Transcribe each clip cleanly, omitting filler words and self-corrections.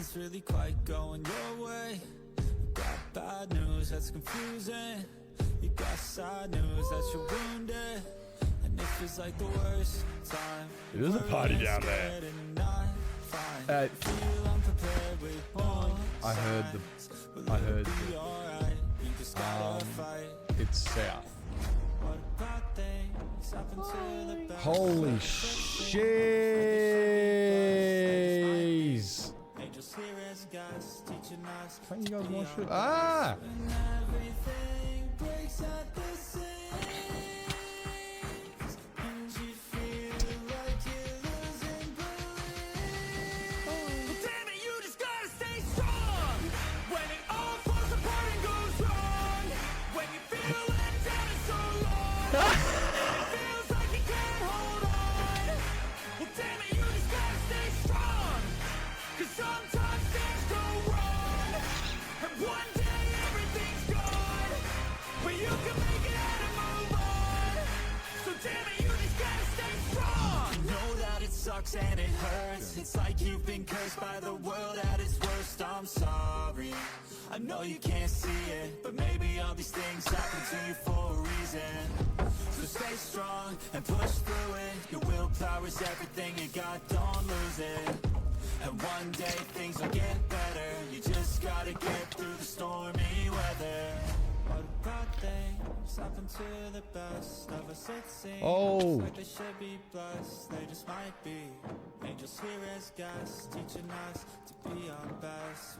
nothing's really quite going your way. You got bad news that's confusing. You got sad news that you're wounded. And it feels like the worst time. It is a party down there. I heard it's south. Holy shiz! Can't you guys more shit? Ah! And it hurts. It's like you've been cursed by the world at its worst. I'm sorry, I know you can't see it, but maybe all these things happen to you for a reason. So stay strong and push through it. Your willpower is everything you got, don't lose it. And one day things will get better. You just gotta get through the stormy weather. What bad things happen to the best of us, it seems. Oh. Like they should be blessed, they just might be. Angels here as guests, teaching us to be our best.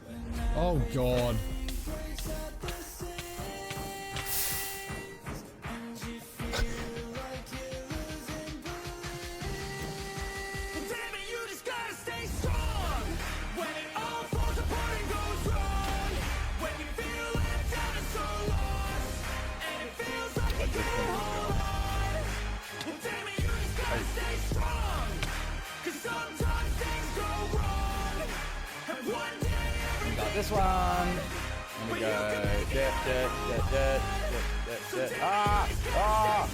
Oh God. This one. Here we go. Ah! Ah!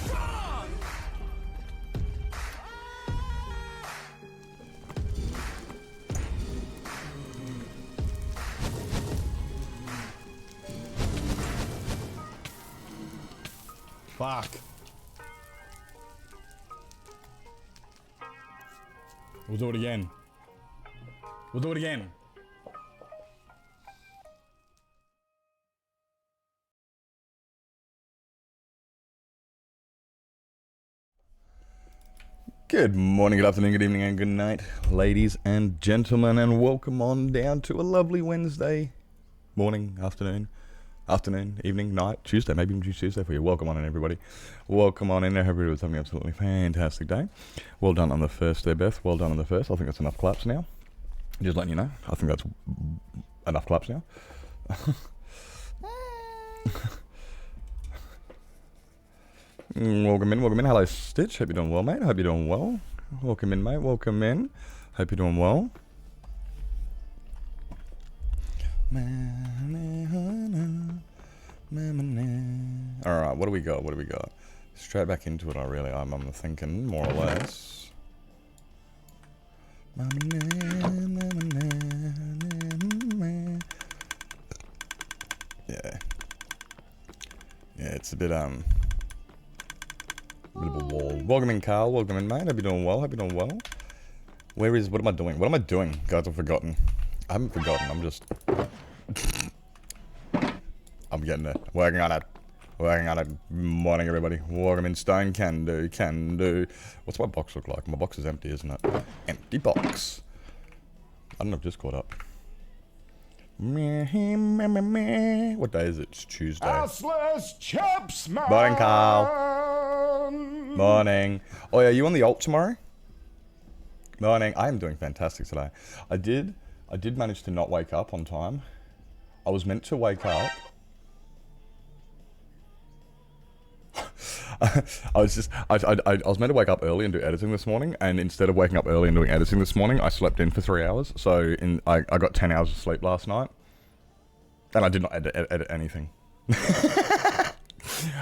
Fuck. We'll do it again. We'll do it again. Good morning, good afternoon, good evening, and good night, ladies and gentlemen, and welcome on down to a lovely Wednesday morning, afternoon, evening, night, Tuesday, maybe even Tuesday for you. Welcome on in, everybody. Welcome on in. I hope everybody's having an absolutely fantastic day. Well done on the first there, Beth. Well done on the first. I think that's enough claps now. Just letting you know. I think that's enough claps now. Welcome in. Hello, Stitch. Hope you're doing well, mate. Hope you're doing well. Welcome in, mate. Welcome in. Hope you're doing well. Alright, what do we got? Straight back into it, I'm thinking, more or less. Yeah. Yeah, it's a bit, bit of a wall. Welcome in, Carl. Welcome in, mate. Hope you're doing well. What am I doing? Guys, I've forgotten. I haven't forgotten. I'm getting it. Working on it. Morning, everybody. Welcome in, Stone. Can do. What's my box look like? My box is empty, isn't it? Empty box. I don't know if Discord up. What day is it? It's Tuesday. Assless chaps, man. Morning, Carl. Morning. Oh yeah, you on the alt tomorrow? Morning. I am doing fantastic today. I did manage to not wake up on time. I was meant to wake up. I was meant to wake up early and do editing this morning, and instead of waking up early and doing editing this morning, I slept in for 3 hours. So I got 10 hours of sleep last night, and I did not edit anything.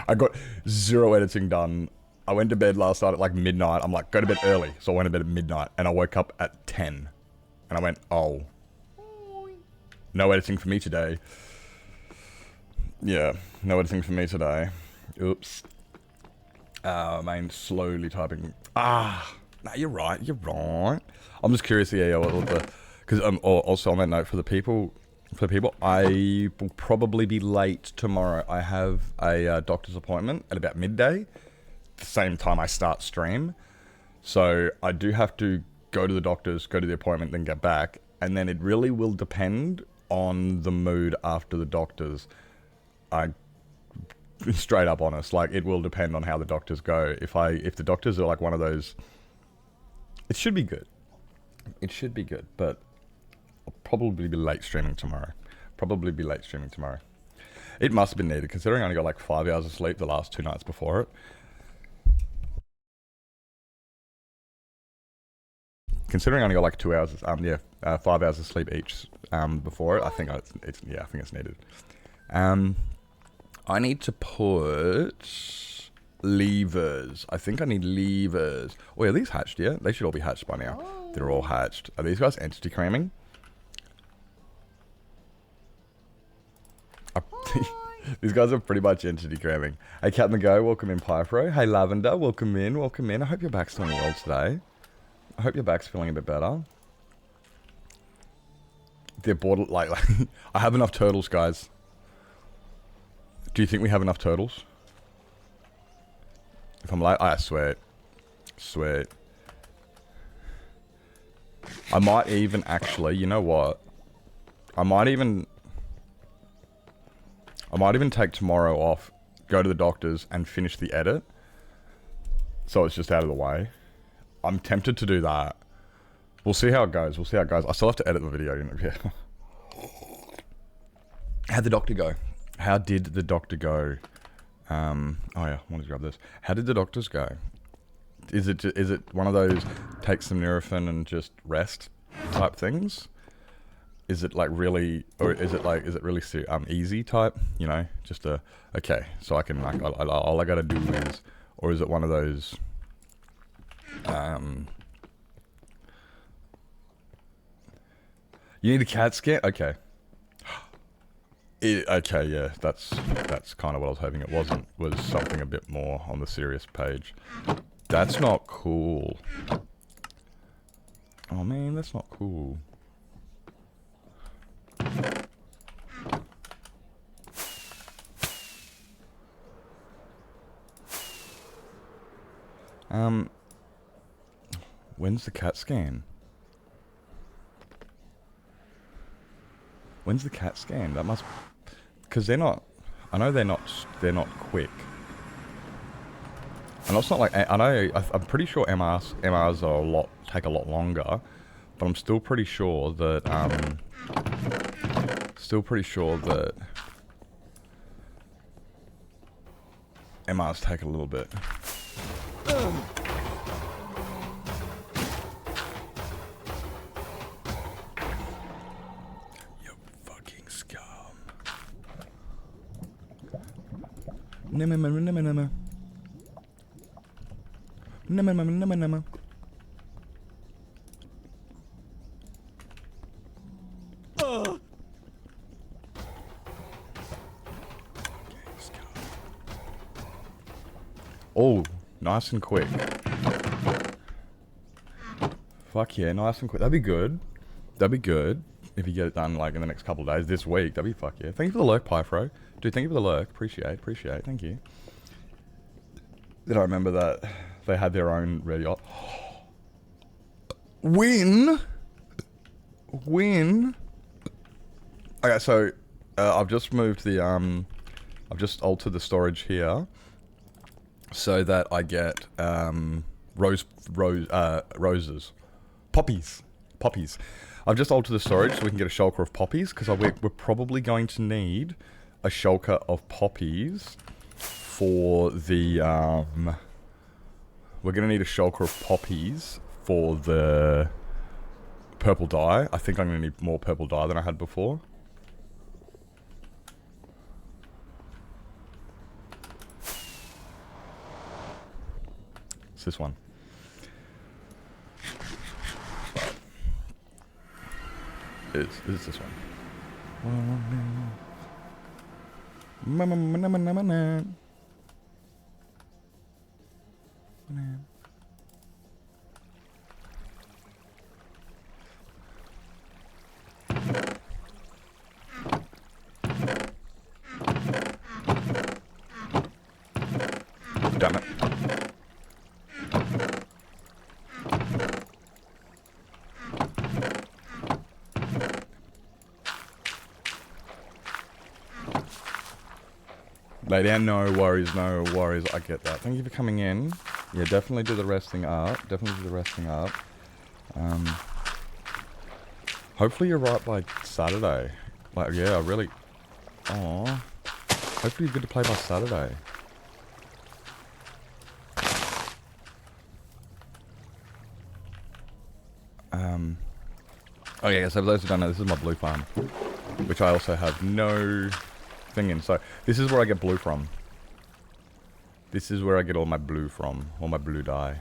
I got 0 editing done. I went to bed last night at like midnight. I'm like, go to bed early. So I went to bed at midnight, and I woke up at 10. And I went, oh No editing for me today. Yeah, no editing for me today. Oops. Main slowly typing. No, you're right. You're right. I'm just curious. Yeah, what the, because also on that note, for the people, I will probably be late tomorrow. I have a doctor's appointment at about midday, the same time I start stream. So I do have to go to the doctor's, go to the appointment, then get back, and then it really will depend on the mood after the doctor's. I straight up honest, like it will depend on how the doctors go. If the doctors are like one of those, it should be good. It should be good, but I'll probably be late streaming tomorrow. It must have been needed, considering I only got like 5 hours of sleep the last 2 nights before it. Considering I only got like 2 hours, 5 hours of sleep each before it, I think it's needed. I need to put levers. I think I need levers. Oh, are these hatched yet? They should all be hatched by now. Oh. They're all hatched. Are these guys entity cramming? These guys are pretty much entity cramming. Hey, Captain the Go, welcome in, Pypro. Hey, Lavender, welcome in. I hope your back's doing well today. I hope your back's feeling a bit better. They're bored, like I have enough turtles, guys. Do you think we have enough turtles? If I'm like, sweet. I might even actually, you know what? I might even take tomorrow off, go to the doctor's and finish the edit. So it's just out of the way. I'm tempted to do that. We'll see how it goes. I still have to edit the video. Yeah. How'd the doctor go? How did the doctor go? Oh yeah, I wanted to grab this. How did the doctors go? Is it one of those take some Nurofen and just rest type things? Is it like really, or is it really easy type? You know, just okay. So I can like all I gotta do is, or is it one of those? You need a CAT scan? Okay. Okay, yeah, that's kind of what I was hoping it wasn't. Was something a bit more on the serious page. That's not cool. Oh man, that's not cool. When's the CAT scan? When's the CAT scan? That must, because they're not. I know they're not quick. And it's not like I'm pretty sure MRs are take a lot longer, but I'm still pretty sure that MRs take a little bit. Nama. Oh, nice and quick. Fuck yeah, nice and quick. That'd be good. If you get it done like in the next couple of days, this week. That'd be fuck yeah. Thank you for the lurk, Pyfro. Dude, thank you for the lurk. Appreciate. Thank you. Did I remember that they had their own radio? Win. Okay, so I've just moved the I've just altered the storage here so that I get roses, poppies. I've just altered the storage so we can get a shulker of poppies because we're probably going to need a shulker of poppies for the we're gonna need a shulker of poppies for the purple dye. I think I'm gonna need more purple dye than I had before. It's this one. It's this one. Damn it. Lay down, no worries, no worries. I get that. Thank you for coming in. Yeah, definitely do the resting up. Definitely do the resting up. Hopefully you're right by Saturday. Like, yeah, I really... Aw. Hopefully you're good to play by Saturday. Oh yeah, so for those who don't know, this is my blue farm. Which I also have no thing in. So, this is where I get blue from. This is where I get all my blue from. All my blue dye.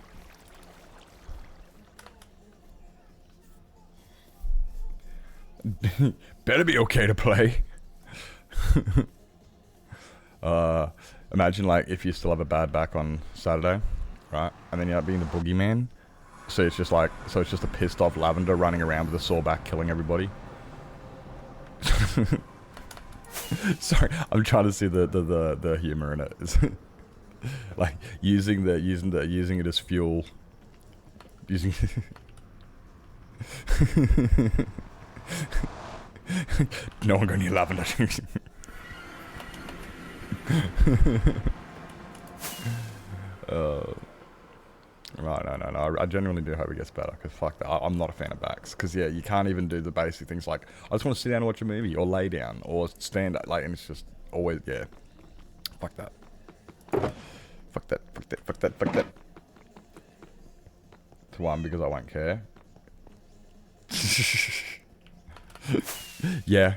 Better be okay to play. Imagine like if you still have a bad back on Saturday, right? And then you're being the boogeyman. So it's just like, so it's just a pissed off lavender running around with a sore back killing everybody. Sorry, I'm trying to see the humor in it. It's like using it as fuel. Using no one gonna need lavender. Right, no. I genuinely do hope it gets better, because fuck that. I'm not a fan of backs. Because, yeah, you can't even do the basic things like, I just want to sit down and watch a movie, or lay down, or stand up, like, and it's just always, yeah. Fuck that. Fuck that. To one, because I won't care. Yeah.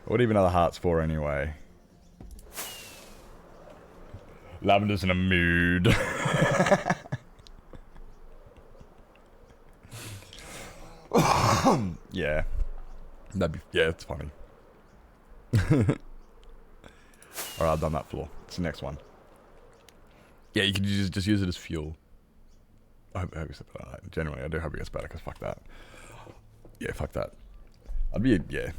What even are the hearts for, anyway? Lavender's in a mood. Yeah. Yeah, it's funny. Alright, I've done that floor. It's the next one. Yeah, you can just use it as fuel. I hope it gets better. Genuinely, I do hope it gets better, because fuck that. Yeah, fuck that. I'd be, yeah.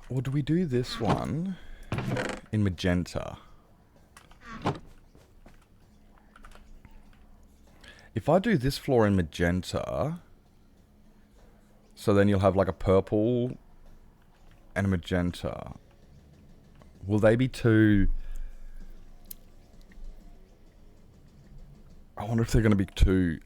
Or do we do this one in magenta? If I do this floor in magenta, so then you'll have like a purple and a magenta. Will they be too... I wonder if they're going to be too...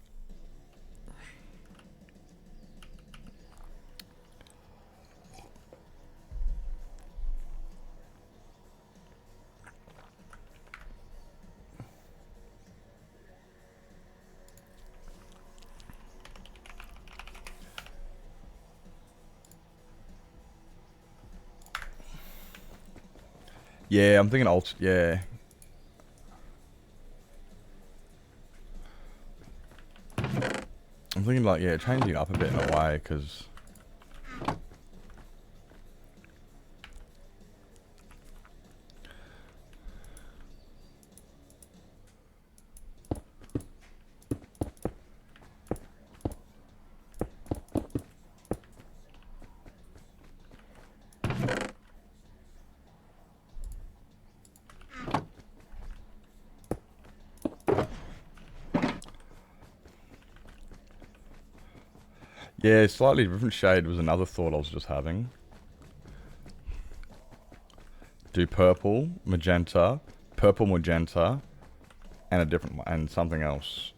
Yeah, I'm thinking yeah. I'm thinking like, yeah, changing it up a bit in a way, because... Yeah, slightly different shade was another thought I was just having. Do purple, magenta, and a different one, and something else.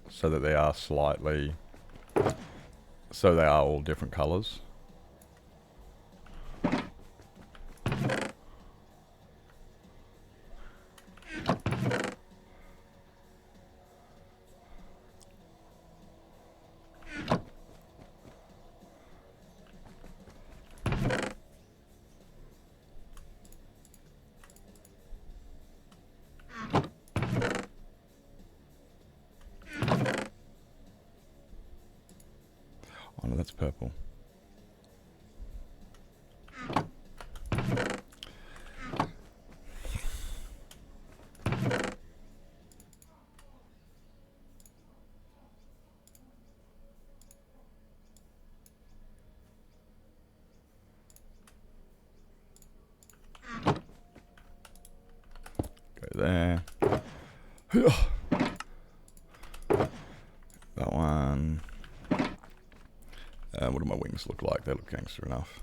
So that they are slightly... So they are all different colours. that's purple. Go there. That one. What do my wings look like? They look gangster enough.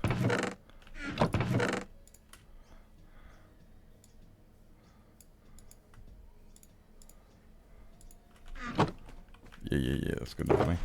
Yeah, that's good enough for me.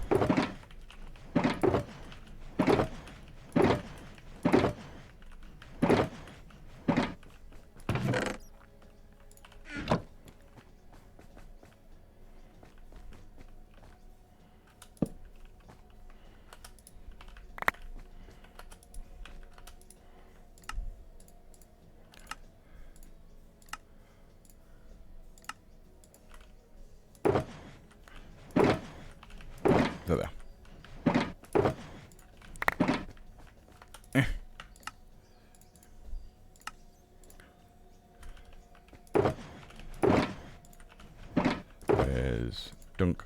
There. There's dunk.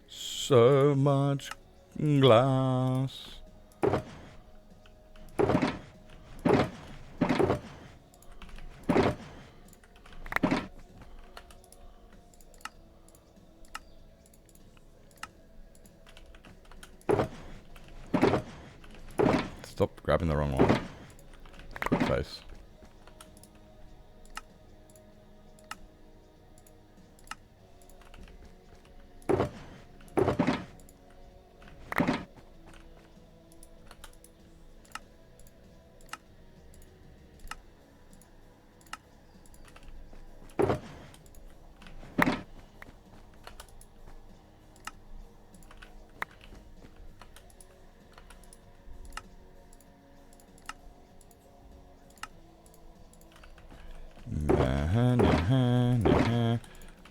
So much glass. Stop grabbing the wrong one. Quick face.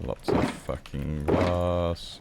Lots of fucking glass.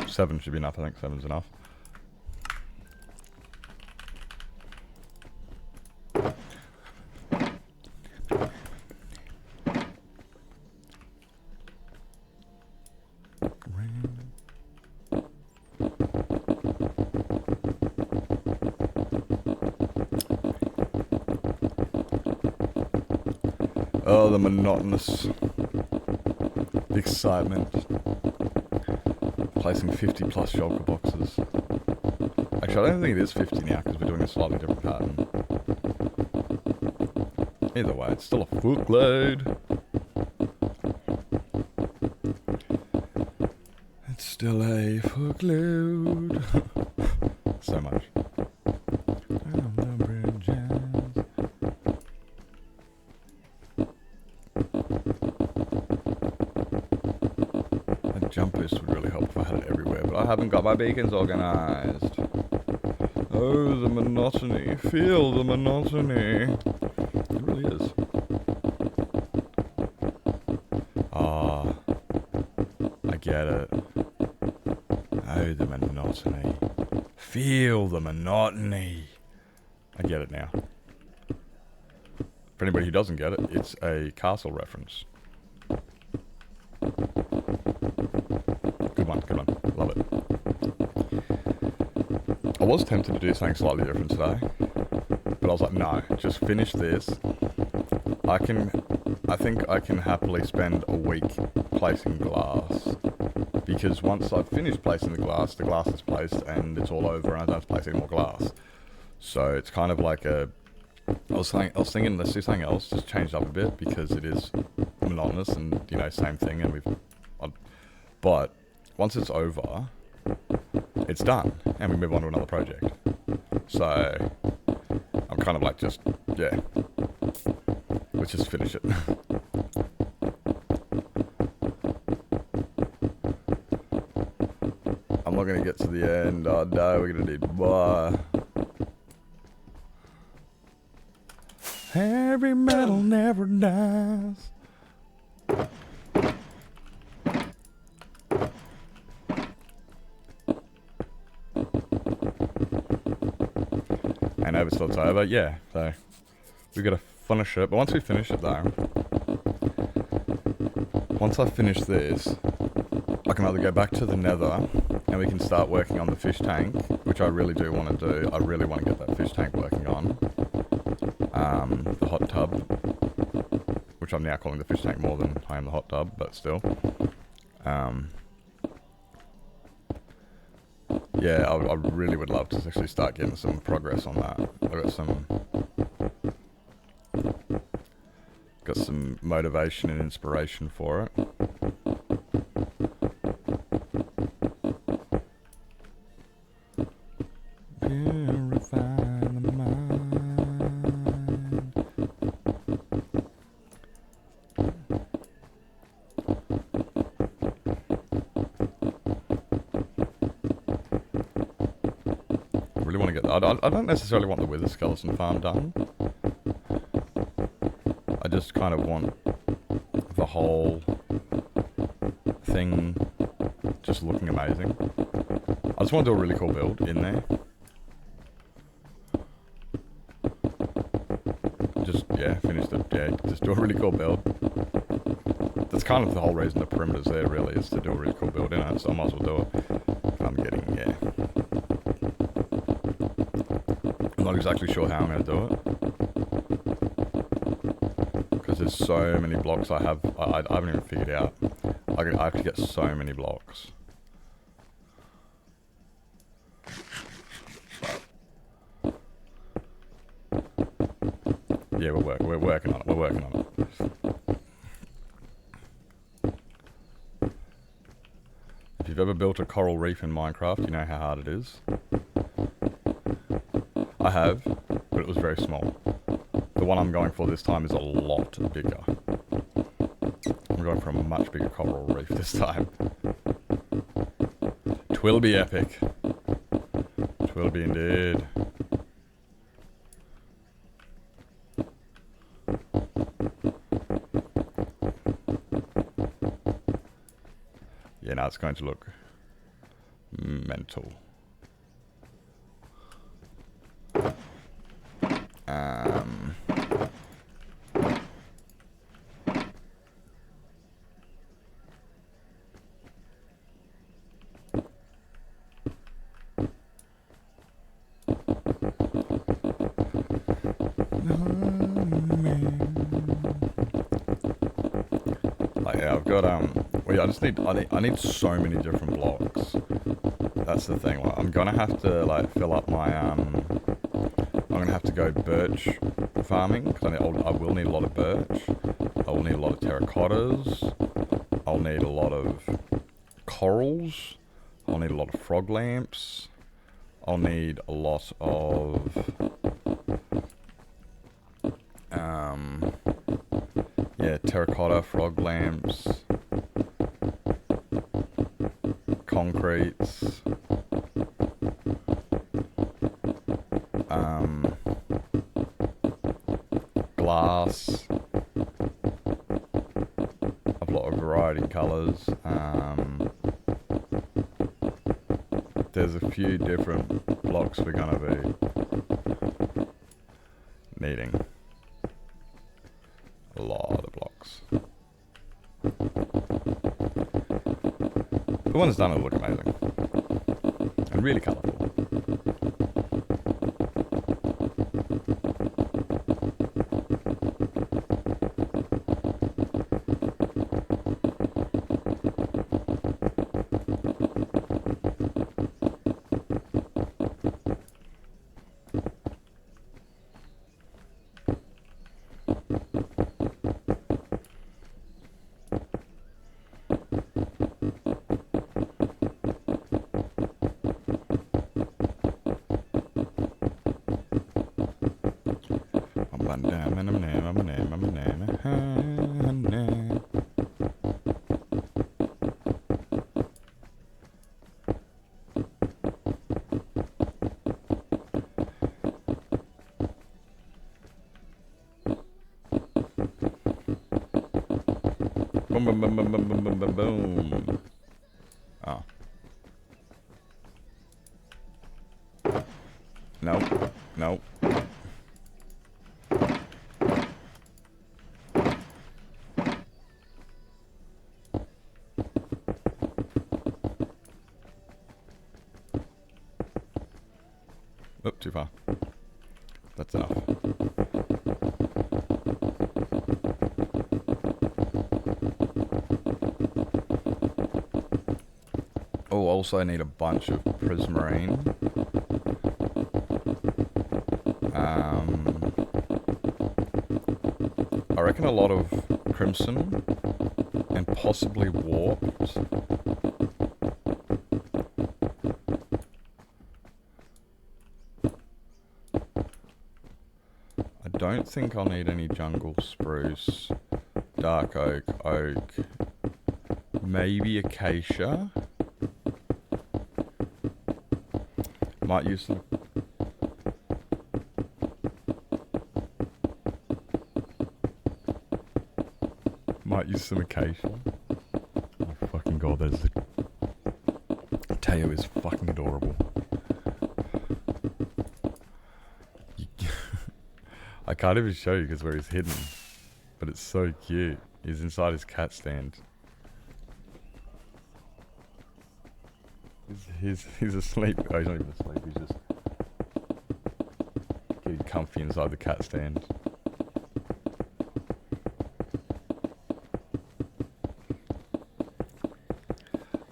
Seven should be enough. I think 7's enough. Oh, the monotonous excitement. Placing 50 plus shulker boxes. Actually, I don't think it is 50 now because we're doing a slightly different pattern. Either way, it's still a fuckload. It's still a fuckload. So much. On the bridges. A jump boost would really help if I had it everywhere, but I haven't got my beacons organised. Oh, the monotony. Feel the monotony. It really is. get it. Oh, the monotony. Feel the monotony. I get it now. For anybody who doesn't get it, it's a castle reference. Good one, good one. Love it. I was tempted to do something slightly different today, but I was like, no, just finish this. I think I can happily spend a week placing glass, because once I've finished placing the glass is placed and it's all over and I don't have to place any more glass. So it's kind of like a, I was thinking let's do something else, just change it up a bit, because it is monotonous and, you know, same thing, and but once it's over, it's done, and we move on to another project. So I'm kind of like, just, yeah, let's just finish it. I'm not going to get to the end. Oh no, we're going to need more. Heavy metal never dies. And over till it's over, yeah, so we got to finish it. But once we finish it though, once I finish this, I can either go back to the nether and we can start working on the fish tank, which I really do want to do. I really want to get that fish tank working on. The hot tub, which I'm now calling the fish tank more than I am the hot tub, but still. Yeah, I really would love to actually start getting some progress on that. I've got some motivation and inspiration for it. Purify the mind. Really want to get that. I don't necessarily want the wither skeleton farm done. I just kind of want the whole thing just looking amazing. I just want to do a really cool build in there. Just, yeah, finish the, yeah, just do a really cool build. That's kind of the whole reason the perimeter's there, really, is to do a really cool build in it, so I might as well do it. I'm getting, yeah. I'm not exactly sure how I'm going to do it, because there's so many blocks I haven't even figured out. I have to get so many blocks. Yeah, we're working on it. We're working on it. If you've ever built a coral reef in Minecraft, you know how hard it is. I have, but it was very small. The one I'm going for this time is a lot bigger. I'm going for a much bigger coral reef this time. 'Twill be epic. 'Twill be indeed. Yeah, now it's going to look mental. Like, yeah, I've got well, yeah, I need so many different blocks. That's the thing. Like, I'm gonna have to like fill up my I'm gonna have to go birch farming, because I will need a lot of birch. I will need a lot of terracottas. I'll need a lot of corals. I'll need a lot of frog lamps. I'll need a lot of yeah, terracotta, frog lamps, concretes, glass, a lot of variety colours, there's a few different blocks we're gonna be needing. A lot of blocks. The ones done will look amazing. And really colourful. Boom, boom, boom, boom, boom, boom, boom, boom, boom. Oh. Nope. Nope. Oop, too far. That's enough. Oh, also I need a bunch of prismarine. I reckon a lot of crimson and possibly warped. I don't think I'll need any jungle spruce, dark oak, maybe acacia. Might use some. Might use some acacia. Oh fucking god, there's the. Teo is fucking adorable. I can't even show you because where he's hidden, but it's so cute. He's inside his cat stand. He's asleep. Oh, he's not even asleep. He's just getting comfy inside the cat stand.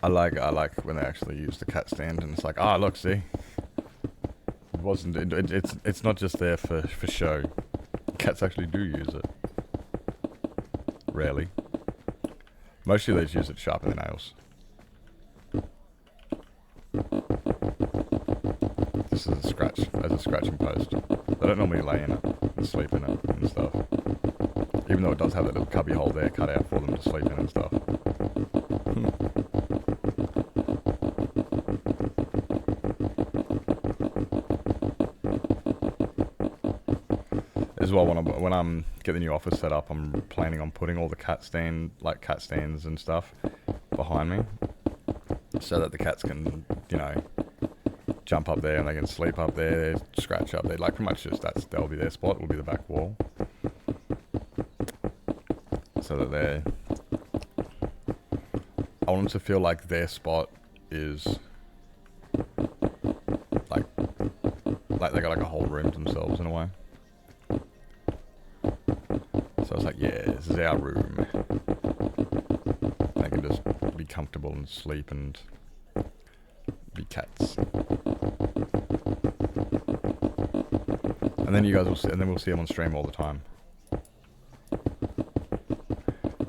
I like when they actually use the cat stand and it's like, ah, look, see, it's not just there for show. Cats actually do use it. Rarely. Mostly they just use it to sharpen their nails. This is as a scratching post. They don't normally lay in it and sleep in it and stuff. Even though it does have that little cubby hole there cut out for them to sleep in and stuff. As well, when I'm getting the new office set up, I'm planning on putting all the cat stands and stuff behind me, so that the cats can, you know, jump up there and they can sleep up there, scratch up there. Like pretty much just that'll be their spot. Will be the back wall, so that I want them to feel like their spot is like they got like a whole room to themselves in a way. So it's like, yeah, this is our room. They can just be comfortable and sleep and be cats. And then you guys will see, and then we'll see them on stream all the time.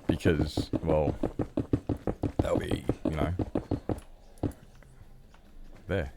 Because, well, they'll be, you know, there.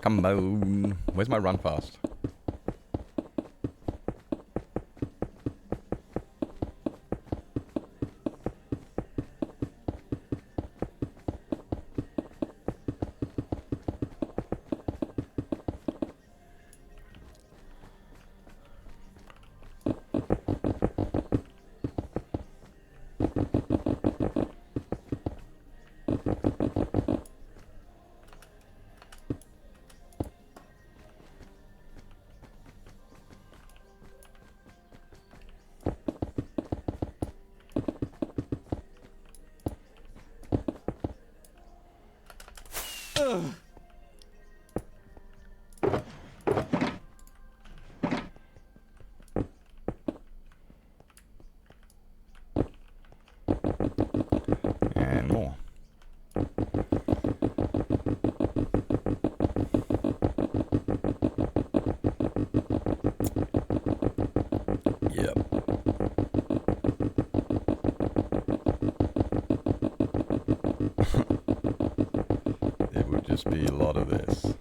Come on. Where's my run fast? And more. Yep. It would just be a lot of this.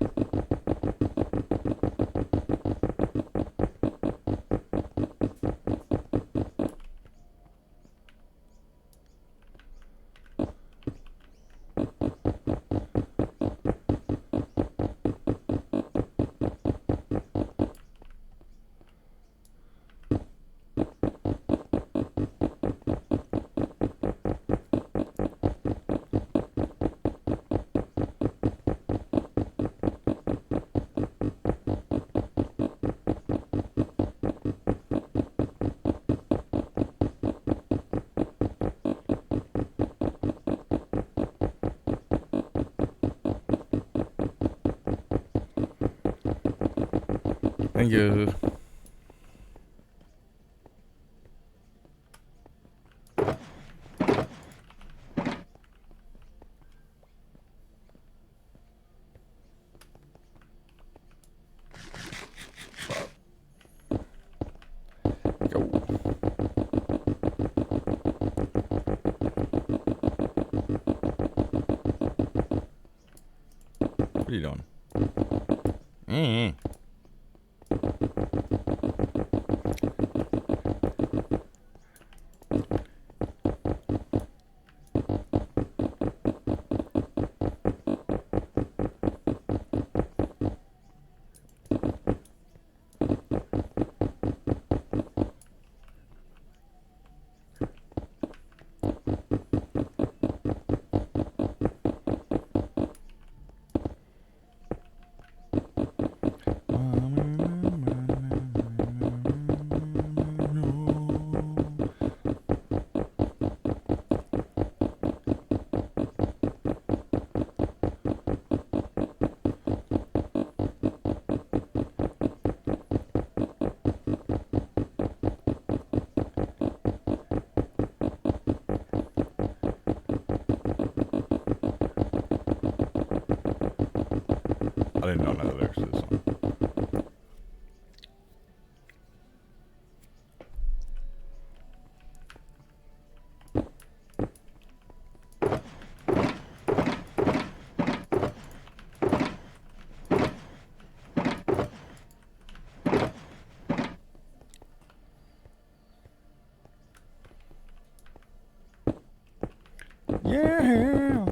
Thank you. Go. What are you doing? I did not know the lyrics to this song. Yeah.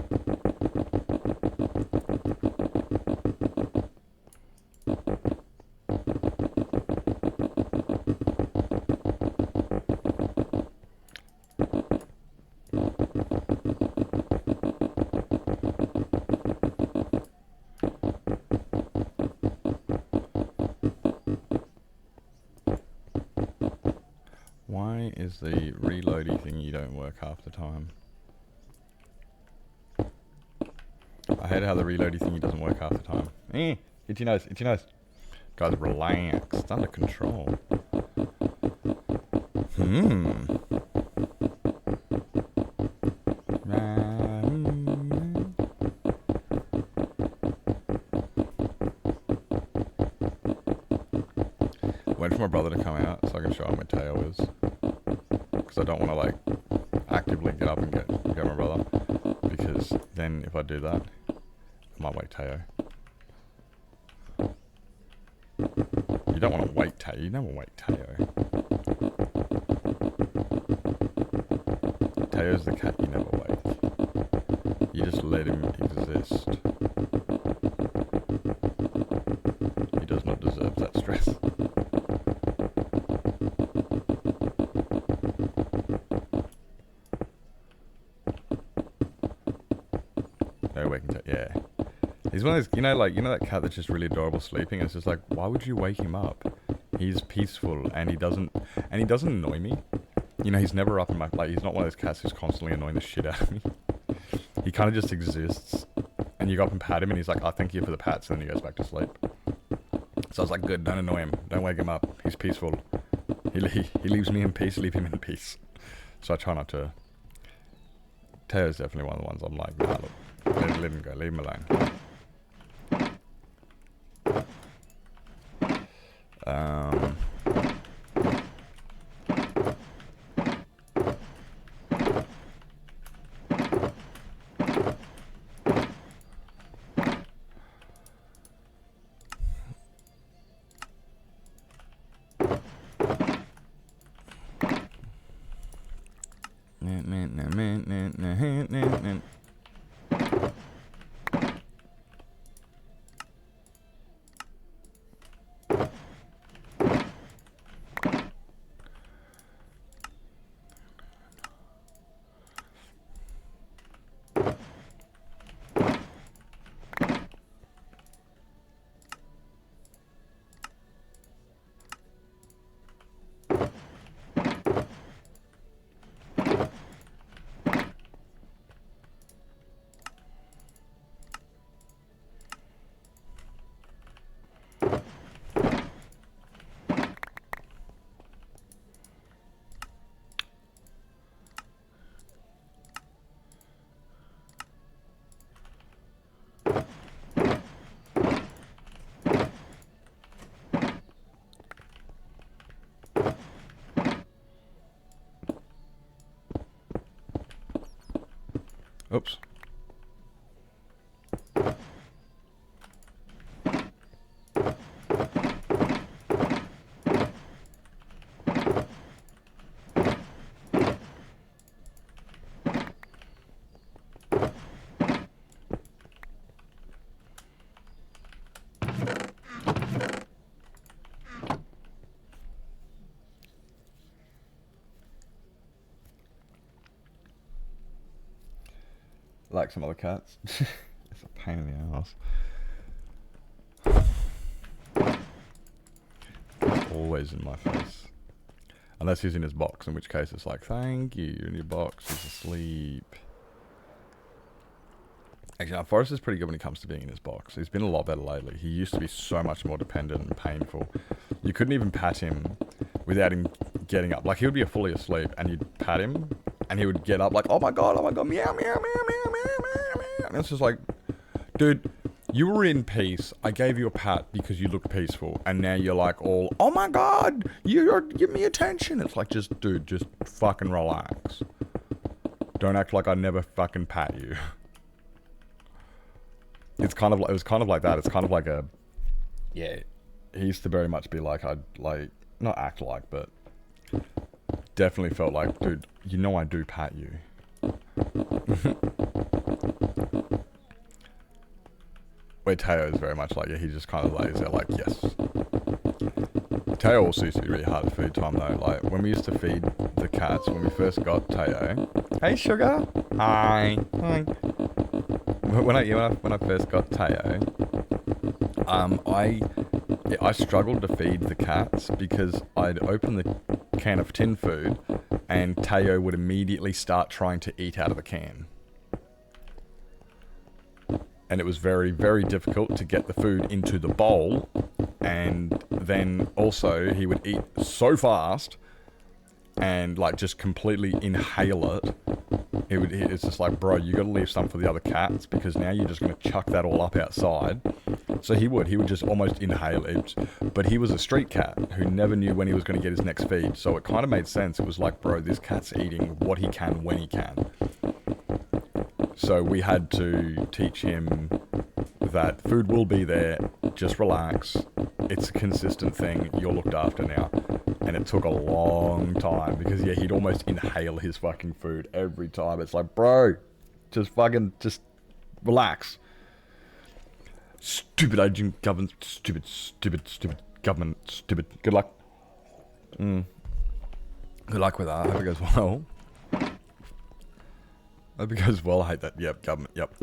Why is the reloady thingy don't work half the time? I hate how the reloady thingy doesn't work half the time. Itchy nose, itchy nose. Guys, relax. It's under control. Wait for my brother to come out so I can show him where Teo is. Because I don't want to like actively get up and get my brother. Because then if I do that, I might wake Teo. don't want to wake Teo. You never wake Teo. Teo's the cat you never wake. You just let him exist. He does not deserve that stress. No waking Teo. Yeah. He's one of those, you know that cat that's just really adorable sleeping? It's just like, why would you wake him up? He's peaceful and he doesn't annoy me. You know, he's never up in my, like, he's not one of those cats who's constantly annoying the shit out of me. He kind of just exists. And you go up and pat him and he's like, oh, thank you for the pats, and then he goes back to sleep. So I was like, good, don't annoy him. Don't wake him up. He's peaceful. He leaves me in peace, leave him in peace. So I try not to. Teo's definitely one of the ones I'm like, nah, look, let him go, leave him alone. Oops. Like some other cats. It's a pain in the ass. He's always in my face. Unless he's in his box, in which case it's like, thank you, you're in your box, he's asleep. Actually, our Forrest is pretty good when it comes to being in his box. He's been a lot better lately. He used to be so much more dependent and painful. You couldn't even pat him without him getting up. Like, he would be fully asleep, and you'd pat him, and he would get up like, oh my god, meow, meow, meow, meow, meow, meow, meow. And it's just like, dude, you were in peace. I gave you a pat because you look peaceful, and now you're like all, oh my god, you're give me attention. It's like, just, dude, just fucking relax. Don't act like I never fucking pat you. It's kind of like, it was kind of like that. It's kind of like a, yeah, he used to very much be like, I'd like, not act like, but definitely felt like, dude, you know I do pat you. Where Teo is very much like, yeah, he just kind of lays there like, yes. Teo also used to be really hard at food time though. Like, when we used to feed the cats, when we first got Teo, hey sugar, hi, hi. When I first got Teo, I struggled to feed the cats because I'd open the can of tin food and Teo would immediately start trying to eat out of the can. And it was very, very difficult to get the food into the bowl, and then also he would eat so fast and like just completely inhale it. It's just like, bro, you gotta leave some for the other cats because now you're just gonna chuck that all up outside. So he would just almost inhale it. But he was a street cat who never knew when he was gonna get his next feed. So it kind of made sense. It was like, bro, this cat's eating what he can when he can. So we had to teach him that food will be there, just relax. it's a consistent thing. You're looked after now. And it took a long time because, yeah, he'd almost inhale his fucking food every time. It's like, bro, just relax. Stupid agent government, stupid government, stupid. Good luck. Good luck with that. I hope it goes well. I hope it goes well. I hate that. Yep, government, yep.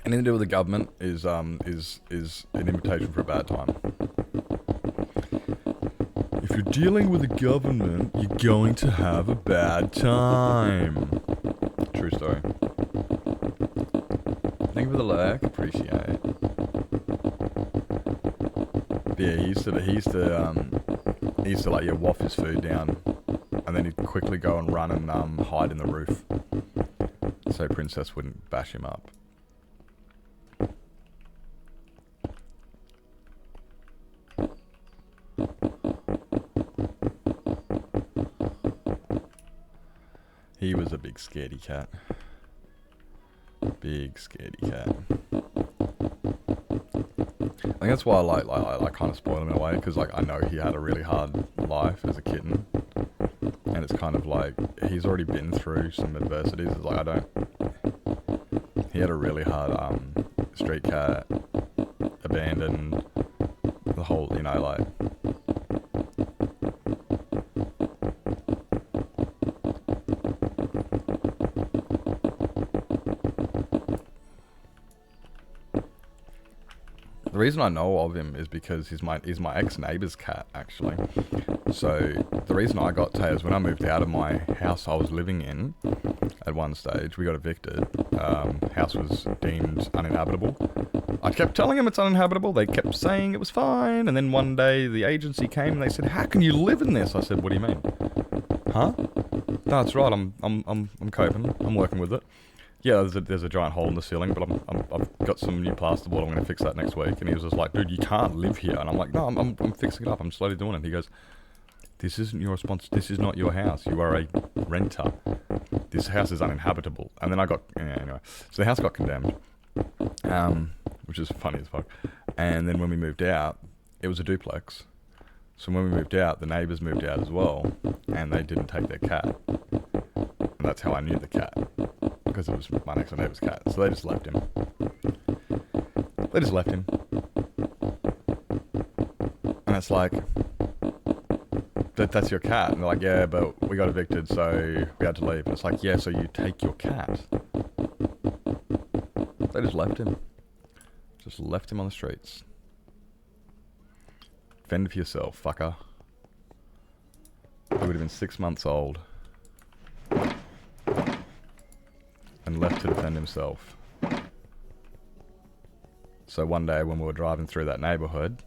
Anything to do with the government is an invitation for a bad time. If you're dealing with the government, you're going to have a bad time. True story. Thank you for the like. Appreciate it. But yeah, he used to like, yeah, waft his food down, and then he'd quickly go and run and hide in the roof, so Princess wouldn't bash him up. He was a big scaredy cat. Big scaredy cat. I think that's why I kind of spoil him in a way, because like I know he had a really hard life as a kitten, and it's kind of like he's already been through some adversities. It's like he had a really hard street cat, abandoned, the whole, you know, like. The reason I know of him is because he's my ex-neighbour's cat, actually. So the reason I got Tay is when I moved out of my house I was living in, at one stage, we got evicted. House was deemed uninhabitable. I kept telling them it's uninhabitable. They kept saying it was fine. And then one day the agency came and they said, "How can you live in this?" I said, "What do you mean?" "Huh? No, that's right. I'm coping. I'm working with it. Yeah, there's a giant hole in the ceiling, but I've got some new plasterboard. I'm going to fix that next week." And he was just like, "Dude, you can't live here." And I'm like, "No, I'm fixing it up. I'm slowly doing it." He goes, "This isn't your response. This is not your house. You are a renter. This house is uninhabitable." And then anyway. So the house got condemned, which is funny as fuck. And then when we moved out, it was a duplex. So when we moved out, the neighbours moved out as well, and they didn't take their cat. And that's how I knew the cat, because it was my next door neighbour's cat. So they just left him. And it's like, that's your cat. And they're like, "Yeah, but we got evicted, so we had to leave." And it's like, "Yeah, so you take your cat." They just left him. Just left him on the streets. Fend for yourself, fucker. He would have been 6 months old. And left to defend himself. So one day when we were driving through that neighbourhood,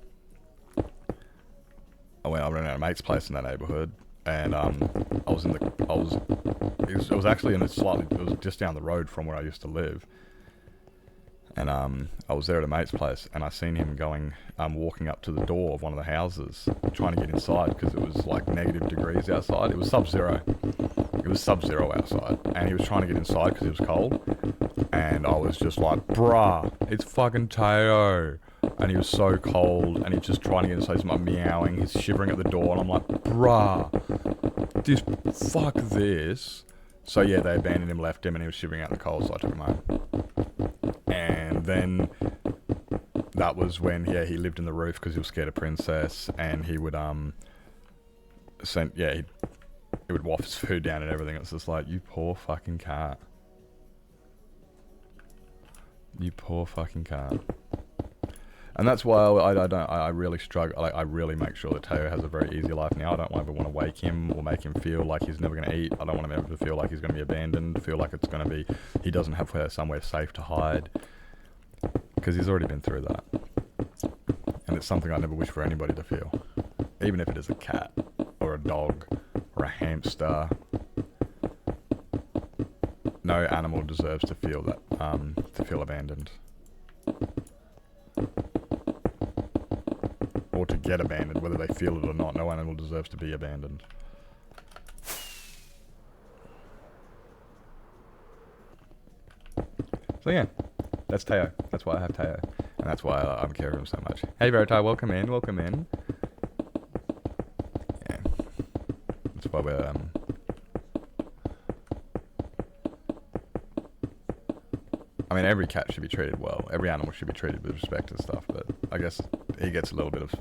I ran out of a mate's place in that neighbourhood, and it was actually it was just down the road from where I used to live. And I was there at a mate's place, and I seen him walking up to the door of one of the houses, trying to get inside because it was like -degrees outside. It was sub-zero. It was sub-zero outside, and he was trying to get inside because it was cold. And I was just like, "Bruh, it's fucking Teo." And he was so cold, and he's just trying to get inside. He's like meowing, he's shivering at the door, and I'm like, "Bruh, fuck this." So yeah, they abandoned him, left him, and he was shivering out in the cold, so I took him home. And then that was when, yeah, he lived in the roof because he was scared of Princess, and he would he would waft his food down and everything. It's just like, you poor fucking cat. You poor fucking cat. And that's why I really struggle. Like, I really make sure that Teo has a very easy life now. I don't ever want to wake him or make him feel like he's never going to eat. I don't want him ever to feel like he's going to be abandoned, feel like it's going to be, he doesn't have somewhere safe to hide. Because he's already been through that. And it's something I never wish for anybody to feel. Even if it is a cat, or a dog, or a hamster. No animal deserves to feel that, to feel abandoned. Or to get abandoned, whether they feel it or not. No animal deserves to be abandoned. So yeah, that's Teo. That's why I have Teo. And that's why I care of him so much. Hey, Veritai, welcome in, welcome in. Yeah. That's why we're, I mean, every cat should be treated well. Every animal should be treated with respect and stuff, but I guess he gets a little bit of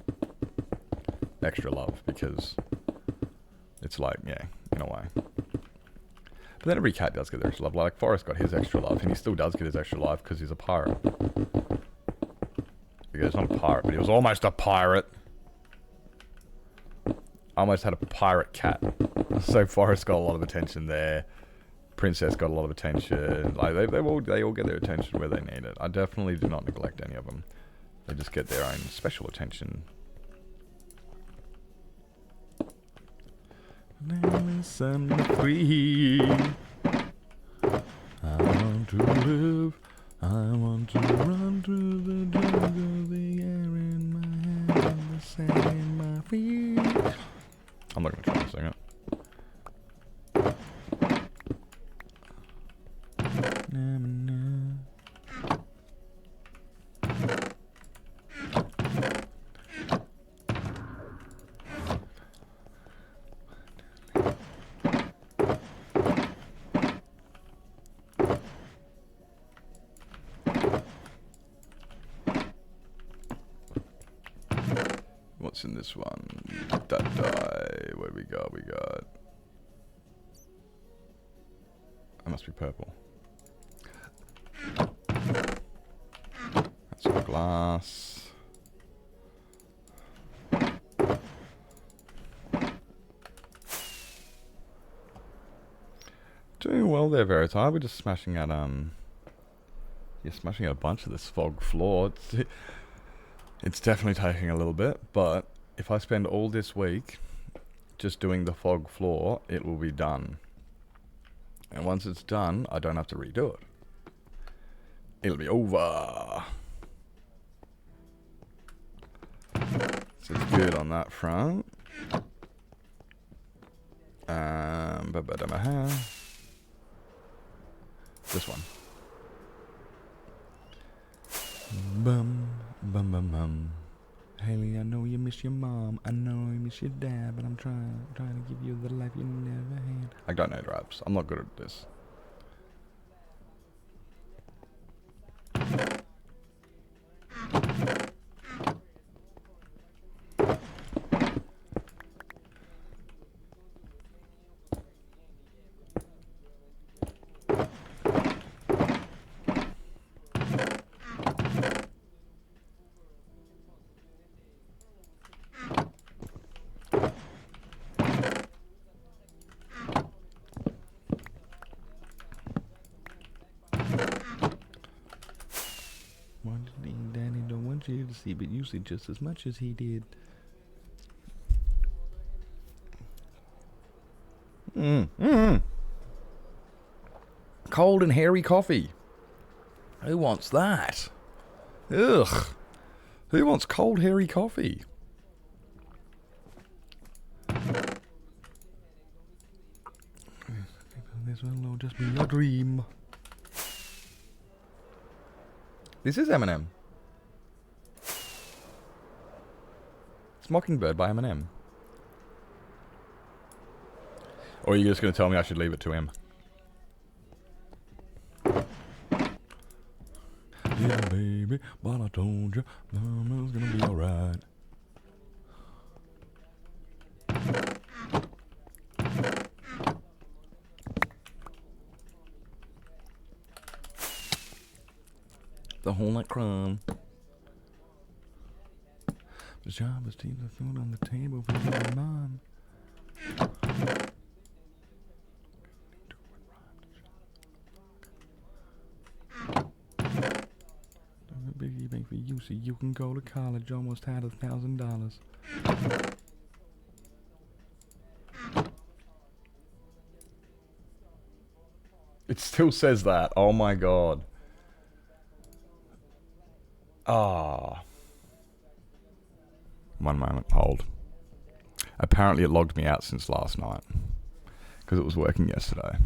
extra love because it's like, yeah, in a way. But then every cat does get their extra love. Like, Forrest got his extra love, and he still does get his extra love because he's a pirate. Because he's not a pirate, but he was almost a pirate. I almost had a pirate cat. So Forrest got a lot of attention there. Princess got a lot of attention. Like, they all get their attention where they need it. I definitely do not neglect any of them. They just get their own special attention. Listen free. I want to live. I want to run through the jungle, the air in my hand, and the sand in my feet. I'm not gonna try to sing it. What's in this one? What do we got? That must be purple. That's some glass. Doing well there, Veritai. We're just smashing out smashing out a bunch of this fog floor. It's definitely taking a little bit, but if I spend all this week just doing the fog floor, it will be done. And once it's done, I don't have to redo it. It'll be over. So it's good on that front. This one. Bum, bum, bum, bum. Haley, I know you miss your mom. I know you miss your dad, but I'm trying to give you the life you never had. I don't know raps. I'm not good at this. Daddy don't want you to see, but you see just as much as he did. Cold and hairy coffee. Who wants that? Ugh. Who wants cold, hairy coffee? This will just be a dream. This is Eminem. It's Mockingbird by Eminem. Or are you just going to tell me I should leave it to him? Yeah, baby, but I told you, mama's going to be alright. The whole night crime. The job is to keep the food on the table for your mom. A biggie bank for you so you can go to college. Almost had $1,000. It still says that. Oh my god. Ah. One moment, hold. Apparently it logged me out since last night. Because it was working yesterday.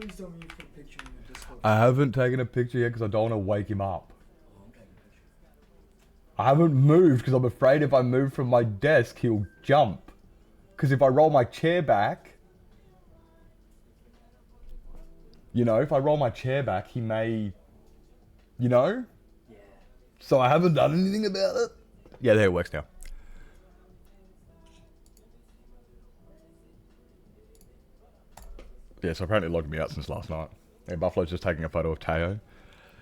Please tell me you put a picture in your Discord. I haven't taken a picture yet because I don't want to wake him up. Oh, I'm taking a picture. I haven't moved because I'm afraid if I move from my desk, he'll jump. Because if I roll my chair back, you know, if I roll my chair back, he may, you know? Yeah. So I haven't done anything about it. Yeah, there it works now. Yeah, so apparently it logged me out since last night. Yeah, Buffalo's just taking a photo of Teo.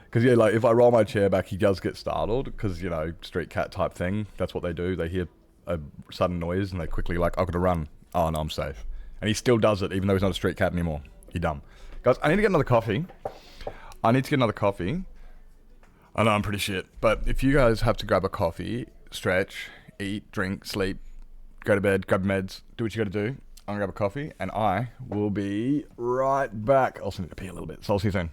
Because, yeah, like, if I roll my chair back, he does get startled. Because, you know, street cat type thing. That's what they do. They hear a sudden noise and they quickly, like, I've got to run. Oh, no, I'm safe. And he still does it, even though he's not a street cat anymore. He dumb. Guys, I need to get another coffee. I know I'm pretty shit. But if you guys have to grab a coffee, stretch, eat, drink, sleep, go to bed, grab meds, do what you got to do. I'm going to grab a coffee, and I will be right back. I also need to pee a little bit, so I'll see you soon.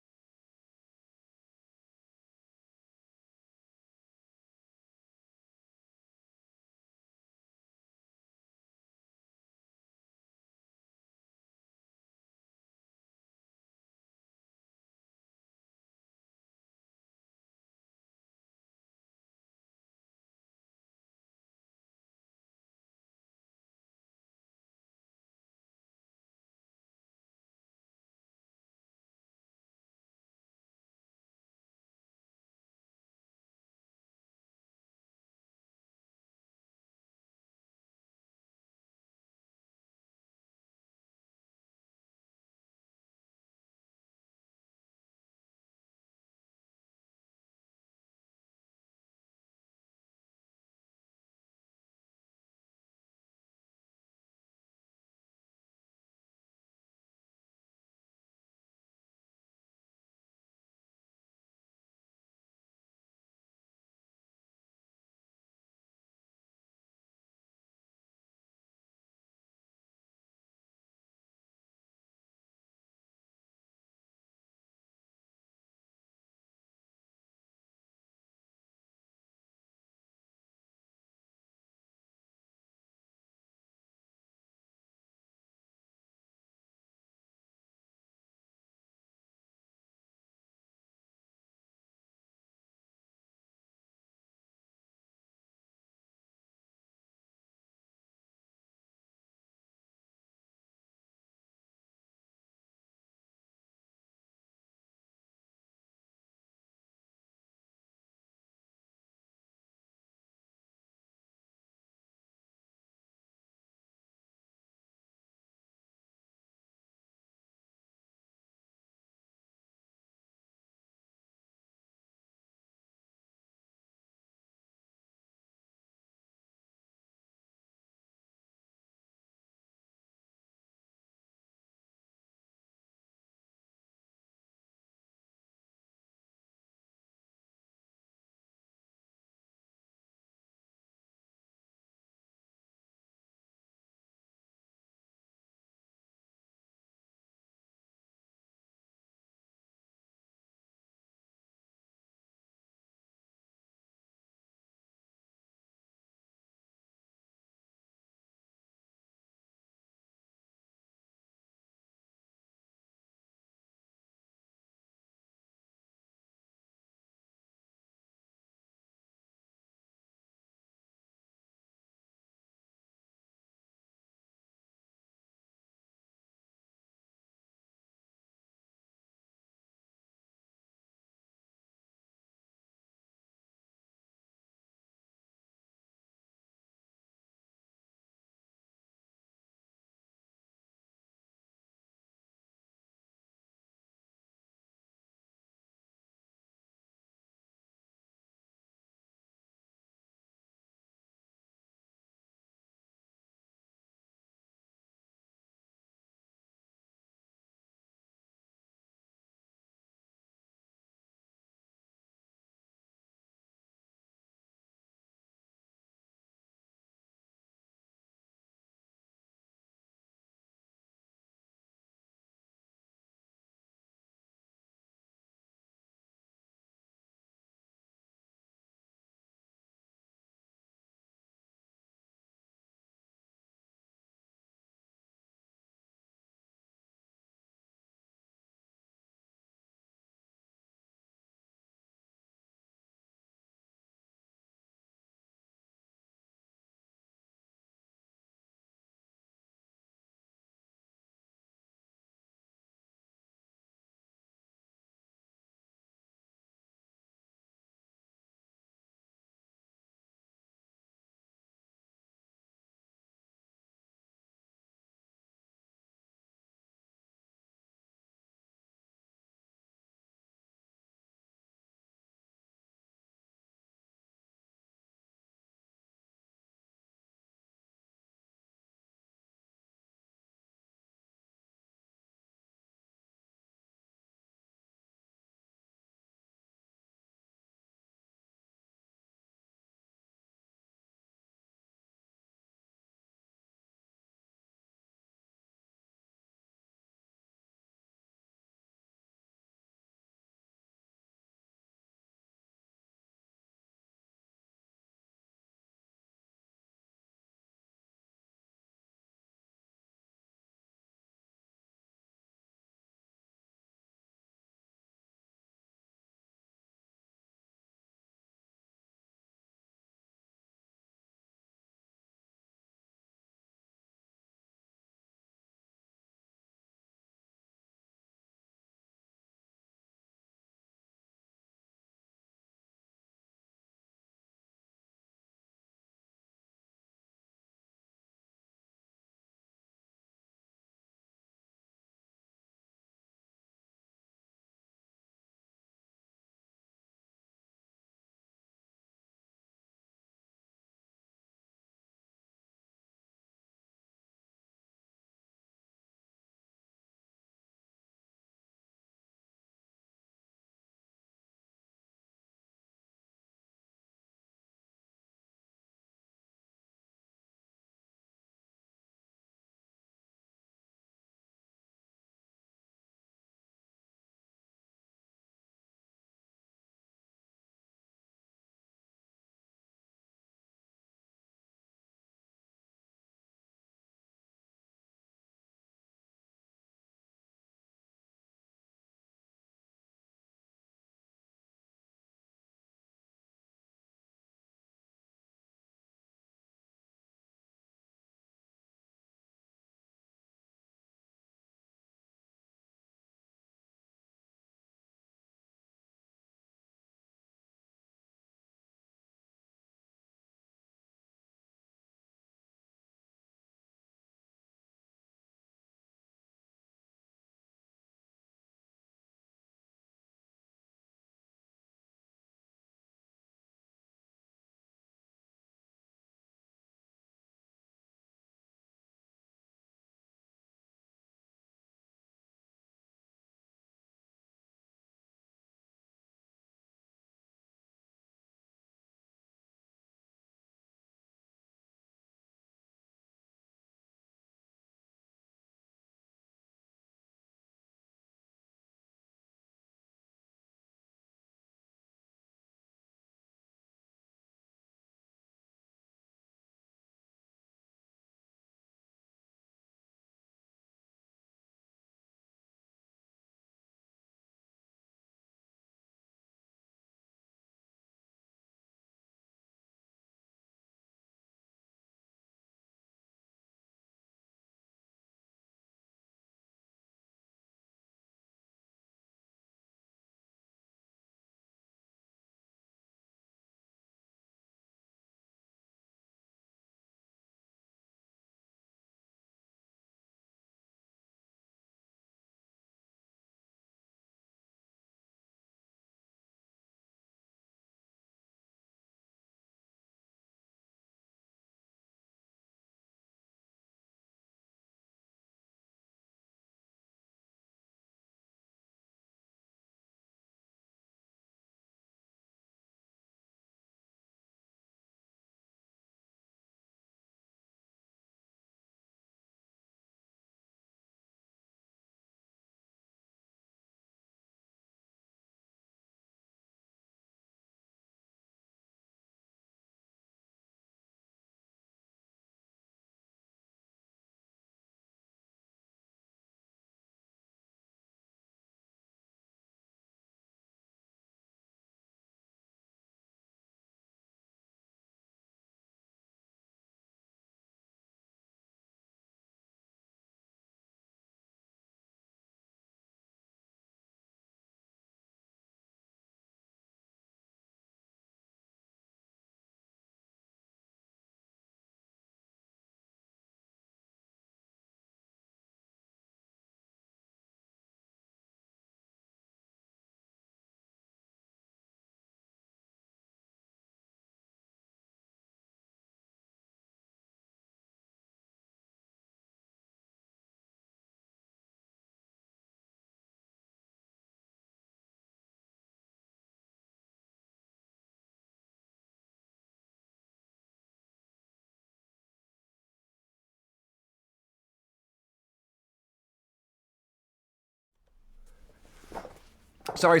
Sorry.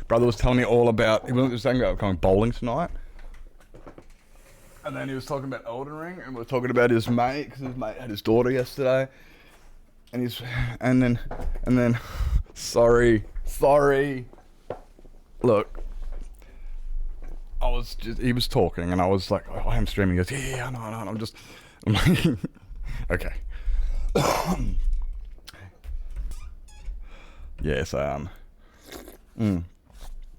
Brother was telling me all about, he was saying about going bowling tonight. And then he was talking about Elden Ring, and we were talking about his mate, because his mate had his daughter yesterday. And then, sorry. Look, he was talking, and I was like, oh, I am streaming. He goes, yeah, I know, I'm like, okay. Yes,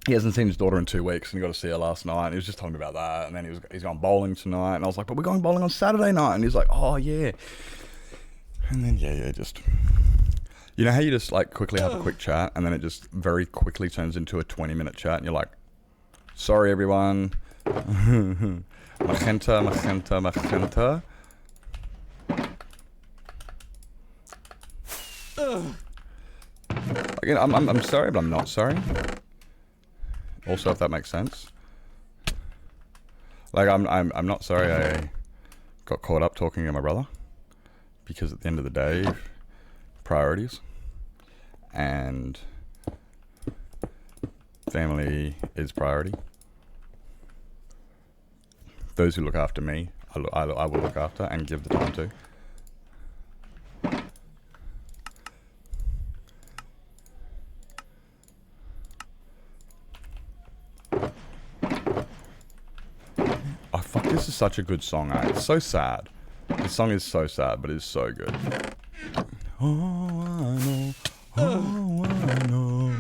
he hasn't seen his daughter in 2 weeks, and he got to see her last night, and he was just telling me about that, and then he's going bowling tonight, and I was like, but we're going bowling on Saturday night, and he's like, oh, yeah. And then, just... You know how you just, like, quickly have a quick chat, and then it just very quickly turns into a 20-minute chat, and you're like, sorry, everyone. Magenta. Again, I'm sorry, but I'm not sorry. Also, if that makes sense. Like, I'm not sorry I got caught up talking to my brother, because at the end of the day, priorities, and family is priority. Those who look after me, I will look after and give the time to. Oh fuck, this is such a good song, eh? It's so sad. This song is so sad, but it's so good. Oh, I know,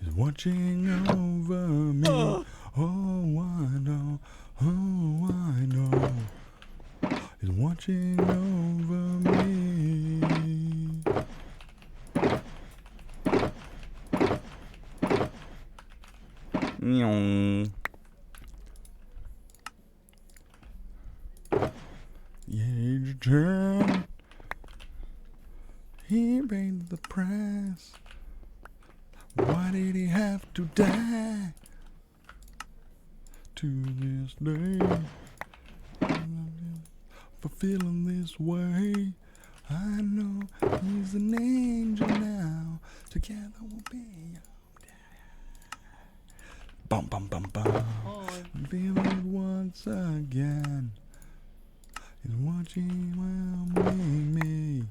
is watching over me. Oh, I know, is watching over me. Yeah, turn. He paid the price. Why did he have to die? To this day, for feeling this way. I know he's an angel now. Together we'll be. Bum bum bum bum. Feel it once again. He's watching while me.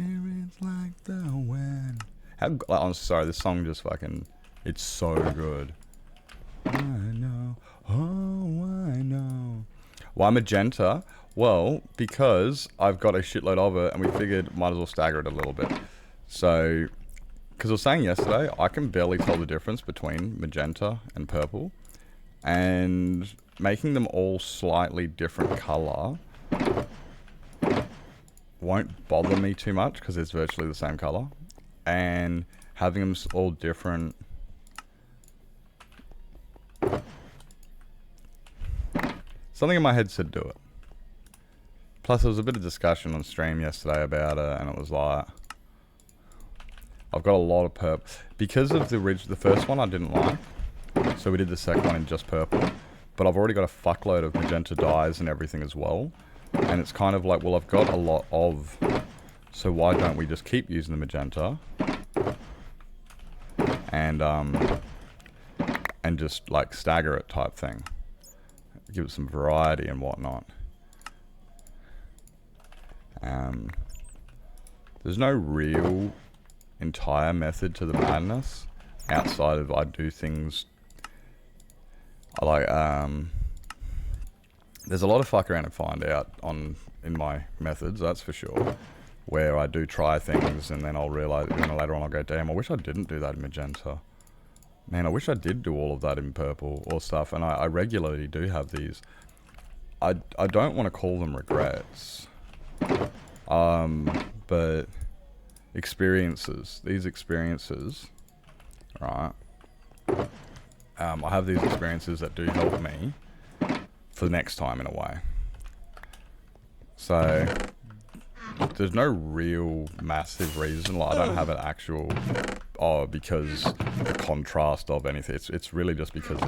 It's like the wind. I'm sorry, this song just fucking, it's so good. I know, oh I know. Why magenta? Well, because I've got a shitload of it, and we figured might as well stagger it a little bit. So, because I was saying yesterday, I can barely tell the difference between magenta and purple, and making them all slightly different color won't bother me too much because it's virtually the same color, and having them all different, something in my head said do it. Plus there was a bit of discussion on stream yesterday about it, and it was like, I've got a lot of purple because of the first one I didn't like, so we did the second one in just purple, but I've already got a fuckload of magenta dyes and everything as well. And it's kind of like, well, I've got a lot of, so why don't we just keep using the magenta and just like stagger it type thing, give it some variety and whatnot. There's no real entire method to the madness outside of I do things I like. There's a lot of fuck around and find out in my methods, that's for sure, where I do try things and then I'll realise, later on I'll go, damn, I wish I didn't do that in magenta. Man, I wish I did do all of that in purple or stuff, and I regularly do have these. I don't want to call them regrets, but experiences, these experiences, right? I have these experiences that do help me for the next time in a way. So there's no real massive reason. Like, I don't have an actual because the contrast of anything. It's really just because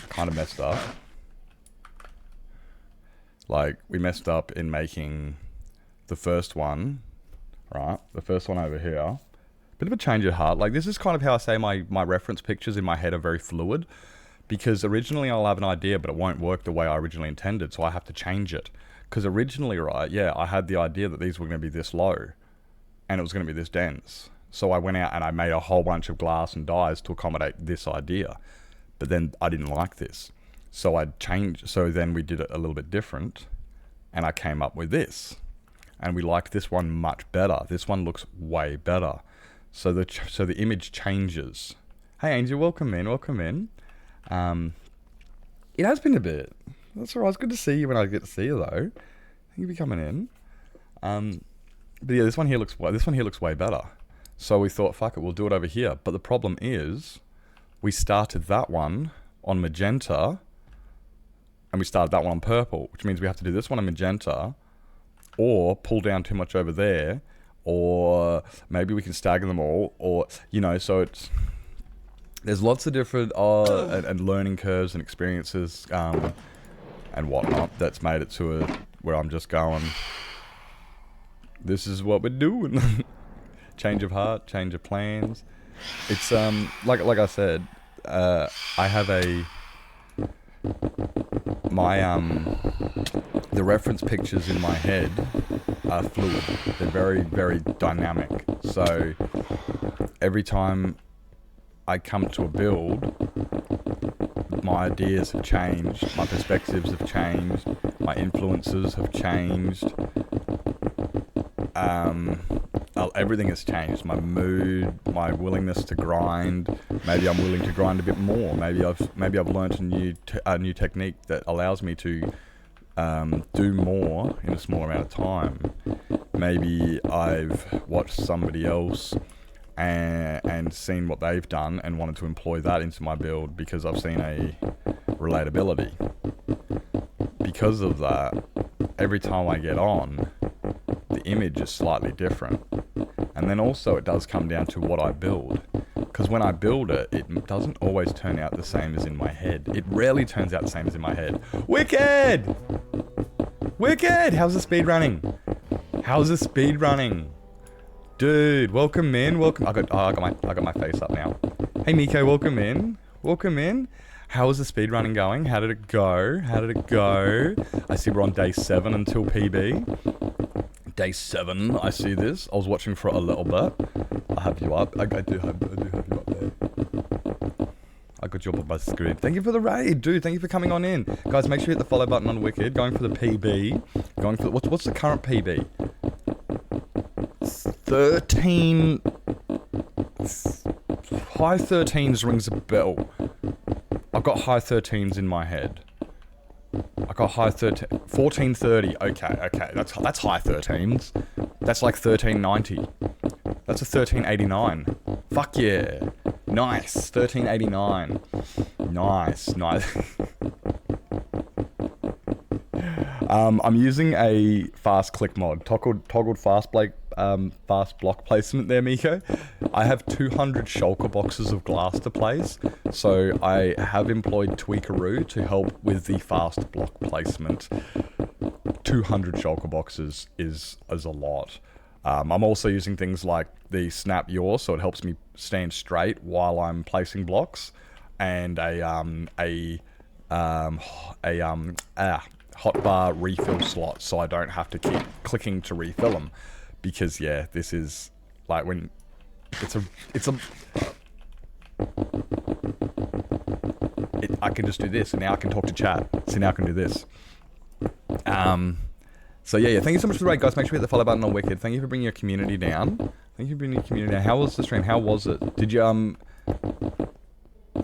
kind of messed up. Like, we messed up in making the first one, right? The first one over here, bit of a change of heart. Like, this is kind of how I say my reference pictures in my head are very fluid, because originally I'll have an idea, but it won't work the way I originally intended, so I have to change it. Because originally, right, yeah, I had the idea that these were going to be this low, and it was going to be this dense. So I went out and I made a whole bunch of glass and dies to accommodate this idea. But then I didn't like this. So I changed. So then we did it a little bit different, and I came up with this. And we liked this one much better. This one looks way better. So the image changes. Hey Angel, welcome in, welcome in. It has been a bit. That's all right. It's good to see you when I get to see you, though. Thank you for coming in. But yeah, this one here looks way better. So we thought, fuck it, we'll do it over here. But the problem is, we started that one on magenta, and we started that one on purple, which means we have to do this one on magenta, or pull down too much over there, or maybe we can stagger them all, or, you know, so it's... There's lots of different and learning curves and experiences and whatnot that's made it to where I'm just going, this is what we're doing. Change of heart, change of plans. It's like I said, I have the reference pictures in my head are fluid. They're very, very dynamic. So every time I come to a build, my ideas have changed, my perspectives have changed, my influences have changed, everything has changed. My mood, my willingness to grind. Maybe I'm willing to grind a bit more. Maybe I've learnt a new technique that allows me to do more in a small amount of time. Maybe I've watched somebody else and seen what they've done and wanted to employ that into my build because I've seen a relatability. Because of that, every time I get on, the image is slightly different. And then also it does come down to what I build. Because when I build it, it doesn't always turn out the same as in my head. It rarely turns out the same as in my head. Wicked! Wicked! How's the speed running? How's the speed running? Dude, welcome in, welcome. I got my face up now. Hey Miko, welcome in. Welcome in. How is the speed running going? How did it go? How did it go? I see we're on day 7 until PB. Day 7, I see this. I was watching for a little bit. I have you up. I do have you up there. I got you up on my screen. Thank you for the raid, dude. Thank you for coming on in. Guys, make sure you hit the follow button on Wicked. Going for the PB. Going for what's the current PB? 13. High 13s rings a bell. I've got high 13s in my head. I got high 1430. Okay. That's high 13s. That's like 1390. That's a 1389. Fuck yeah. Nice. 1389. Nice. I'm using a fast click mod. Toggled fast block placement there, Miko. I have 200 shulker boxes of glass to place, so I have employed Tweakaroo to help with the fast block placement. 200 shulker boxes is a lot. I'm also using things like the Snap Yaw, so it helps me stand straight while I'm placing blocks, and a hotbar refill slot, so I don't have to keep clicking to refill them. Because yeah, this is like when I can just do this, and now I can talk to chat. So now I can do this. So yeah. Thank you so much for the raid, guys. Make sure you hit the follow button on Wicked. Thank you for bringing your community down. Thank you for bringing your community down. How was the stream? How was it? Did you Are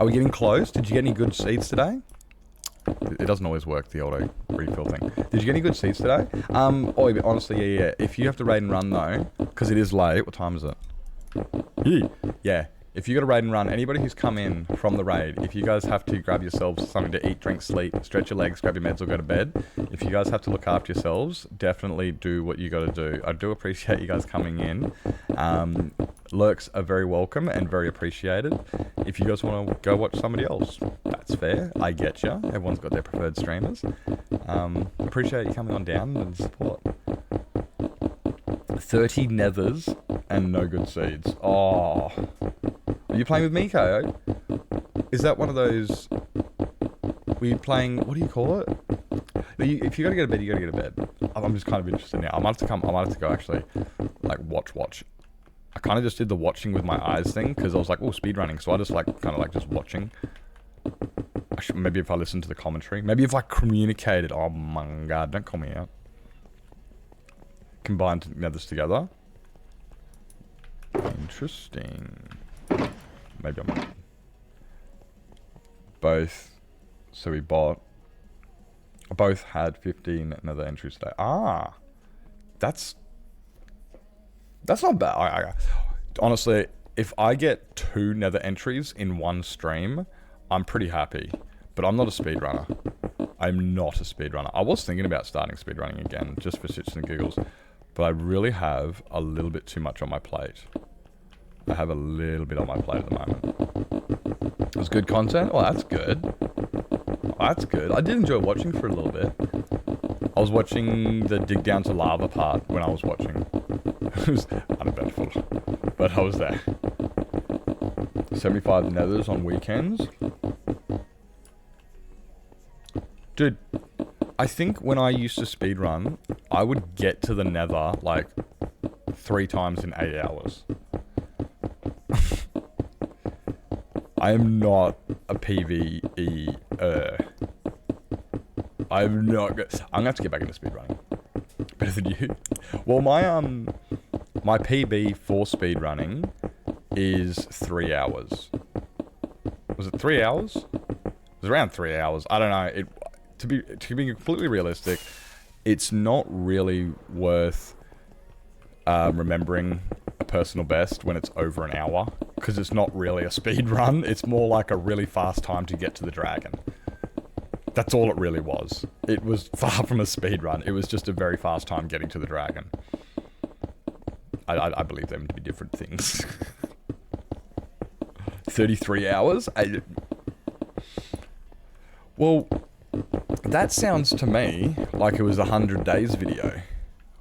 we getting close? Did you get any good seeds today? It doesn't always work, the auto refill thing. Did you get any good seeds today? Honestly, yeah. If you have to raid and run though, because it is late. What time is it? Yeah. If you got to raid and run, anybody who's come in from the raid, if you guys have to grab yourselves something to eat, drink, sleep, stretch your legs, grab your meds or go to bed, if you guys have to look after yourselves, definitely do what you got to do. I do appreciate you guys coming in. Lurks are very welcome and very appreciated. If you guys want to go watch somebody else, that's fair. I get ya. Everyone's got their preferred streamers. Appreciate you coming on down and support. 30 nethers and no good seeds. Oh. Are you playing with me, KO? Is that one of those... Were you playing... What do you call it? If you gotta go to bed, you gotta go to bed. I'm just kind of interested now. I might have to go actually, like, watch. I kind of just did the watching with my eyes thing, because I was like, oh, speedrunning. So I just, like, kind of like just watching. Maybe if I listen to the commentary. Maybe if I communicated. Oh my god, don't call me out. Combined nethers together. Interesting. Maybe I'm... Both. So we bought... Both had 15 nether entries today. Ah! That's not bad. Honestly, if I get 2 nether entries in one stream, I'm pretty happy. But I'm not a speedrunner. I'm not a speedrunner. I was thinking about starting speedrunning again, just for shits and giggles. But I really have a little bit too much on my plate. I have a little bit on my plate at the moment. It was good content? Oh, that's good. Oh, that's good. I did enjoy watching for a little bit. I was watching the dig down to lava part when I was watching. It was uneventful. But I was there. 75 nethers on weekends. Dude, I think when I used to speedrun, I would get to the nether like 3 times in 8 hours. I am not a PvE. I'm not good. I'm gonna have to get back into speedrunning. Better than you. Well, my PB for speedrunning is 3 hours. Was it 3 hours? It was around 3 hours. I don't know. To be completely realistic, it's not really worth remembering a personal best when it's over an hour, because it's not really a speed run. It's more like a really fast time to get to the dragon. That's all it really was. It was far from a speed run. It was just a very fast time getting to the dragon. I believe them to be different things. 33 hours? Well, that sounds to me like it was a 100 days video.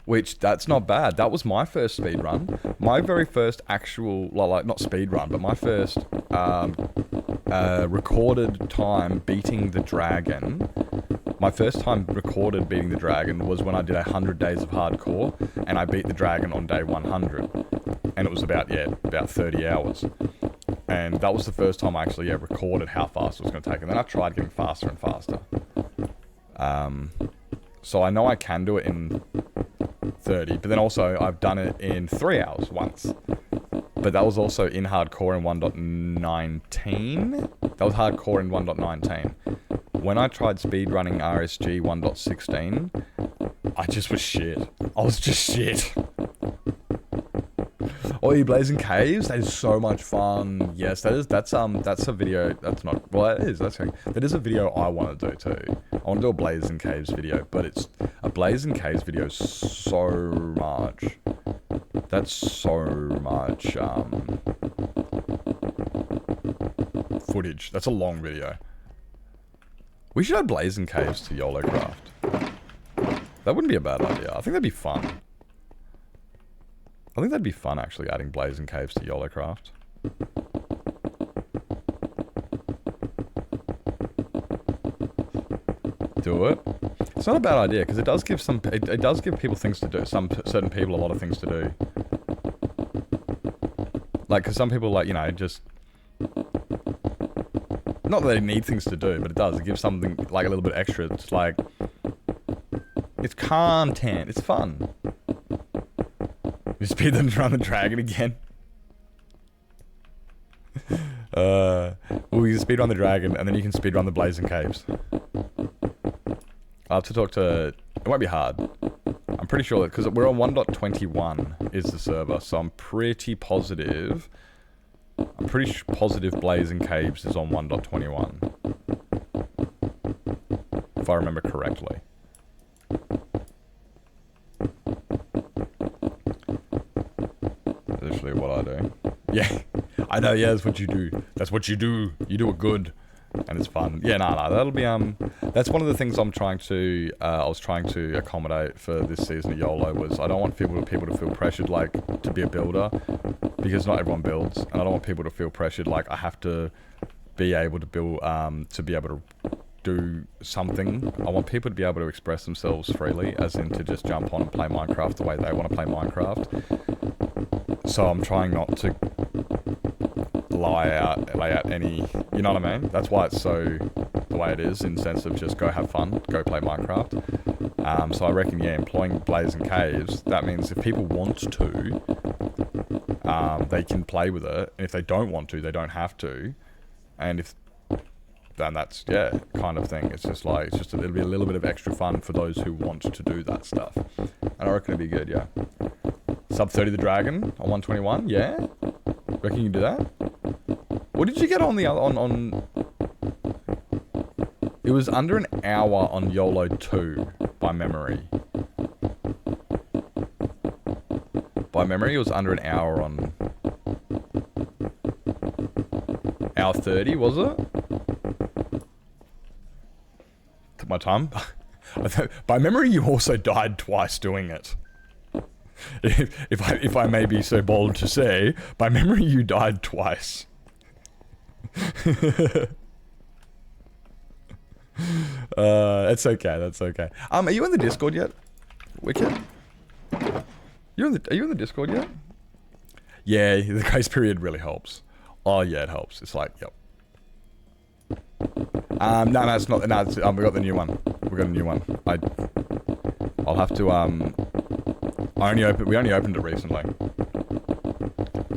Which, that's not bad. That was my first speed run. My very first actual, like, not speed run, but my first recorded time beating the dragon. My first time recorded beating the dragon was when I did 100 days of hardcore, and I beat the dragon on day 100. And it was about 30 hours. And that was the first time I actually recorded how fast it was going to take. And then I tried getting faster and faster. So I know I can do it in 30, but then also I've done it in 3 hours once. But that was also in hardcore in 1.19. That was hardcore in 1.19. When I tried speedrunning RSG 1.16, I just was shit. I was just shit. Oh, you blazing caves? That is so much fun. Yes, that's a video. That's not, well, that is a video I want to do too. I want to do a blazing caves video, but it's a blazing caves video is so much. That's so much footage. That's a long video. We should add blazing caves to YOLOcraft. That wouldn't be a bad idea. I think that'd be fun. I think that'd be fun, actually, adding blazing caves to YOLOcraft. Do it. It's not a bad idea, because it does give it does give people things to do. Certain people a lot of things to do. Like, because some people, like, you know, just... Not that they need things to do, but it does. It gives something, like, a little bit extra. It's like... It's content. It's fun. You speed them around the dragon again. Well, you can speed run the dragon, and then you can speed run the blazing caves. I'll have to talk to... It won't be hard. I'm pretty sure that... Because we're on 1.21 is the server, so I'm pretty positive... I'm pretty positive blazing caves is on 1.21. If I remember correctly. Literally what I do. Yeah, I know, yeah, that's what you do. That's what you do. You do it good. and it's fun. Yeah, no, that'll be that's one of the things I'm trying to I was trying to accommodate for this season of YOLO was I don't want people to feel pressured like to be a builder, because not everyone builds, and I don't want people to feel pressured like I have to be able to build to be able to do something. I want people to be able to express themselves freely, as in to just jump on and play Minecraft the way they want to play Minecraft. So I'm trying not to lay out any, you know what I mean? That's why it's so the way it is, in the sense of just go have fun, go play Minecraft. So I reckon, yeah, employing Blaze and Caves, that means if people want to, they can play with it, and if they don't want to, they don't have to. And if then that's, yeah, kind of thing. It's just like, it'll be a little bit of extra fun for those who want to do that stuff. And I reckon it'd be good, yeah. Sub 30 the Dragon on 121, yeah? Reckon you can do that? What did you get on the other, on... It was under an hour on YOLO 2, by memory. By memory, it was under an hour on... Hour 30, was it? Took my time. By memory, you also died twice doing it. If I may be so bold to say, by memory, you died twice. That's okay, that's okay. Are you in the Discord yet? Wicked? Are you in the Discord yet? Yeah, the grace period really helps. Oh yeah, it helps. It's like, yep. No, it's not. No, it's, we got the new one. We got a new one. I'll have to. We only opened it recently.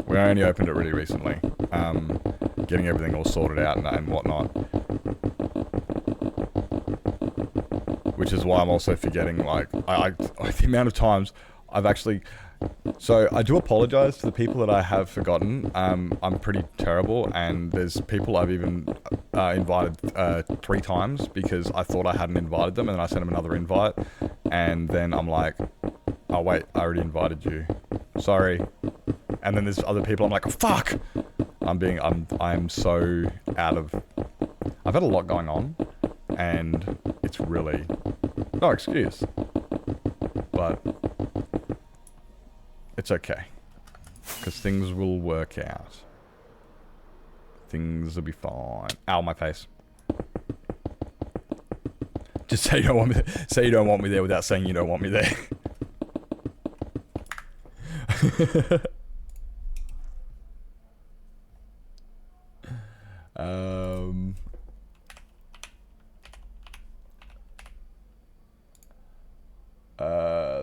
We only opened it really recently. Getting everything all sorted out and whatnot. Which is why I'm also forgetting. Like, the amount of times I've actually. So I do apologize to the people that I have forgotten. I'm pretty terrible, and there's people I've even invited 3 times because I thought I hadn't invited them, and then I sent them another invite, and then I'm like, oh wait, I already invited you. Sorry. And then there's other people I'm like, oh, fuck! I'm so out of... I've had a lot going on, and it's really... No excuse. But... It's okay. Because things will work out. Things will be fine. Ow, my face. Just say you don't want me there. Say you don't want me there without saying you don't want me there.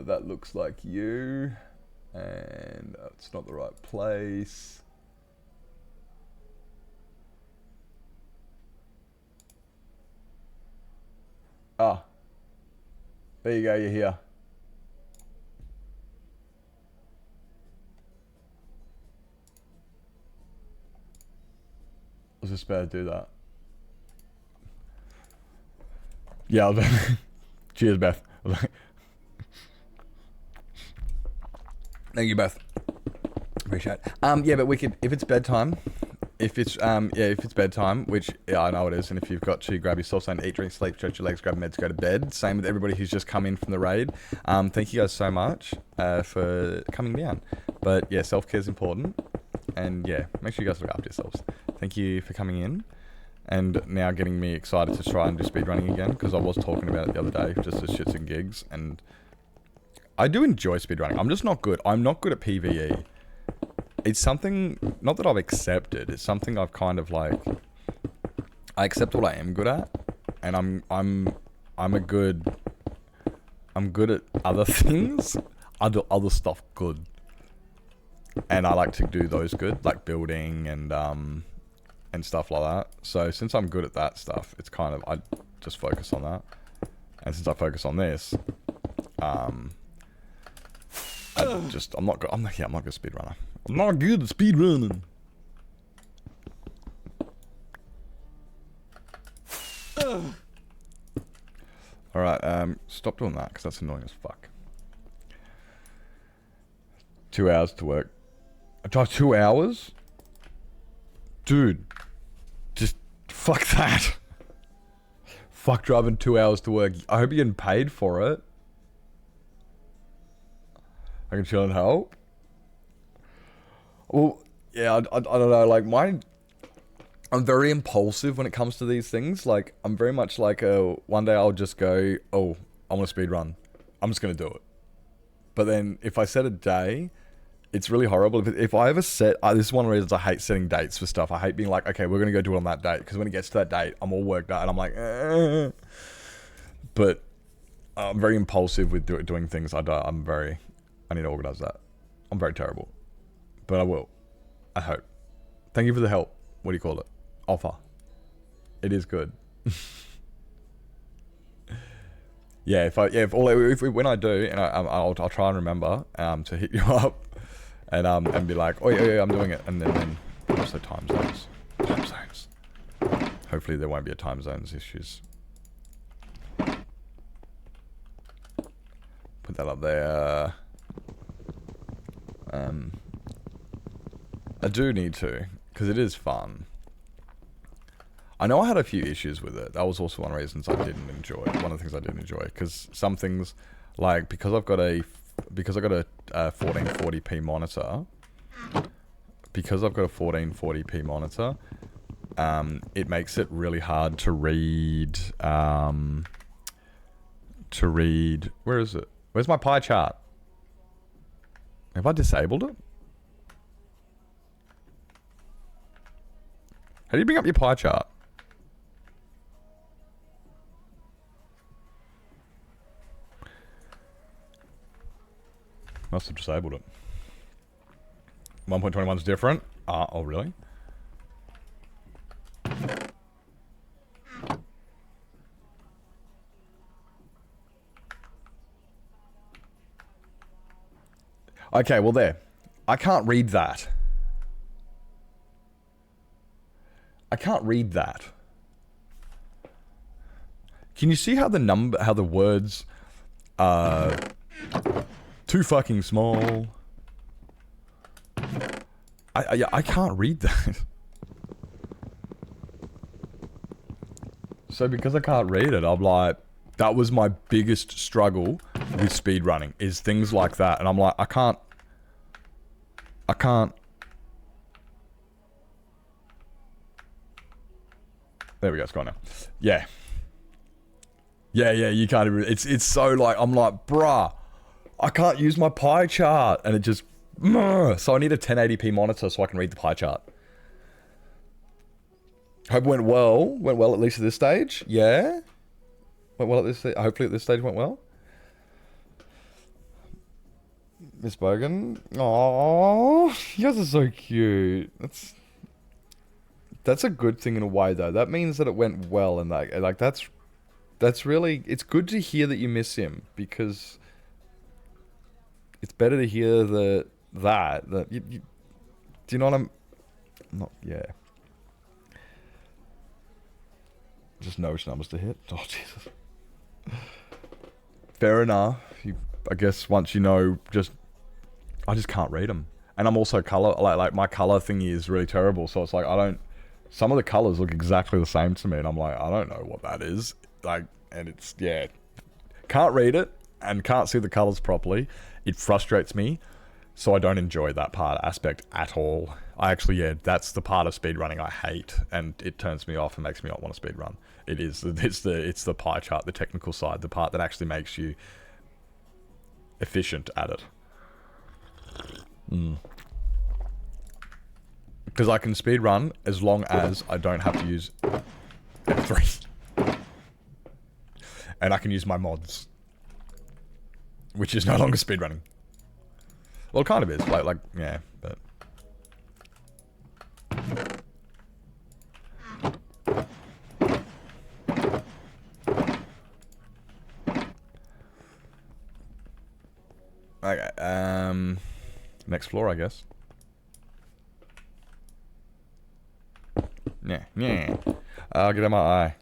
That looks like you. And it's not the right place. Ah. There you go, you're here. I was just about to do that. Yeah, cheers, Beth. Thank you, Beth. Appreciate it. Yeah, but we could, if it's bedtime, if it's bedtime, which yeah, I know it is, and if you've got to grab yourself something to eat, drink, sleep, stretch your legs, grab meds, go to bed. Same with everybody who's just come in from the raid. Thank you guys so much for coming down. But yeah, self-care is important, and yeah, make sure you guys look after yourselves. Thank you for coming in, and now getting me excited to try and do speedrunning again, because I was talking about it the other day, just as shits and gigs, and I do enjoy speedrunning. I'm just not good. I'm not good at PvE. It's something, not that I've accepted, it's something I've kind of like, I accept what I am good at, and I'm good at other things. I do other stuff good. And I like to do those good, like building and stuff like that. So since I'm good at that stuff, it's kind of, I just focus on that. And since I focus on this, I'm not good. I'm not a speedrunner. I'm not good at speedrunning. Alright, stop doing that, because that's annoying as fuck. 2 hours to work. I drive 2 hours? Dude, just Fuck that. Fuck driving 2 hours to work. I hope you're getting paid for it. I can chill and help. Well, yeah, I don't know. Like, I'm very impulsive when it comes to these things. Like, I'm very much like, one day I'll just go, oh, I want to speed run. I'm just going to do it. But then if I set a day, it's really horrible. If I ever set, this is one of the reasons I hate setting dates for stuff. I hate being like, okay, we're going to go do it on that date. Because when it gets to that date, I'm all worked out and I'm like, eh. But I'm very impulsive with doing things. I need to organize that. I'm very terrible. But I will. I hope. Thank you for the help. What do you call it? Offer. It is good. Yeah, when I do, and I'll try and remember to hit you up and be like, oh yeah, I'm doing it, and then also time zones. Hopefully there won't be a time zones issues. Put that up there. I do need to, because it is fun. I know I had a few issues with it. That was also one of the reasons I didn't enjoy it. One of the things I didn't enjoy, because some things, like because I got a 1440p monitor. Because I've got a 1440p monitor, it makes it really hard to read. Where is it? Where's my pie chart? Have I disabled it? How do you bring up your pie chart? Must have disabled it. 1.21 is different. Oh, really? Okay, well there. I can't read that. I can't read that. Can you see how the words are too fucking small? I can't read that. So because I can't read it, I'm like, that was my biggest struggle with speedrunning, is things like that. And I'm like, I can't. There we go, it's gone now. Yeah. Yeah, you can't even, it's so like, I'm like, bruh, I can't use my pie chart. And it just, so I need a 1080p monitor so I can read the pie chart. Hope it went well. Went well at least at this stage. Yeah. Went well at this, hopefully at this stage went well. Miss Bogan. Aww, you guys are so cute. That's a good thing in a way, though. That means that it went well, and like that's really, it's good to hear that you miss him, because it's better to hear that you do you know what I'm not, yeah. Just know which numbers to hit. Oh Jesus. Fair enough. I guess once you know, I just can't read them. And I'm also color, like my color thing is really terrible. So it's like, some of the colors look exactly the same to me. And I'm like, I don't know what that is. Like, and it's, yeah. Can't read it and can't see the colors properly. It frustrates me. So I don't enjoy that aspect at all. I actually, yeah, that's the part of speedrunning I hate. And it turns me off and makes me not want to speedrun. It's the pie chart, the technical side, the part that actually makes you efficient at it. Because I can speedrun as long as I don't have to use F3. And I can use my mods. Which is no longer speedrunning. Well, it kind of is. Like, yeah, but... Okay, next floor, I guess. Yeah. I'll get in my eye.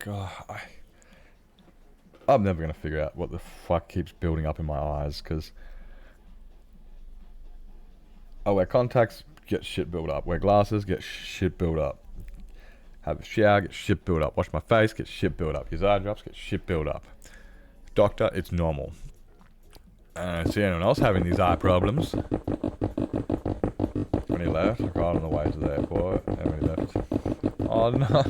God, I'm never gonna figure out what the fuck keeps building up in my eyes, because I wear contacts, get shit built up. Wear glasses, get shit built up. Have a shower, get shit built up. Wash my face, get shit built up. Use eye drops, get shit built up. Doctor, it's normal. I don't see anyone else having these eye problems. When he left, I cried on the way to the airport, and when he left, oh no.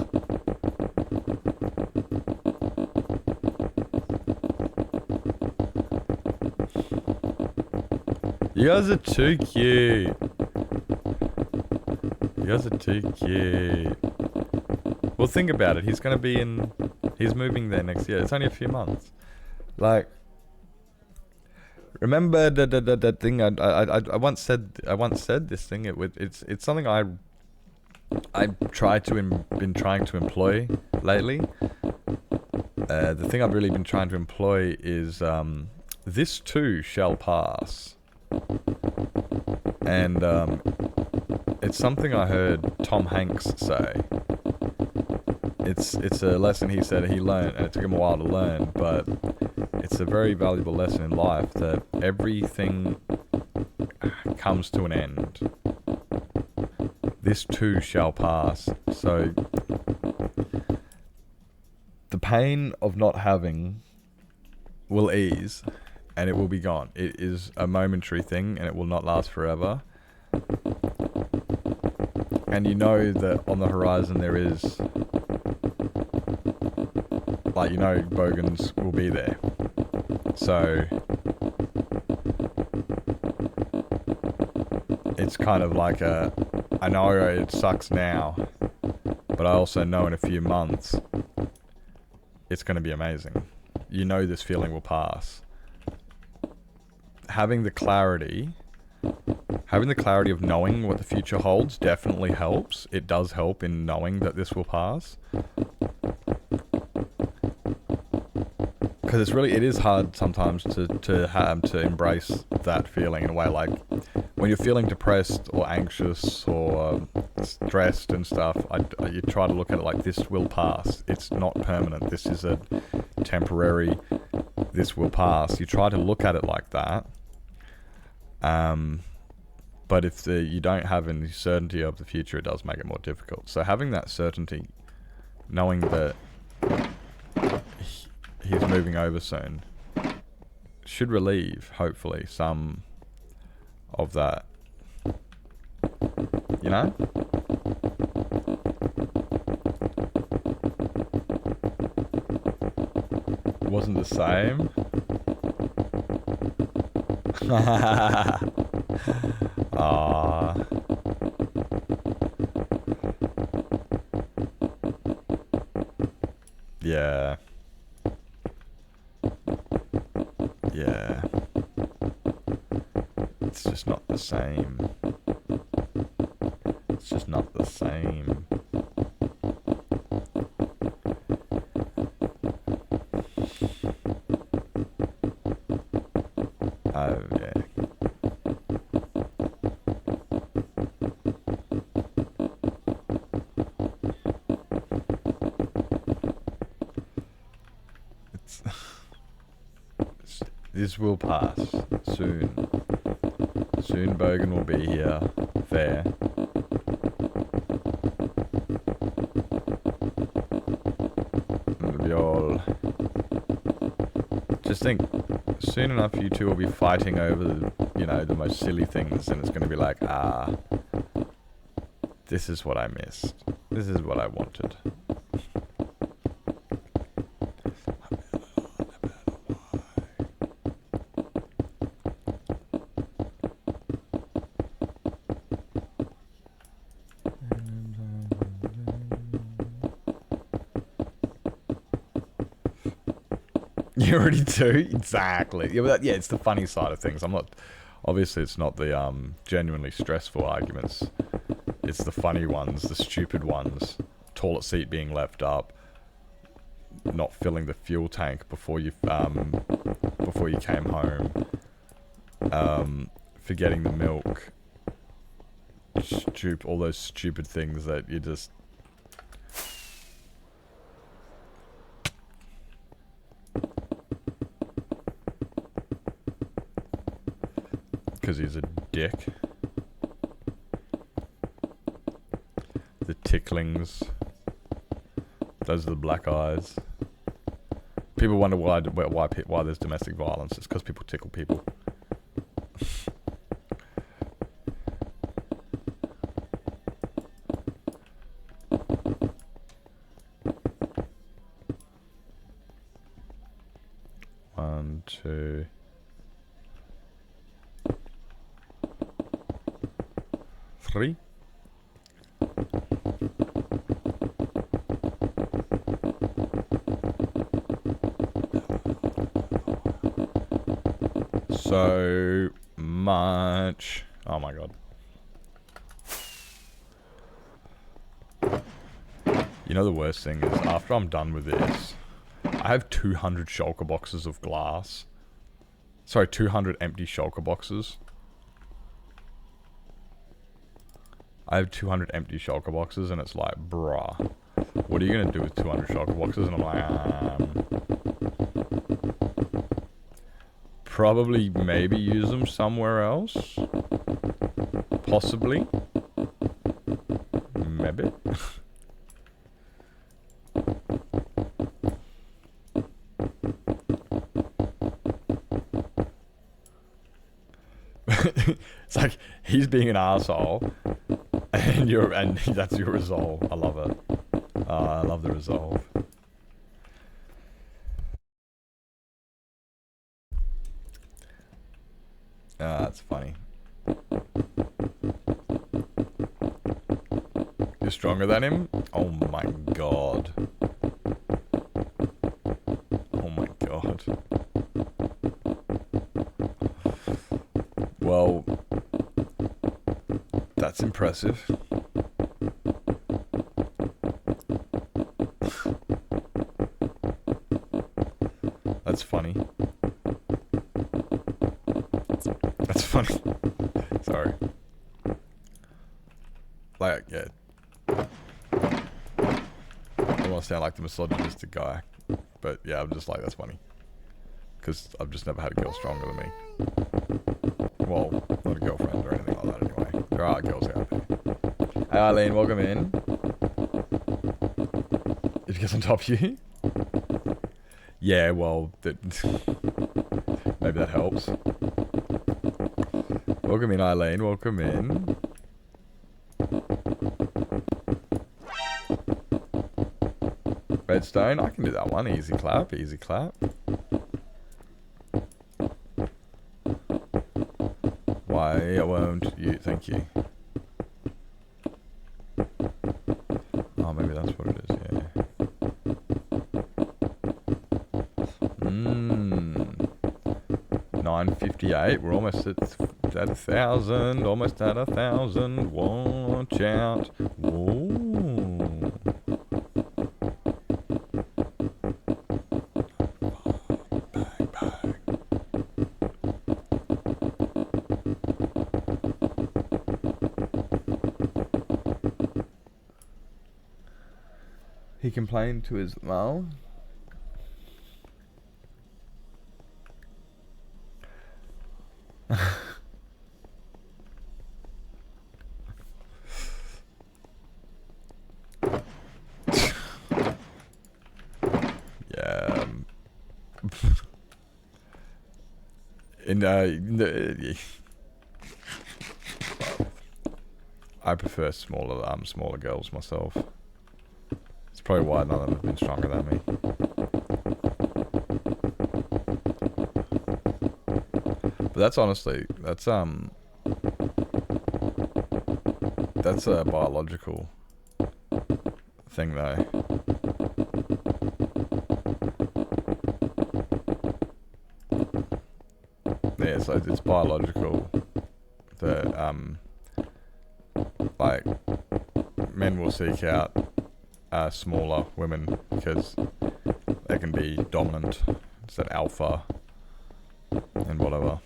You guys are too cute. You guys are too cute. Well, think about it. He's gonna be in. He's moving there next year. It's only a few months. Like, remember that thing I once said. I once said this thing. It's something I been trying to employ lately. The thing I've really been trying to employ is this too shall pass. And it's something I heard Tom Hanks say. It's a lesson he said he learned, and it took him a while to learn, but it's a very valuable lesson in life that everything comes to an end. This too shall pass. So the pain of not having will ease, and it will be gone. It is a momentary thing, and it will not last forever. And you know that on the horizon there is, like, you know, bogans will be there. So it's kind of like I know it sucks now, but I also know in a few months it's going to be amazing. You know this feeling will pass. Having the clarity of knowing what the future holds definitely helps. It does help in knowing that this will pass. Because it is hard sometimes to embrace that feeling in a way. Like when you're feeling depressed or anxious or stressed and stuff, you try to look at it like this will pass. It's not permanent. This is a temporary. This will pass. You try to look at it like that. But if you don't have any certainty of the future, it does make it more difficult. So having that certainty, knowing that he's moving over soon, should relieve, hopefully, some of that. You know? It wasn't the same. Aww. Yeah. Yeah. It's just not the same. It's just not the same. Oh, yeah. This will pass soon. Soon Bogan will be here, there. It'll be all... Just think, soon enough you two will be fighting over the most silly things, and it's going to be like, this is what I missed. This is what I wanted. You already do? Exactly. Yeah, but it's the funny side of things. Obviously it's not the genuinely stressful arguments. It's the funny ones, the stupid ones. Toilet seat being left up. Not filling the fuel tank before you came home. Forgetting the milk. All those stupid things that you just... because he's a dick. The ticklings. Those are the black eyes. People wonder why there's domestic violence. It's because people tickle people. One, two. Three. So much. Oh my god. You know the worst thing is, after I'm done with this, I have 200 shulker boxes of glass. Sorry, 200 empty shulker boxes. I have 200 empty shulker boxes, and it's like, bruh, what are you gonna do with 200 shulker boxes? And I'm like, probably maybe use them somewhere else. Possibly. Maybe. It's like he's being an asshole, and that's your resolve. I love it. I love the resolve. That's funny. You're stronger than him? Oh my god. Oh my god. Well, that's impressive. That's funny. That's funny. Sorry. Like, yeah. I want to sound like the misogynistic guy. But yeah, I'm just like, that's funny. Because I've just never had a girl stronger than me. Well, not a girlfriend or anything like that anyway. There are girls out there. Hey Eileen, welcome in. Did you get on top of you? Yeah, well, maybe that helps. Welcome in, Eileen. Welcome in. Redstone, I can do that one. Easy clap, easy clap. Why won't you? Thank you. Oh, maybe that's what it is, yeah. 958. We're almost at 1,000. Almost at 1,000. Watch out. Whoa. Bang, bang. He complained to his mum. Yeah. I prefer smaller girls myself. It's probably why none of them have been stronger than me. But that's honestly, that's a biological thing though. Yeah, so it's biological that like men will seek out smaller women because they can be dominant. It's that alpha and whatever.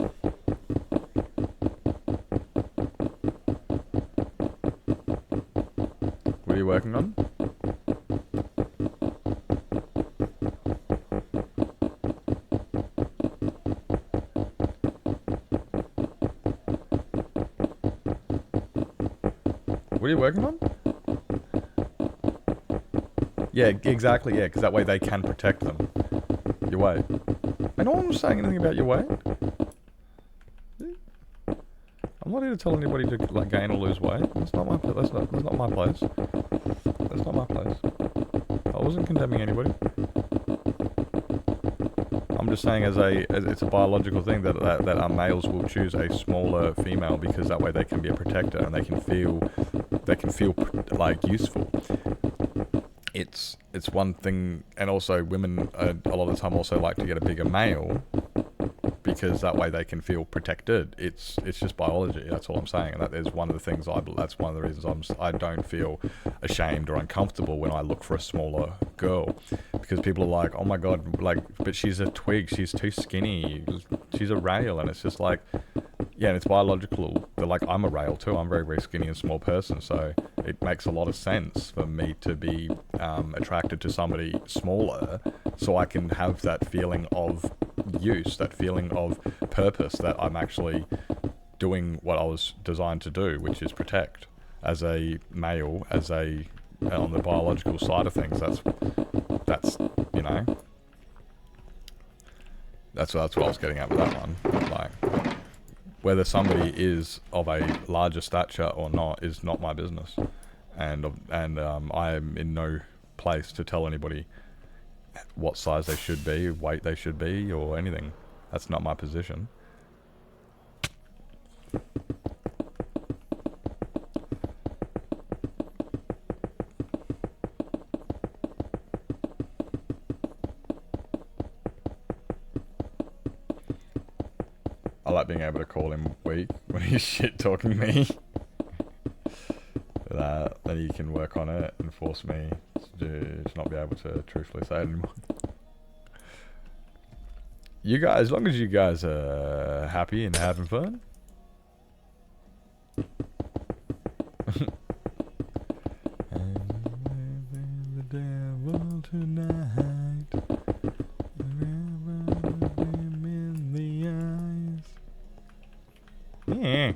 What are you working on? What are you working on? Yeah, exactly, yeah, because that way they can protect them. Your weight. I know I'm saying anything about your weight. I'm not here to tell anybody to like gain or lose weight. That's not my that's not my place. That's not my place. I wasn't condemning anybody. I'm just saying as it's a biological thing that our males will choose a smaller female because that way they can be a protector and they can feel like useful. It's one thing, and also women a lot of the time also like to get a bigger male because that way they can feel protected. It's just biology. That's all I'm saying, and that is one of the things that's one of the reasons I don't feel ashamed or uncomfortable when I look for a smaller girl, because people are like, oh my god, like, but she's a twig, she's too skinny, she's a rail, and it's just like, yeah, and it's biological. They're like, I'm a rail too. I'm very, very skinny and small person, so it makes a lot of sense for me to be attracted to somebody smaller, so I can have that feeling of use, that feeling of purpose, that I'm actually doing what I was designed to do, which is protect. As a male, on the biological side of things, that's you know, that's what I was getting at with that one. Like, whether somebody is of a larger stature or not is not my business, and I am in no place to tell anybody what size they should be, weight they should be, or anything. That's not my position. I like being able to call him weak when he's shit talking me. Then he can work on it and force me to not be able to truthfully say it anymore. You guys, as long as you guys are happy and having fun. The devil tonight. In the eyes. Yeah.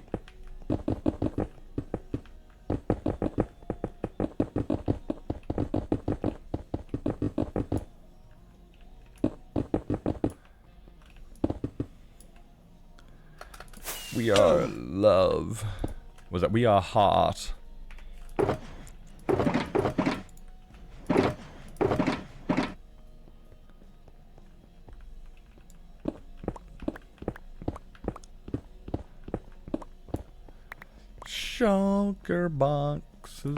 We are love. Was that we are heart? Shulker boxes.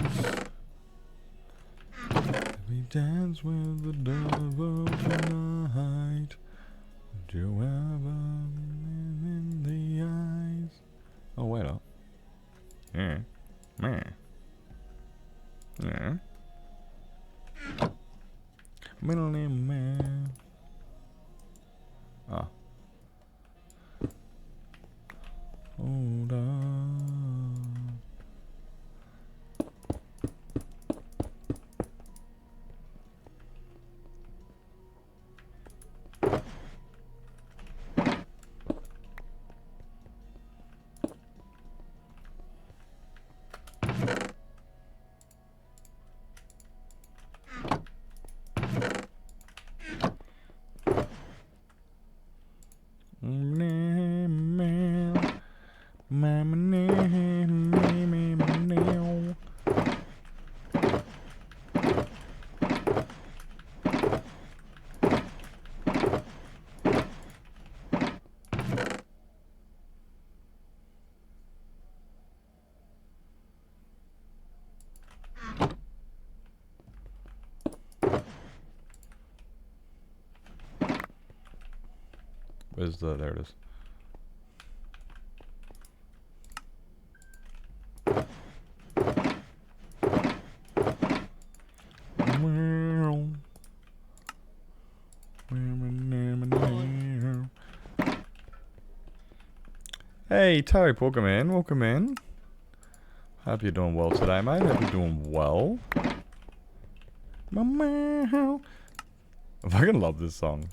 We dance with the devil tonight. Do you ever in the eyes? Oh, wait up. Yeah. Man. Yeah. Middle name man. Ah. Hold on. Where's the, there it is. Hey, Taupe, welcome in, welcome in. Hope you're doing well today, mate. Hope you're doing well. I fucking love this song.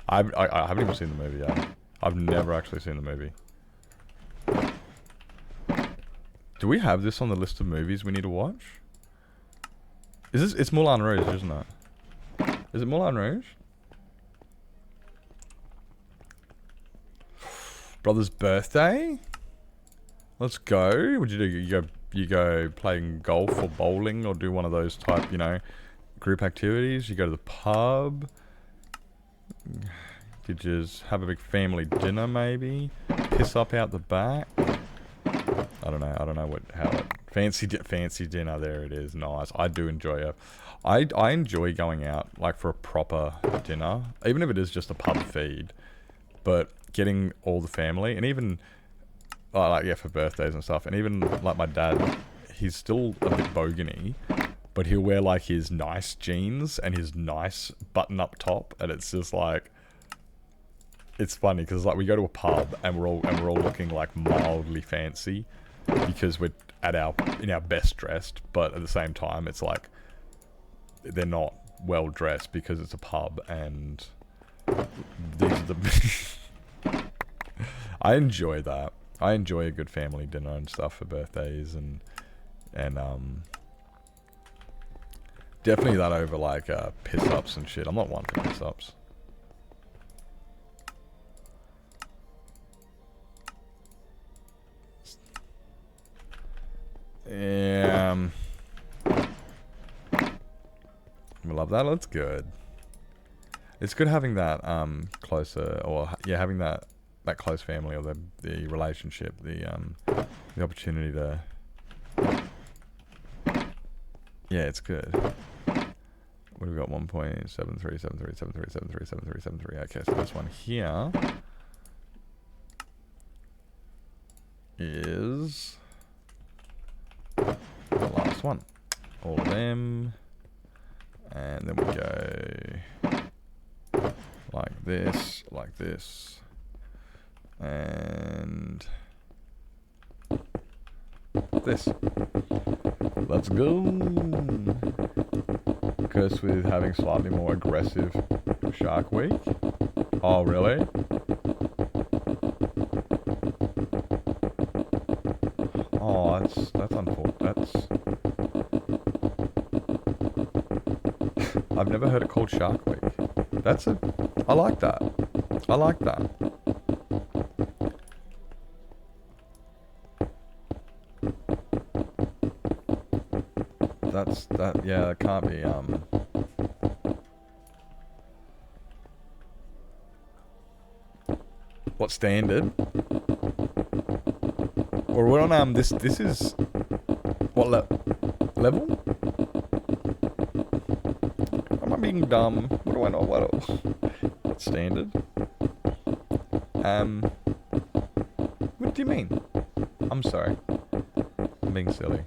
I haven't even seen the movie yet. I've never actually seen the movie. Do we have this on the list of movies we need to watch? Is this? It's Moulin Rouge, isn't it? Is it Moulin Rouge? Brother's birthday? Let's go. What'd you do? You go playing golf or bowling or do one of those type, you know, group activities. You go to the pub. You just have a big family dinner maybe. Piss up out the back. I don't know how it fancy dinner. There it is. Nice. I do enjoy it. I enjoy going out like for a proper dinner, even if it is just a pub feed. But getting all the family and even like yeah for birthdays and stuff, and even like my dad, he's still a bit bogany, but he'll wear like his nice jeans and his nice button up top, and it's just like it's funny because like we go to a pub and we're all looking like mildly fancy because we're in our best dressed, but at the same time it's like they're not well dressed because it's a pub and these are the I enjoy that. I enjoy a good family dinner and stuff for birthdays and definitely that over like piss ups and shit. I'm not one for piss ups. We love that. That's good. It's good having that closer, or yeah, having that close family or the relationship, the opportunity to. Yeah, it's good. What have we got? 1.737373737373. Okay, so this one here is the last one. All of them. And then we go like this, and this. Let's go. Cursed with having slightly more aggressive Shark Week. Oh, really? Oh, that's unfortunate. I've never heard it called Shark Week. I like that. I like that. Yeah, that can't be, what standard? Or we're on, this is, what level? Am I being dumb? What do I know? What standard? What do you mean? I'm sorry. I'm being silly.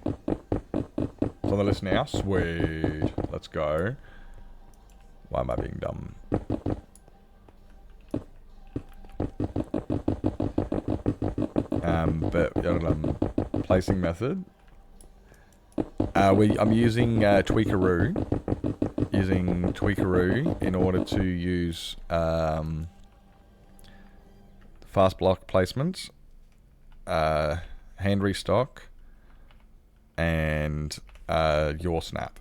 It's on the list now? Sweet. Let's go. Why am I being dumb? Placing method. I'm using Tweakaroo. Using Tweakaroo in order to use fast block placements, hand restock, and your snap.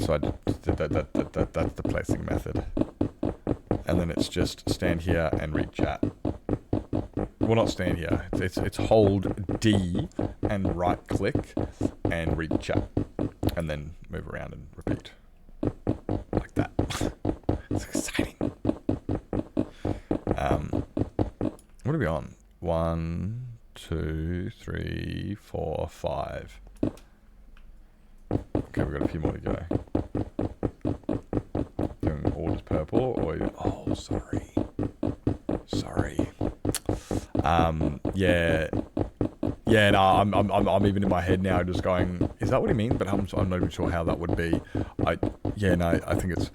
So that's the placing method. And then it's just stand here and read chat. Well, not stand here. It's hold D and right click and read chat. And then move around and repeat. Like that. It's exciting. What are we on? 1, 2, 3, 4, 5. Okay, we've got a few more to go. Doing orders purple or oh, sorry. Yeah, no, I'm even in my head now just going, is that what he means? But I'm not even sure how that would be. I think it's,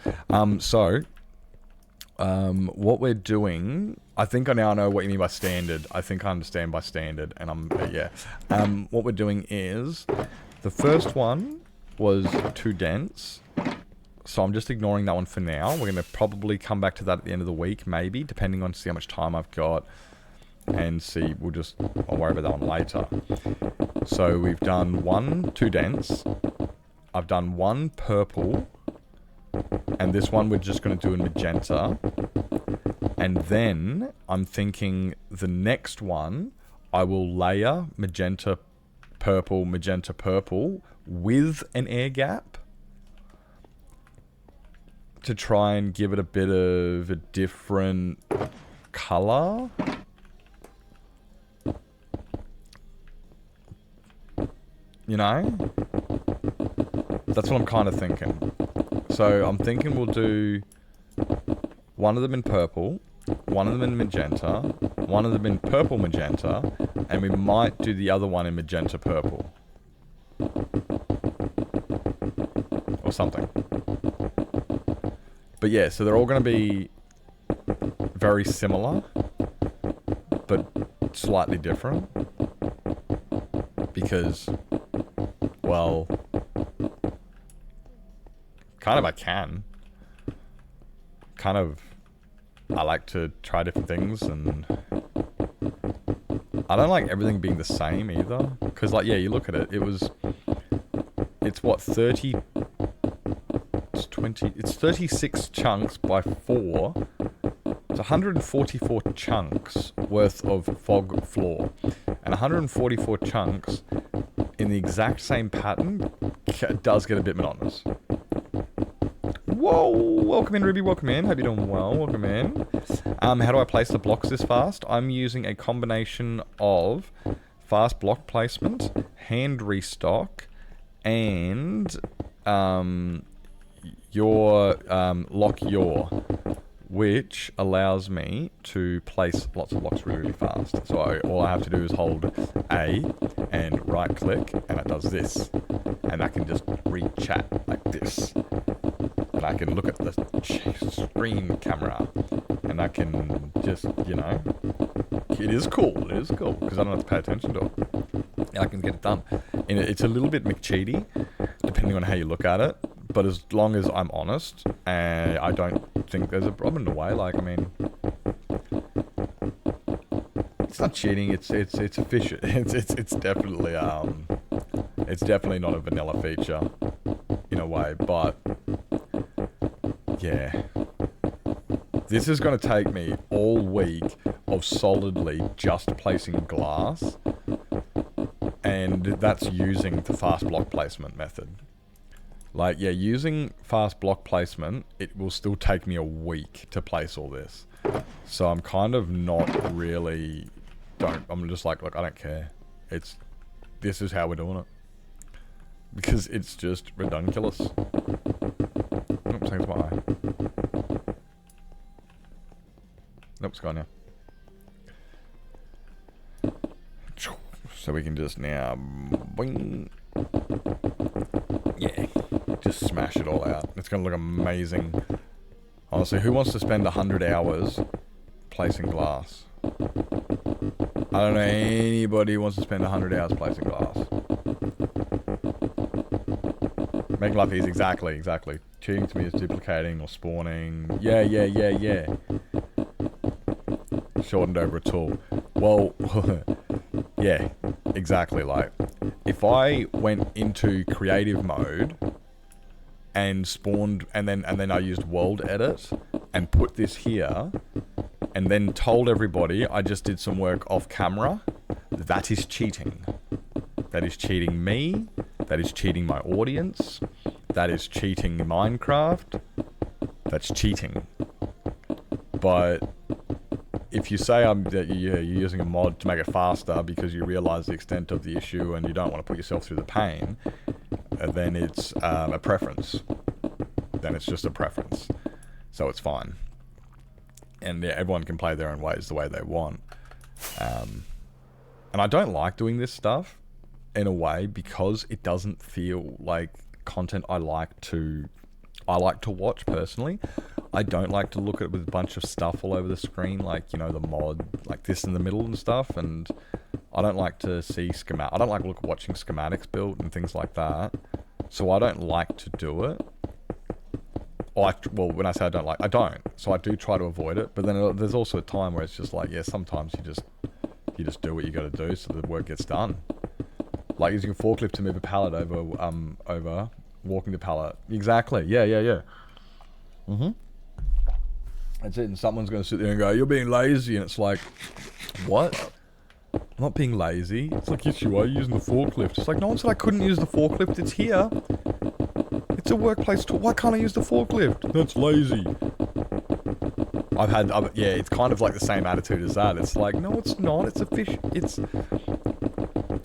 what we're doing, I think I now know what you mean by standard. I think I understand by standard, and what we're doing is, the first one was too dense, so I'm just ignoring that one for now. We're going to probably come back to that at the end of the week, maybe, depending on see how much time I've got. and see, I'll worry about that one later. So we've done 2 dense. I've done 1 purple. And this one we're just going to do in magenta. And then I'm thinking the next one, I will layer magenta, purple with an air gap to try and give it a bit of a different color. You know? That's what I'm kind of thinking. So I'm thinking we'll do one of them in purple, one of them in magenta, one of them in purple magenta, and we might do the other one in magenta purple. Or something. But yeah, so they're all going to be very similar, but slightly different. Because, well, kind of I can. Kind of, I like to try different things, and I don't like everything being the same either. Because, like, yeah, you look at it, it's what, 30, it's 20, it's 36 chunks by 4. It's 144 chunks worth of fog floor. And 144 chunks in the exact same pattern does get a bit monotonous. Whoa! Welcome in, Ruby. Welcome in. Hope you're doing well. Welcome in. How do I place the blocks this fast? I'm using a combination of fast block placement, hand restock, and lock your, which allows me to place lots of blocks really, really fast. So all I have to do is hold A and right click, and it does this. And I can just read chat like this. And I can look at the screen camera, and I can just, you know, it is cool, because I don't have to pay attention to it. And I can get it done. And it's a little bit McCheaty, depending on how you look at it, but as long as I'm honest, and I don't think there's a problem in a way, like, I mean, it's not cheating, it's efficient, it's definitely, it's definitely not a vanilla feature, in a way, but yeah, this is going to take me all week of solidly just placing glass, and that's using the fast block placement method. Like, yeah, using fast block placement, it will still take me a week to place all this. So I'm kind of not really, I'm just like, look, I don't care. This is how we're doing it. Because it's just redunculous. Oops, thanks, my eye. Nope, it's gone now. So we can just now, boing. Yeah, just smash it all out. It's going to look amazing. Honestly, who wants to spend 100 hours placing glass? I don't know anybody who wants to spend 100 hours placing glass. Make life easy, exactly. Cheating to me is duplicating or spawning. Yeah. Shortened over a tool. Well, yeah, exactly. Like, if I went into creative mode and spawned, and then I used world edit and put this here, and then told everybody I just did some work off camera, that is cheating. That is cheating me. That is cheating my audience. That is cheating Minecraft. That's cheating. But if you say you're using a mod to make it faster because you realize the extent of the issue and you don't want to put yourself through the pain, then it's a preference. Then it's just a preference. So it's fine. And yeah, everyone can play their own ways the way they want. And I don't like doing this stuff in a way because it doesn't feel like content I like to watch personally. I don't like to look at it with a bunch of stuff all over the screen, like, you know, the mod, like this in the middle and stuff, and I don't like to see I don't like watching schematics built and things like that, so I don't like to do it. Well, when I say I don't, so I do try to avoid it, but then there's also a time where it's just like, yeah, sometimes you just you just do what you got to do so the work gets done. Like using a forklift to move a pallet over walking the pallet. Exactly. Yeah. That's it. And someone's going to sit there and go, "You're being lazy," and it's like, what? I'm not being lazy. It's like, yes, you are using the forklift. It's like, no one said I couldn't use the forklift. It's here. It's a workplace tool. Why can't I use the forklift? That's lazy. Yeah, it's kind of like the same attitude as that. It's like, no, it's not. It's a fish.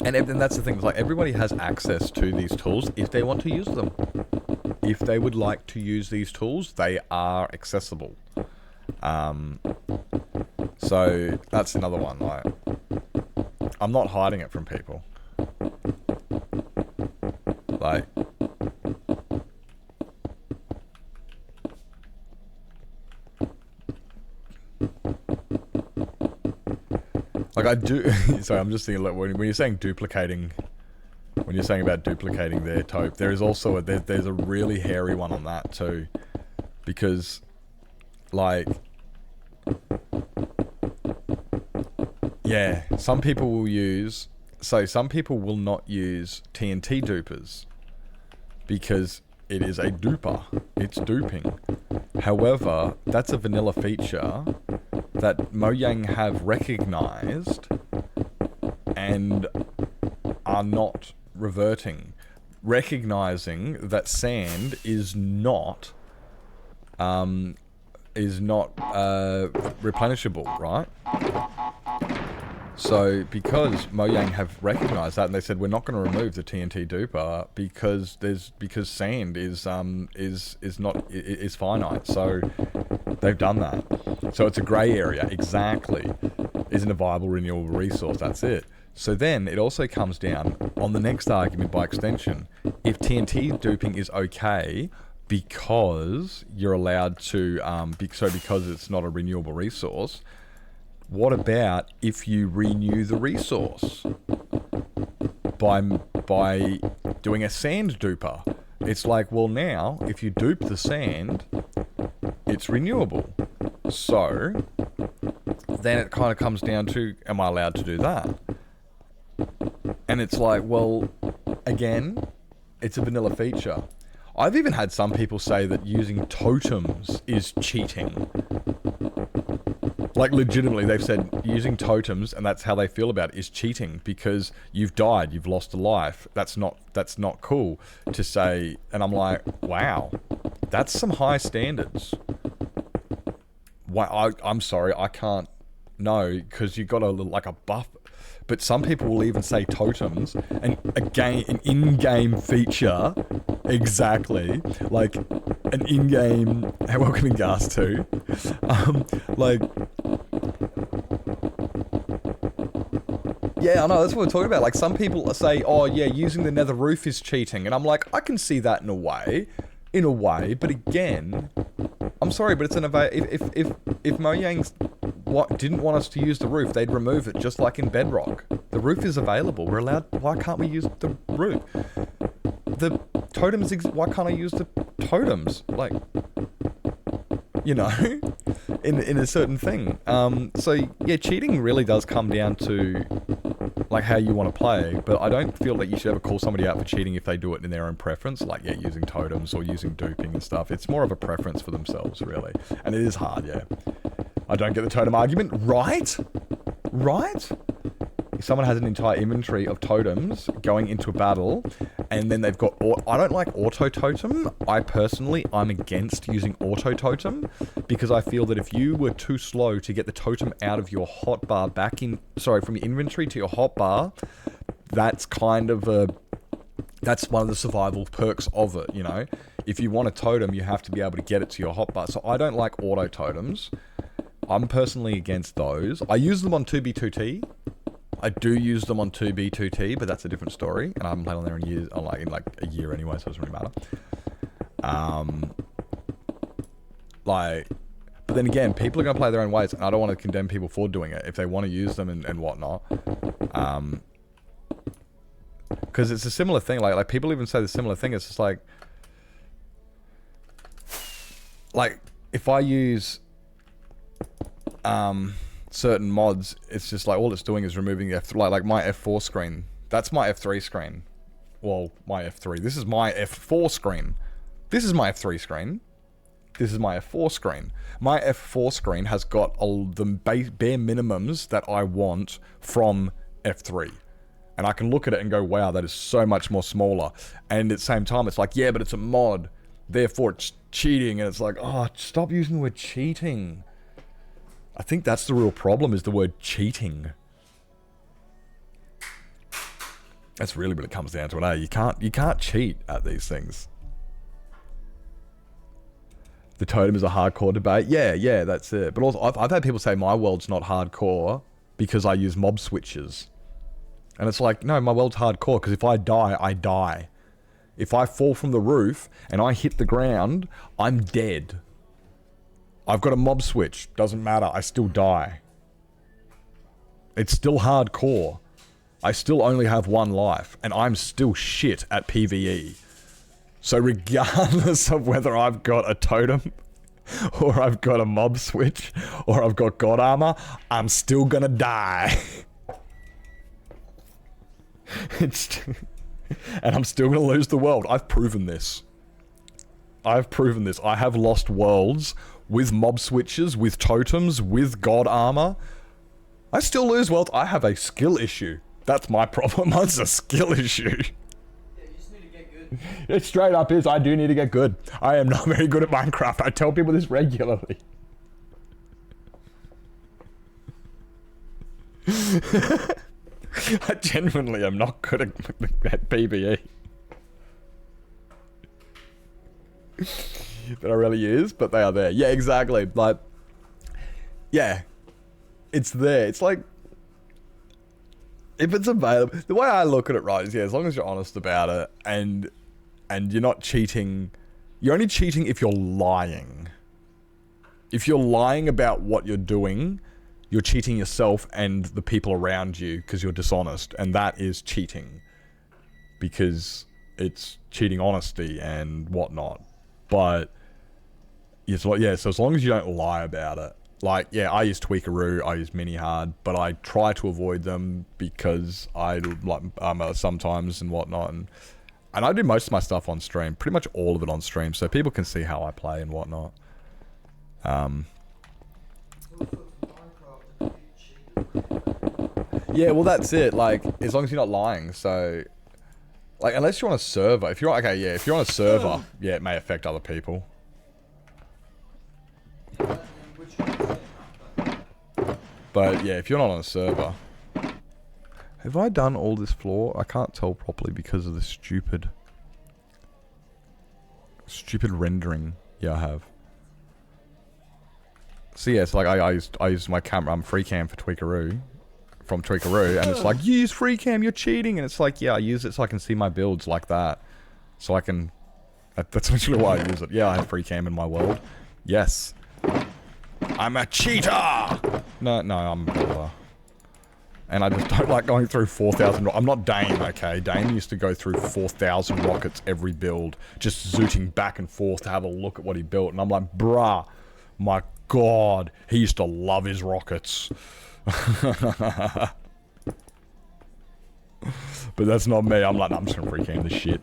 And that's the thing. It's like everybody has access to these tools if they want to use them. If they would like to use these tools, they are accessible. So that's another one. Like, I'm not hiding it from people. Like, I do. Sorry, I'm just thinking. Like, when you're saying duplicating, when you're saying about duplicating their taupe, there is also there's a really hairy one on that too, because, like, yeah, some people will not use TNT dupers because it is a duper. It's duping. However, that's a vanilla feature that Mojang have recognized and are not reverting. Recognizing that sand is not replenishable, right? So because Mojang have recognized that and they said we're not going to remove the TNT duper because sand is finite. So they've done that. So it's a grey area. Exactly. Isn't a viable renewable resource. That's it. So then it also comes down on the next argument by extension. If TNT duping is okay because you're allowed to, because it's not a renewable resource, what about if you renew the resource by doing a sand duper? It's like, well, now if you dupe the sand, it's renewable. So then it kind of comes down to, am I allowed to do that? And it's like, well, again, it's a vanilla feature. I've even had some people say that using totems is cheating. Like, legitimately, they've said using totems, and that's how they feel about it, is cheating because you've died, you've lost a life. That's not cool to say. And I'm like, wow, that's some high standards. Why? I'm sorry, I can't. No, because you've got a buff. But some people will even say totems, and again, an in-game feature, exactly, like an in-game. Hey, welcome in, Gas too. Like, yeah, I know, that's what we're talking about. Like, some people say, oh yeah, using the nether roof is cheating, and I'm like, I can see that in a way, but again, I'm sorry, but it's if Mojang's didn't want us to use the roof, they'd remove it, just like in Bedrock. The roof is available. We're allowed. Why can't we use the roof? The totems. Why can't I use the totems? Like, you know, in a certain thing. So yeah, cheating really does come down to like how you want to play. But I don't feel that you should ever call somebody out for cheating if they do it in their own preference. Like, yeah, using totems or using duping and stuff. It's more of a preference for themselves, really. And it is hard, yeah. I don't get the totem argument. Right? If someone has an entire inventory of totems going into a battle, and then they've got... I don't like auto totem. I'm against using auto totem, because I feel that if you were too slow to get the totem out of your hotbar back in... Sorry, from your inventory to your hotbar, that's kind of a... That's one of the survival perks of it, you know? If you want a totem, you have to be able to get it to your hotbar. So I don't like auto totems. I'm personally against those. I use them on 2B2T. I do use them on 2B2T, but that's a different story. And I haven't played on there in years, in like a year anyway, so it doesn't really matter. But then again, people are going to play their own ways, and I don't want to condemn people for doing it if they want to use them and whatnot. Because it's a similar thing. Like people even say the similar thing. It's just like if I use... certain mods, it's just like all it's doing is removing the like my F4 screen. That's my F3 screen. Well, my F3. This is my F4 screen. This is my F3 screen. This is my F4 screen. My F4 screen has got all the bare minimums that I want from F3. And I can look at it and go, wow, that is so much more smaller. And at the same time, it's like, yeah, but it's a mod. Therefore, it's cheating. And it's like, oh, stop using the word cheating. I think that's the real problem, is the word cheating. That's really what it comes down to it, eh? You can't cheat at these things. The totem is a hardcore debate. Yeah, that's it. But also, I've had people say my world's not hardcore because I use mob switches. And it's like, no, my world's hardcore because if I die, I die. If I fall from the roof and I hit the ground, I'm dead. I've got a mob switch. Doesn't matter. I still die. It's still hardcore. I still only have one life. And I'm still shit at PvE. So regardless of whether I've got a totem, or I've got a mob switch, or I've got god armor, I'm still gonna die. And I'm still gonna lose the world. I've proven this. I have lost worlds with mob switches, with totems, with god armor. I still lose worlds. I have a skill issue. That's my problem. It's a skill issue. It straight up is. I do need to get good. I am not very good at Minecraft. I tell people this regularly. I genuinely am not good at PvE. But I really is, but they are there. Yeah, exactly. Like, yeah. It's there. It's like, if it's available, the way I look at it, right, is, yeah, as long as you're honest about it, and you're not cheating, you're only cheating if you're lying. If you're lying about what you're doing, you're cheating yourself and the people around you because you're dishonest, and that is cheating. Because it's cheating honesty and whatnot. But, it's like, yeah, so as long as you don't lie about it. Like, yeah, I use Tweakaroo, I use Mini Hard, but I try to avoid them because I like sometimes and whatnot, and I do most of my stuff on stream, pretty much all of it on stream, so people can see how I play and whatnot. Yeah, well that's it. Like, as long as you're not lying, so like unless you're on a server, if you're okay, yeah, if you're on a server, yeah, it may affect other people. But yeah, if you're not on a server. Have I done all this floor? I can't tell properly because of the stupid rendering. Yeah, I have. So yeah, it's like I used my camera, I'm free cam for Tweakaroo, from Tweakaroo, and it's like, you use free cam, you're cheating, and it's like, yeah, I use it so I can see my builds like that, so I can. That's actually why I use it. Yeah, I have free cam in my world. Yes, I'm a cheater. No, I'm a builder. And I just don't like going through 4,000... I'm not Dane, okay? Dane used to go through 4,000 rockets every build, just zooting back and forth to have a look at what he built. And I'm like, bruh, my god, he used to love his rockets. But that's not me. I'm like, no, I'm just gonna free cam this shit.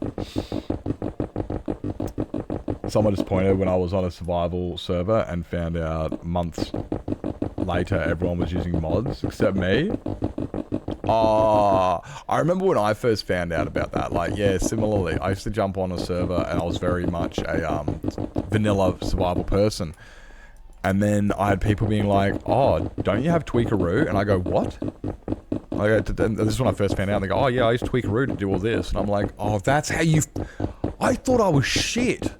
Someone just pointed when I was on a survival server and found out months later everyone was using mods except me. I remember when I first found out about that. Like, yeah, similarly, I used to jump on a server and I was very much a vanilla survival person. And then I had people being like, oh, don't you have Tweakaroo? And I go, what? This is when I first found out. And they go, oh yeah, I use Tweakaroo to do all this. And I'm like, oh, that's how you... I thought I was shit.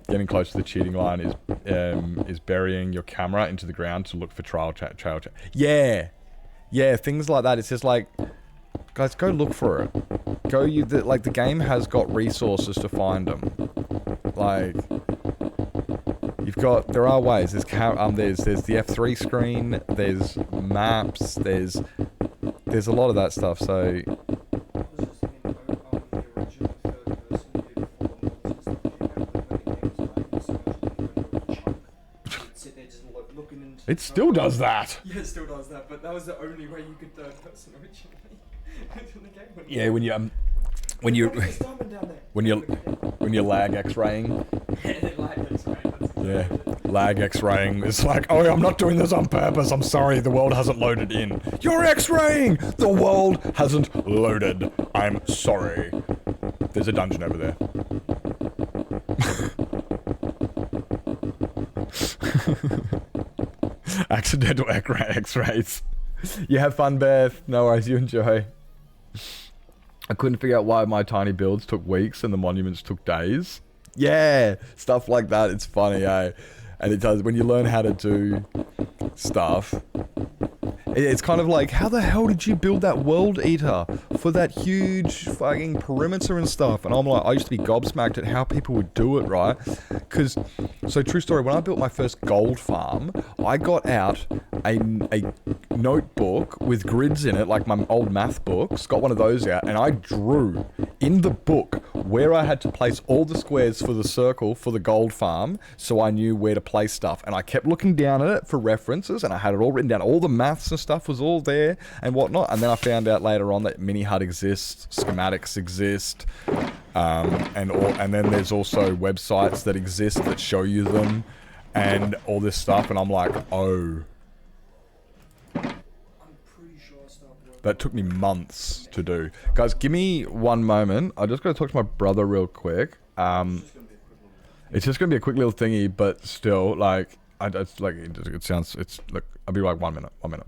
Getting close to the cheating line is burying your camera into the ground to look for trail chat. Yeah, things like that. It's just like, guys, go look for it. The game has got resources to find them. Like, there are ways. There's the F3 screen. There's maps. There's a lot of that stuff. So. looking into. It still does that. Yeah, it still does that, but that was the only way you could third person originally. Until the game went Yeah, when you There's diamond down there. when you lag X-raying. Yeah, they like this, right? That's exactly Yeah, what it is. lag X-raying. It's like, oh, I'm not doing this on purpose. I'm sorry, the world hasn't loaded in. You're X-raying. The world hasn't loaded. I'm sorry. There's a dungeon over there. Accidental X-rays. You have fun, Beth. No worries, you enjoy. I couldn't figure out why my tiny builds took weeks and the monuments took days. Yeah, stuff like that. It's funny, eh? And it does, when you learn how to do stuff, it's kind of like, how the hell did you build that world eater for that huge fucking perimeter and stuff? And I'm like, I used to be gobsmacked at how people would do it, right? Because, so true story, when I built my first gold farm, I got out a notebook with grids in it, like my old math books, got one of those out, and I drew in the book where I had to place all the squares for the circle for the gold farm, so I knew where to place stuff. And I kept looking down at it for references, and I had it all written down. All the maths and stuff was all there and whatnot. And then I found out later on that mini hut exists, schematics exist, and then there's also websites that exist that show you them and all this stuff. And I'm like, oh. I'm pretty sure I started working. That took me months to do. Guys, give me one moment. I just got to talk to my brother real quick. It's just gonna be a quick little thingy, but still, like, it's like it sounds. It's like, I'll be like 1 minute. 1 minute.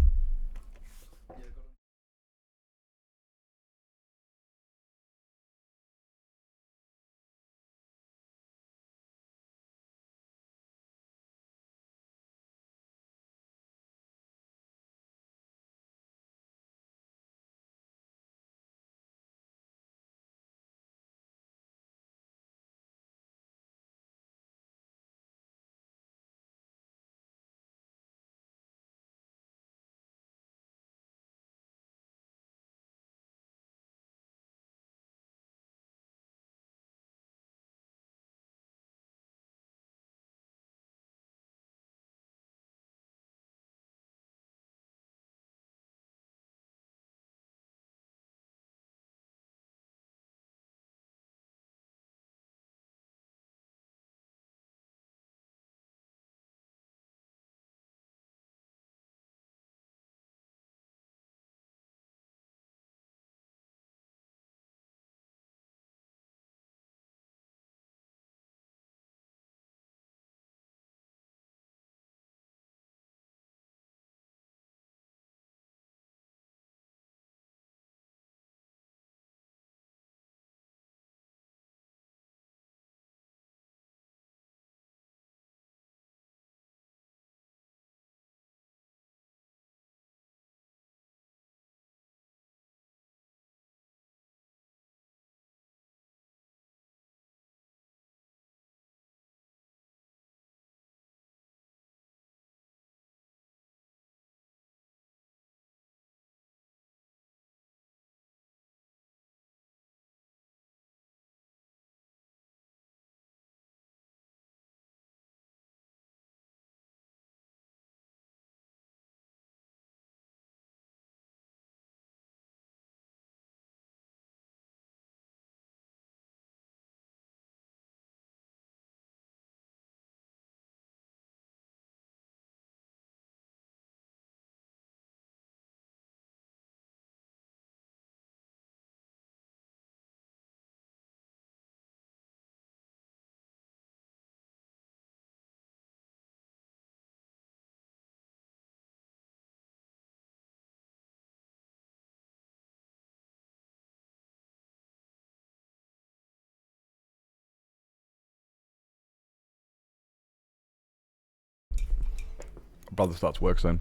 Brother starts work soon.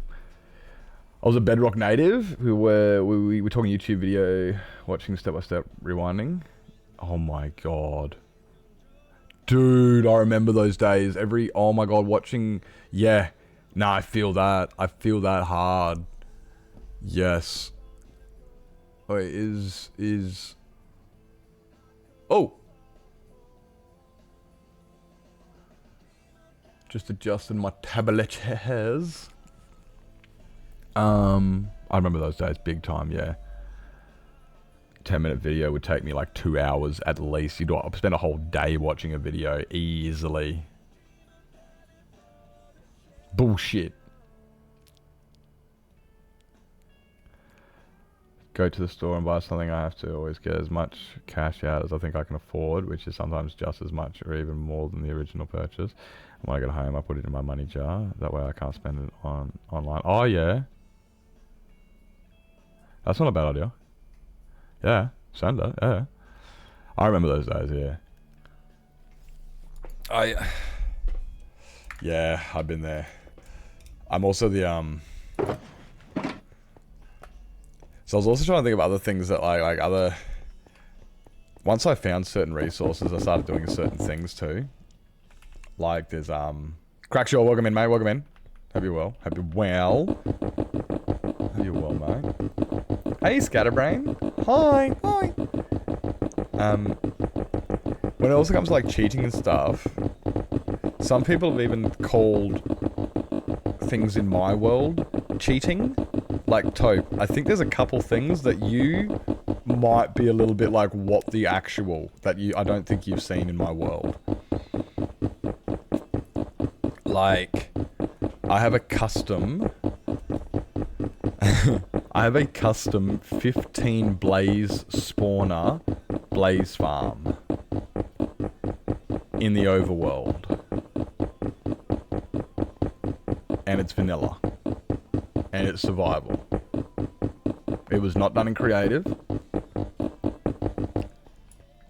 I was a Bedrock native. We were talking YouTube video, watching step by step rewinding. Oh my god, dude! I remember those days. Oh my god, watching. Yeah, nah, I feel that. I feel that hard. Yes. Wait, is. Oh. Just adjusting my tablets. I remember those days big time, yeah. 10-minute video would take me like 2 hours at least. You'd spend a whole day watching a video easily. Bullshit. Go to the store and buy something, I have to always get as much cash out as I think I can afford, which is sometimes just as much or even more than the original purchase. And when I get home, I put it in my money jar. That way I can't spend it online. Oh, yeah. That's not a bad idea. Yeah, send it, yeah. I remember those days, yeah. Yeah, I've been there. I'm also the, So I was also trying to think of other things that like other... Once I found certain resources, I started doing certain things too. Like there's, Crackshaw, welcome in, mate, welcome in. Hope you're well. Hope you're well. Hope you're well, mate. Hey, Scatterbrain. Hi. Hi. When it also comes to like cheating and stuff, some people have even called things in my world cheating. Like, Tope, I think there's a couple things that you might be a little bit like, what the actual, that I don't think you've seen in my world. Like, I have a custom 15 blaze spawner blaze farm in the overworld. And it's vanilla. And it's survival. It was not done in creative.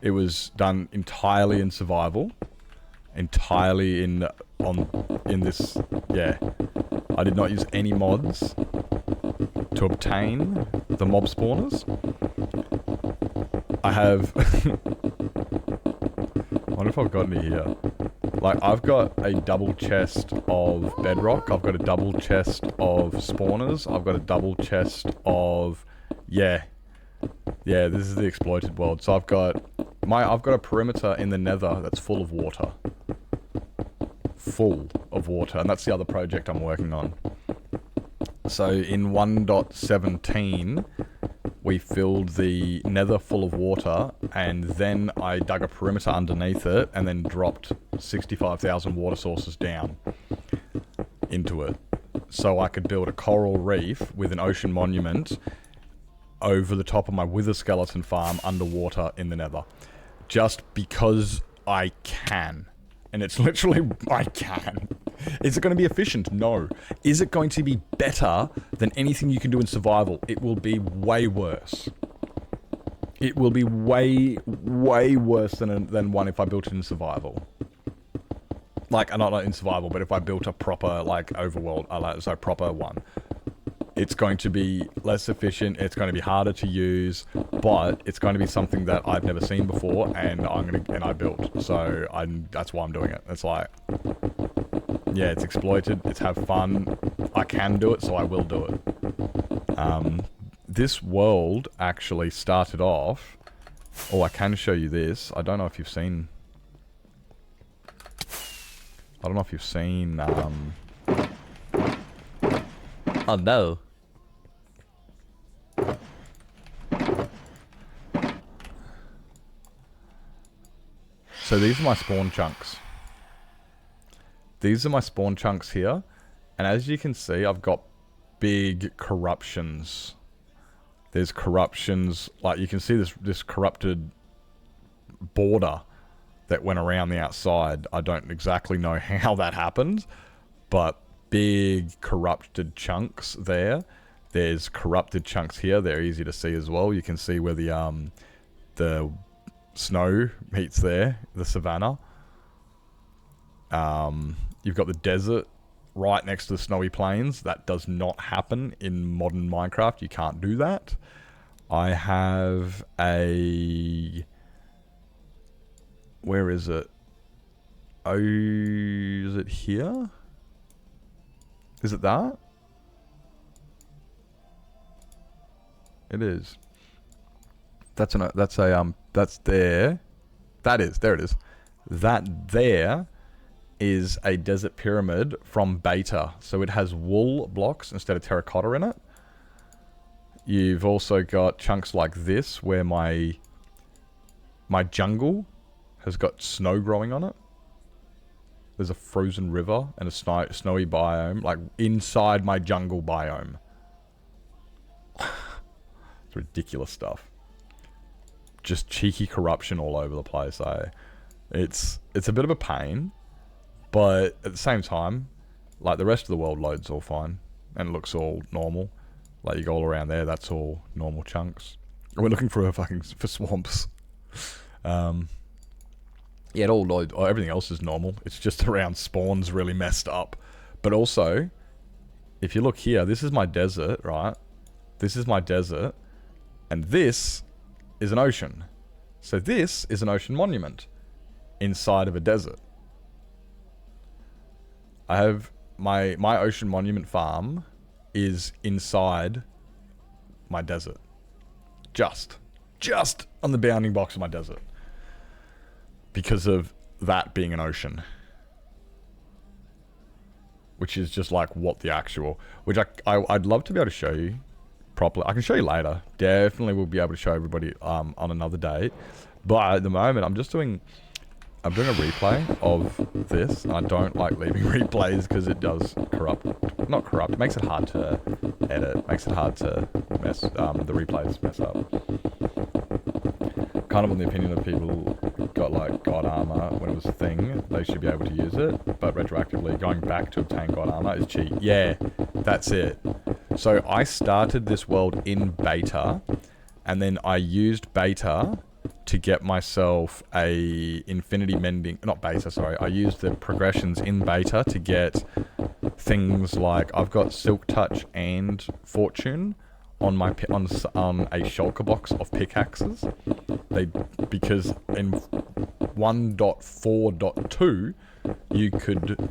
It was done entirely in survival. Entirely in this, yeah. I did not use any mods to obtain the mob spawners. I have... I wonder if I've got any here. Like, I've got a double chest of bedrock. I've got a double chest of spawners. I've got a double chest of... Yeah. Yeah, this is the exploited world. So I've got a perimeter in the nether that's full of water. Full of water. And that's the other project I'm working on. So in 1.17, we filled the nether full of water, and then I dug a perimeter underneath it, and then dropped 65,000 water sources down into it. So I could build a coral reef with an ocean monument over the top of my wither skeleton farm underwater in the nether. Just because I can. And it's literally, I can. Is it going to be efficient? No. Is it going to be better than anything you can do in survival? It will be way worse. It will be way, way worse than one if I built it in survival. Like, not in survival, but if I built a proper, like, overworld, so proper one. It's going to be less efficient, it's going to be harder to use, but it's going to be something that I've never seen before, and I built. So that's why I'm doing it. It's like, yeah, it's exploited, it's have fun, I can do it, so I will do it. This world actually started off... Oh, I can show you this. I don't know if you've seen... Oh no. So these are my spawn chunks. These are my spawn chunks here. And as you can see, I've got big corruptions. There's corruptions, like you can see this corrupted border that went around the outside. I don't exactly know how that happened, but big corrupted chunks there. There's corrupted chunks here. They're easy to see as well. You can see where the snow meets there, the savanna. You've got the desert right next to the snowy plains. That does not happen in modern Minecraft. You can't do that. I have a... Where is it? Oh, is it here? Is it that? It is. That's there. That is, there it is. That there is a desert pyramid from Beta. So it has wool blocks instead of terracotta in it. You've also got chunks like this where my jungle has got snow growing on it. There's a frozen river and a snowy biome, like inside my jungle biome. It's ridiculous stuff. Just cheeky corruption all over the place. It's a bit of a pain, but at the same time, like the rest of the world loads all fine and it looks all normal. Like you go all around there, that's all normal chunks. We're looking for swamps. Yeah, it all loads. Everything else is normal. It's just around spawns really messed up. But also, if you look here, this is my desert, right? This is my desert, and this is an ocean. So this is an ocean monument inside of a desert. I have my ocean monument farm is inside my desert. Just on the bounding box of my desert. Because of that being an ocean. Which is just like what the actual... Which I'd love to be able to show you properly. I can show you later. Definitely will be able to show everybody on another day. But at the moment, I'm doing a replay of this. And I don't like leaving replays because it does corrupt. Not corrupt. It makes it hard to edit. It makes it hard to mess... the replays mess up. Kind of on the opinion of people got like God Armor when it was a thing, they should be able to use it, but retroactively going back to obtain God Armor is cheat. Yeah, that's it. So I started this world in beta, and then I used beta to get myself a infinity mending, not beta, sorry, I used the progressions in beta to get things like, I've got Silk Touch and Fortune on my on a shulker box of pickaxes. Because in 1.4.2 you could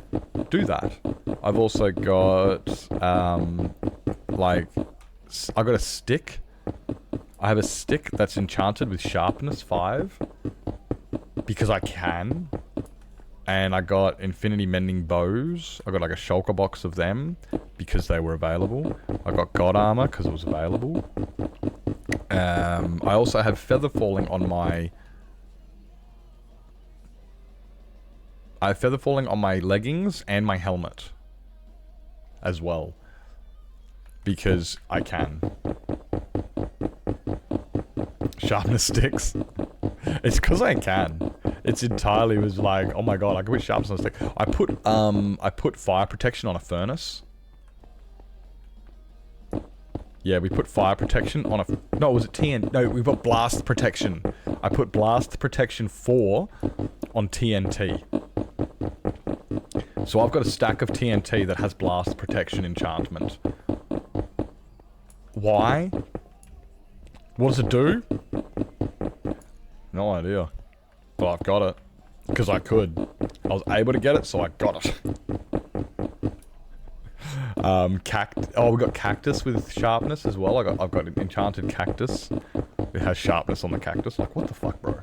do that. I've also got I got a stick. I have a stick that's enchanted with sharpness 5 because I can. And I got infinity mending bows. I got like a shulker box of them because they were available. I got God Armor because it was available. I also have feather falling on my... I have feather falling on my leggings and my helmet as well. Because I can. Sharpness sticks. It's because I can. It's entirely was like, oh my god, I can put sharpness on a stick. I put fire protection on a furnace. Yeah, we put fire protection on a... No, was it TN? No, we put blast protection. I put blast protection 4 on TNT. So I've got a stack of TNT that has blast protection enchantment. Why? What does it do? No idea. But I've got it. Because I could. I was able to get it, so I got it. We got cactus with sharpness as well. I've got an enchanted cactus. It has sharpness on the cactus. Like, what the fuck, bro?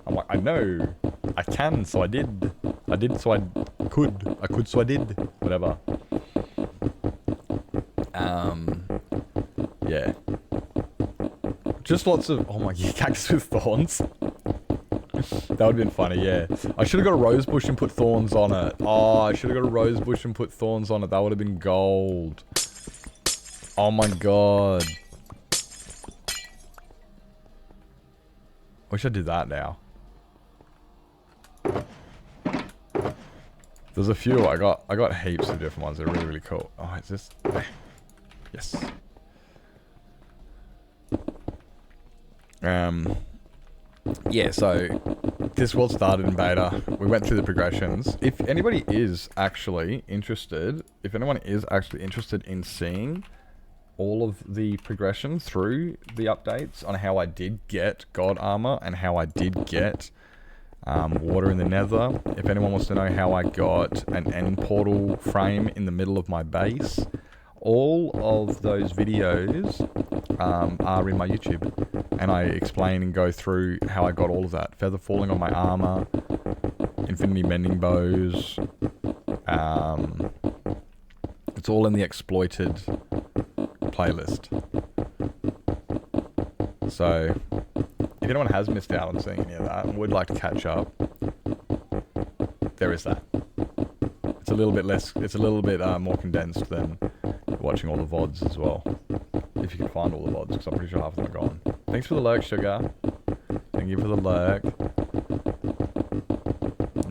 I'm like, I know. I can, so I did. I did, so I could. I could, so I did. Whatever. Yeah. Just lots of... Oh my... Yeah, cactus with thorns. That would have been funny, yeah. I should have got a rose bush and put thorns on it. Oh, I should have got a rose bush and put thorns on it. That would have been gold. Oh my god. Wish I did that now. There's a few. I got heaps of different ones. They're really, really cool. Oh, is this... Yes. Yeah, so this world started in beta. We went through the progressions. If anybody is actually interested, if anyone is actually interested in seeing all of the progression through the updates on how I did get God Armor and how I did get water in the nether, if anyone wants to know how I got an end portal frame in the middle of my base, all of those videos are in my YouTube. And I explain and go through how I got all of that. Feather falling on my armor, infinity mending bows, It's all in the exploited playlist. So, if anyone has missed out on seeing any of that and would like to catch up, there is that. It's a little bit less. It's a little bit more condensed than watching all the VODs as well. If you can find all the VODs, because I'm pretty sure half of them are gone. Thanks for the lurk, Sugar. Thank you for the lurk.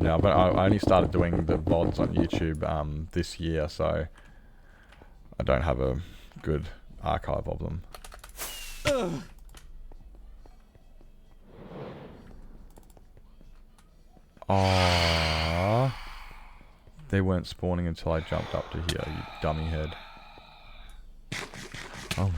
Yeah, but I only started doing the VODs on YouTube this year, so I don't have a good archive of them. Aww. They weren't spawning until I jumped up to here, you dummy head. Oh,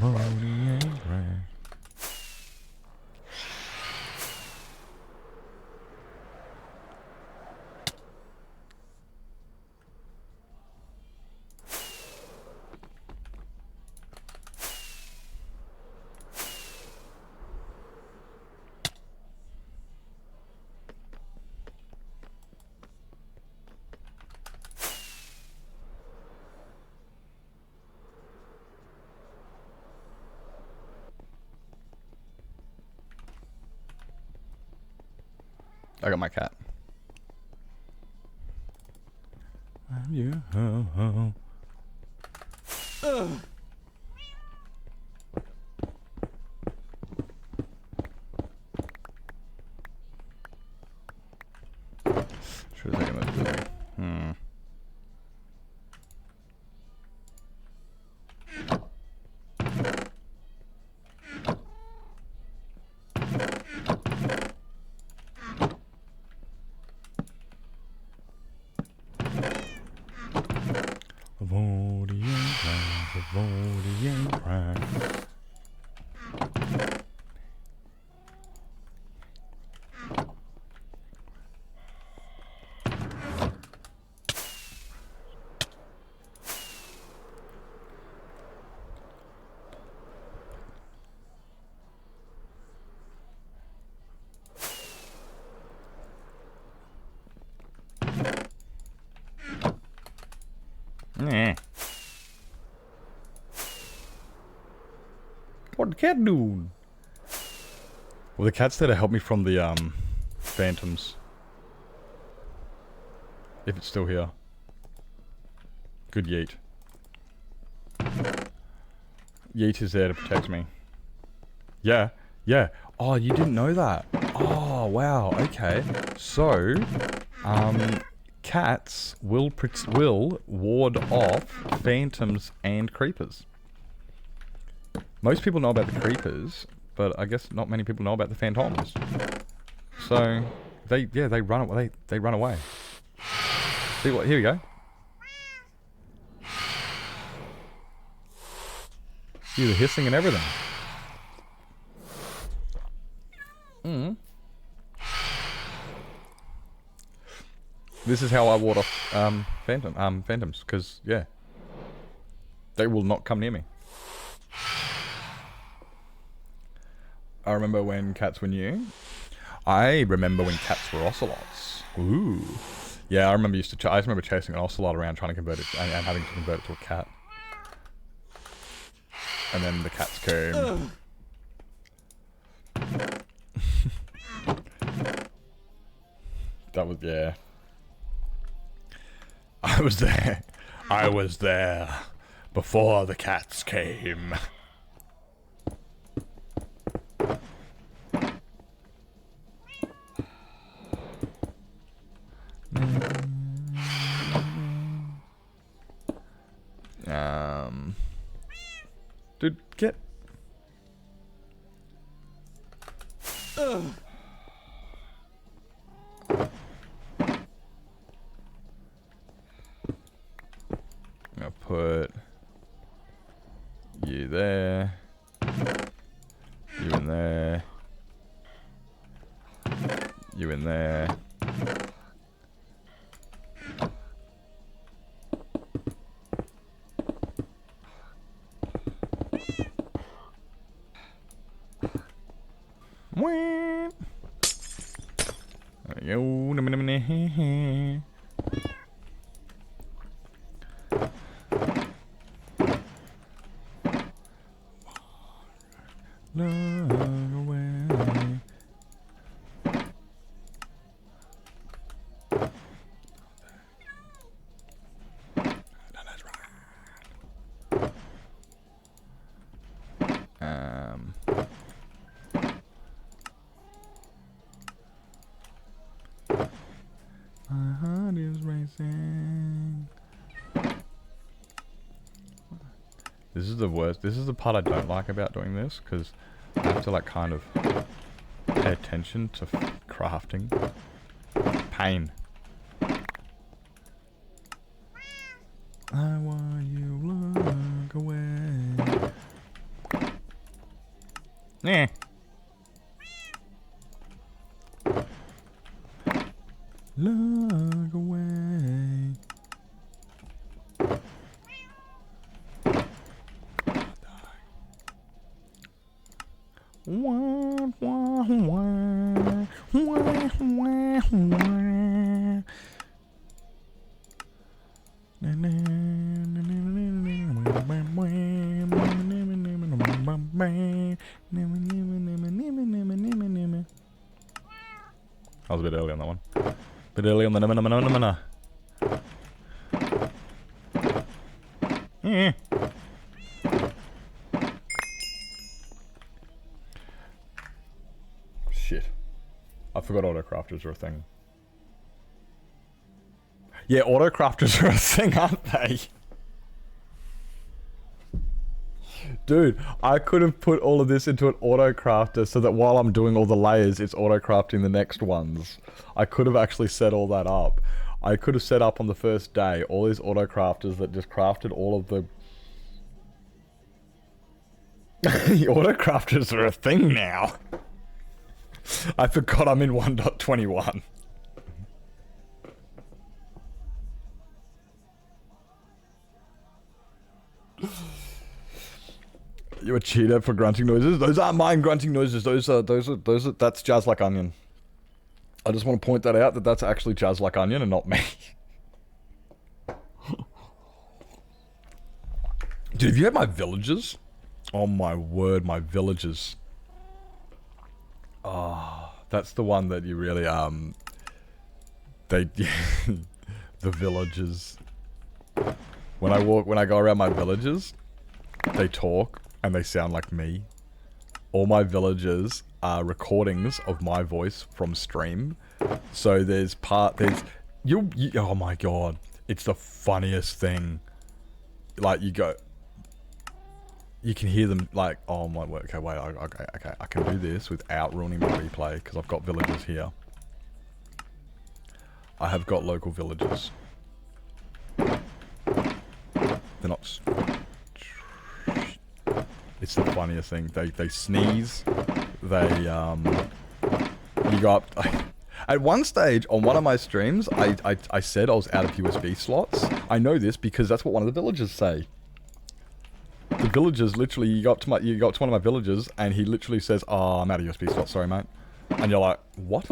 I got my cat. You. Should have taken this building. Nah. What the cat doing? Well, the cat's there to help me from the phantoms. If it's still here. Good yeet. Yeet is there to protect me. Yeah, yeah. Oh, you didn't know that. Oh, wow. Okay. So, cats will ward off phantoms and creepers. Most people know about the creepers, but I guess not many people know about the phantoms. So they run away. They run away. See what? Here we go. See the hissing and everything. This is how I ward off phantoms, because yeah, they will not come near me. I remember when cats were new. I remember when cats were ocelots. Ooh, yeah, I remember I remember chasing an ocelot around trying to convert it and having to convert it to a cat. And then the cats came. That was, yeah. I was there. I was there before the cats came. Dude, get. I'll put you there, you in there, you in there. This is the worst. This is the part I don't like about doing this, because I have to like kind of pay attention to crafting. Pain. I want you look away. Yeah. Look away. Wah, wah, wah. Wah, wah, wah. I was a bit early on that one. Bit early on the Yeah. Shit. I forgot autocrafters are a thing. Yeah, autocrafters are a thing, aren't they? Dude, I could have put all of this into an autocrafter so that while I'm doing all the layers, it's autocrafting the next ones. I could have actually set all that up. I could have set up on the first day all these autocrafters that just crafted all of the... Autocrafters are a thing now. I forgot I'm in 1.21. You're a cheater for grunting noises. Those aren't mine grunting noises. Those are that's Jazz Like Onion. I just want to point that out, that that's actually Jazz Like Onion and not me. Dude, have you had my villagers? Oh my word, my villagers. Oh, that's the one that you really they the villagers. When I go around my villagers, they talk and they sound like me. All my villagers are recordings of my voice from stream. So there's you oh my god, it's the funniest thing. Like you can hear them like, oh my word, okay, wait, okay, I can do this without ruining my replay because I've got villagers here. I have got local villagers. They're not. It's the funniest thing. They sneeze. They you go up. At one stage on one of my streams, I said I was out of USB slots. I know this because that's what one of the villagers say. The villagers literally, you go up to one of my villagers and he literally says, "Oh, I'm out of USB slots. Sorry, mate." And you're like, "What?"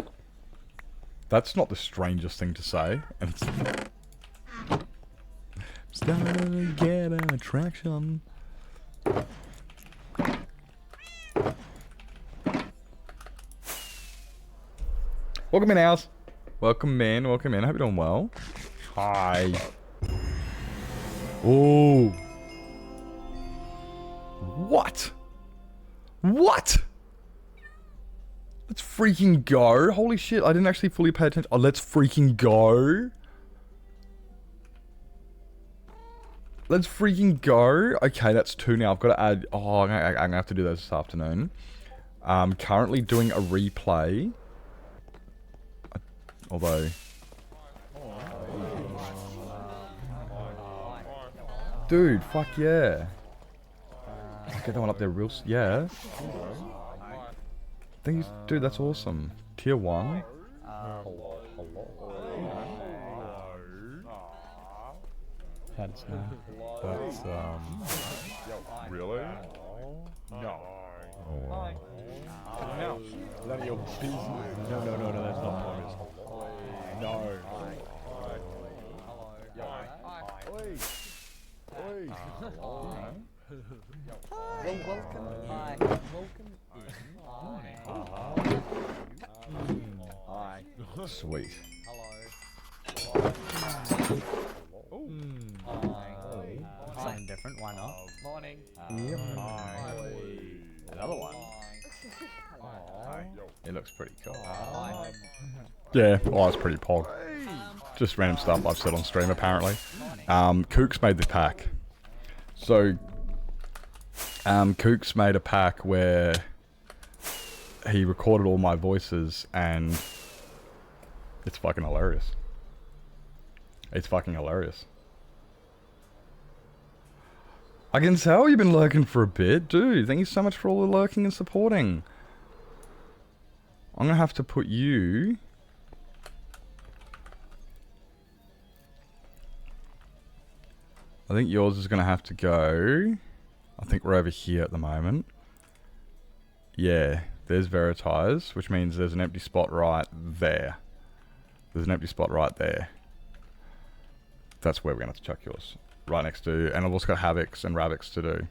That's not the strangest thing to say. And it's starting to get an attraction. Welcome in, House. Welcome in, welcome in. I hope you're doing well. Hi. Oh. What? What? Let's freaking go. Holy shit, I didn't actually fully pay attention. Oh, let's freaking go. Let's freaking go. Okay, that's 2 now. I've got to add... Oh, I'm going to have to do those this afternoon. Currently doing a replay. Although... Dude, fuck yeah. Let's get that one up there real... Yeah. Dude, that's awesome. Tier 1. That's Really? No. Oh. No. None of your business. No, that's not Thomas. No. Oi. Well, welcome. Hi. Welcome in. Hi. Sweet. Hello. Something different, why not? Morning. Yep. Another one. It looks pretty cool. Yeah, well, it's pretty pog. Just random stuff I've said on stream, apparently. Kooks made the pack. So, Kooks made a pack where he recorded all my voices, and it's fucking hilarious. It's fucking hilarious. I can tell you've been lurking for a bit, dude. Thank you so much for all the lurking and supporting. I'm gonna have to put you... I think yours is gonna have to go... I think we're over here at the moment. Yeah, there's Veritize, which means there's an empty spot right there. There's an empty spot right there. That's where we're gonna have to chuck yours. Right next to... And I've also got Havocs and Ravix to do.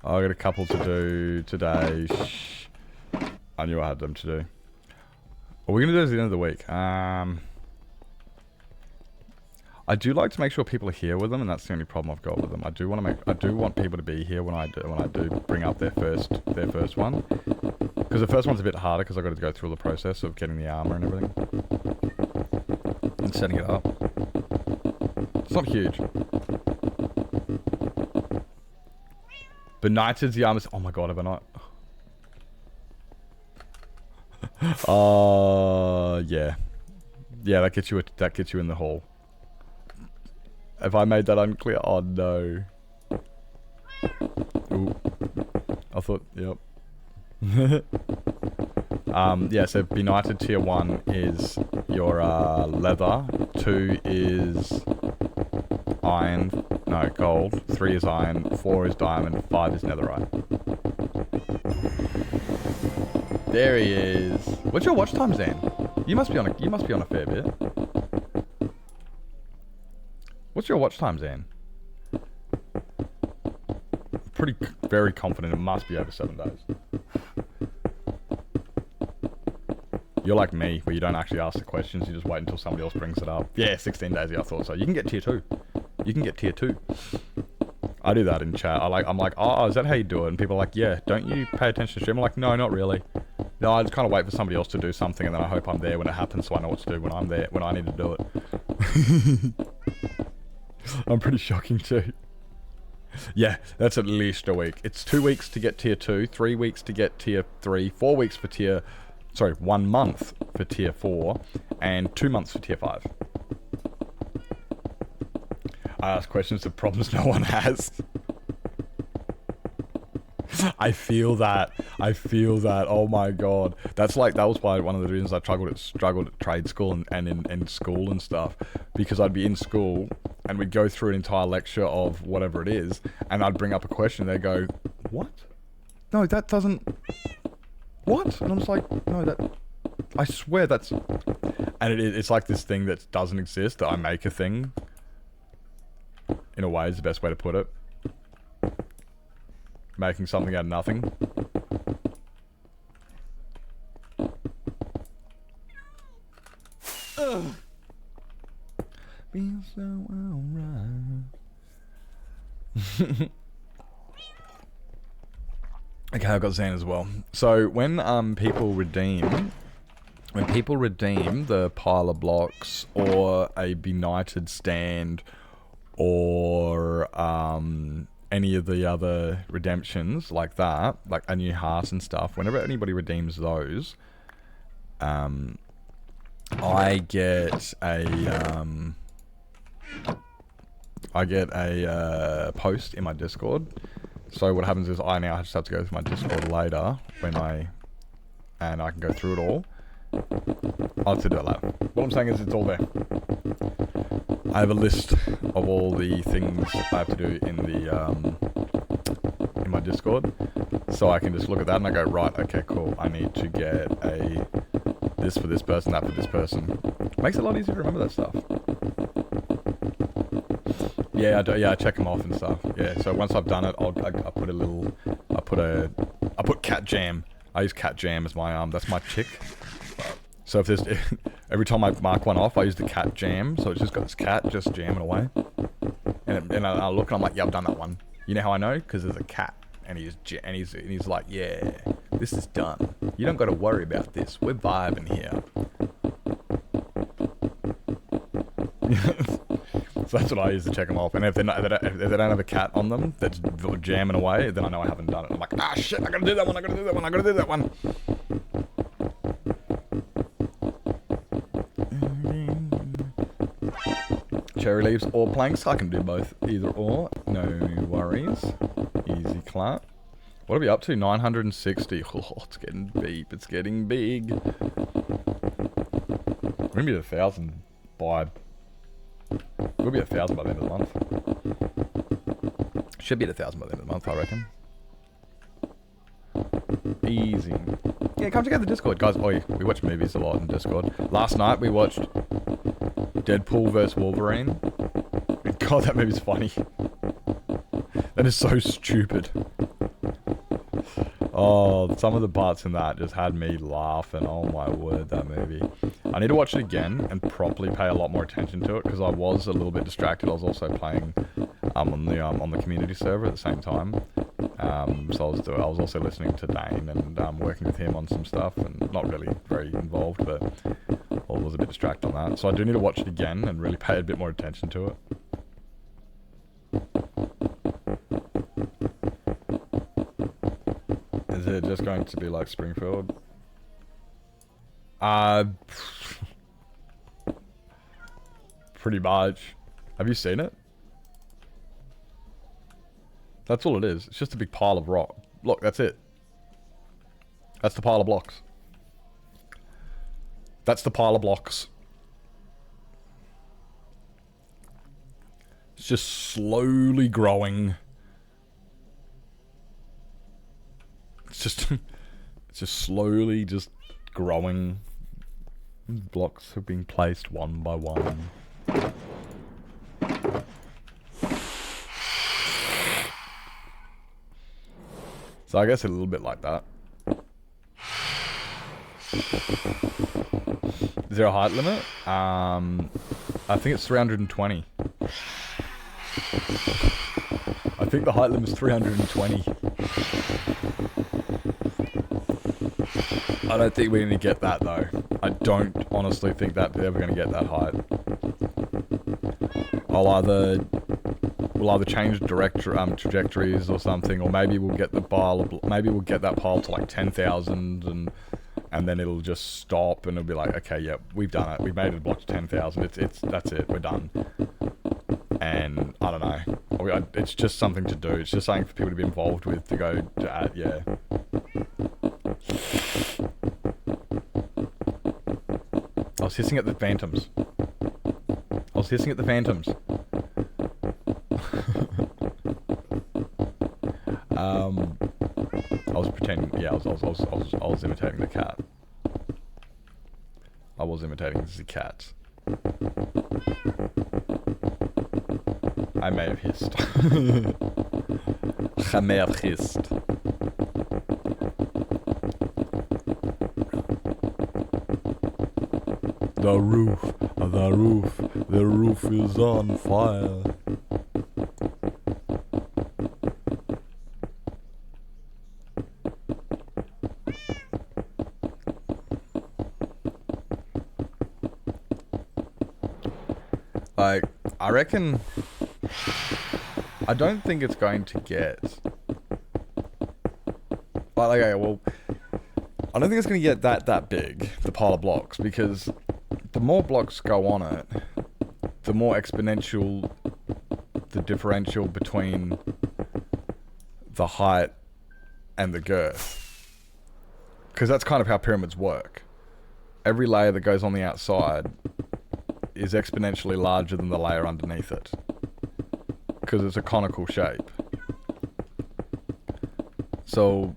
I've got a couple to do today. Shh. I knew I had them to do. What we're gonna do is the end of the week. I do like to make sure people are here with them, and that's the only problem I've got with them. I do want people to be here when I do bring up their first one, because the first one's a bit harder because I've got to go through all the process of getting the armor and everything and setting it up. It's not huge. Benighted's the armor. Oh my god, have I not? Yeah, that gets you in the hall. Have I made that unclear? Oh no. Ooh. I thought, yep. Yeah, so Benighted tier 1 is your leather, 2 is iron, no, gold, 3 is iron, 4 is diamond, 5 is netherite. There he is. What's your watch time, Zan? You must be on a fair bit. What's your watch time, Zan? Very confident it must be over 7 days. You're like me, where you don't actually ask the questions, you just wait until somebody else brings it up. Yeah, 16 days, yeah, I thought so. You can get tier 2. You can get tier 2. I do that in chat. I'm like, oh, is that how you do it? And people are like, yeah, don't you pay attention to stream? I'm like, no, not really. No, I just kind of wait for somebody else to do something, and then I hope I'm there when it happens, so I know what to do when I'm there, when I need to do it. I'm pretty shocking too. Yeah, that's at least a week. It's 2 weeks to get tier 2, 3 weeks to get tier 3, 4 weeks for tier... Sorry, 1 month for tier 4, and 2 months for tier 5. I ask questions to problems no one has. I feel that. Oh my god. That was why one of the reasons I struggled at trade school and in school and stuff. Because I'd be in school and we'd go through an entire lecture of whatever it is, and I'd bring up a question and they'd go, what? No, that doesn't... What? And I'm just like, no, that... I swear that's... And it's like this thing that doesn't exist, that I make a thing. In a way is the best way to put it. Making something out of nothing. Ugh. Being so alright. Okay, I've got Zan as well. So when people redeem the pile of blocks or a benighted stand or any of the other redemptions like that, like a new heart and stuff, whenever anybody redeems those, I get a post in my Discord. So what happens is I now just have to go through my Discord later and I can go through it all. I'll have to do it later. What I'm saying is it's all there. I have a list of all the things I have to do in my Discord, so I can just look at that and I go, right, okay, cool. I need to get this for this person, that for this person. Makes it a lot easier to remember that stuff. Yeah, I check them off and stuff. Yeah, so once I've done it, I put Cat Jam. I use Cat Jam as my that's my chick. So if there's every time I mark one off, I use the Cat Jam. So it's just got this cat just jamming away. And I look and I'm like, yeah, I've done that one. You know how I know? Because there's a cat and he's like, yeah, this is done. You don't got to worry about this. We're vibing here. So That's what I use to check them off. And if they're not, if they don't have a cat on them that's jamming away, then I know I haven't done it. I'm like, ah, shit, I gotta do that one. I gotta do that one. I gotta do that one. Cherry leaves or planks. I can do both. Either or. No worries. Easy clap. What are we up to? 960. Oh, it's getting deep. It's getting big. We're gonna be at 1,000 by... We'll be at 1,000 by the end of the month. Should be at 1,000 by the end of the month, I reckon. Easy. Yeah, come check out the Discord. Guys, we watch movies a lot in Discord. Last night we watched Deadpool vs. Wolverine. God, that movie's funny. That is so stupid. Oh, some of the parts in that just had me laughing. Oh my word, that movie. I need to watch it again and properly pay a lot more attention to it because I was a little bit distracted. I was also playing on the community server at the same time. So I was also listening to Dane and working with him on some stuff and not really very involved, but I was a bit distracted on that. So I do need to watch it again and really pay a bit more attention to it. Is it just going to be like Springfield? Pretty much. Have you seen it? That's all it is. It's just a big pile of rock. Look, that's it. That's the pile of blocks. That's the pile of blocks. It's just slowly growing. It's just slowly just growing. Blocks have been placed one by one. So I guess a little bit like that. Is there a height limit? I think it's 320. I think the height limit is 320. I don't think we're going to get that though. I don't honestly think that we're ever going to get that height. We'll either change trajectories or something, or maybe we'll get the pile. Maybe we'll get that pile to like 10,000, and then it'll just stop, and it'll be like, okay, yeah, we've done it. We've made it a block to 10,000. That's it. We're done. And I don't know. It's just something to do. It's just something for people to be involved with to go to add. Yeah. I was hissing at the phantoms. I was pretending. Yeah, I was imitating the cat. I was imitating the cat. I may have hissed. I may have hissed. The roof is on fire. Like, I reckon, I don't think it's going to get, like, okay, well, I don't think it's going to get that big, the pile of blocks, because the more blocks go on it, the more exponential the differential between the height and the girth. Because that's kind of how pyramids work. Every layer that goes on the outside is exponentially larger than the layer underneath it. Because it's a conical shape. So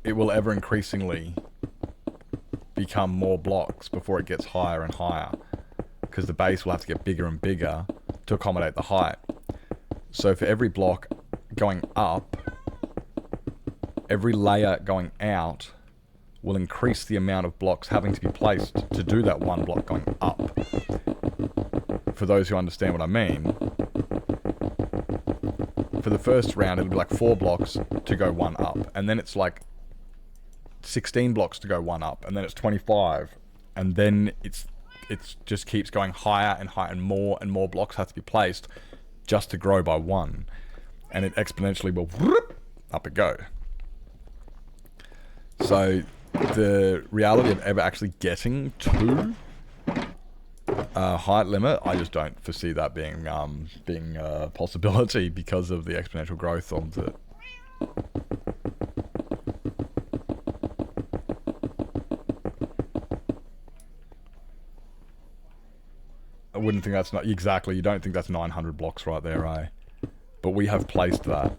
it will ever increasingly become more blocks before it gets higher and higher, because the base will have to get bigger and bigger to accommodate the height. So for every block going up, every layer going out will increase the amount of blocks having to be placed to do that one block going up. For those who understand what I mean, for the first round it'll be like 4 blocks to go one up, and then it's like 16 blocks to go one up, and then it's 25, and then it's it's just keeps going higher and higher, and more blocks have to be placed just to grow by one, and it exponentially will whoop, up it go. So the reality of ever actually getting to height limit, I just don't foresee that being a possibility because of the exponential growth of the. I wouldn't think that's not exactly. You don't think that's 900 blocks right there, eh? But we have placed that.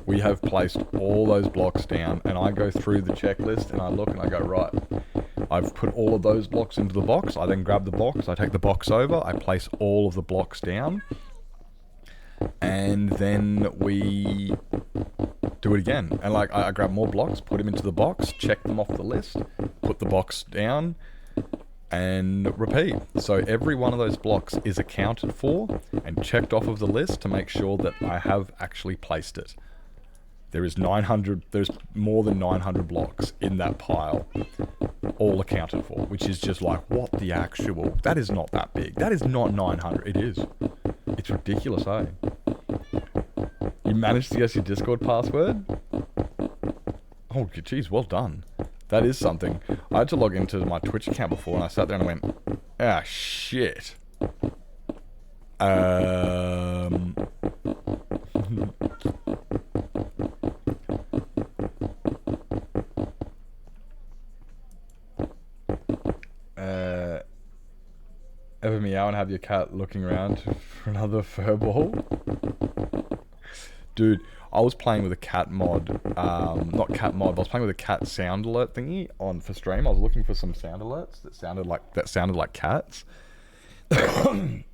We have placed all those blocks down, and I go through the checklist and I look and I go, right, I've put all of those blocks into the box. I then grab the box, I take the box over, I place all of the blocks down, and then we do it again. And like, I grab more blocks, put them into the box, check them off the list, put the box down, and repeat. So every one of those blocks is accounted for and checked off of the list to make sure that I have actually placed it. There's more than 900 blocks in that pile, all accounted for, which is just like, what the actual, that is not that big. That is not 900. It is. It's ridiculous, eh? You managed to guess your Discord password? Oh, geez, well done. That is something. I had to log into my Twitch account before, and I sat there and I went, ah, shit. Ever meow and have your cat looking around for another fur ball? Dude, I was playing with a cat mod, not cat mod, but I was playing with a cat sound alert thingy for stream. I was looking for some sound alerts that sounded like cats. I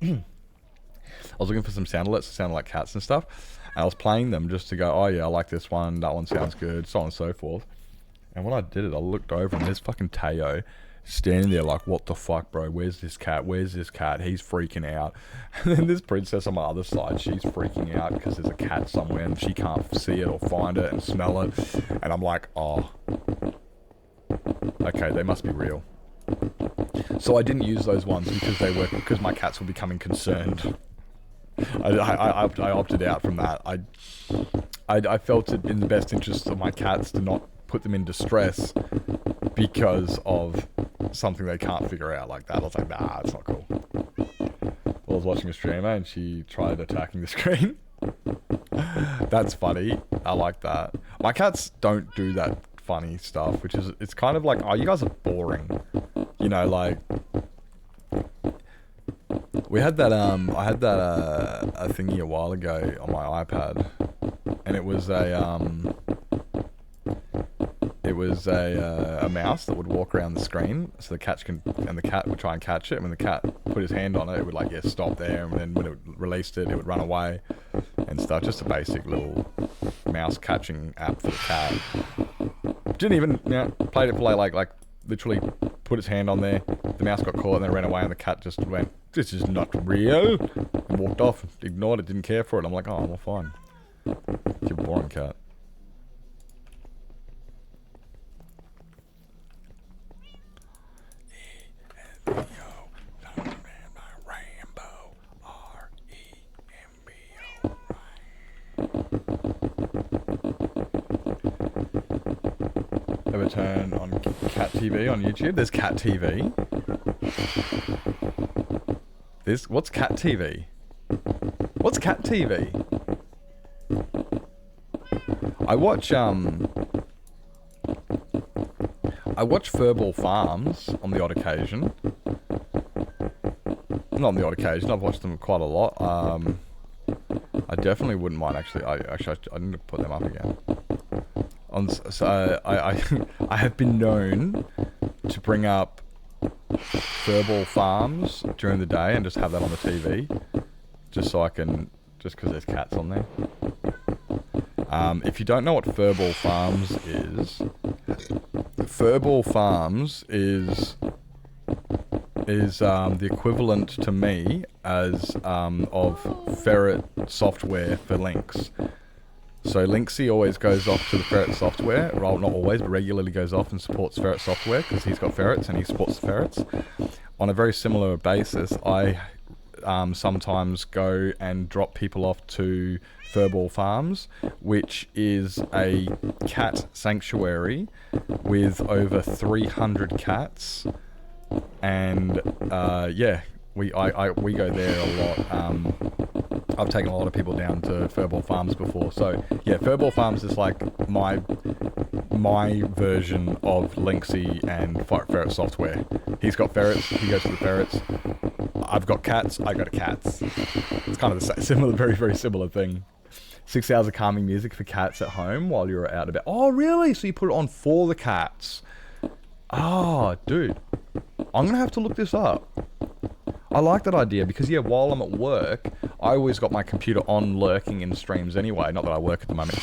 was looking for some sound alerts that sounded like cats and stuff, and I was playing them just to go, oh yeah, I like this one, that one sounds good, so on and so forth. And when I did it, I looked over and there's fucking Teo standing there like, what the fuck, bro? Where's this cat? He's freaking out. And then this princess on my other side, she's freaking out because there's a cat somewhere and she can't see it or find it and smell it. And I'm like, oh, okay, they must be real. So I didn't use those ones because my cats were becoming concerned. I opted out from that. I felt it in the best interest of my cats to not put them in distress because of something they can't figure out like that. I was like, nah, it's not cool. Well, I was watching a streamer and she tried attacking the screen. That's funny. I like that. My cats don't do that funny stuff, which is, it's kind of like, oh, you guys are boring. You know, like, we had that, I had that, a thingy a while ago on my iPad, and it was a mouse that would walk around the screen, so the cat would try and catch it, and when the cat put his hand on it, it would like, yeah, stop there, and then when it released it, it would run away and stuff. Just a basic little mouse catching app for the cat. Didn't even, played it for like literally put its hand on there, the mouse got caught and then ran away, and the cat just went, this is not real, and walked off, ignored it, didn't care for it. I'm like, oh, well, fine. You're a boring cat. Ever turn on Cat TV on YouTube? There's Cat TV. What's Cat TV? What's Cat TV? I watch Furball Farms on the odd occasion. Not on the odd occasion, I've watched them quite a lot. I definitely wouldn't mind actually. I need to put them up again. I have been known to bring up Furball Farms during the day and just have that on the TV, just because there's cats on there. If you don't know what Furball Farms is, Furball Farms is the equivalent to me as of ferret software for Lynx. So Linksy always goes off to the ferret software. Well, not always, but regularly goes off and supports ferret software because he's got ferrets and he supports the ferrets. On a very similar basis, I sometimes go and drop people off to Furball Farms, which is a cat sanctuary with over 300 cats. And yeah, we go there a lot. I've taken a lot of people down to Furball Farms before. So yeah, Furball Farms is like my version of Linksy and Ferret software. He's got ferrets, he goes to the ferrets. I've got cats, I go to cats. It's kind of the similar, very, very similar thing. 6 hours of calming music for cats at home while you're out about. Oh, really? So you put it on for the cats? Oh, dude. I'm going to have to look this up. I like that idea because, yeah, while I'm at work, I always got my computer on lurking in streams anyway. Not that I work at the moment.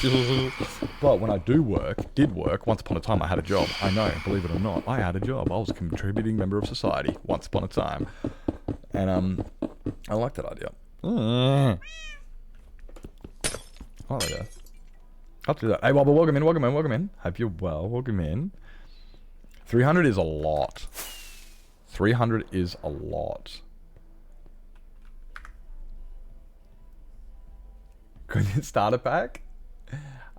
But when I did work, once upon a time I had a job. I know, believe it or not, I had a job. I was a contributing member of society once upon a time. And I like that idea. I like that. I'll do that. Hey, Wobble, welcome in. Hope you're well. Welcome in. 300 is a lot. 300 is a lot. Could you start a pack?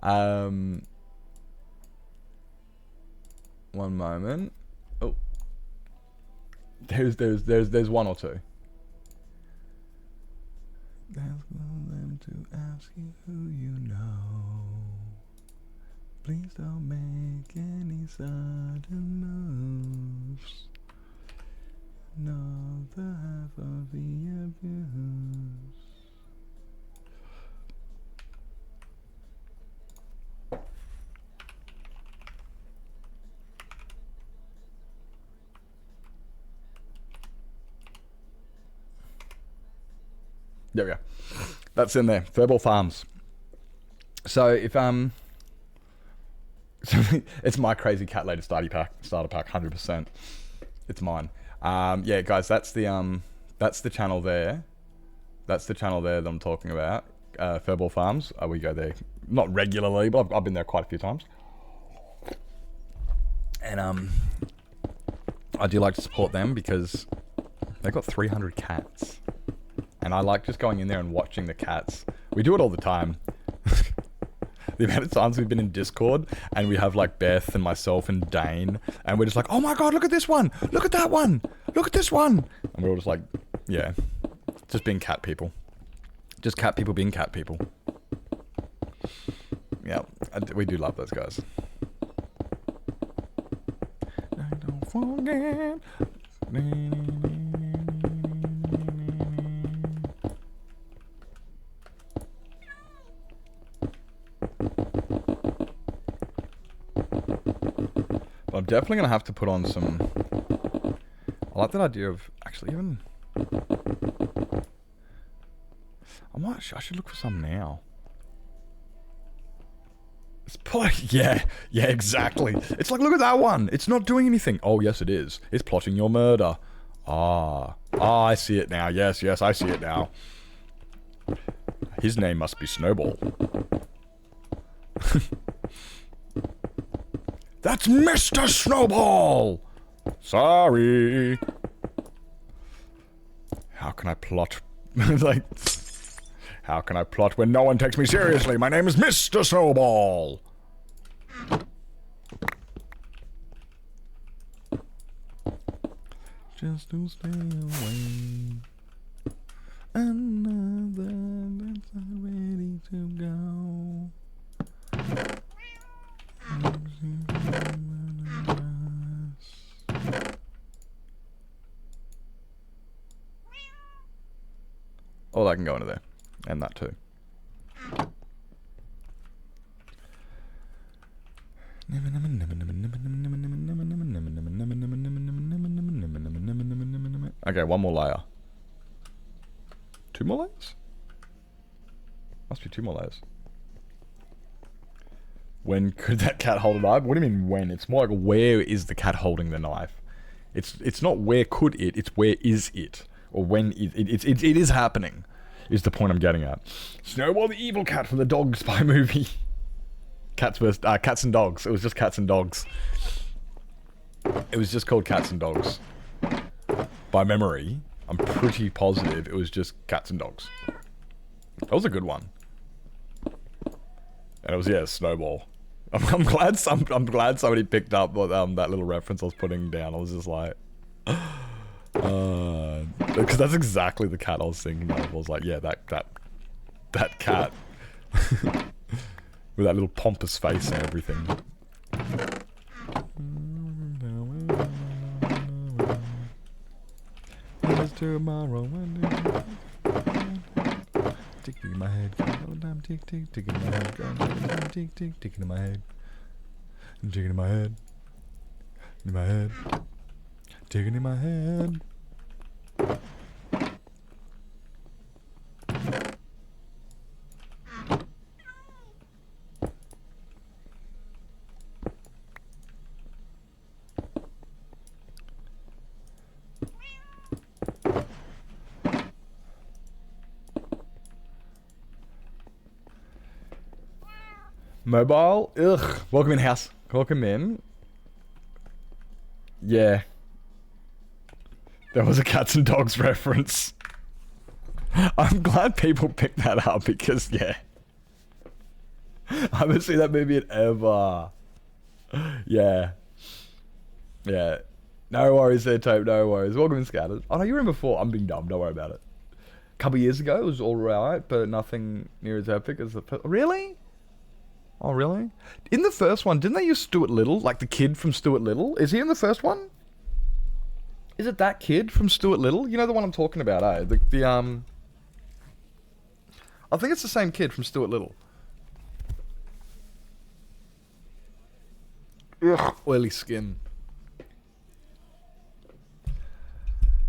One moment. Oh. There's one or two. Ask them to ask you who you know. Please don't make any sudden moves. Not the half of the abuse. There we go. That's in there. Furball Farms. So if it's my crazy cat later starter pack, 100%. It's mine. Yeah, guys, that's the channel there. That's the channel there that I'm talking about. Furball Farms. We go there not regularly, but I've been there quite a few times. And I do like to support them because they've got 300 cats. And I like just going in there and watching the cats. We do it all the time. The amount of times we've been in Discord and we have like Beth and myself and Dane and we're just like, oh my god, look at this one, look at that one, look at this one, and we're all just like, yeah, just being cat people, just cat people being cat people. Yeah, we do love those guys. Don't forget. I'm definitely gonna have to put on some. I like that idea of actually even. I should look for some now. It's yeah, exactly. It's like, look at that one. It's not doing anything. Oh yes, it is. It's plotting your murder. I see it now. Yes, I see it now. His name must be Snowball. That's Mr. Snowball! Sorry. How can I plot? Like, how can I plot when no one takes me seriously? My name is Mr. Snowball! Just to stay away. Another that's not ready to go. Oh, that can go into there. And that too. Okay, one more layer. 2 more layers? Must be 2 more layers. When could that cat hold a knife? What do you mean when? It's more like where is the cat holding the knife? It's not where could it, it's where is it? Or when it is happening. is the point I'm getting at. Snowball the evil cat from the Dog Spy movie. Cats and Dogs. It was just Cats and Dogs. It was just called Cats and Dogs. By memory, I'm pretty positive it was just Cats and Dogs. That was a good one. And it was, yeah, Snowball. I'm glad somebody picked up that little reference I was putting down. I was just like, because that's exactly the cat I was thinking of. I was like, yeah, that cat with that little pompous face and everything. Tomorrow, tick in my head, tick tick tick in my head, tick tick tick in my head, ticking in my head, in my head, ticking in my head. Mobile? Ugh. Welcome in, house. Welcome in. Yeah. There was a Cats and Dogs reference. I'm glad people picked that up because, yeah. I haven't seen that movie in ever. Yeah. Yeah. No worries there, Tope. No worries. Welcome in, Scattered. Oh, no, you were in before. I'm being dumb. Don't worry about it. A couple years ago, it was alright, but nothing near as epic as the first. Really? Oh, really? In the first one, didn't they use Stuart Little? Like the kid from Stuart Little? Is he in the first one? Is it that kid from Stuart Little? You know the one I'm talking about, eh? I think it's the same kid from Stuart Little. Ugh, oily skin.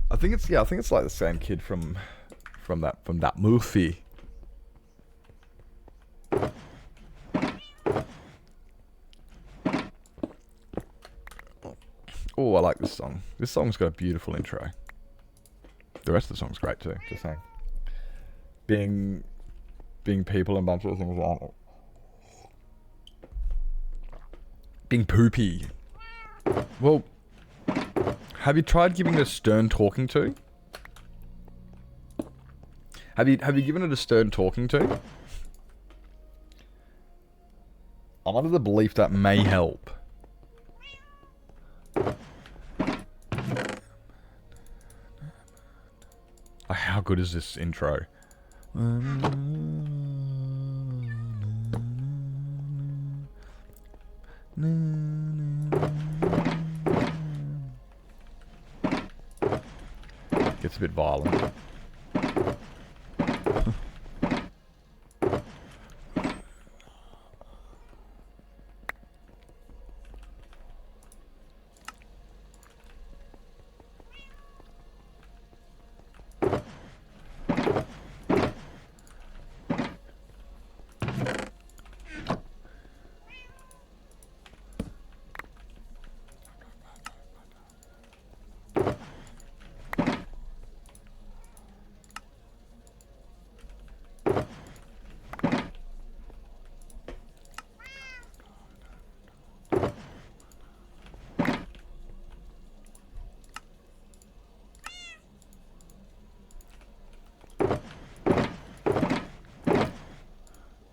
I think it's like the same kid from that movie. Oh, I like this song. This song's got a beautiful intro. The rest of the song's great too, just saying. Being people and a bunch of things around it. Being poopy. Well, have you tried giving it a stern talking to? Have you given it a stern talking to? I'm under the belief that may help. How good is this intro? Gets a bit violent.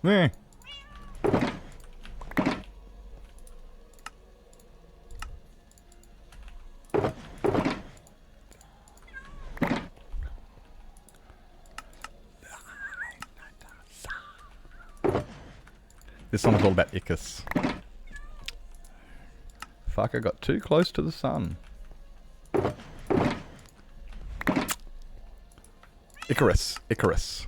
Meh. This song's all about Icarus. Fuck, I got too close to the sun. Icarus. Icarus.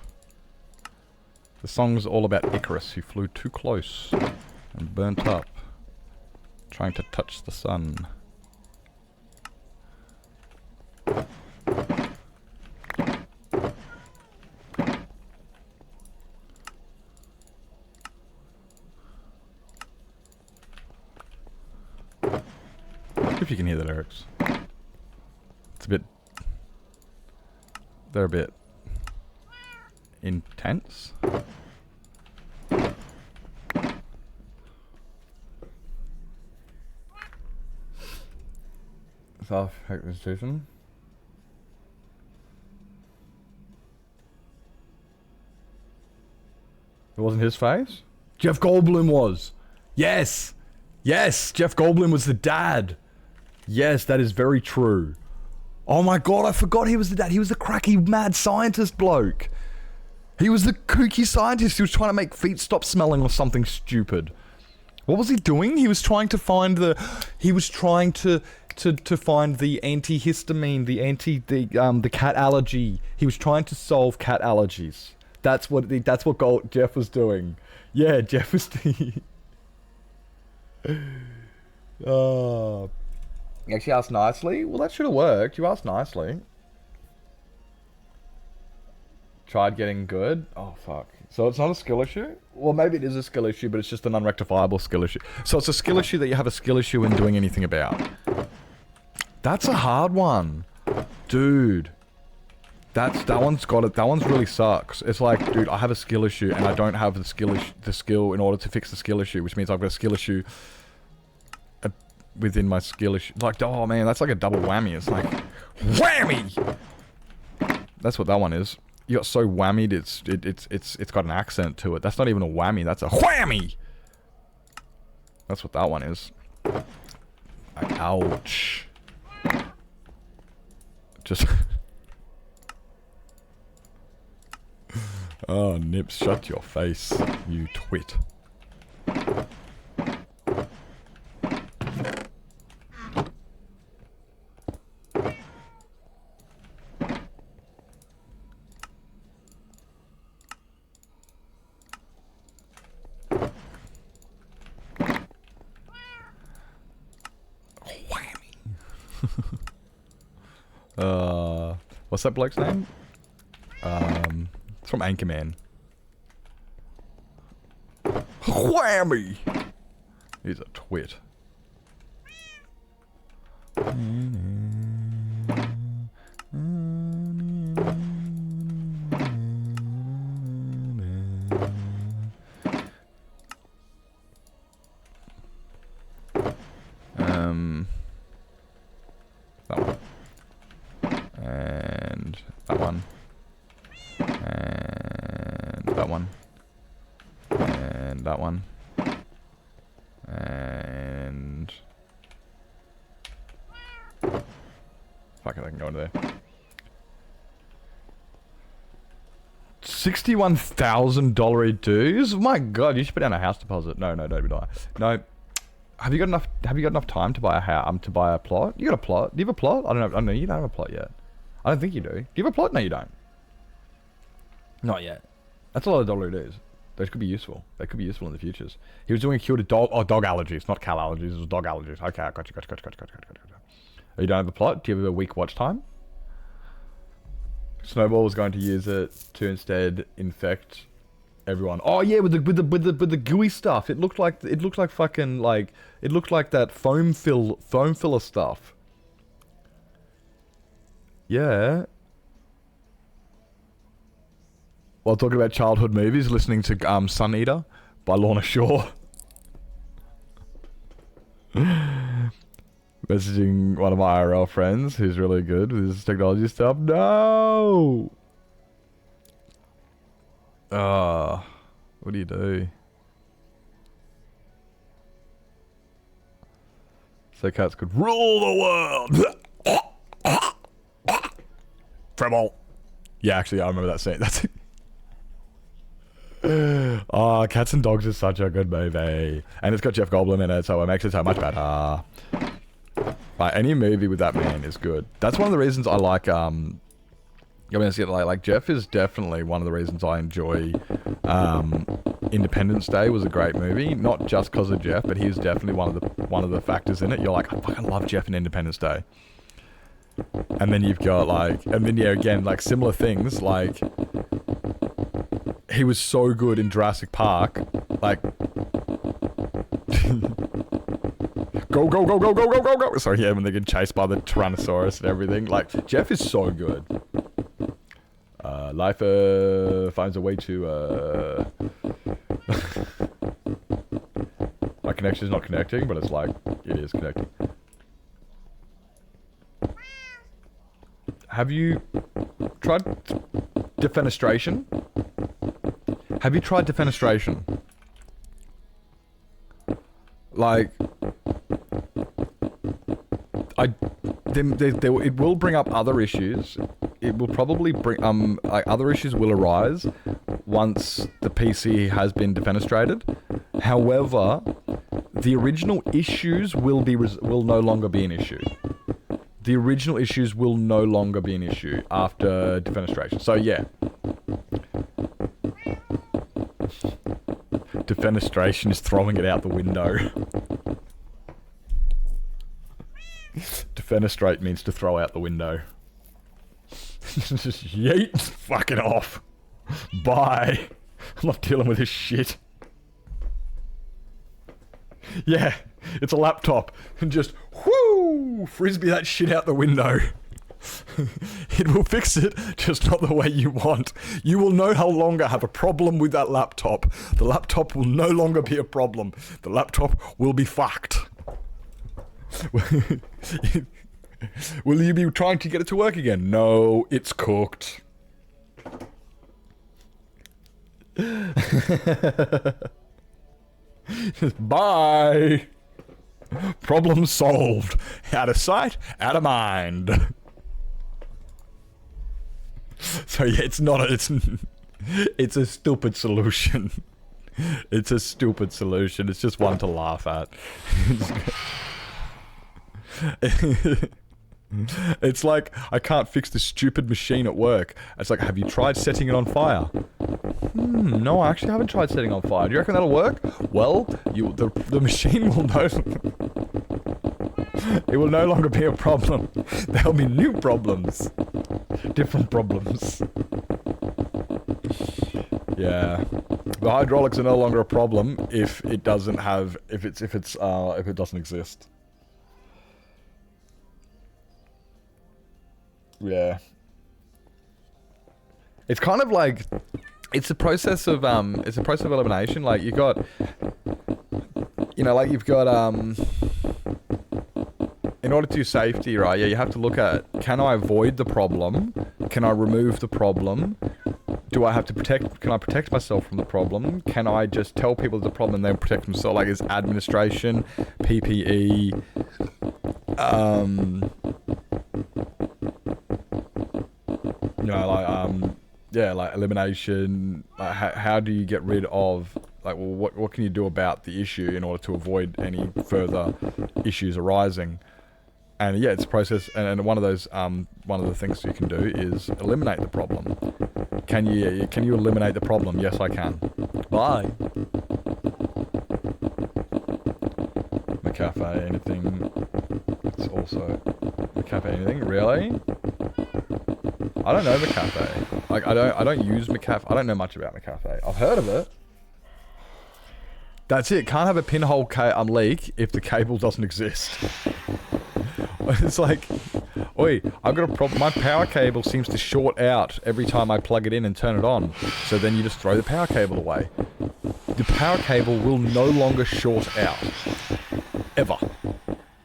The song's all about Icarus, who flew too close and burnt up, trying to touch the sun. If you can hear the lyrics. It's a bit... They're a bit... intense. Self-hectation. It wasn't his face? Jeff Goldblum was. Yes. Yes, Jeff Goldblum was the dad. Yes, that is very true. Oh my god, I forgot he was the dad. He was the cracky mad scientist bloke. He was the kooky scientist who was trying to make feet stop smelling or something stupid. What was he doing? He was trying to find the... He was trying to find the antihistamine, the cat allergy. He was trying to solve cat allergies. That's what Jeff was doing. Yeah, Jeff was... Oh... You actually asked nicely? Well, that should have worked. You asked nicely. Tried getting good? Oh, fuck. So it's not a skill issue? Well, maybe it is a skill issue, but it's just an unrectifiable skill issue. So it's a skill issue that you have a skill issue in doing anything about. That's a hard one. Dude. That one's got it. That one's really sucks. It's like, dude, I have a skill issue and I don't have the skill in order to fix the skill issue, which means I've got a skill issue within my skill issue. Like, oh man, that's like a double whammy. It's like, whammy! That's what that one is. You got so whammied, it's got an accent to it. That's not even a whammy, that's a whammy! That's what that one is. Ouch. Just... Oh, Nips, shut your face, you twit. What's that bloke's name? It's from Anchorman. Whammy! He's a twit. That one. And that one. And that one. And that one. And... Fuck it, I can go into there. $61,000 dues? My god, you should put down a house deposit. No, don't be lying. No. Have you got enough time to buy a house, to buy a plot? You got a plot? Do you have a plot? I don't know, you don't have a plot yet. I don't think you do. Do you have a plot? No, you don't. Not yet. That's a lot of dollar dues. Those could be useful. They could be useful in the futures. He was doing a cure to dog allergies, not cat allergies. It was dog allergies. Okay, I got you. You don't have a plot? Do you have a week watch time? Snowball was going to use it to instead infect everyone. Oh yeah, with the gooey stuff. It looked like fucking like it looked like that foam filler stuff. Yeah. While talking about childhood movies, listening to Sun Eater by Lorna Shore. Messaging one of my IRL friends who's really good with his technology stuff. No! What do you do? So cats could rule the world! Treble! Yeah, actually, I remember that scene. That's it. Oh, Cats and Dogs is such a good movie. And it's got Jeff Goldblum in it, so it makes it so much better. Like, any movie with that man is good. That's one of the reasons I like, like Jeff is definitely one of the reasons I enjoy, Independence Day was a great movie. Not just because of Jeff, but he's definitely one of the factors in it. You're like, I fucking love Jeff in Independence Day. And then you've got like, and then yeah, again, like similar things, like, he was so good in Jurassic Park, like, go. Sorry, yeah, when they get chased by the Tyrannosaurus and everything. Like, Jeff is so good. Life finds a way to my connection's not connecting, but it's like it is connecting. Have you tried defenestration? Have you tried defenestration? Like, it will bring up other issues. It will probably bring like other issues will arise once the PC has been defenestrated. However, the original issues will no longer be an issue. The original issues will no longer be an issue after defenestration. So yeah. Defenestration is throwing it out the window. Defenestrate means to throw out the window. Just yeet, fuck it off. Bye. I'm not dealing with this shit. Yeah, it's a laptop. And just, whoo, frisbee that shit out the window. It will fix it, just not the way you want. You will no longer have a problem with that laptop. The laptop will no longer be a problem. The laptop will be fucked. Will you be trying to get it to work again? No, it's cooked. Bye. Problem solved. Out of sight, out of mind. So yeah, it's not a, it's a stupid solution. It's a stupid solution. It's just one to laugh at. It's like, I can't fix this stupid machine at work. It's like, have you tried setting it on fire? No, I actually haven't tried setting it on fire. Do you reckon that'll work? Well, the machine will know. It will no longer be a problem. There'll be new problems. Different problems. Yeah. The hydraulics are no longer a problem if it doesn't have, if it doesn't exist. Yeah. It's kind of like, it's a process of elimination. Like, you got, you know, like you've got, in order to do safety, right, yeah, you have to look at, can I avoid the problem? Can I remove the problem? Do I have to can I protect myself from the problem? Can I just tell people the problem and then protect themselves? Like, is administration, PPE, you know, like, yeah, like elimination, like how do you get rid of, like, well, what can you do about the issue in order to avoid any further issues arising? And yeah, it's a process, and one of those, one of the things you can do is eliminate the problem. Can you eliminate the problem? Yes, I can. Bye. McCafe, anything? It's also McCafe, anything? Really? I don't know McCafe. Like, I don't use McCafe. I don't know much about McCafe. I've heard of it. That's it. Can't have a pinhole leak if the cable doesn't exist. It's like, oi, I've got a problem. My power cable seems to short out every time I plug it in and turn it on. So then you just throw the power cable away. The power cable will no longer short out. Ever.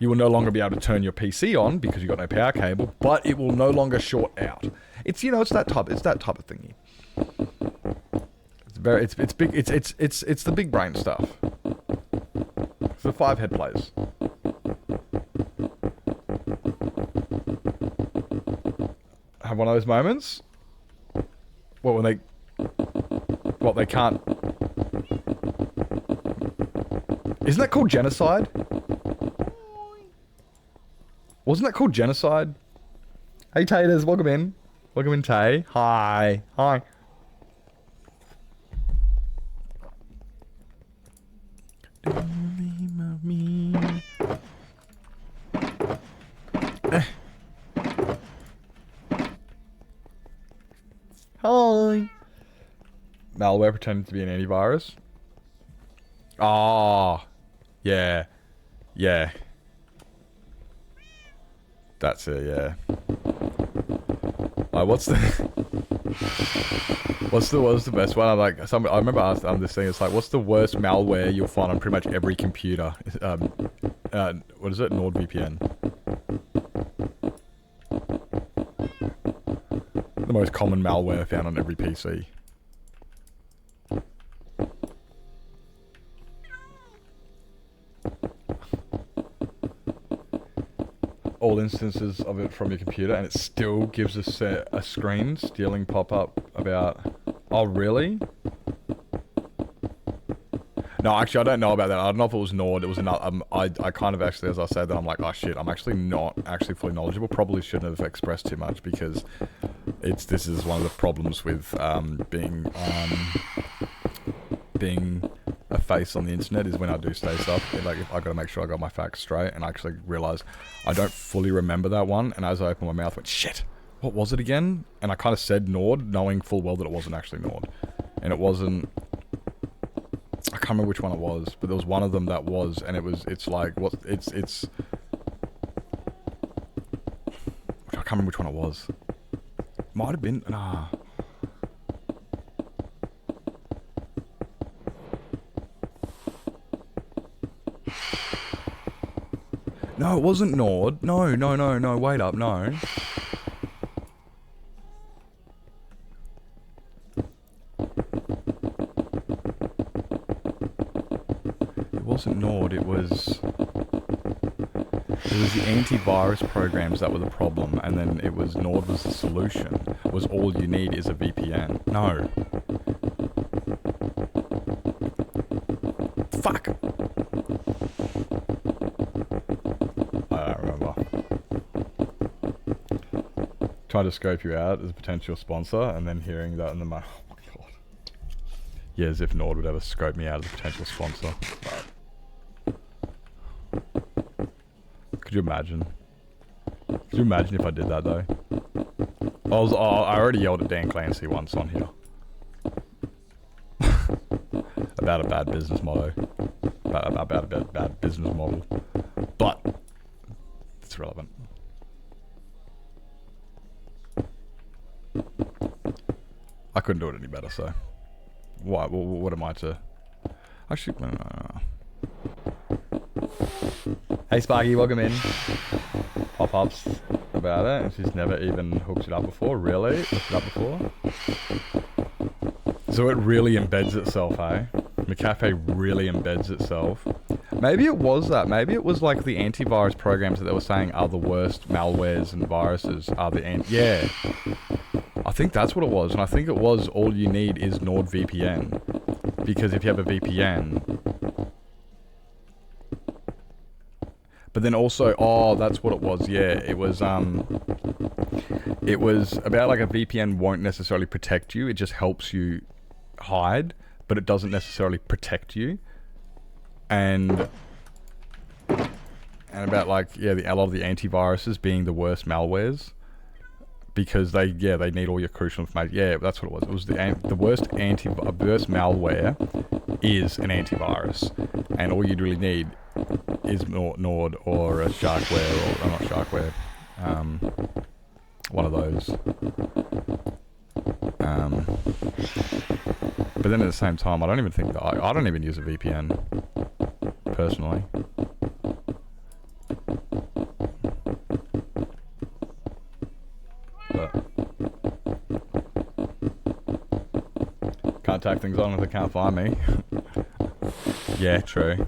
You will no longer be able to turn your PC on because you've got no power cable, but it will no longer short out. It's, you know, it's that type of thingy. It's very, it's big, it's the big brain stuff. It's the 5 head plays. Have one of those moments? What, when they can't... Isn't that called genocide? Wasn't that called genocide? Hey Taters, welcome in. Welcome in, Tay. Hi. Hi. Hi. Malware pretending to be an antivirus. Ah. Yeah. Yeah. That's it, yeah. Like, what's the best one? I remember asking this thing. It's like, what's the worst malware you'll find on pretty much every computer? What is it? NordVPN. The most common malware found on every PC. All instances of it from your computer, and it still gives us a screen stealing pop-up about... Oh, really? No, actually, I don't know about that. I don't know if it was Nord. It was another... I kind of actually, as I said that, I'm like, oh shit, I'm actually not actually fully knowledgeable. Probably shouldn't have expressed too much, because this is one of the problems with being a face on the internet, is when I do say stuff, like, I gotta make sure I got my facts straight, and I actually realised I don't fully remember that one, and as I opened my mouth, I went, shit, what was it again? And I kind of said Nord, knowing full well that it wasn't actually Nord. And it wasn't... I can't remember which one it was, but there was one of them that was, and it's like, what, it's... I can't remember which one it was. Might have been, nah. No, it wasn't Nord. No, wait up, no. It wasn't Nord, it was the antivirus programs that were the problem, and then it was Nord was the solution. Was all you need is a VPN. No. Fuck! Trying to scope you out as a potential sponsor, and then hearing that in the oh my god. Yeah, as if Nord would ever scope me out as a potential sponsor. Could you imagine? Could you imagine if I did that though? I already yelled at Dan Clancy once on here. About a bad business motto. About a bad business model. But it's relevant. I couldn't do it any better, so... What am I to... Actually, no. Hey Sparky, welcome in. Pop-ups about it, and she's never even hooked it up before. Really? Hooked it up before? So it really embeds itself, eh? McCafe really embeds itself. Maybe it was that. Maybe it was like the antivirus programs that they were saying are the worst malwares and viruses are the yeah. I think that's what it was, and I think it was all you need is NordVPN. Because if you have a VPN... But then also, oh, that's what it was, yeah. It was about like a VPN won't necessarily protect you, it just helps you hide, but it doesn't necessarily protect you. And about like, yeah, a lot of the antiviruses being the worst malwares. Because they need all your crucial information. Yeah, that's what it was. It was the worst malware is an antivirus, and all you'd really need is Nord or a sharkware, or not sharkware, one of those. But then at the same time, I don't even think that I don't even use a VPN personally. Can't take things on if they can't find me. Yeah, true.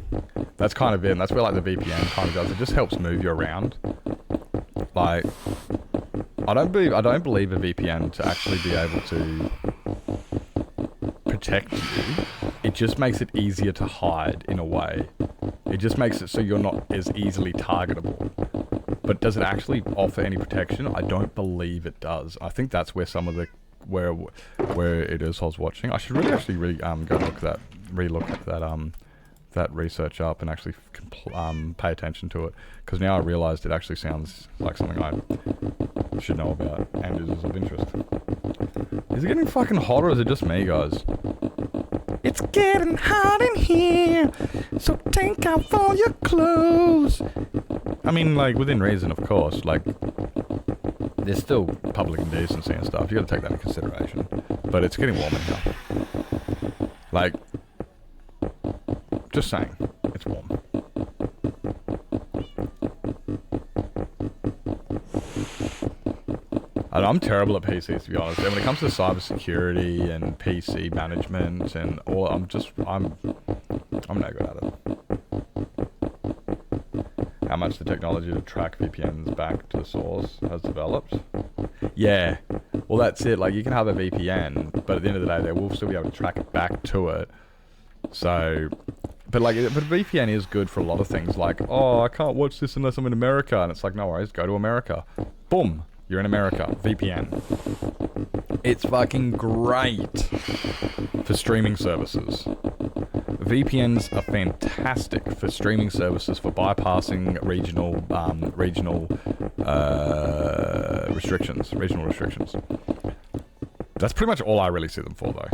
That's kind of it, and that's where like the VPN kind of does. It just helps move you around. Like, I don't believe a VPN to actually be able to protect you. It just makes it easier to hide in a way. It just makes it so you're not as easily targetable. But does it actually offer any protection? I don't believe it does. I think that's where some of the where it is I was watching. I should really go look at that research up and actually pay attention to it, because now I realised it actually sounds like something I should know about and is of interest. Is it getting fucking hot, or is it just me, guys? It's getting hot in here, so take off all your clothes. I mean, like, within reason, of course. Like, there's still public indecency and stuff. You got to take that into consideration. But it's getting warm in here. Like, just saying, it's warm. I'm terrible at PCs, to be honest. And when it comes to cybersecurity and PC management and all, I'm no good at it. How much the technology to track VPNs back to the source has developed. Yeah, well that's it. Like, you can have a VPN, but at the end of the day, they will still be able to track it back to it. So, but VPN is good for a lot of things. Like, oh, I can't watch this unless I'm in America, and it's like, no worries, go to America. Boom. You're in America. VPN. It's fucking great for streaming services. VPNs are fantastic for streaming services for bypassing regional restrictions. That's pretty much all I really see them for, though.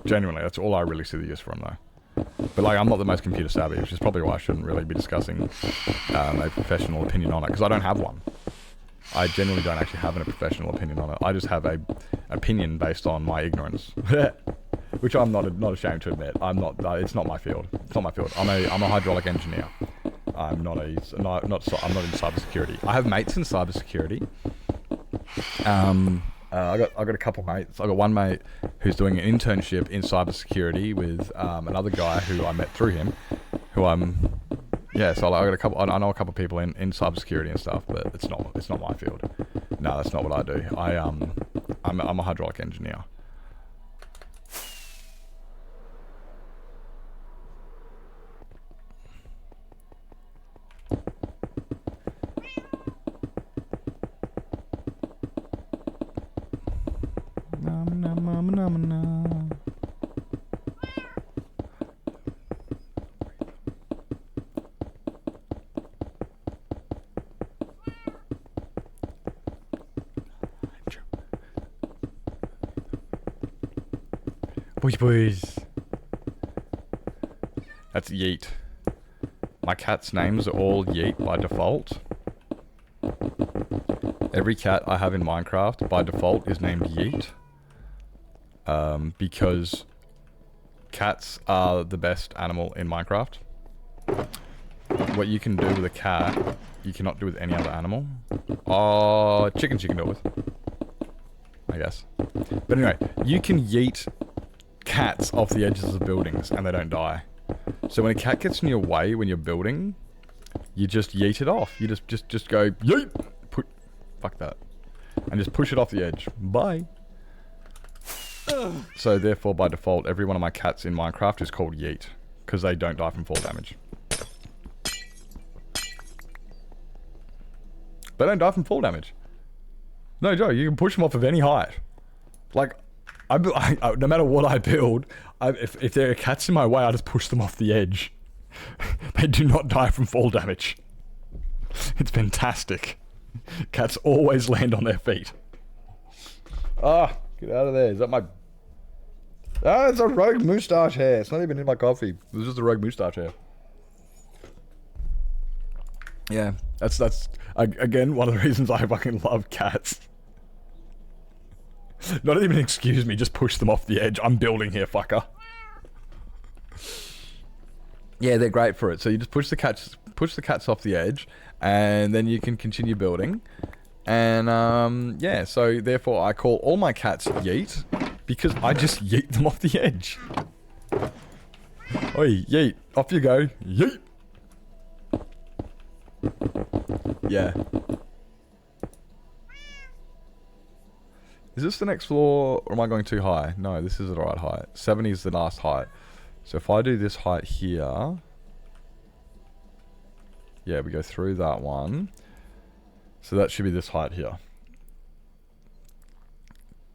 Genuinely, that's all I really see the use for them, though. But like, I'm not the most computer savvy, which is probably why I shouldn't really be discussing a professional opinion on it, because I don't have one. I generally don't actually have a professional opinion on it. I just have a opinion based on my ignorance, which I'm not ashamed to admit. I'm not. It's not my field. It's not my field. I'm a hydraulic engineer. I'm not in cybersecurity. I have mates in cybersecurity. I got a couple mates. I got one mate who's doing an internship in cybersecurity with another guy who I met through him, who yeah, so I got a couple. I know a couple of people in cybersecurity and stuff, but it's not my field. No, that's not what I do. I'm a hydraulic engineer. Boys. That's Yeet. My cat's names are all Yeet by default. Every cat I have in Minecraft by default is named Yeet. Because cats are the best animal in Minecraft. What you can do with a cat, you cannot do with any other animal. Chickens you can do it with, I guess. But anyway, you can yeet cats off the edges of buildings and they don't die. So when a cat gets in your way when you're building, you just yeet it off. You just go yeet, fuck that, and just push it off the edge. Bye. So therefore, by default, every one of my cats in Minecraft is called Yeet because they don't die from fall damage. They don't die from fall damage. No joke, you can push them off of any height. Like, I no matter what I build, if there are cats in my way, I just push them off the edge. They do not die from fall damage. It's fantastic. Cats always land on their feet. Ah, get out of there. Is that my... Ah, it's a rogue moustache hair. It's not even in my coffee. It's just a rogue moustache hair. Yeah, that's again one of the reasons I fucking love cats. Not even excuse me, just push them off the edge. I'm building here, fucker. Yeah, they're great for it. So you just push the cats off the edge, and then you can continue building. And yeah, so therefore I call all my cats Yeet because I just yeet them off the edge. Oi, Yeet, off you go. Yeet. Yeah. Is this the next floor, or am I going too high? No, this is the right height. 70 is the last height. So if I do this height here... Yeah, we go through that one. So that should be this height here.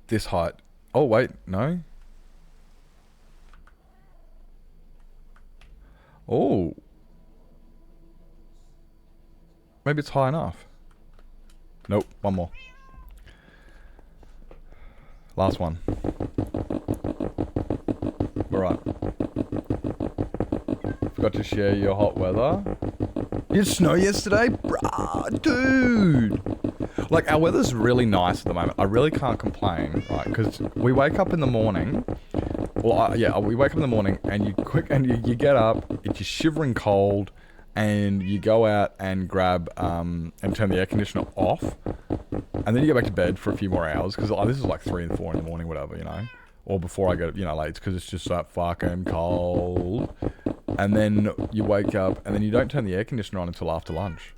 This height... Oh, wait, no. Oh. Maybe it's high enough. Nope, one more. Last one. Alright. Forgot to share your hot weather. Did it snow yesterday? Bruh, dude! Like, our weather's really nice at the moment. I really can't complain, right? Because we wake up in the morning. Well, we wake up in the morning and you get up, it's just shivering cold, and you go out and grab and turn the air conditioner off, and then you go back to bed for a few more hours because this is like 3 and 4 in the morning, whatever, you know, or before I go, you know, late because it's just that fucking cold. And then you wake up and then you don't turn the air conditioner on until after lunch.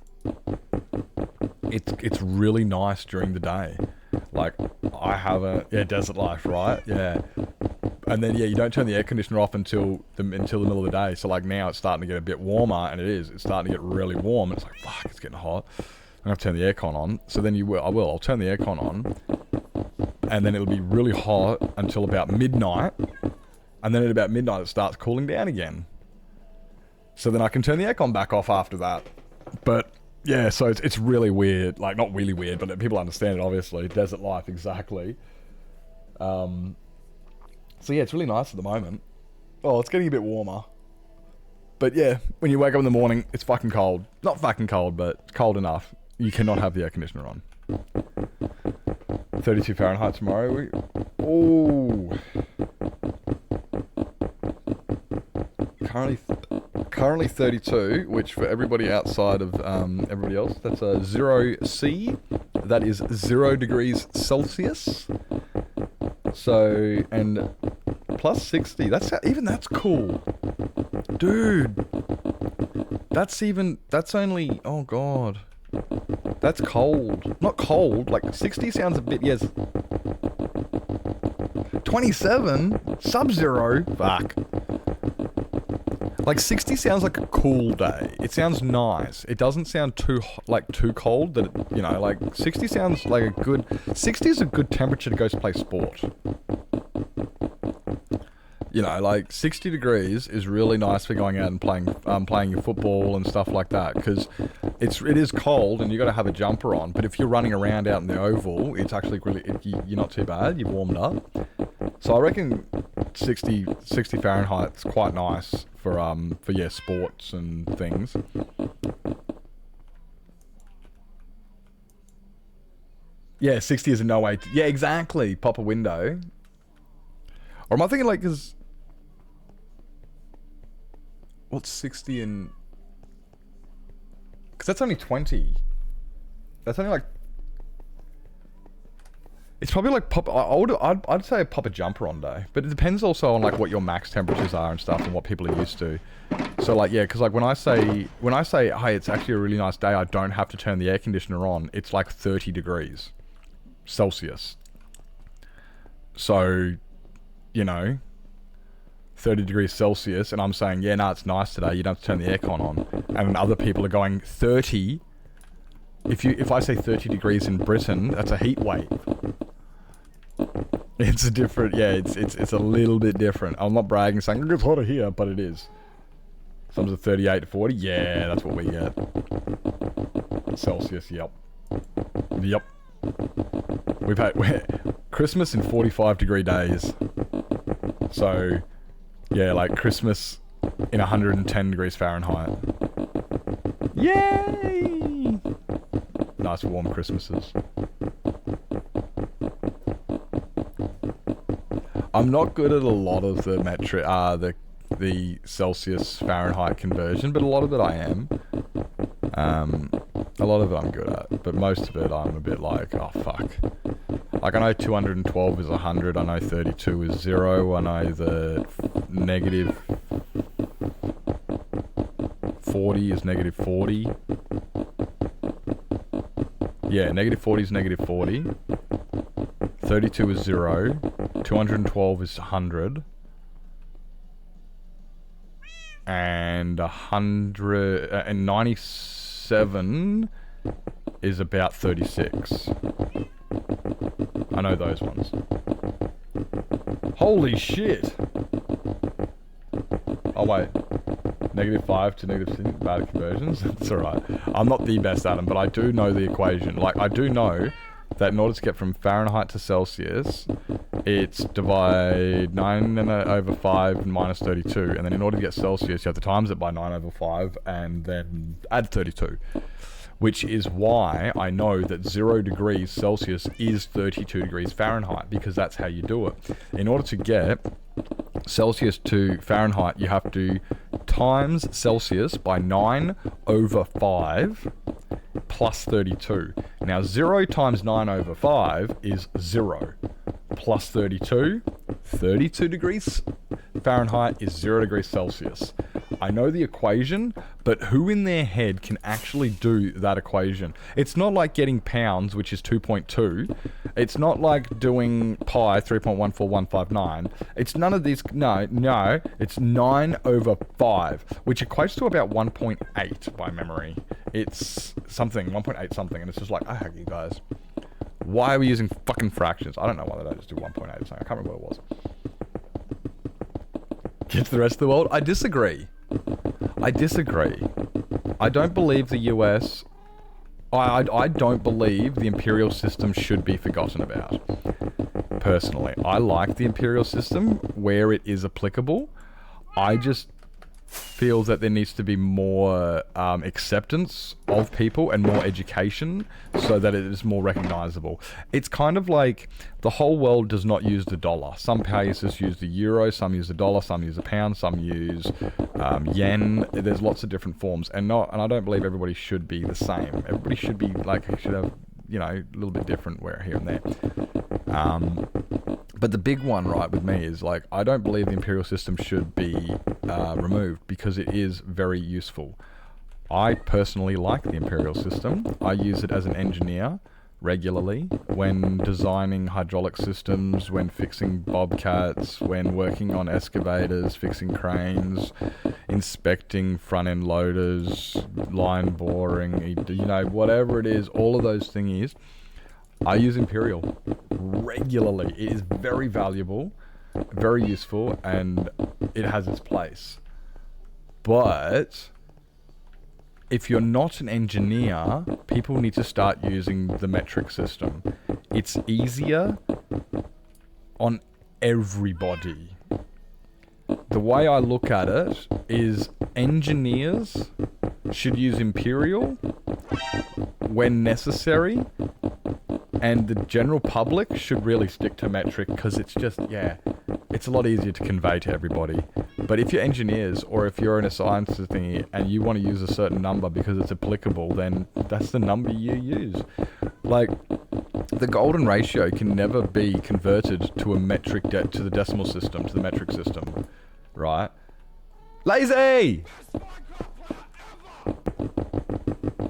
It's really nice during the day. Like, I have desert life, right? Yeah. And then, you don't turn the air conditioner off until the middle of the day. So, like, now it's starting to get a bit warmer, and it's starting to get really warm. And it's like, fuck, it's getting hot. I have to turn the aircon on. So then I'll turn the aircon on, and then it'll be really hot until about midnight. And then at about midnight, it starts cooling down again. So then I can turn the aircon back off after that. But... yeah, so it's really weird. Like, not really weird, but people understand it, obviously. Desert life, exactly. So, yeah, it's really nice at the moment. Oh, it's getting a bit warmer. But, yeah, when you wake up in the morning, it's fucking cold. Not fucking cold, but cold enough. You cannot have the air conditioner on. 32 Fahrenheit tomorrow. Currently 32, which for everybody outside of everybody else, that's a 0C. That is 0 degrees Celsius. So, and plus 60. That's cool, dude. That's only, oh god, that's cold. Not cold. Like 60 sounds a bit, yes. 27 sub-zero. Fuck. Like 60 sounds like a cool day. It sounds nice. It doesn't sound too cold that it, you know, like 60 sounds like 60 is a good temperature to go to play sport. You know, like 60 degrees is really nice for going out and playing your football and stuff like that, because it is cold and you got to have a jumper on. But if you're running around out in the oval, it's actually you're not too bad. You've warmed up. So I reckon 60 Fahrenheit's quite nice for sports and things. Yeah, 60 is a no way. Yeah, exactly. Pop a window. Or am I thinking like, what's 60 in? Because that's only 20. That's only like. It's probably like I'd say pop a jumper on day, but it depends also on like what your max temperatures are and stuff and what people are used to. So like, yeah, because like when I say hey, it's actually a really nice day, I don't have to turn the air conditioner on. It's like 30 degrees Celsius. So, you know, 30 degrees Celsius, and I'm saying, yeah, no, it's nice today. You don't have to turn the aircon on, and other people are going 30. If I say 30 degrees in Britain, that's a heat wave. It's a different, yeah, it's a little bit different. I'm not bragging saying it's hotter here, but it is. Some are 38 to 40. Yeah, that's what we get. Celsius, yep. Yep. We've had Christmas in 45 degree days. So, yeah, like Christmas in 110 degrees Fahrenheit. Yay! Nice warm Christmases. I'm not good at a lot of the the Celsius Fahrenheit conversion, but a lot of it I am. A lot of it I'm good at, but most of it I'm a bit like, oh fuck. Like I know 212 is 100, I know 32 is 0, I know the negative 40 is negative 40. Yeah, negative 40 is negative 40. 32 is 0. 212 is 100. And 97 is about 36. I know those ones. Holy shit! Oh wait. -5 to -6, bad at conversions. That's alright. I'm not the best at them, but I do know the equation. Like, I do know that in order to get from Fahrenheit to Celsius, it's divide 9 over 5 and minus 32. And then in order to get Celsius, you have to times it by 9 over 5 and then add 32. which is why I know that 0 degrees Celsius is 32 degrees Fahrenheit, because that's how you do it. In order to get Celsius to Fahrenheit, you have to times Celsius by 9 over 5 plus 32. Now 0 times 9 over 5 is 0 plus 32. 32 degrees Fahrenheit is 0 degrees Celsius. I know the equation, but who in their head can actually do that equation? It's not like getting pounds, which is 2.2. It's not like doing pi, 3.14159. It's none of these. No. It's 9 over 5, which equates to about 1.8 by memory. It's something, 1.8 something, and it's just like, you guys. Why are we using fucking fractions? I don't know why they don't just do 1.8 or something. I can't remember what it was. Get to the rest of the world? I disagree. I don't believe the US... I don't believe the imperial system should be forgotten about. Personally. I like the imperial system where it is applicable. I just feel that there needs to be more acceptance of people and more education so that it is more recognizable. It's kind of like the whole world does not use the dollar. Some places use the euro, some use the dollar, some use the pound, some use yen. There's lots of different forms, and I don't believe everybody should be the same. Everybody should be should have, a little bit different here and there. But the big one, right, with me is, I don't believe the imperial system should be removed because it is very useful. I personally like the imperial system. I use it as an engineer regularly when designing hydraulic systems, when fixing bobcats, when working on excavators, fixing cranes, inspecting front-end loaders, line boring, whatever it is, all of those things. I use Imperial regularly. It is very valuable, very useful, and it has its place. But if you're not an engineer, people need to start using the metric system. It's easier on everybody. The way I look at it is engineers should use Imperial when necessary, and the general public should really stick to metric because it's just, it's a lot easier to convey to everybody. But if you're engineers or if you're in a science thingy and you want to use a certain number because it's applicable, then that's the number you use. The golden ratio can never be converted to a metric to the decimal system, to the metric system, right? Lazy!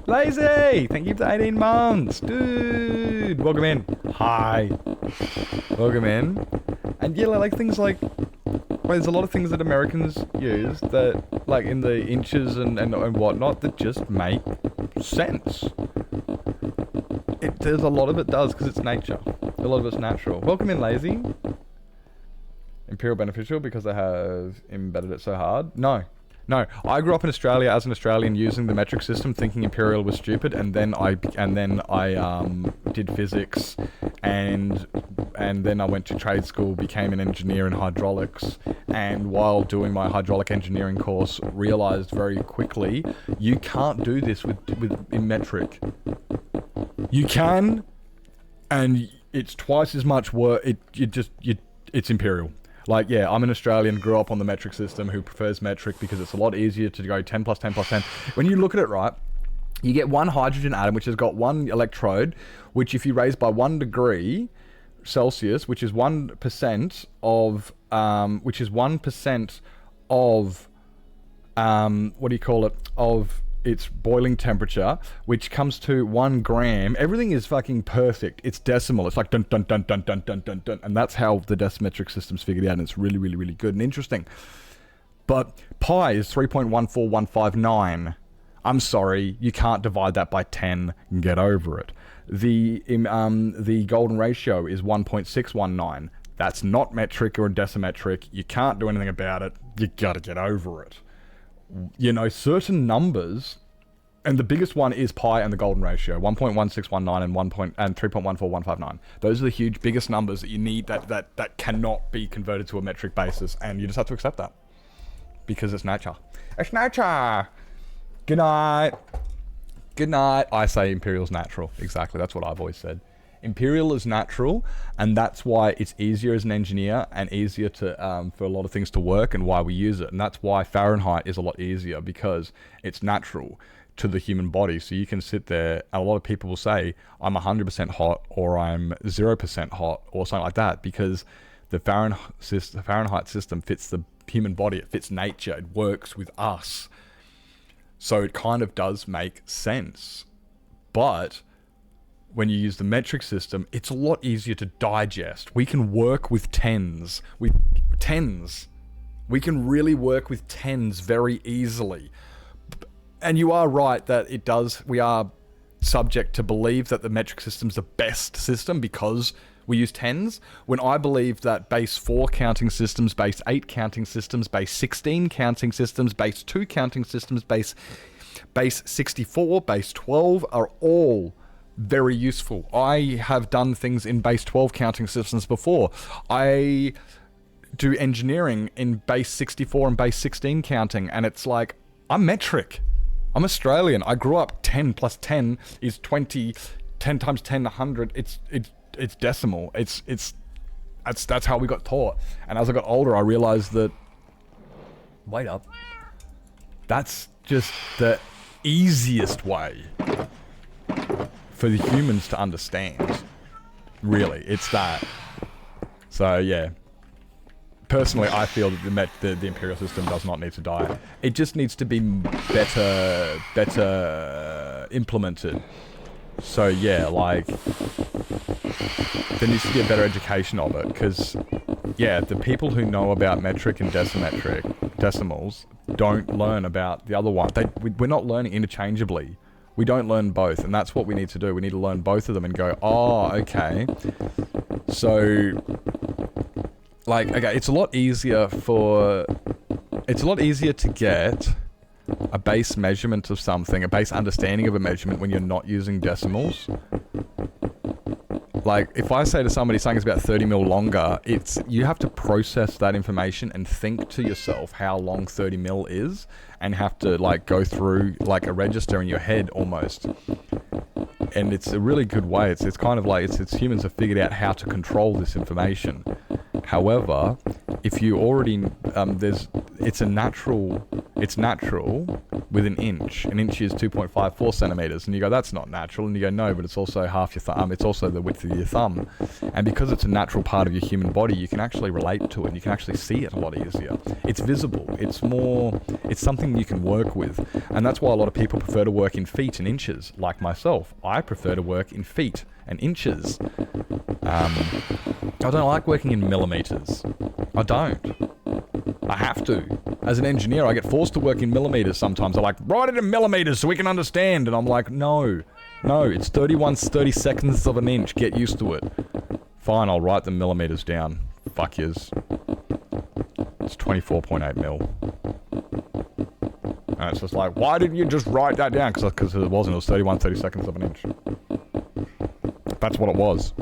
Lazy! Thank you for the 18 months! Dude! Welcome in. Hi. Welcome in. And things there's a lot of things that Americans use that, in the inches and whatnot, that just make sense. There's a lot of it does, because it's nature. A lot of it's natural. Welcome in, Lazy. Imperial beneficial because they have embedded it so hard? No, I grew up in Australia as an Australian using the metric system, thinking Imperial was stupid, and then I did physics, and then I went to trade school, became an engineer in hydraulics, and while doing my hydraulic engineering course, realized very quickly you can't do this in metric. You can, and it's twice as much work. It's Imperial. I'm an Australian, grew up on the metric system, who prefers metric because it's a lot easier to go 10 plus 10 plus 10. When you look at it, right, you get one hydrogen atom, which has got one electrode, which if you raise by 1 degree Celsius, which is 1% of, of its boiling temperature, which comes to 1 gram. Everything is fucking perfect. It's decimal. It's like dun dun dun dun dun dun dun dun, and that's how the decimetric system's figured out, and it's really, really, really good and interesting. But pi is 3.14159. I'm sorry, you can't divide that by 10 and get over it. The golden ratio is 1.619. That's not metric or decimetric. You can't do anything about it. You gotta get over it. Certain numbers, and the biggest one is pi and the golden ratio, 1.1619 and 3.14159. Those are the huge biggest numbers that you need that cannot be converted to a metric basis, and you just have to accept that because it's nature. It's nature. Good night. Good night. I say Imperial's natural. Exactly. That's what I've always said. Imperial is natural, and that's why it's easier as an engineer and easier to for a lot of things to work, and why we use it. And that's why Fahrenheit is a lot easier, because it's natural to the human body. So you can sit there, and a lot of people will say, I'm 100% hot, or I'm 0% hot, or something like that, because the Fahrenheit system fits the human body. It fits nature. It works with us. So it kind of does make sense. But when you use the metric system, it's a lot easier to digest. We can work with tens. We can really work with tens very easily. And you are right that we are subject to believe that the metric system's the best system because we use tens, when I believe that base 4 counting systems, base 8 counting systems, base 16 counting systems, base 2 counting systems, base 64, base 12 are all very useful. I have done things in base 12 counting systems before. I do engineering in base 64 and base 16 counting, and it's like, I'm metric. I'm Australian. I grew up 10 plus 10 is 20, 10 times 10, 100. It's decimal. That's how we got taught. And as I got older, I realized that, wait up, that's just the easiest way for the humans to understand. Really, it's that. So yeah, personally, I feel that the Imperial system does not need to die. It just needs to be better implemented. So yeah, like, there needs to be a better education of it, because yeah, the people who know about metric and decimals don't learn about the other one. We're not learning interchangeably. We don't learn both, and that's what we need to do. We need to learn both of them and go, oh, okay. So, like, okay, it's a lot easier to get a base measurement of something, a base understanding of a measurement when you're not using decimals. Like, if I say to somebody something's about 30 mil longer, you have to process that information and think to yourself how long 30 mil is, and have to, like, go through, like, a register in your head almost. And it's a really good way. It's kind of like, it's humans have figured out how to control this information. However, if you already, it's natural with an inch. An inch is 2.54 centimeters. And you go, that's not natural. And you go, no, but it's also half your thumb. It's also the width of your thumb. And because it's a natural part of your human body, you can actually relate to it. And you can actually see it a lot easier. It's visible. It's something you can work with. And that's why a lot of people prefer to work in feet and inches. Like myself, I prefer to work in feet and inches. I don't like working in millimeters. I don't. I have to. As an engineer, I get forced to work in millimeters sometimes. They're like, write it in millimeters so we can understand. And I'm like, no, it's 30 seconds of an inch. Get used to it. Fine, I'll write the millimeters down. Fuck yous. It's 24.8 mil. And it's just like, why didn't you just write that down? Because it wasn't. It was 30 seconds of an inch. That's what it was.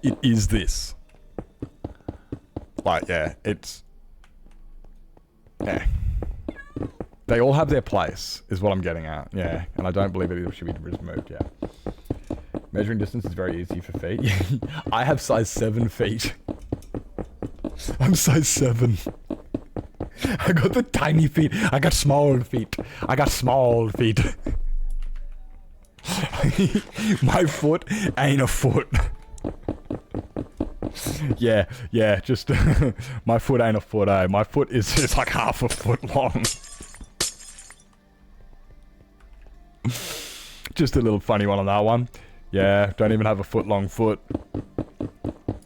It is this. Like, yeah, yeah. They all have their place, is what I'm getting at. Yeah, and I don't believe it should be removed, yeah. Measuring distance is very easy for feet. I have size 7 feet. I'm size 7. I got the tiny feet. I got small feet. My foot ain't a foot. Yeah, just my foot ain't a foot, eh? My foot is like half a foot long. Just a little funny one on that one. Yeah, don't even have a foot long foot.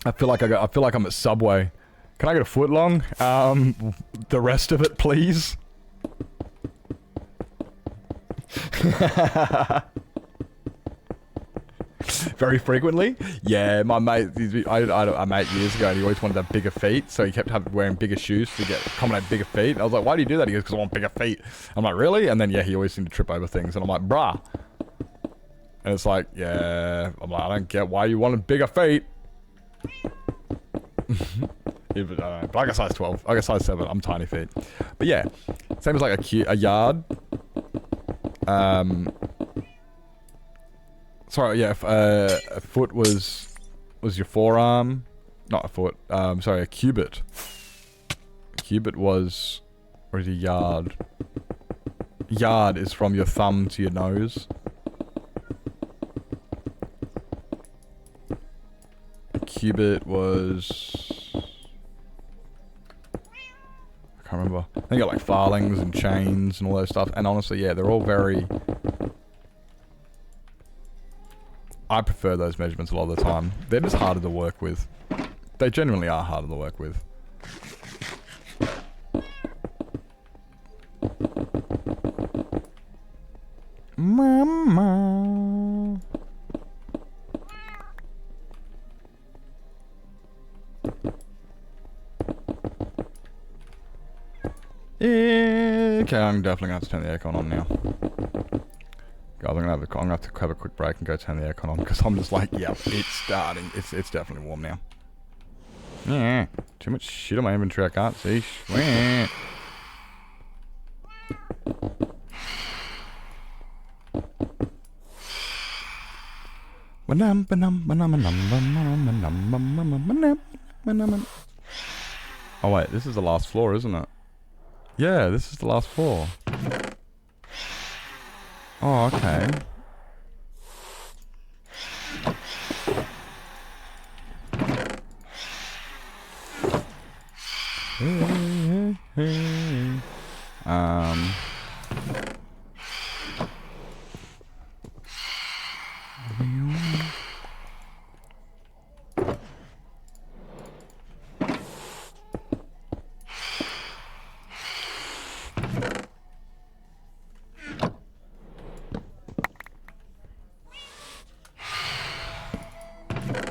I feel like I'm at Subway. Can I get a foot long? The rest of it, please. Very frequently? Yeah, my mate, I had a mate years ago, and he always wanted to have bigger feet, so he kept wearing bigger shoes to accommodate bigger feet. And I was like, why do you do that? He goes, because I want bigger feet. I'm like, really? And then, yeah, he always seemed to trip over things, and I'm like, bruh. And it's like, yeah, I'm like, I don't get why you wanted bigger feet. Yeah, but I don't know. But I got size 12. I got size 7. I'm tiny feet. But yeah, same as like a yard. Sorry, yeah. A foot was your forearm. Not a foot. Sorry, a cubit. A cubit was, or is a yard? Yard is from your thumb to your nose. A cubit was, I can't remember. I think you got like farthings and chains and all those stuff. And honestly, yeah, they're all very. I prefer those measurements a lot of the time. They're just harder to work with. They genuinely are harder to work with. Mama. Okay, I'm definitely gonna have to turn the aircon on now. Guys, I'm gonna have to have a quick break and go turn the aircon on because I'm just like, yeah, it's starting. It's definitely warm now. Yeah, too much shit on my inventory. I can't see. Oh wait, this is the last floor, isn't it? Yeah, this is the last floor. Oh, okay.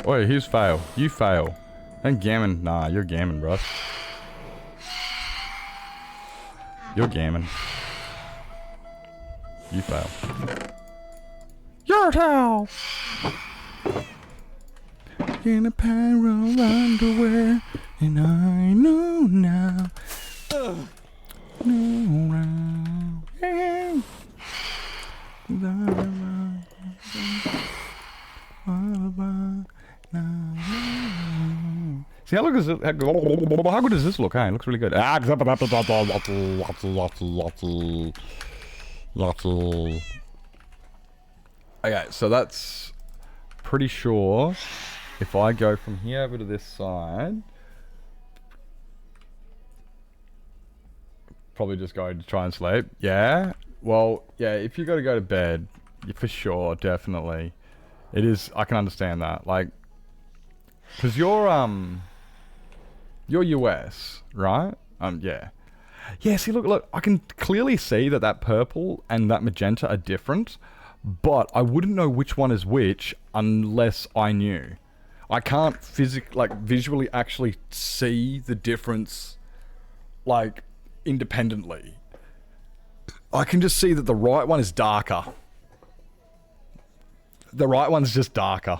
Wait, who's fail? You fail. And gammon. Nah, you're gammon, bro. You're gammon. You fail. Your tail! In a pair of underwear, and I know now. See, how good does this look? Hey, it looks really good. Okay, so that's pretty sure. If I go from here over to this side, probably just go to try and sleep. Yeah. Well, yeah. If you got to go to bed, for sure, definitely. It is. I can understand that. Like, because you're US, right? Yeah. Yeah, see, look, I can clearly see that purple and that magenta are different, but I wouldn't know which one is which unless I knew. I can't visually actually see the difference, like, independently. I can just see that the right one is darker. The right one's just darker.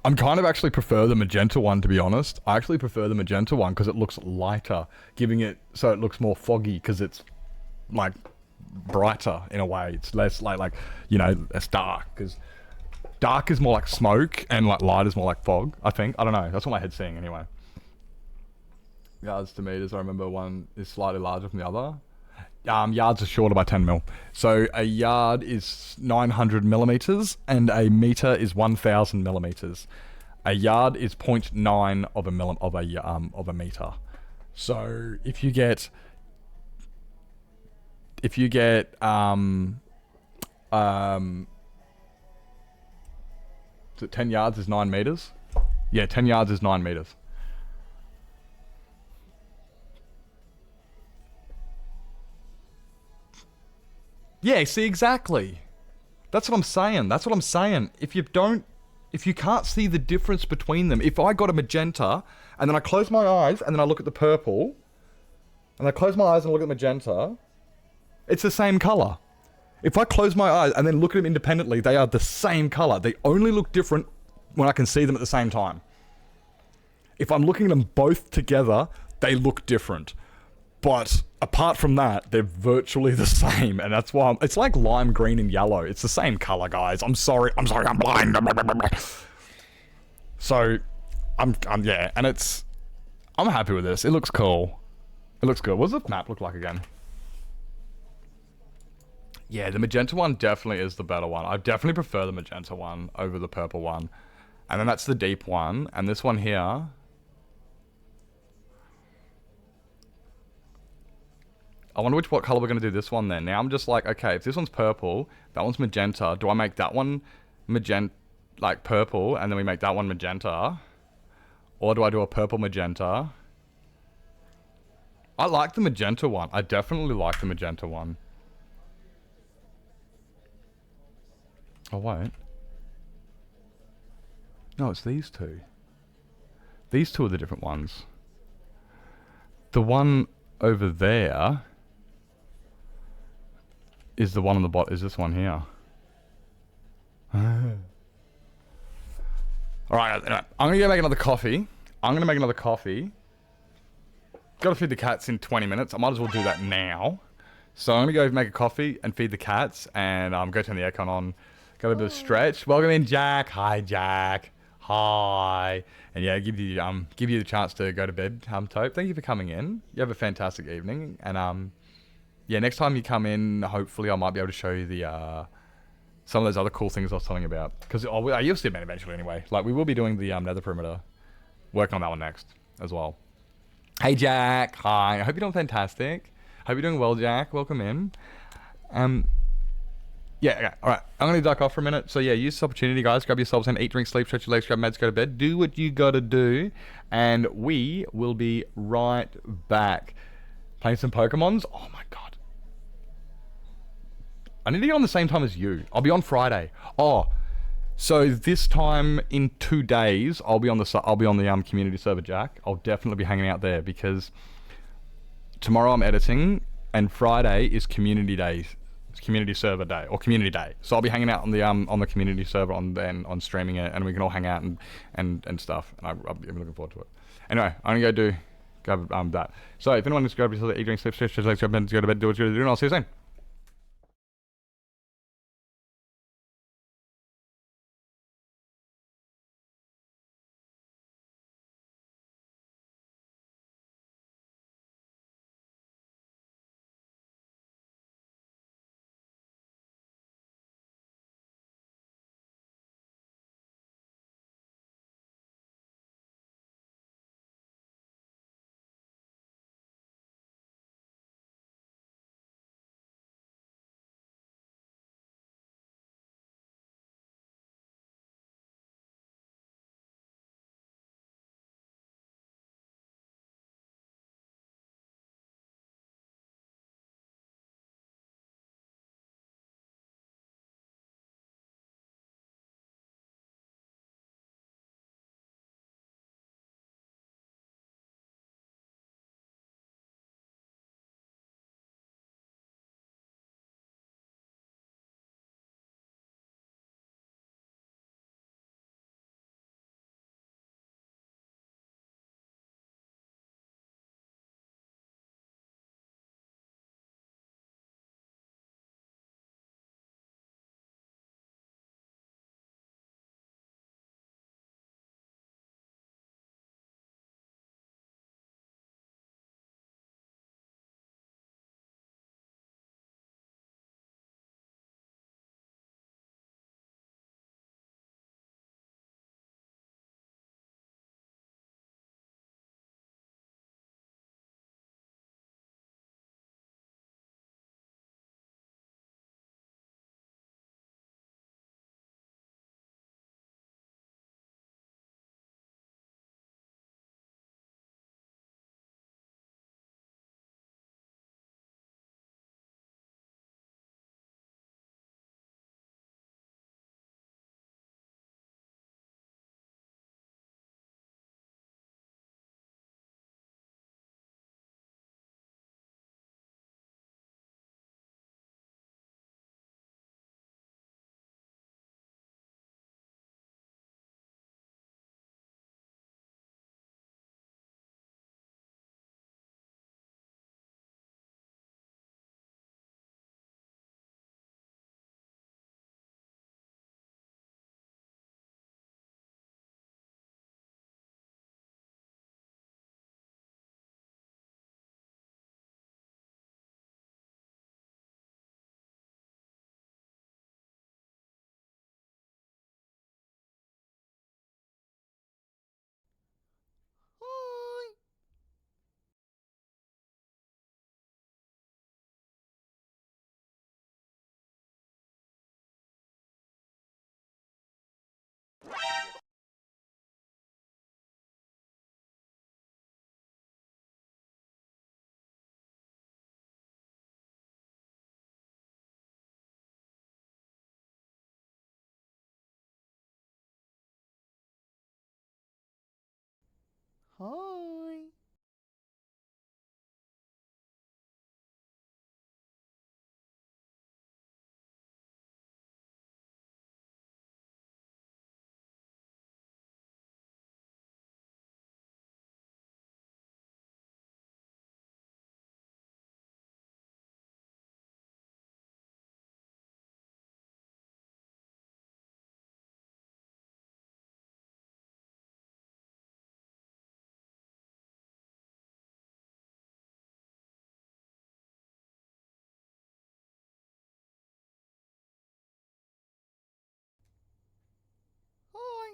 I'm kind of actually prefer the magenta one, to be honest. I actually prefer the magenta one because it looks lighter, giving it so it looks more foggy because it's like brighter in a way. It's less like you know, less dark because dark is more like smoke and like light is more like fog. I think. I don't know. That's what my head's saying anyway. Yards to meters. I remember one is slightly larger from the other. Yards are shorter by 10 mil. So a yard is 900 millimeters and a meter is 1000 millimeters. A yard is 0.9 of a meter. So if you get so 10 yards is 9 meters? Yeah, 10 yards is 9 meters. Yeah, see, exactly. That's what I'm saying. If you can't see the difference between them, if I got a magenta, and then I close my eyes, and then I look at the purple, and I close my eyes and look at magenta, it's the same color. If I close my eyes and then look at them independently, they are the same color. They only look different when I can see them at the same time. If I'm looking at them both together, they look different. But apart from that, they're virtually the same, and that's why it's like lime green and yellow. It's the same color, guys. I'm sorry, I'm blind. So, yeah, and I'm happy with this. It looks cool. It looks good. What does the map look like again? Yeah, the magenta one definitely is the better one. I definitely prefer the magenta one over the purple one. And then that's the deep one, and this one here. I wonder what color we're going to do this one then. Now I'm just like, okay, if this one's purple, that one's magenta, do I make that one magenta, like purple, and then we make that one magenta? Or do I do a purple magenta? I like the magenta one. I definitely like the magenta one. Oh, wait. No, it's these two. These two are the different ones. The one over there is the one on the bottom, is this one here. Alright, anyway, I'm gonna go make another coffee. Gotta feed the cats in 20 minutes. I might as well do that now. So I'm gonna go make a coffee and feed the cats and go turn the aircon on. Go a bit of a stretch. Welcome in, Jack. Hi, Jack. Hi. And yeah, give you the chance to go to bed, Tope. Thank you for coming in. You have a fantastic evening. And yeah, next time you come in, hopefully I might be able to show you the some of those other cool things I was telling you about. Because you'll see them eventually anyway. Like, we will be doing the nether perimeter. Working on that one next as well. Hey, Jack. Hi. I hope you're doing fantastic. Hope you're doing well, Jack. Welcome in. Yeah, okay. Alright. I'm going to duck off for a minute. So yeah, use this opportunity, guys. Grab yourselves some, eat, drink, sleep, stretch your legs, grab meds, go to bed. Do what you got to do. And we will be right back. Playing some Pokemons. Oh my god. I need to get on the same time as you. I'll be on Friday. Oh, so this time in 2 days, I'll be on the community server, Jack. I'll definitely be hanging out there because tomorrow I'm editing and Friday is community day. It's community server day or community day. So I'll be hanging out on the community server on streaming it, and we can all hang out and stuff. And I'll be looking forward to it. Anyway, I'm gonna go do that. So if anyone wants to grab yourself, eat, drink, sleep, stretch, go to bed, do what you're doing. I'll see you soon. Hi. Hi.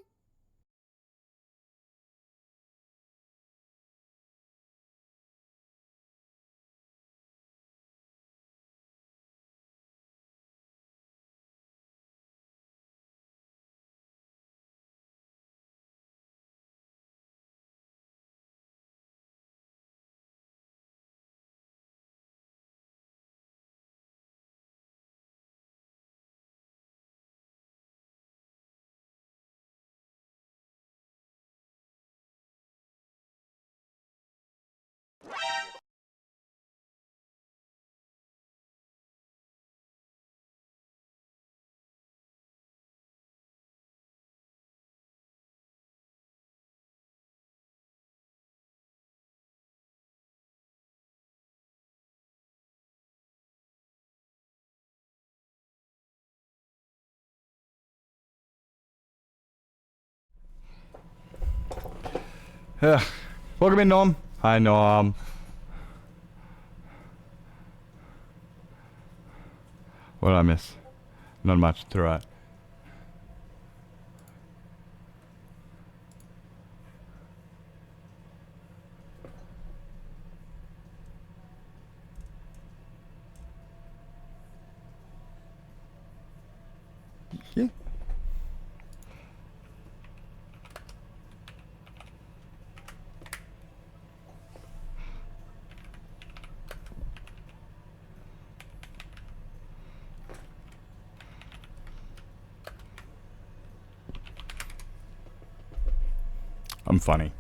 Yeah. Welcome in, Norm. Hi, Norm. What did I miss? Not much. It's alright. Yeah. I'm funny.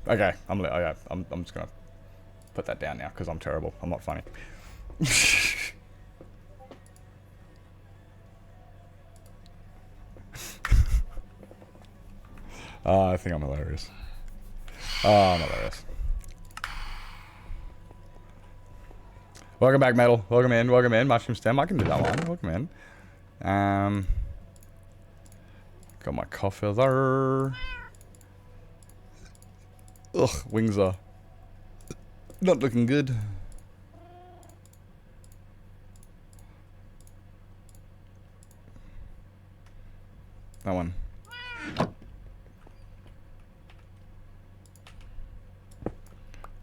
Okay, I'm just gonna put that down now because I'm terrible. I'm not funny. I think I'm hilarious. I'm hilarious. Welcome back, Metal. Welcome in. Welcome in. Mushroom stem. I can do that one. Welcome in. Got my coffee there. Ugh, wings are not looking good. That one.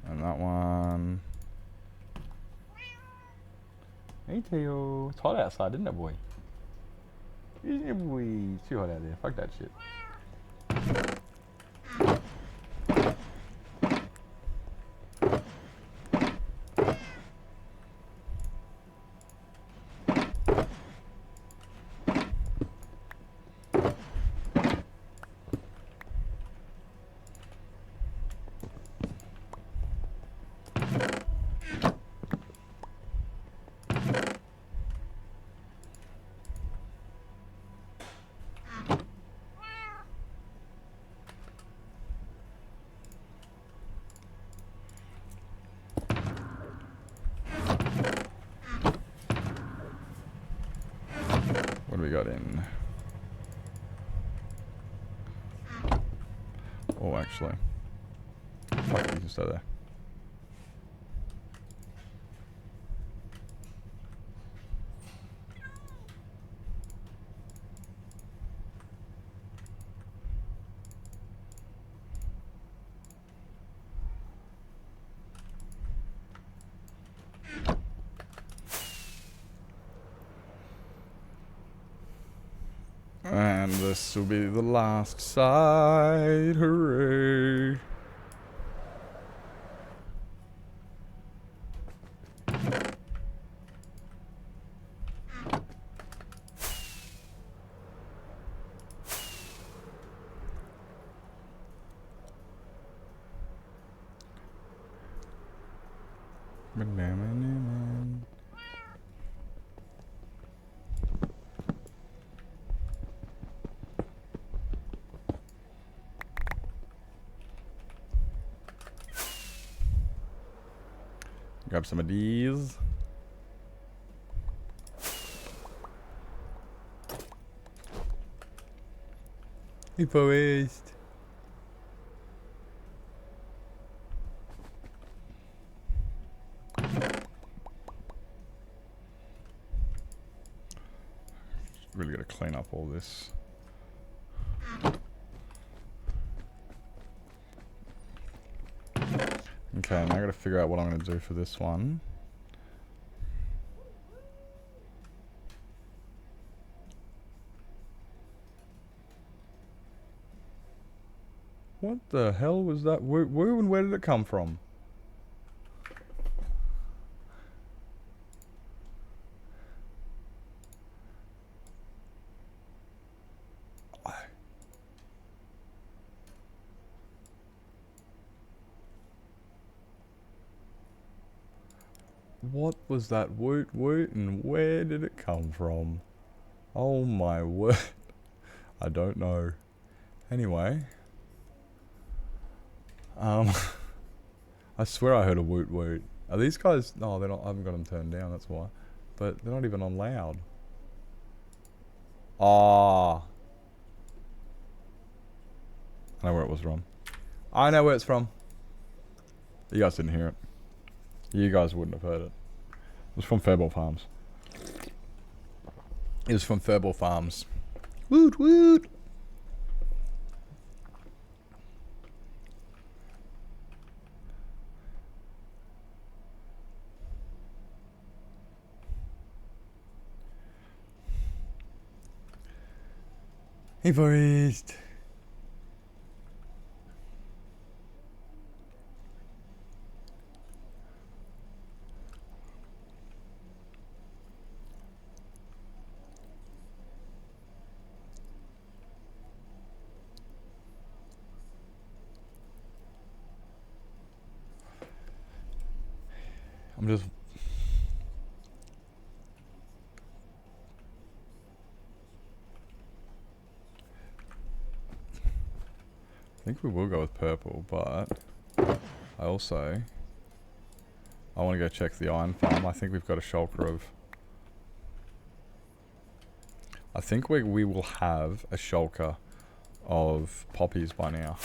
And that one. Hey, Teo. It's hot outside, isn't it, boy? Isn't it, boy? It's too hot out there. Fuck that shit. What do we got in? Oh, actually. Fuck, you can stay there. And this will be the last side. Hooray. Grab some of these. The forest. Really gotta clean up all this. Okay, now I gotta figure out what I'm gonna do for this one. What the hell was that? Where and where did it come from? What was that woot and where did it come from? Oh my word. I don't know. Anyway. I swear I heard a woot. Are these guys? No, they're not. I haven't got them turned down, that's why. But they're not even on loud. Ah. I know where it was from. I know where it's from. You guys didn't hear it. You guys wouldn't have heard it. It was from Fairball Farms. It was from Fairball Farms. Woot. Hey, Forest. I'm just... I think we will go with purple, but I also... I want to go check the iron farm. I think we've got a shulker of... I think we will have a shulker of poppies by now.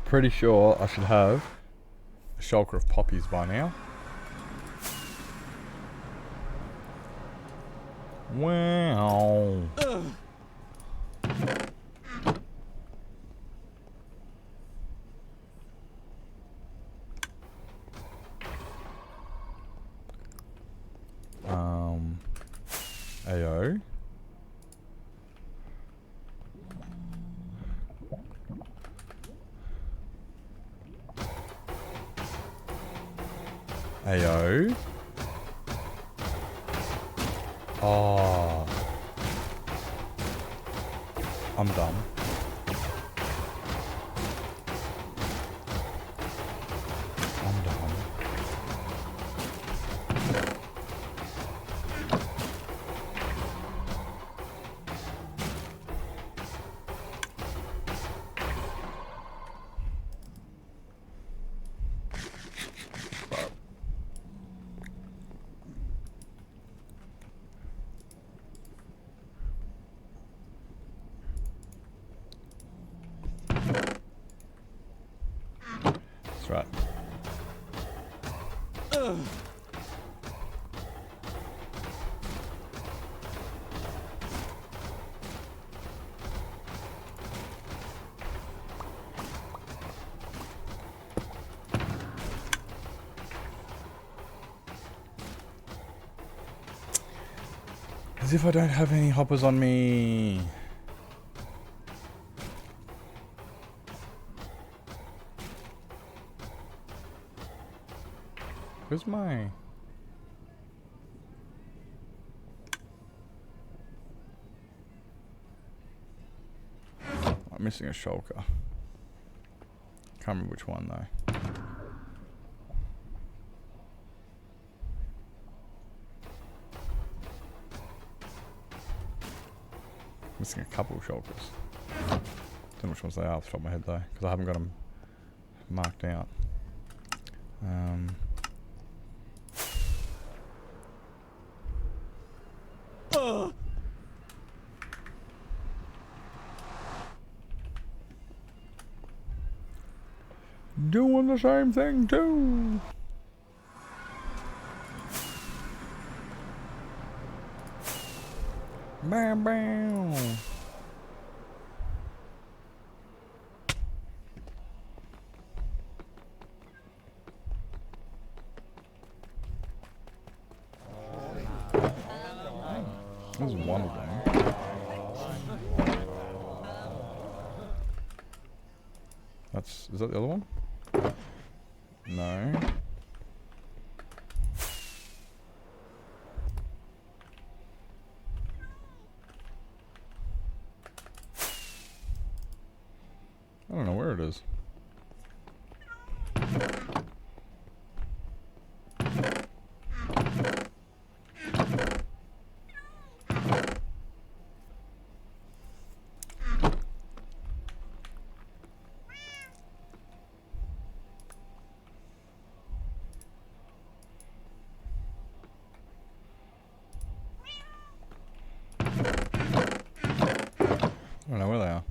Pretty sure I should have a shulker of poppies by now. Wow. AO. AO. Oh. I'm done. I'm done. That's right. As if I don't have any hoppers on me. Where's my... I'm missing a shulker. Can't remember which one though. Missing a couple of shulkers. Don't know which ones they are off the top of my head though, because I haven't got them marked out. Doing the same thing too. Bam bam. This is one of them. Is that the other one? No. I don't know where it is. I don't know where they are.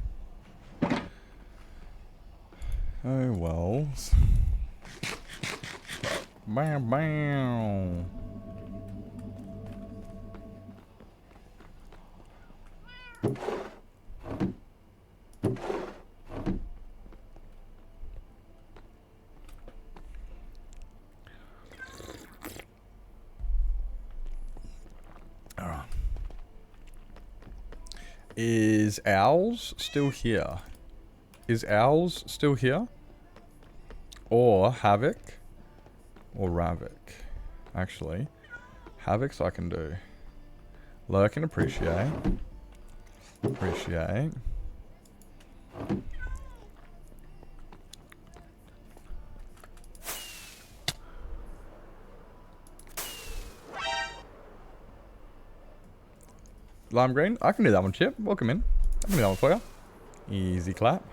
Oh well. Bam bam. Alright. Is Owls still here? Is Owls still here? Or Havoc? Or Ravik? Actually, Havoc's I can do. Lurk and appreciate. Appreciate. Lime green? I can do that one, Chip. Welcome in. I can do that one for you. Easy clap.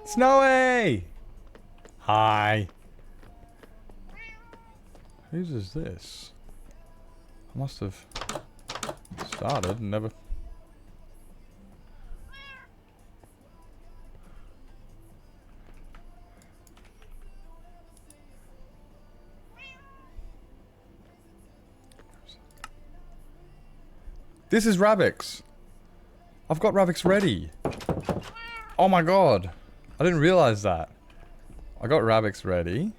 Snowy! Hi. Whose is this? I must have started and never... This is Ravik's. I've got Ravik's ready. Oh my god. I didn't realize that. I got Ravik's ready.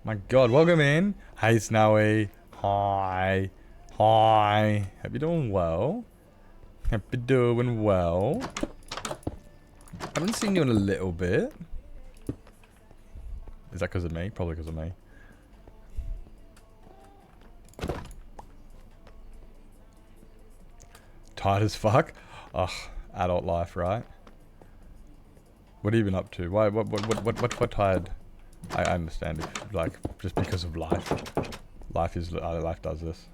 My god, welcome in. Hey Snowy. Hi. Hi. Hope you're doing well. Hope you're doing well. I haven't seen you in a little bit. Is that because of me? Probably because of me. Tired as fuck? Ugh, adult life, right? What have you been up to? Why? What tired? I understand if, like, just because of life. Life does this.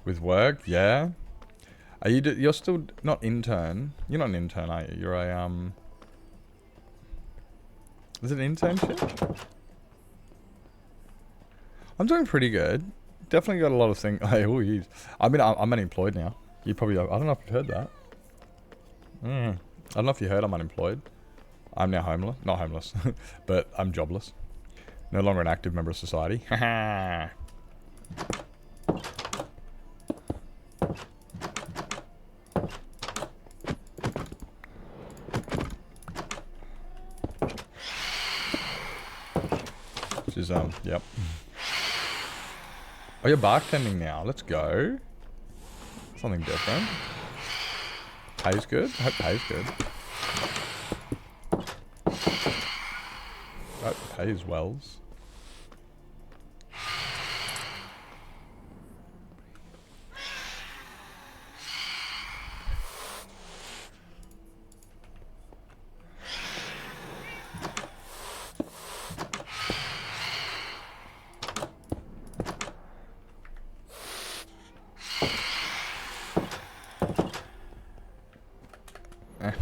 With work, yeah. Are you? You're still not intern. You're not an intern, are you? You're a Is it an internship? I'm doing pretty good. Definitely got a lot of things. I'm unemployed now. You probably. I don't know if you've heard that. I don't know if you heard I'm unemployed. I'm now homeless. Not homeless, but I'm jobless. No longer an active member of society. Haha. Which is, yep. Oh, you're bartending now. Let's go. Something different. Pays good? I hope pays good. That pays wells.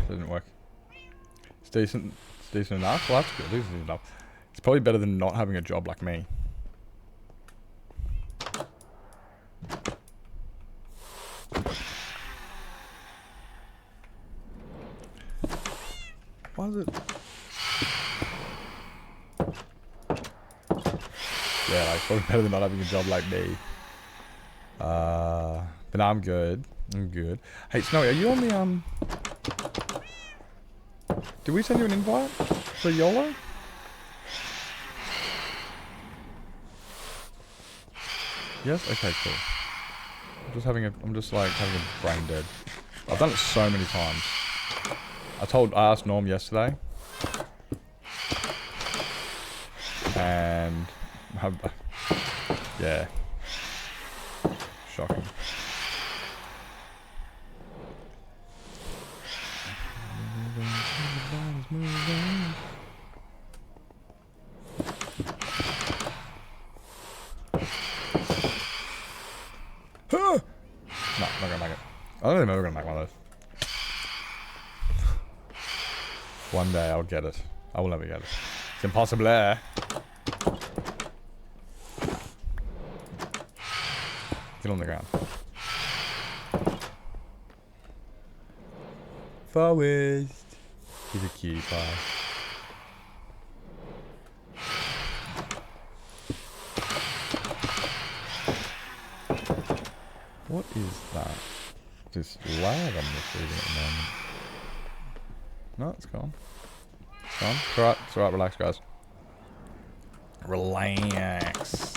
Doesn't work. It's decent. It's decent enough. Well, that's good. Decent enough. It's probably better than not having a job like me. Why is it? Yeah, like probably better than not having a job like me. But no, I'm good. I'm good. Hey, Snowy, are you on the Did we send you an invite for YOLO? Yes? Okay, cool. I'm just like having a brain dead. I've done it so many times. I asked Norm yesterday. And yeah. Shocking. No, not gonna make it. I don't think I'm ever gonna make one of those. One day I'll get it. I will never get it. It's impossible. Get on the ground. Forward. He's a cutie pie. What is that? This lag I'm receiving at the moment. No, it's gone. It's gone. It's alright. It's alright. Relax, guys. Relax.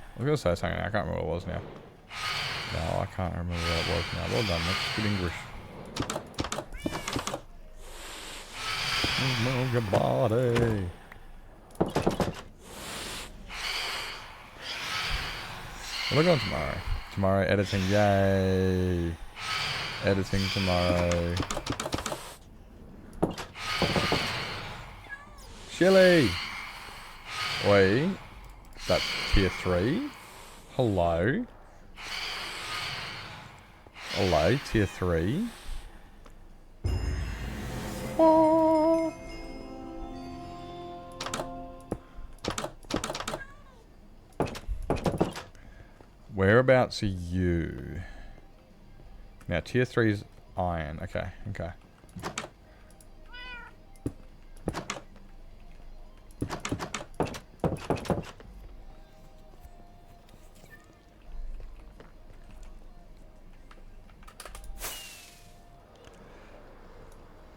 I was gonna say something. I can't remember what it was now. No, I can't remember what it was now. Well done. That's good English. Move your body. What are we going tomorrow? Tomorrow editing. Yay. Editing tomorrow. Chili. Wait. That's tier 3. Hello. Hello, tier 3. Oh. Whereabouts are you? Now, tier 3 is iron. Okay, okay.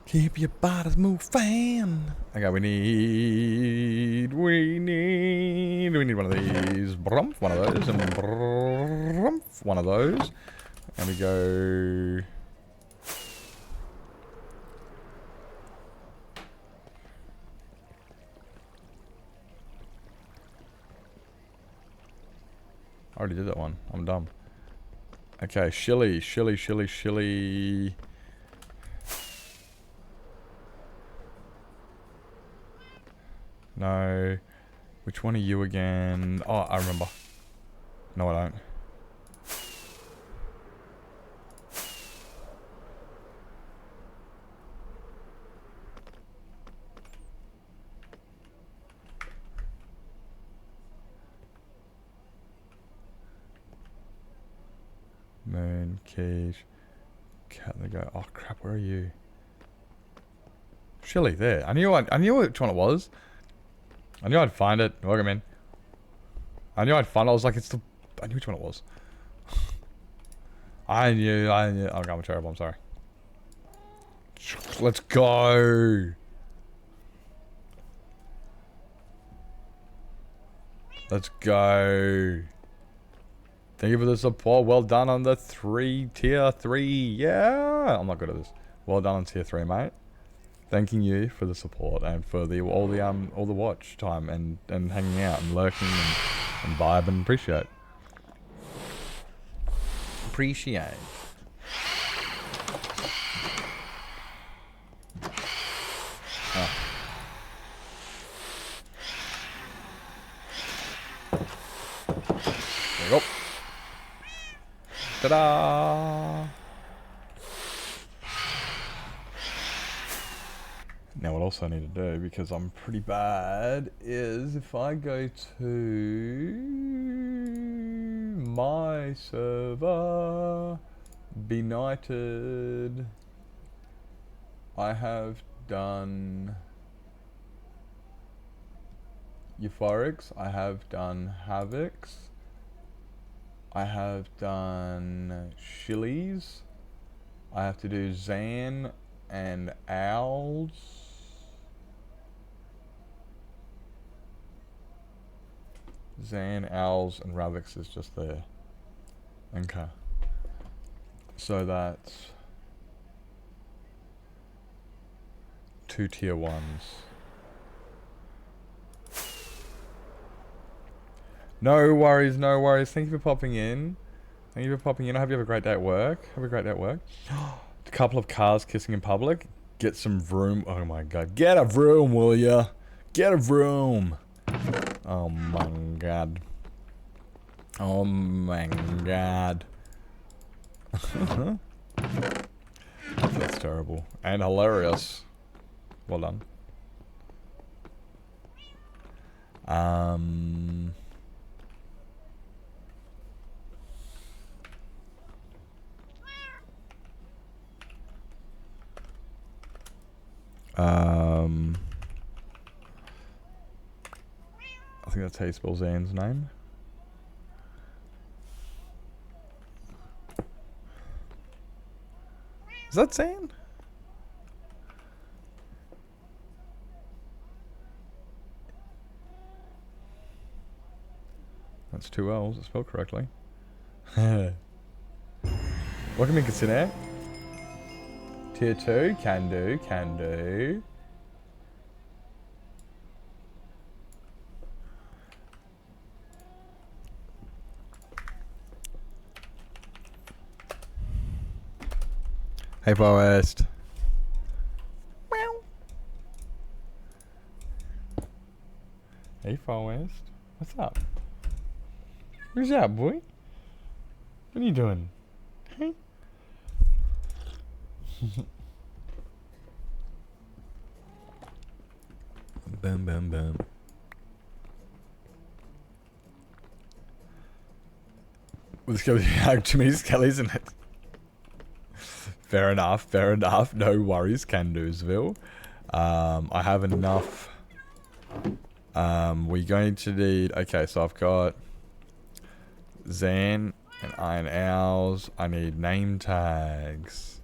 Keep your bodies moving. Okay, we need one of these. Brumph, one of those, and brumph, one of those. And we go. I already did that one. I'm dumb. Okay, shilly. No. Which one are you again? Oh, I remember. No, I don't. Moon, Cage, Cat, they go. Oh crap, where are you? Shilly, there. I knew which one it was. I knew I'd find it. Welcome in. I knew I'd find it. I was like, it's the... I knew which one it was. I knew. Oh, I'm terrible. I'm sorry. Let's go. Let's go. Thank you for the support. Well done on the tier 3. Yeah. I'm not good at this. Well done on tier 3, mate. thanking you for the support and for all the watch time and hanging out and lurking and vibing. Appreciate. Oh. There we go. Ta-da! Now what else I need to do, because I'm pretty bad, is if I go to my server, Benighted, I have done Euphorics, I have done Havocs, I have done Shillies, I have to do Zan and Owls. Zan, Owls, and Ravix is just there. Okay. So that's 2 tier 1s. No worries, no worries. Thank you for popping in. Thank you for popping in. I hope you have a great day at work. Have a great day at work. A couple of cars kissing in public. Get some vroom. Oh my god. Get a vroom, will ya? Get a vroom. Oh my god. Oh my god. That's terrible. And hilarious. Well done. I think that's how you spell Zan's name. Is that Zan? That's 2 L's, it's spelled correctly. What can we consider? Tier 2, can do, can do. Hey Forest. Hey Forest. What's up? Where's that, boy? What are you doing? Hey? Bam bam bam. Well, there's gonna be too many skellies in it. Fair enough, fair enough. No worries, Candusville. I have enough. We're going to need... Okay, so I've got Zan and Iron Owls. I need name tags.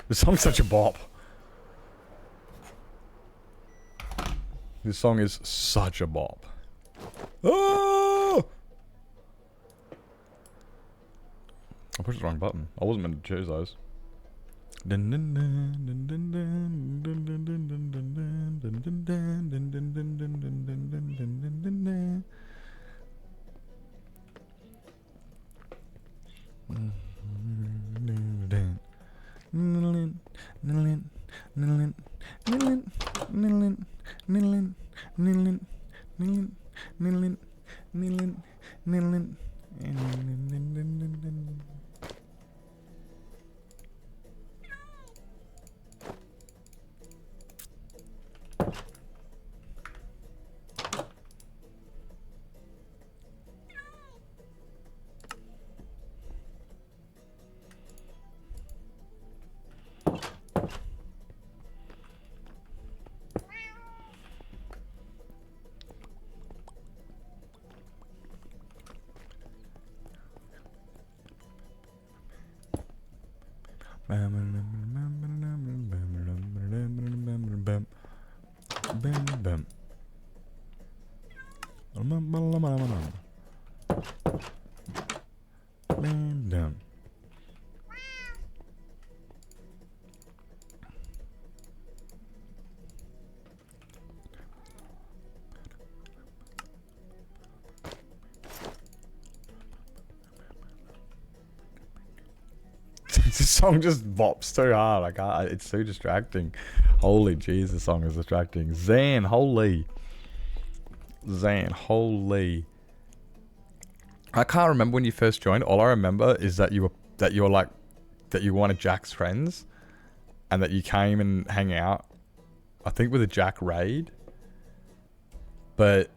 This song's such a bop. This song is such a bop. Oh! I pushed the wrong button. I wasn't meant to choose those. This song just bops too hard. I can't. It's too distracting. Holy jeez, this song is distracting. Zan, holy. I can't remember when you first joined. All I remember is that you were like that you wanted Jack's friends, and that you came and hang out. I think with a Jack raid, but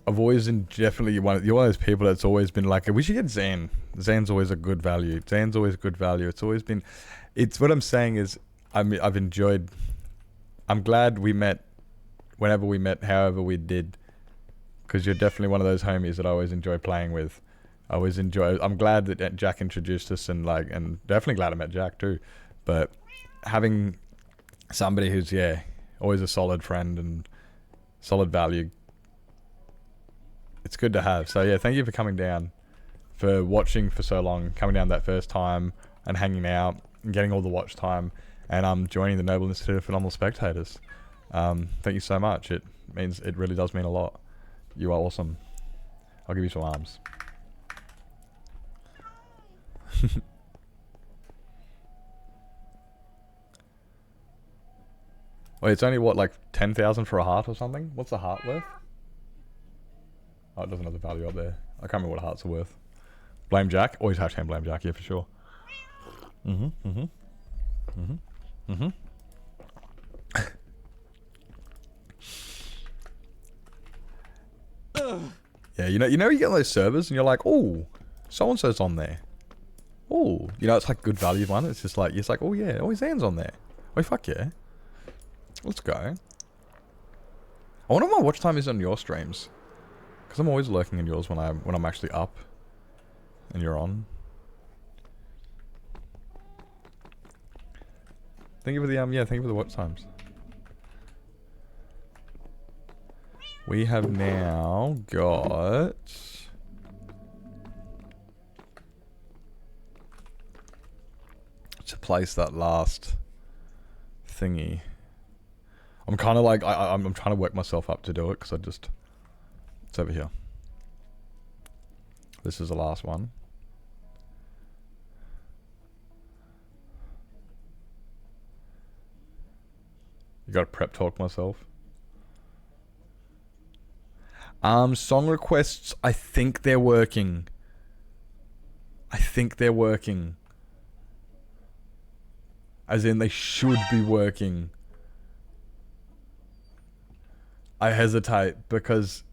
I've always been definitely you're one of those people that's always been like, we should get Zan. Zan's always a good value. It's always been. It's what I'm saying is I've enjoyed. I'm glad we met. Whenever we met, however we did, because you're definitely one of those homies that I always enjoy playing with. I'm glad that Jack introduced us, and definitely glad I met Jack too. But having somebody who's always a solid friend and solid value, it's good to have. So thank you for coming down, for watching for so long, coming down that first time and hanging out and getting all the watch time, and joining the Noble Institute of Phenomenal Spectators. Thank you so much. It really does mean a lot. You are awesome. I'll give you some arms. Wait, it's only what, like 10,000 for a heart or something? What's the heart worth? Oh, it doesn't have the value up there. I can't remember what hearts are worth. Blame Jack? Always hashtag blame Jack, yeah, for sure. Yeah, you know you get on those servers and you're like, oh, so-and-so's on there. Oh, it's like good value one. It's just like, oh yeah, oh, his hand's on there. Oh, fuck yeah. Let's go. I wonder what my watch time is on your streams. Because I'm always lurking in yours when I'm actually up and you're on. Thank you for the thank you for the watch times. We have now got to place that last thingy. I'm kind of like I'm trying to work myself up to do it because it's over here. This is the last one. You got to prep talk myself. Song requests, I think they're working. As in, they should be working. I hesitate because...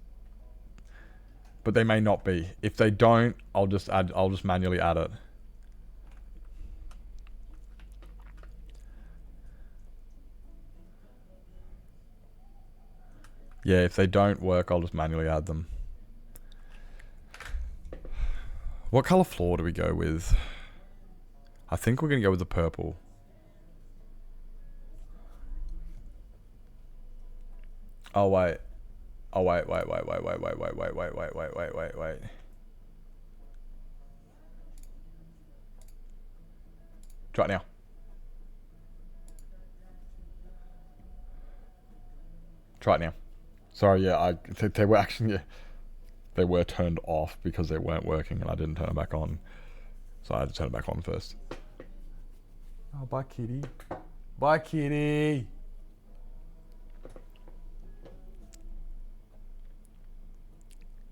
But they may not be. If they don't, I'll just manually add it. Yeah, if they don't work, I'll just manually add them. What color floor do we go with? I think we're gonna go with the purple. Oh wait. Oh wait. Try it now. Try it now. Sorry, yeah, they were actually, they were turned off because they weren't working and I didn't turn them back on. So I had to turn it back on first. Oh, bye kitty. Bye kitty.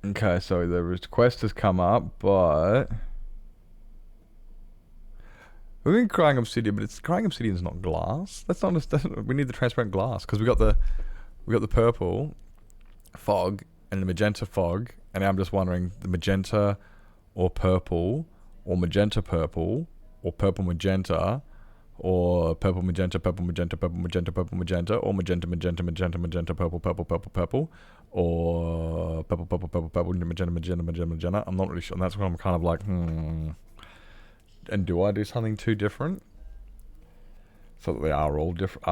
Okay, so the request has come up, but we're in crying obsidian, but it's crying obsidian's not glass. That's not. We need the transparent glass because we got the purple fog and the magenta fog, and now I'm just wondering the magenta or purple or magenta purple or purple magenta or purple magenta purple magenta purple magenta purple magenta or magenta magenta magenta magenta purple purple purple purple or purple purple purple purple magenta magenta magenta magenta. I'm not really sure, and that's where I'm kind of like, And do I do something too different so that they are all different?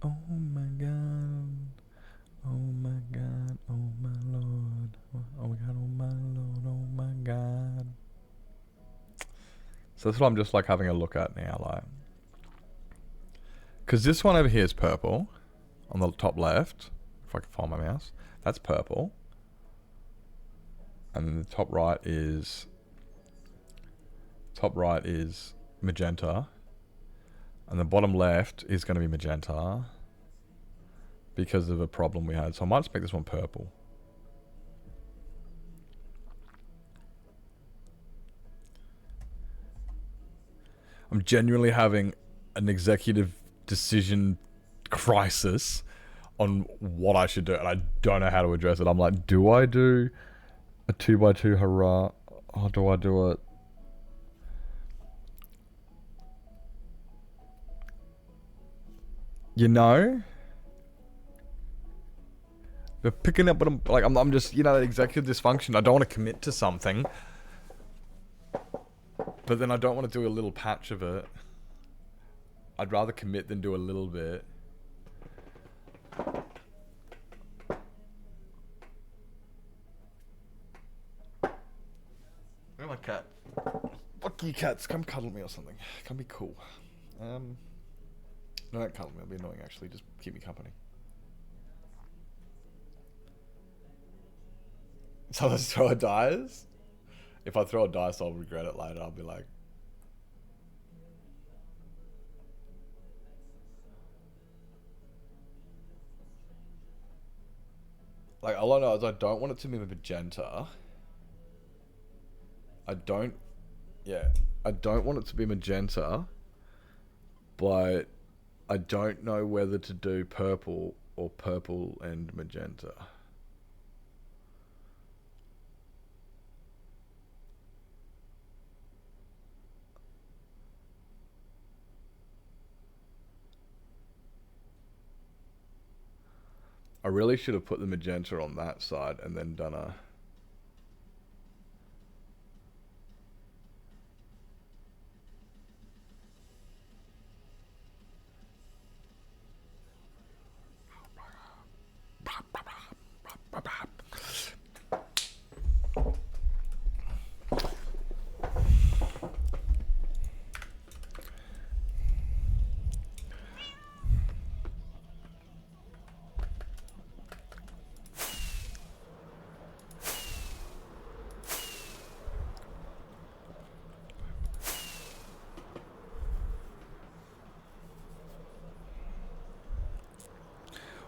Oh my god. Oh my god. Oh my lord. Oh my god. Oh my lord. Oh my god. So that's what I'm just like having a look at now, like, because this one over here is purple on the top left. If I can find my mouse, that's purple, and then the top right is magenta, and the bottom left is going to be magenta because of a problem we had. So I might just make this one purple. I'm genuinely having an executive decision crisis on what I should do, and I don't know how to address it. I'm like, do I do a 2x2 hurrah, or do I do it? You know, they're picking up, but I'm just, you know, that executive dysfunction. I don't want to commit to something, but then I don't want to do a little patch of it. I'd rather commit than do a little bit. Where's my cat? Fuck you cats, come cuddle me or something. Come be cool. No, don't cuddle me, it'll be annoying actually, just keep me company. So let's throw a dice? If I throw a dice, I'll regret it later. I'll be like, all I know is I don't want it to be magenta. I don't want it to be magenta, but I don't know whether to do purple or purple and magenta. I really should have put the magenta on that side and then done a...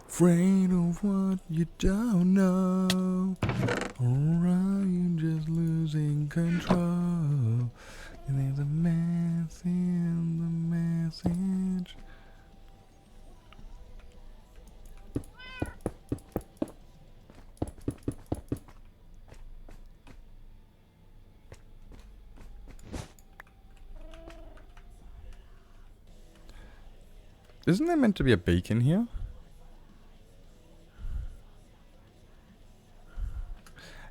Afraid of what you don't know, or are you just losing control? And there's a mess in the message. Isn't there meant to be a beacon here?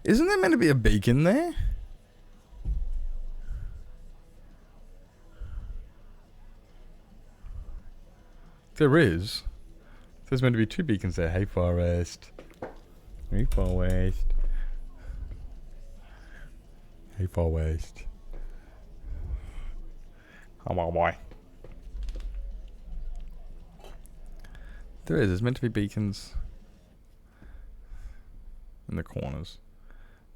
Isn't there meant to be a beacon there? There is. There's meant to be two beacons there. Hey, Forest. Hey, Forest. Hey, Forest. Come on, boy. There is. There's meant to be beacons in the corners.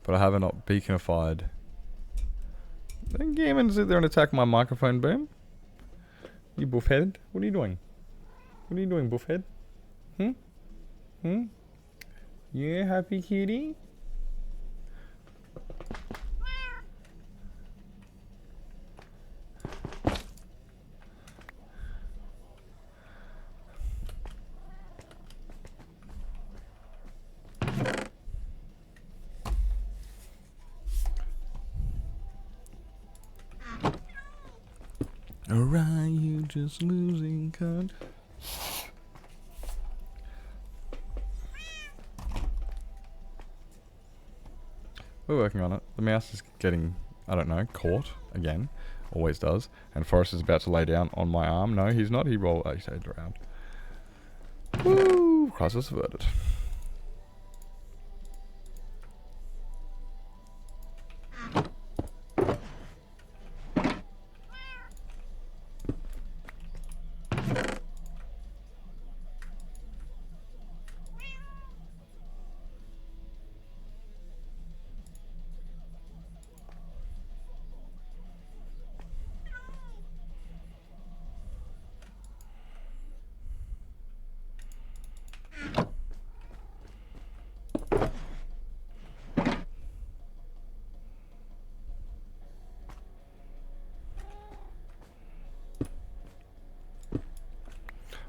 But I haven't not beaconified. Then gaming sit there and attack my microphone boom. You buffhead? What are you doing? What are you doing, buffhead? Yeah, happy kitty? Or are you just losing cut? We're working on it. The mouse is getting, I don't know, caught again. Always does. And Forrest is about to lay down on my arm. No, he's not. He rolled. He stayed around. Woo! Crisis averted.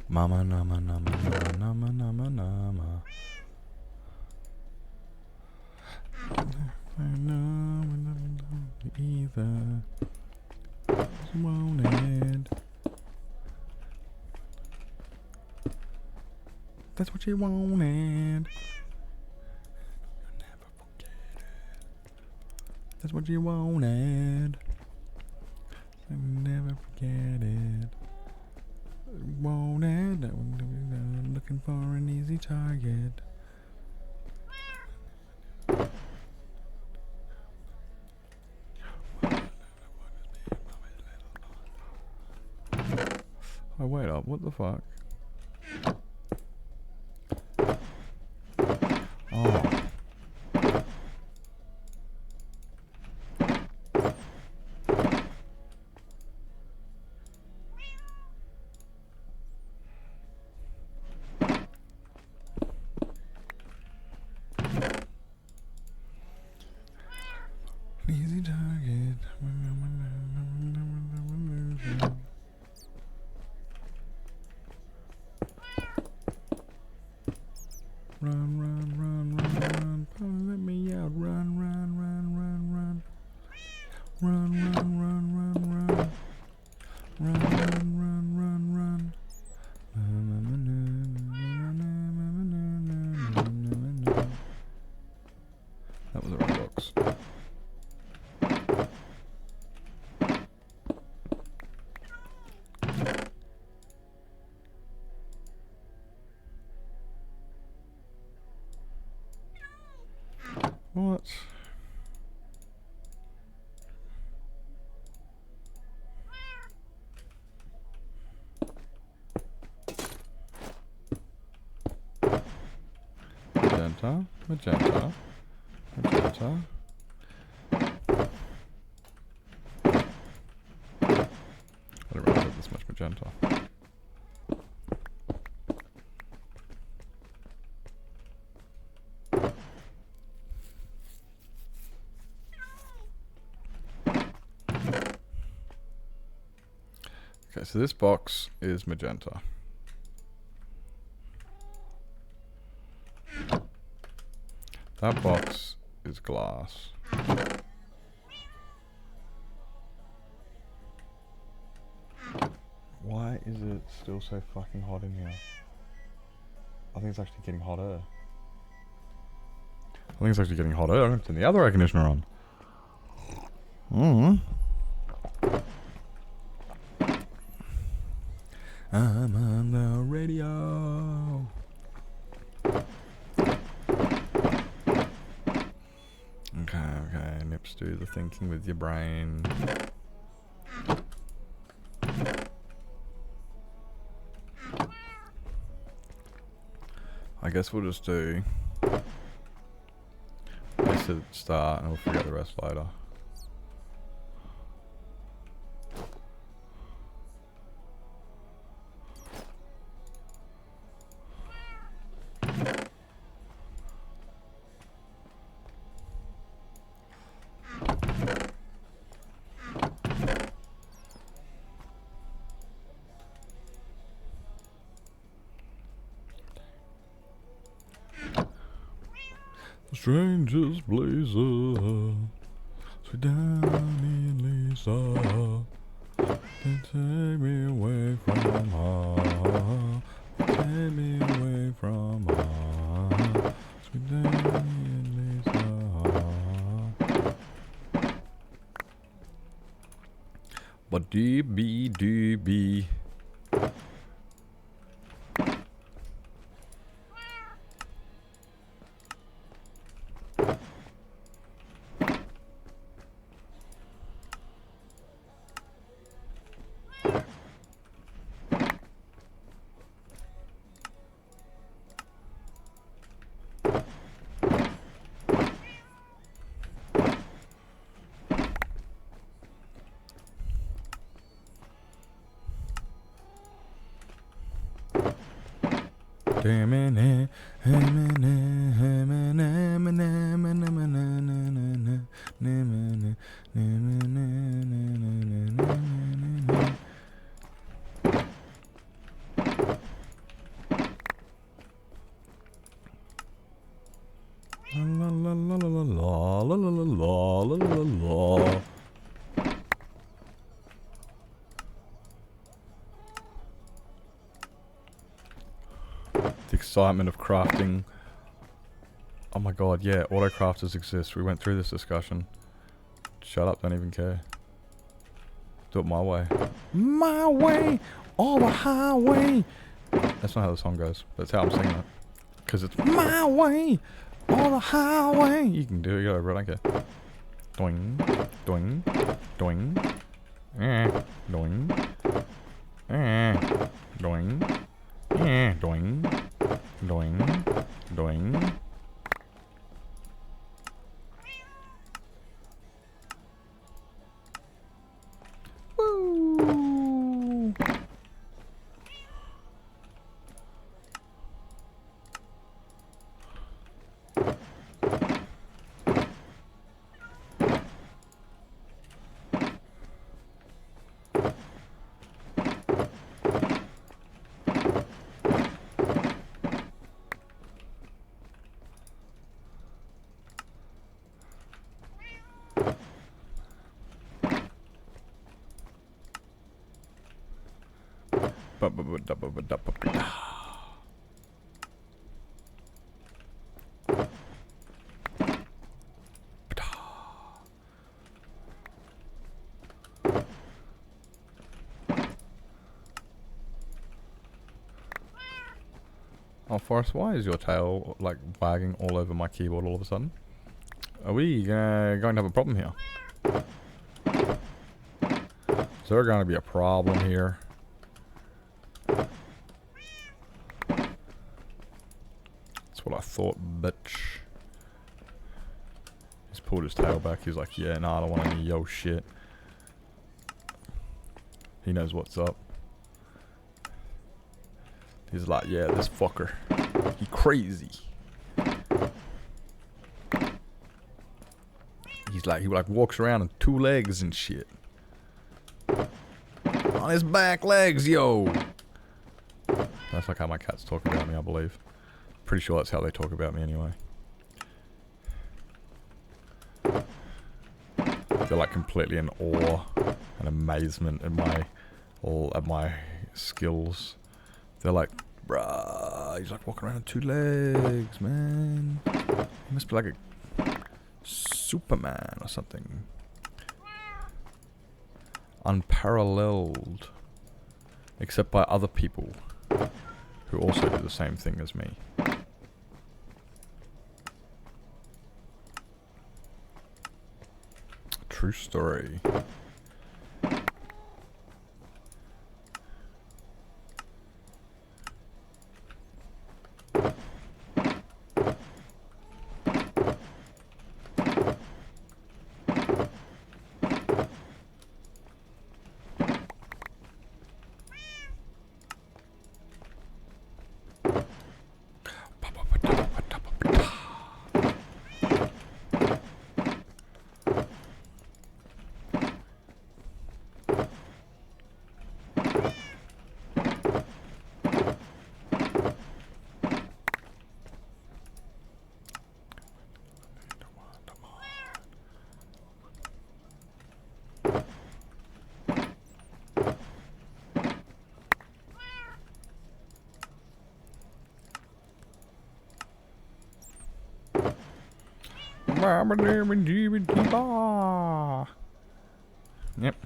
Mama, nama, nama, nama, nama, nama, nama. Either wanted. That's what you wanted. You'll never forget it. That's what you wanted. You'll never forget it. Wanted. Looking for an easy target. Oh, wait up. What the fuck? Oh. Easy target. Run, run, run, run, run. Papa, let me out. Run, run, run, run, run. Run, run, run, run, run. Run, run, run, run, run. That was the wrong box. What? Magenta, magenta, magenta. I don't really have this much magenta. Okay, so this box is magenta. That box is glass. Why is it still so fucking hot in here? I think it's actually getting hotter. I think it's actually getting hotter. I'm going to turn the other air conditioner on. I'm on the radio. Okay, Nips, do the thinking with your brain. I guess we'll just do this at start and we'll figure out the rest later. strangest places. Sweet Danny and Lisa. They take me away from her. Take me away from her. Sweet Danny and Lisa. But doobie. The excitement of crafting. Oh my god, yeah, autocrafters exist. We went through this discussion. Shut up, don't even care. Do it my way. My way, all the highway. That's not how the song goes. That's how I'm singing it. Because it's my way, all the highway. You can do it, go over it, I don't care. Doing, doing, doing. Doing. Doing. Doing. Doing. Doing. Woo! Oh, Forrest, why is your tail, like, wagging all over my keyboard all of a sudden? Are we going to have a problem here? Is there going to be a problem here? That's what I thought, bitch. He's pulled his tail back. He's like, yeah, nah, I don't want any yo shit. He knows what's up. He's like, yeah, this fucker. He crazy. He's like, he like walks around on 2 legs and shit. On his back legs, yo. That's like how my cats talk about me, I believe. Pretty sure that's how they talk about me anyway. They're like completely in awe and amazement at my skills. They're like, bruh, he's like walking around on 2 legs, man. He must be like a Superman or something. Unparalleled. Except by other people who also do the same thing as me. True story. Yep.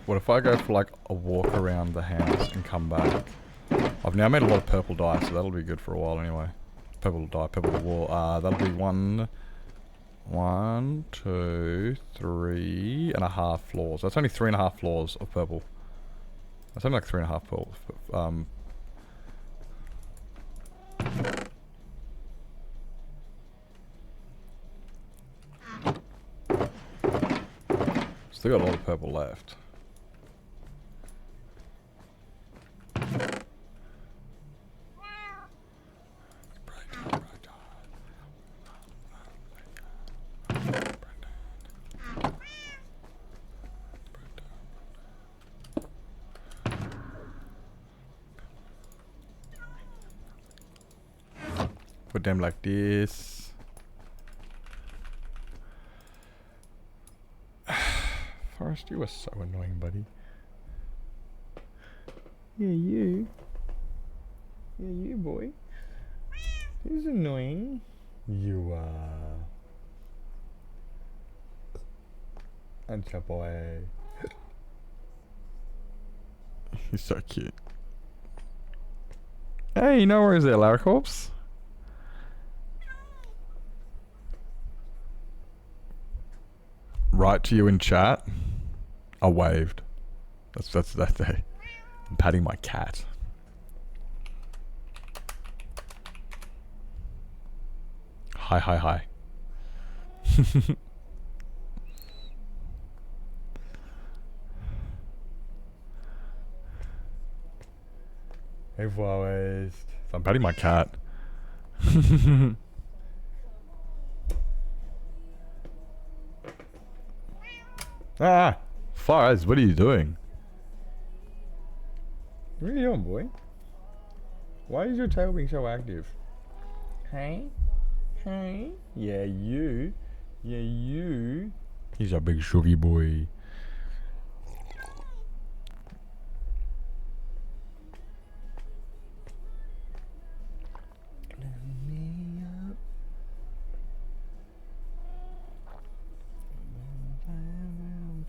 What if I go for like a walk around the house and come back? I've now made a lot of purple dye, so that'll be good for a while anyway. Purple dye, purple wool. That'll be 1, 2, 3.5 floors. That's only 3.5 floors of purple. That's only like 3.5 floors. Still got a lot of purple left. Put them like this. Forrest, you are so annoying, buddy. Yeah, you. Yeah, you, boy. Who's annoying? You are. And your boy. He's so cute. Hey, no worries there, Laracorps. Right to you in chat. I waved. That's that day. I'm patting my cat. Hi, hi, hi. Hey, Forrest. So I'm patting my cat. Ah! Forrest, what are you doing? What are you doing, boy? Why is your tail being so active? Hey? Hey? Yeah, you. Yeah, you. He's a big sugary boy.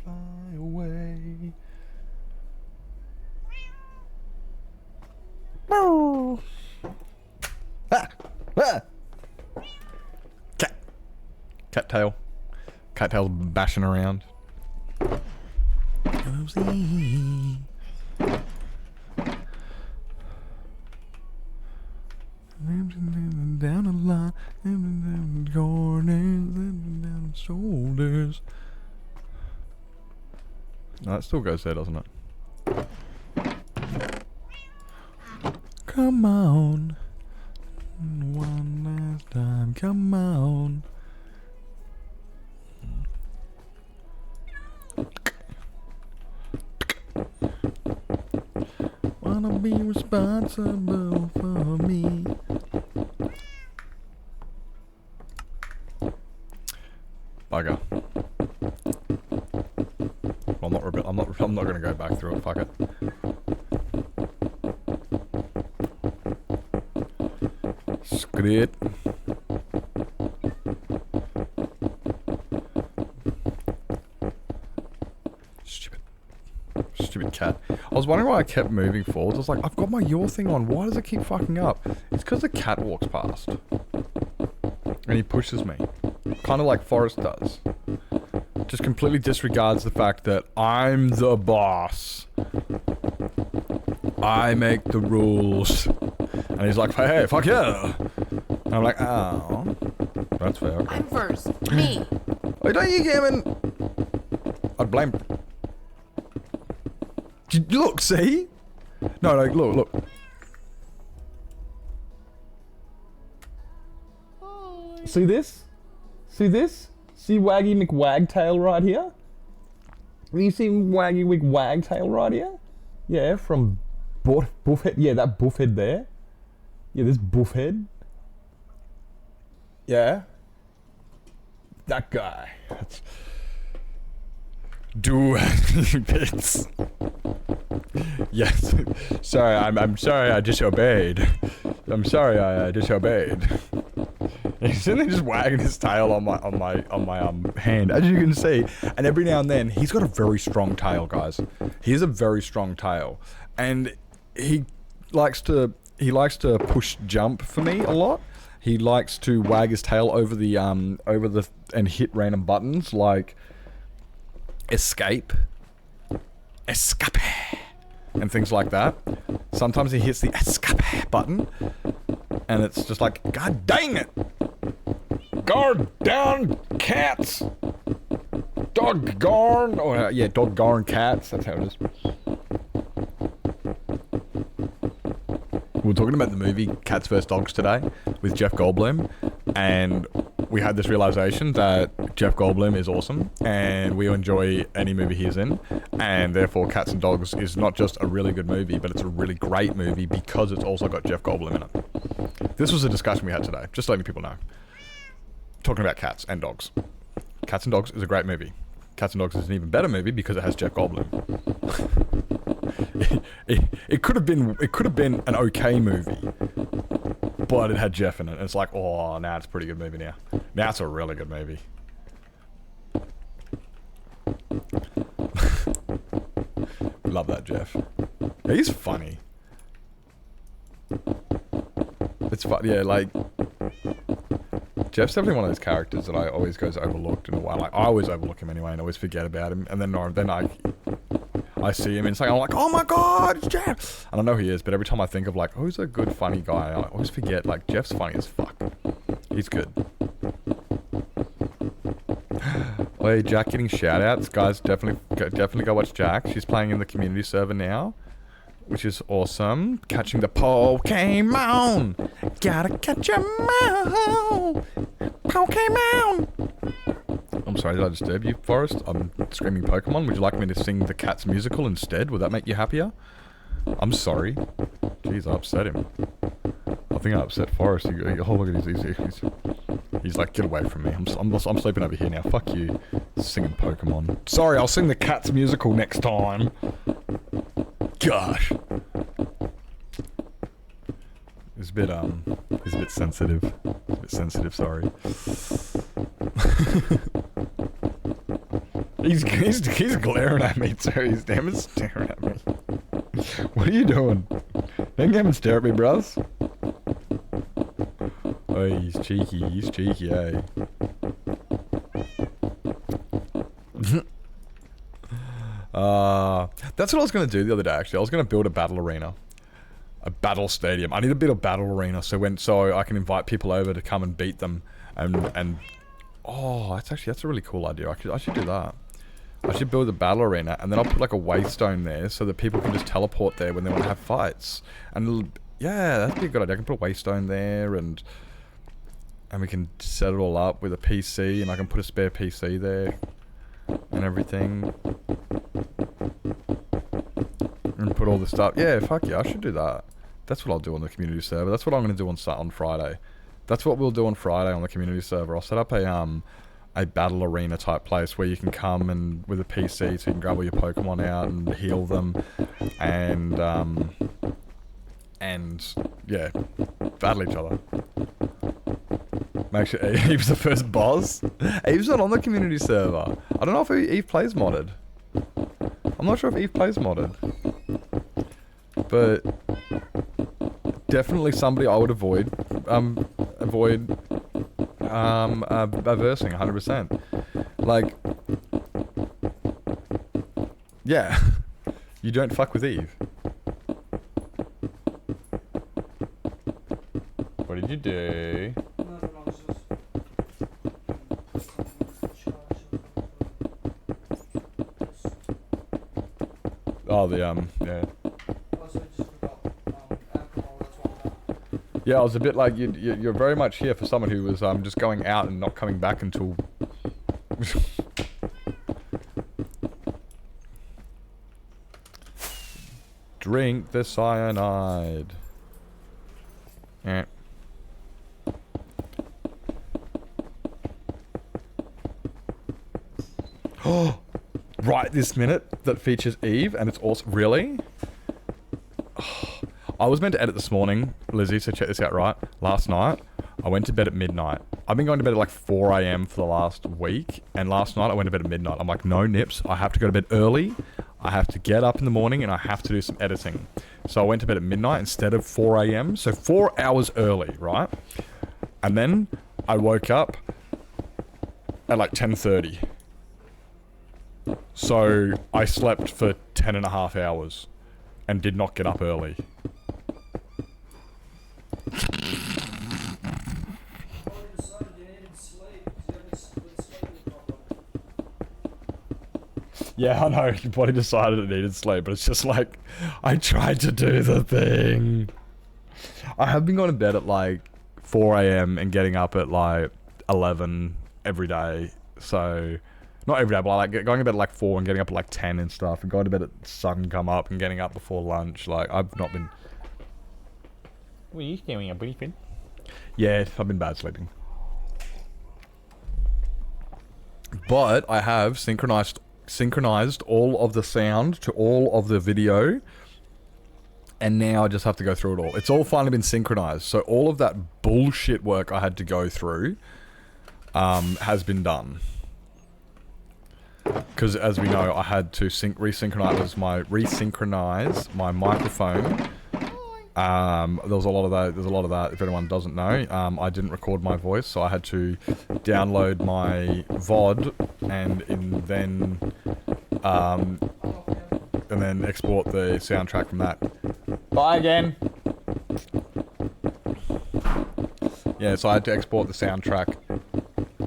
Fly away. Ah! Ah! Cat. Cat tail. Cat tail's bashing around. Oopsie. Down a line, down the corners, down the shoulders. No, it still goes there, doesn't it? Come on. One last time, come on. Wanna be responsible for me. Bugger. I'm not gonna go back through it. Fuck it. Screw it. Stupid cat. I was wondering why I kept moving forwards. I was like, I've got my yaw thing on. Why does it keep fucking up? It's because the cat walks past. And he pushes me. Kind of like Forrest does. Just completely disregards the fact that I'm the boss. I make the rules. And he's like, hey, fuck yeah. And I'm like, oh. That's fair. Okay. I'm first. Me. Wait, don't you, Gammon? I'd blame... Look, see? No, look. See this? See this? See Waggy McWagtail right here? You see Waggy McWagtail right here? Yeah, from Buffhead. Yeah, that Buffhead there. Yeah, this Buffhead. Yeah. That guy. That's... Do bits. Yes. Sorry, I'm sorry I disobeyed. I'm sorry I disobeyed. He's sitting there just wagging his tail on my hand, as you can see. And every now and then, he's got a very strong tail, guys. He has a very strong tail, and he likes to push jump for me a lot. He likes to wag his tail over the and hit random buttons like escape, and things like that. Sometimes he hits the escape button, and it's just like, God dang it! Guard down cats! Doggone! Oh, yeah, doggone cats. That's how it is. We were talking about the movie Cats vs. Dogs today with Jeff Goldblum, and we had this realization that Jeff Goldblum is awesome, and we enjoy any movie he's in, and therefore Cats and Dogs is not just a really good movie, but it's a really great movie because it's also got Jeff Goldblum in it. This was a discussion we had today, just letting people know. Talking about Cats and Dogs. Cats and Dogs is a great movie. Cats and Dogs is an even better movie because it has Jeff Goldblum. It could have been an okay movie, but it had Jeff in it. And it's like, oh, now it's a pretty good movie now. Now it's a really good movie. Love that Jeff. Yeah, he's funny. It's fun, yeah, like... Jeff's definitely one of those characters that I always goes overlooked in a while. Like, I always overlook him anyway and always forget about him. And then I see him and it's like, I'm like, oh my god, it's Jeff! And I know he is, but every time I think of like, who's a good funny guy, I always forget, like, Jeff's funny as fuck. He's good. Wait, Jack getting shout-outs? Guys, definitely go watch Jack. She's playing in the community server now, which is awesome. Catching the Pokemon! Gotta catch 'em all! Pokemon! I'm sorry, did I disturb you, Forrest? I'm screaming Pokemon. Would you like me to sing the Cats musical instead? Would that make you happier? I'm sorry. Jeez, I upset him. I think I upset Forrest. Oh, look at he's like, get away from me. I'm sleeping over here now. Fuck you. Singing Pokemon. Sorry, I'll sing the Cats musical next time. Gosh. It's a bit sensitive. It's a bit sensitive, sorry. He's glaring at me too. He's damn staring at me. What are you doing? Don't come and stare at me, bros. Oh, he's cheeky, eh? That's what I was going to do the other day, actually. I was going to build a battle arena. A battle stadium. I need a bit of battle arena so I can invite people over to come and beat them and oh, that's a really cool idea. I should do that. I should build a battle arena and then I'll put like a waystone there so that people can just teleport there when they want to have fights. And yeah, that'd be a good idea. I can put a waystone there and we can set it all up with a PC and I can put a spare PC there and everything. And put all the stuff. Yeah, fuck yeah, I should do that. That's what I'll do on the community server. That's what I'm going to do on Friday. That's what we'll do on Friday on the community server. I'll set up a battle arena type place where you can come and with a PC so you can grab all your Pokemon out and heal them and yeah, battle each other. Make sure Eve's the first boss. Eve's not on the community server. I don't know if Eve plays modded. I'm not sure if Eve plays modded. But definitely somebody I would avoid versing 100%. Like, yeah, you don't fuck with Eve. What did you do? Nothing, I was Oh, the yeah. also just forgot alcohol, that's what I'm Yeah, I was a bit like you're very much here for someone who was just going out and not coming back until. Drink the cyanide. Eh. Oh, right this minute that features Eve, and it's also really. I was meant to edit this morning, Lizzie, so check this out, right? Last night, I went to bed at midnight. I've been going to bed at like 4 a.m. for the last week, and last night I went to bed at midnight. I'm like, no nips, I have to go to bed early, I have to get up in the morning, and I have to do some editing. So I went to bed at midnight instead of 4 a.m., so 4 hours early, right? And then I woke up at like 10:30. So I slept for 10 and a half hours and did not get up early. Yeah, I know, your body decided it needed sleep, but it's just like, I tried to do the thing. I have been going to bed at like 4 a.m. and getting up at like 11 every day, so, not every day, but I like going to bed at like 4 and getting up at like 10 and stuff, and going to bed at sun come up and getting up before lunch, like, I've not been... Were you doing a briefing? Yeah, I've been bad sleeping. But I have synchronized all of the sound to all of the video, and now I just have to go through it all. It's all finally been synchronized, so all of that bullshit work I had to go through has been done. Because as we know, I had to resynchronize my microphone. There was a lot of that. There's a lot of that. If anyone doesn't know, I didn't record my voice, so I had to download my VOD and then export the soundtrack from that. Bye again. Yeah, so I had to export the soundtrack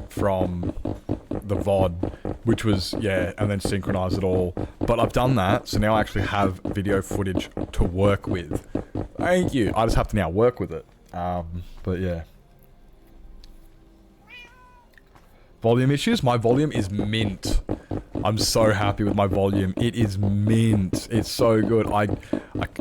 from the VOD, which was, yeah, and then synchronize it all. But I've done that, so now I actually have video footage to work with. Thank you. I just have to now work with it. But yeah. Volume issues? My volume is mint. I'm so happy with my volume. It is mint. It's so good.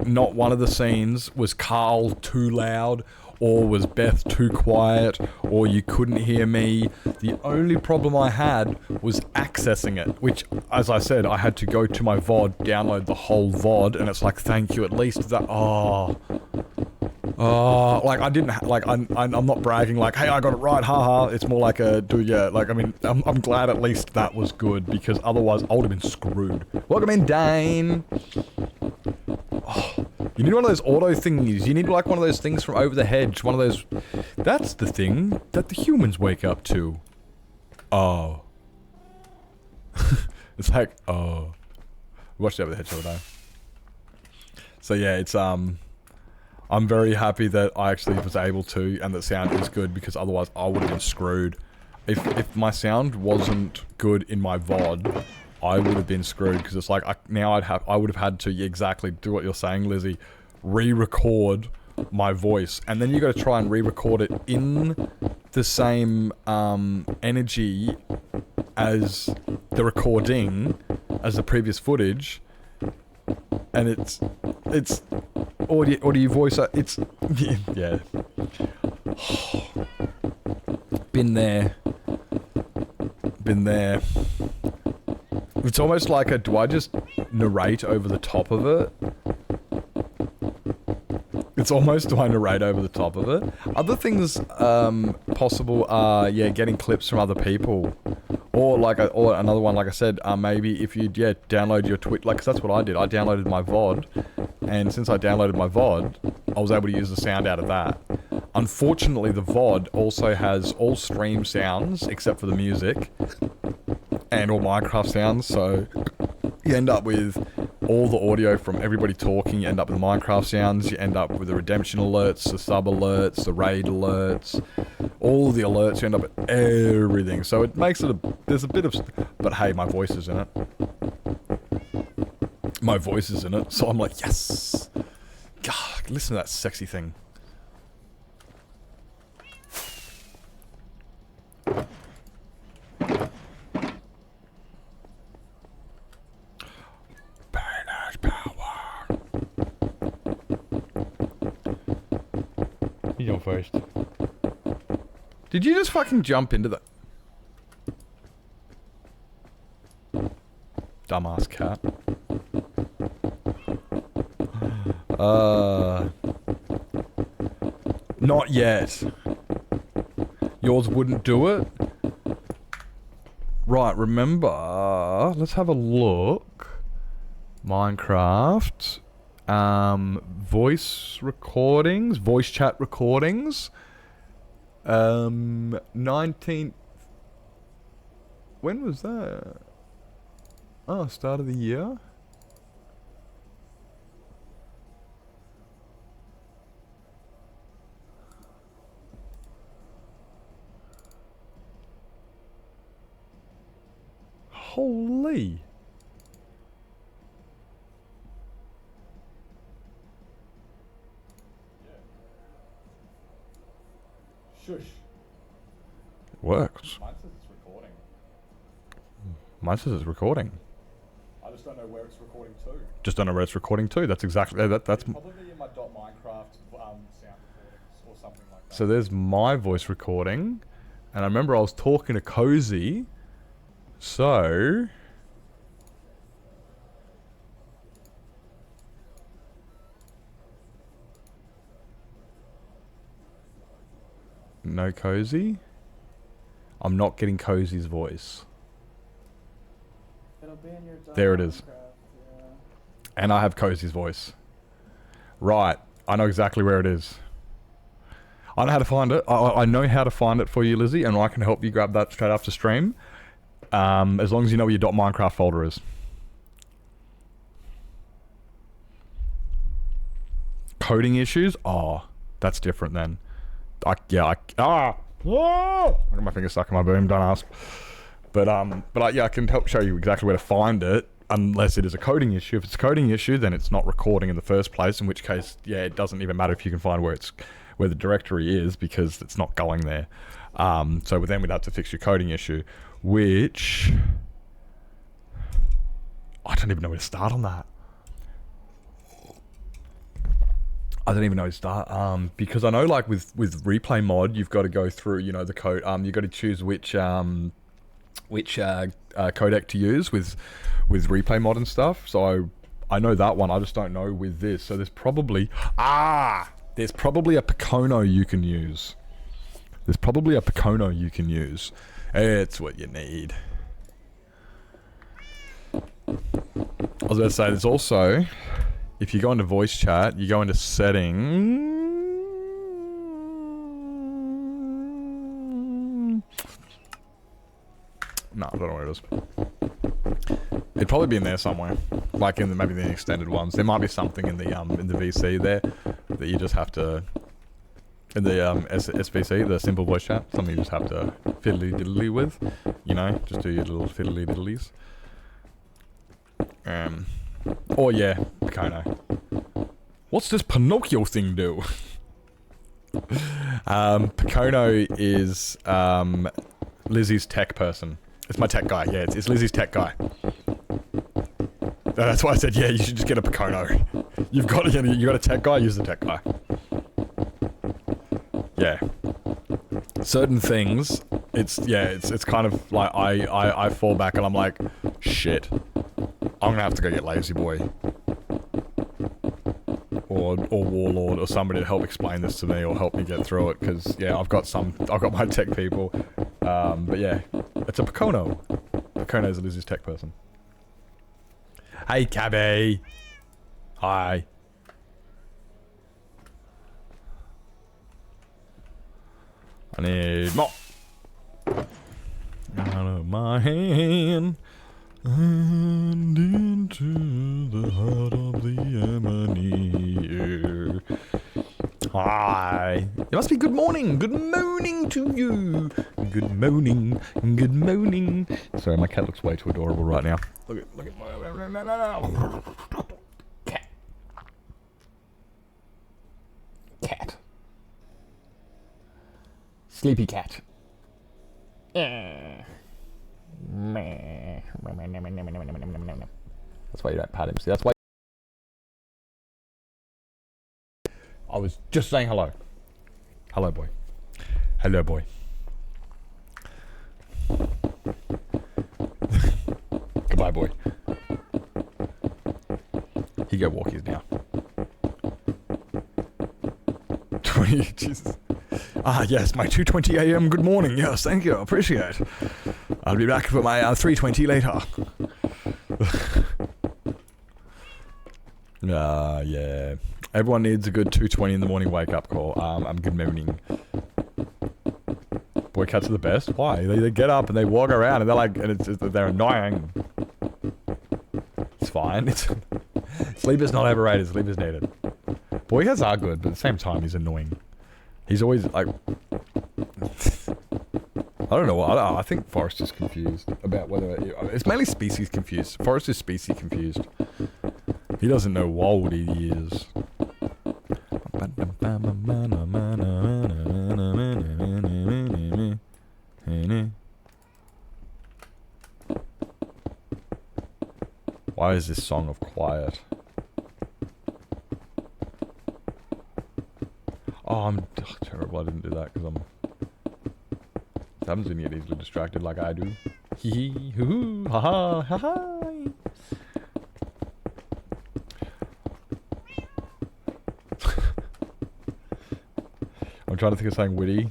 Not one of the scenes was Carl too loud, or was Beth too quiet, or you couldn't hear me. The only problem I had was accessing it, which, as I said, I had to go to my VOD, download the whole VOD, and it's like, thank you, at least that, like, I didn't, like, I'm not bragging, like, hey, I got it right, haha. It's more like a, like, I mean, I'm glad at least that was good, because otherwise I would have been screwed. Welcome in, Dane. Oh, you need one of those auto thingies. You need, like, one of those things from over the hedge. One of those... That's the thing that the humans wake up to. Oh. It's like, oh. We watched Over the Hedge the other day. So, yeah, it's, I'm very happy that I actually was able to, and that sound is good, because otherwise I would have been screwed. If my sound wasn't good in my VOD, I would have been screwed, because it's like, I would have had to exactly do what you're saying, Lizzie, re-record my voice, and then you got to try and re-record it in the same energy as the recording, as the previous footage, and it's audio voice, it's, yeah. Been there. Been there. It's almost like do I just narrate over the top of it? It's almost, do I narrate over the top of it? Other things possible are, yeah, getting clips from other people. Or or another one, like I said, maybe if you, download your Twitch, like, 'cause that's what I did. I downloaded my VOD, and since I downloaded my VOD, I was able to use the sound out of that. Unfortunately, the VOD also has all stream sounds, except for the music, and all Minecraft sounds, so you end up with all the audio from everybody talking, you end up with Minecraft sounds, you end up with the redemption alerts, the sub alerts, the raid alerts, all the alerts, you end up with everything. So it makes it there's a bit of, but hey, my voice is in it. My voice is in it, so I'm like, yes! God, listen to that sexy thing. You go first. Did you just fucking jump into that? Dumbass cat. Not yet. Yours wouldn't do it? Right, remember, let's have a look. Minecraft. Voice recordings, voice chat recordings. 19th. When was that? Oh, start of the year. Holy. Shush. Works. Mine says it's recording. Mine says it's recording. I just don't know where it's recording to. Just don't know where it's recording to. That's exactly that's. It's probably in my .minecraft sound recordings or something like that. So there's my voice recording, and I remember I was talking to Cozy. So no Cozy. I'm not getting Cozy's voice. It'll be in your There it is. yeah. And I have Cozy's voice. Right. I know exactly where it is. I know how to find it. I know how to find it for you, Lizzie, and I can help you grab that straight after stream. As long as you know where your .minecraft folder is. Coding issues? Oh, that's different then. I got my finger stuck in my boom, don't ask. But I can help show you exactly where to find it, unless it is a coding issue. If it's a coding issue, then it's not recording in the first place, in which case, yeah, it doesn't even matter if you can find where the directory is, because it's not going there. So then we'd have to fix your coding issue, which I don't even know where to start on that. I don't even know where to start, because I know, like, with replay mod, you've got to go through, you know, the code, you've got to choose which codec to use with replay mod and stuff. So I know that one, I just don't know with this. So there's probably a Picono you can use. It's what you need. I was about to say, there's also, if you go into voice chat, you go into settings. No, I don't know where it is. It'd probably be in there somewhere, like in maybe the extended ones. There might be something in the VC there that you just have to, in the SVC, the simple voice chat, something you just have to fiddly diddly with. You know, just do your little fiddly diddlies. Or yeah, Picono. What's this Pinocchio thing do? Picono is Lizzie's tech person. It's my tech guy. Yeah, it's Lizzie's tech guy. That's why I said, yeah, you should just get a Picono. You got a tech guy, use the tech guy. Yeah. Certain things it's kind of like I fall back and I'm like, shit, I'm gonna have to go get Lazy Boy or Warlord or somebody to help explain this to me or help me get through it, because yeah, I've got my tech people, but yeah, it's a Pacono. Pacono's Lizzie's tech person. Hey, Cabby. Hi. I need more. Out of my hand and into the heart of the Emily. Hi. It must be good morning. Good morning to you. Good morning. Good morning. Sorry, my cat looks way too adorable right now. Look at my cat. Cat. Sleepy cat. That's why you don't pat him. See, that's why. I was just saying hello. Hello, boy. Hello, boy. Goodbye, boy. He go walkies now. 20, Jesus. Ah, yes, my 2:20 a.m. Good morning. Yes, thank you. Appreciate it. I'll be back for my 3:20 later. Yeah. Everyone needs a good 2:20 in the morning wake up call. I'm good morning. Boy cats are the best. Why? They get up and they walk around and they're like, and they're annoying. It's fine. Sleep is not overrated. Sleep is needed. Boy cats are good, but at the same time, he's annoying. He's always like, I don't know. I think Forrest is confused about whether it's mainly species confused. Forrest is species confused. He doesn't know how old he is. Why is this song of quiet? Oh, I'm terrible. I didn't do that because it happens when you get easily distracted like I do. Hee hee hoo hoo ha ha ha ha. I'm trying to think of something witty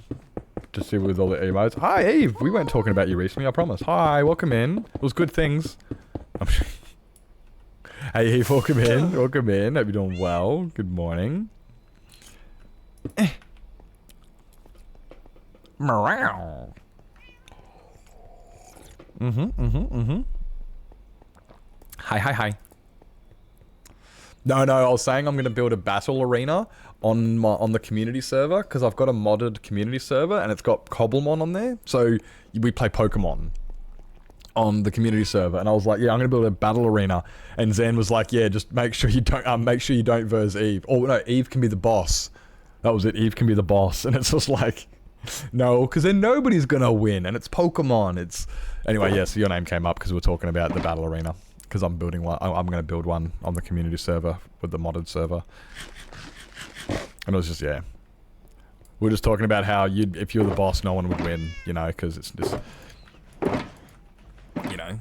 to see with all the emotes. Hi Eve, we weren't talking about you recently, I promise. Hi, welcome in. It was good things. Hey Eve, welcome in. Welcome in. Hope you're doing well. Good morning. Meow. Hi. No, I was saying I'm gonna build a battle arena on the community server because I've got a modded community server and it's got Cobblemon on there. So we play Pokemon on the community server, and I was like, yeah, I'm gonna build a battle arena. And Zen was like, yeah, just make sure you don't verse Eve. Oh no, Eve can be the boss. That was it. Eve can be the boss, and it's just like, no, because then nobody's gonna win, and it's Pokemon. It's anyway. Yeah, so your name came up because we were talking about the battle arena. Because I'm building one. I'm gonna build one on the community server with the modded server. And it was just, yeah. We were just talking about how if you were the boss, no one would win, you know, because it's just, you know.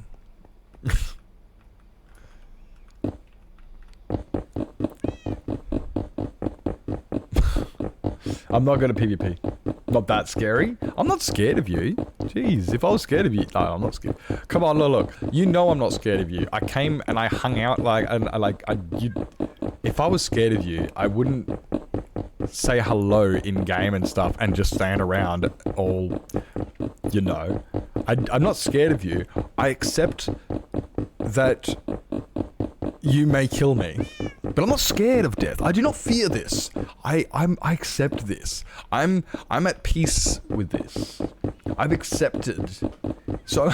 I'm not going to PvP. Not that scary. I'm not scared of you. Jeez, if I was scared of you... No, I'm not scared. Come on, look. You know I'm not scared of you. I came and I hung out if I was scared of you, I wouldn't say hello in-game and stuff and just stand around all, you know. I'm not scared of you. I accept that you may kill me. But I'm not scared of death. I do not fear this. I accept this. I'm at peace with this. I've accepted. So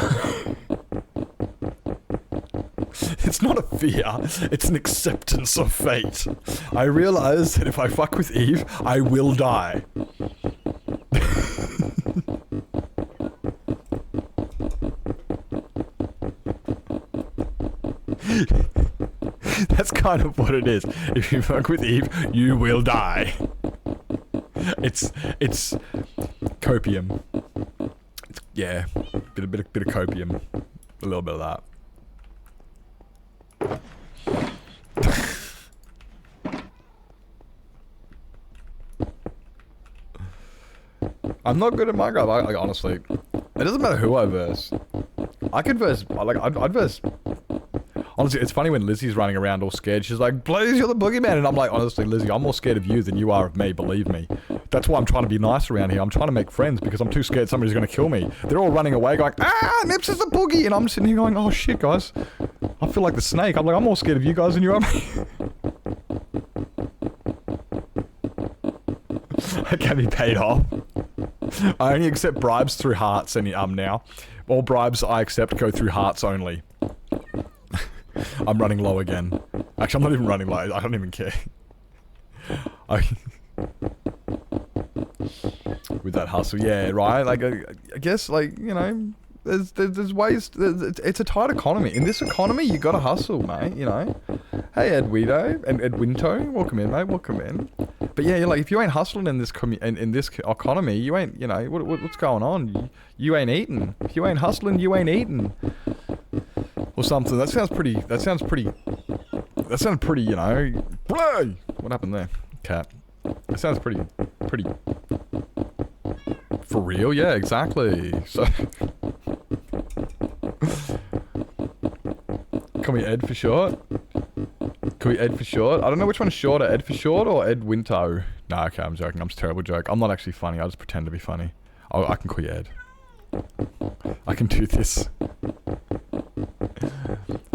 it's not a fear, it's an acceptance of fate. I realize that if I fuck with Eve, I will die. That's kind of what it is. If you fuck with Eve, you will die. It's copium. It's Yeah, bit of copium, a little bit of that. I'm not good at Minecraft. Like honestly, it doesn't matter who I verse. I could verse. Like I'd verse. Honestly, it's funny when Lizzie's running around all scared. She's like, "Please, you're the boogeyman," and I'm like, honestly, Lizzie, I'm more scared of you than you are of me. Believe me. That's why I'm trying to be nice around here. I'm trying to make friends because I'm too scared somebody's gonna kill me. They're all running away, going, "Ah, Nips is a boogie," and I'm sitting here going, "Oh shit, guys." I feel like the snake. I'm like, I'm more scared of you guys than you are me. I can't be paid off. I only accept bribes through hearts now. All bribes I accept go through hearts only. I'm running low again. Actually, I'm not even running low. I don't even care. With that hustle, yeah, right? Like, I guess, like, you know, there's ways. It's a tight economy. In this economy, you gotta hustle, mate. You know. Hey, Edwido and Edwinto, welcome in, mate. Welcome in. But yeah, you're like, if you ain't hustling in this in this economy, you ain't. You know, what's going on? You ain't eating. If you ain't hustling, you ain't eating. Or something. That sounds pretty. You know. What happened there, cat? That sounds pretty. For real, yeah, exactly. So. Call me Ed for short. Call me Ed for short. I don't know which one is shorter, Ed for short or Ed Winto. Nah, okay, I'm joking. I'm a terrible joke. I'm not actually funny. I just pretend to be funny. I can call you Ed. I can do this.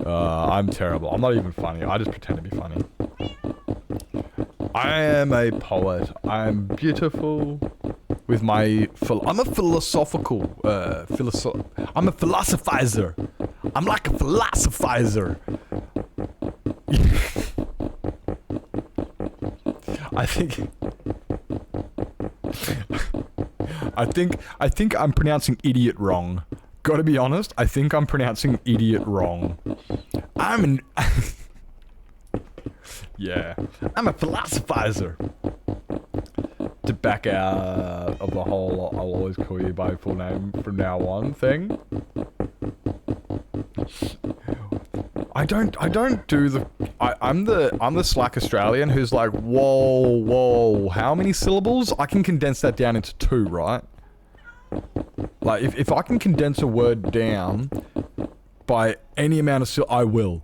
I'm terrible. I'm not even funny. I just pretend to be funny. I am a poet. I'm beautiful with my... I'm a philosophical... I'm a philosophizer. I'm like a philosophizer. I think I'm pronouncing idiot wrong. Gotta be honest, I think I'm pronouncing idiot wrong. Yeah. I'm a philosophizer. To back out of the whole I'll always call you by full name from now on thing. I don't do the... I'm the slack Australian who's like, whoa, how many syllables? I can condense that down into 2, right? Like, if I can condense a word down by any amount of syllables, I will.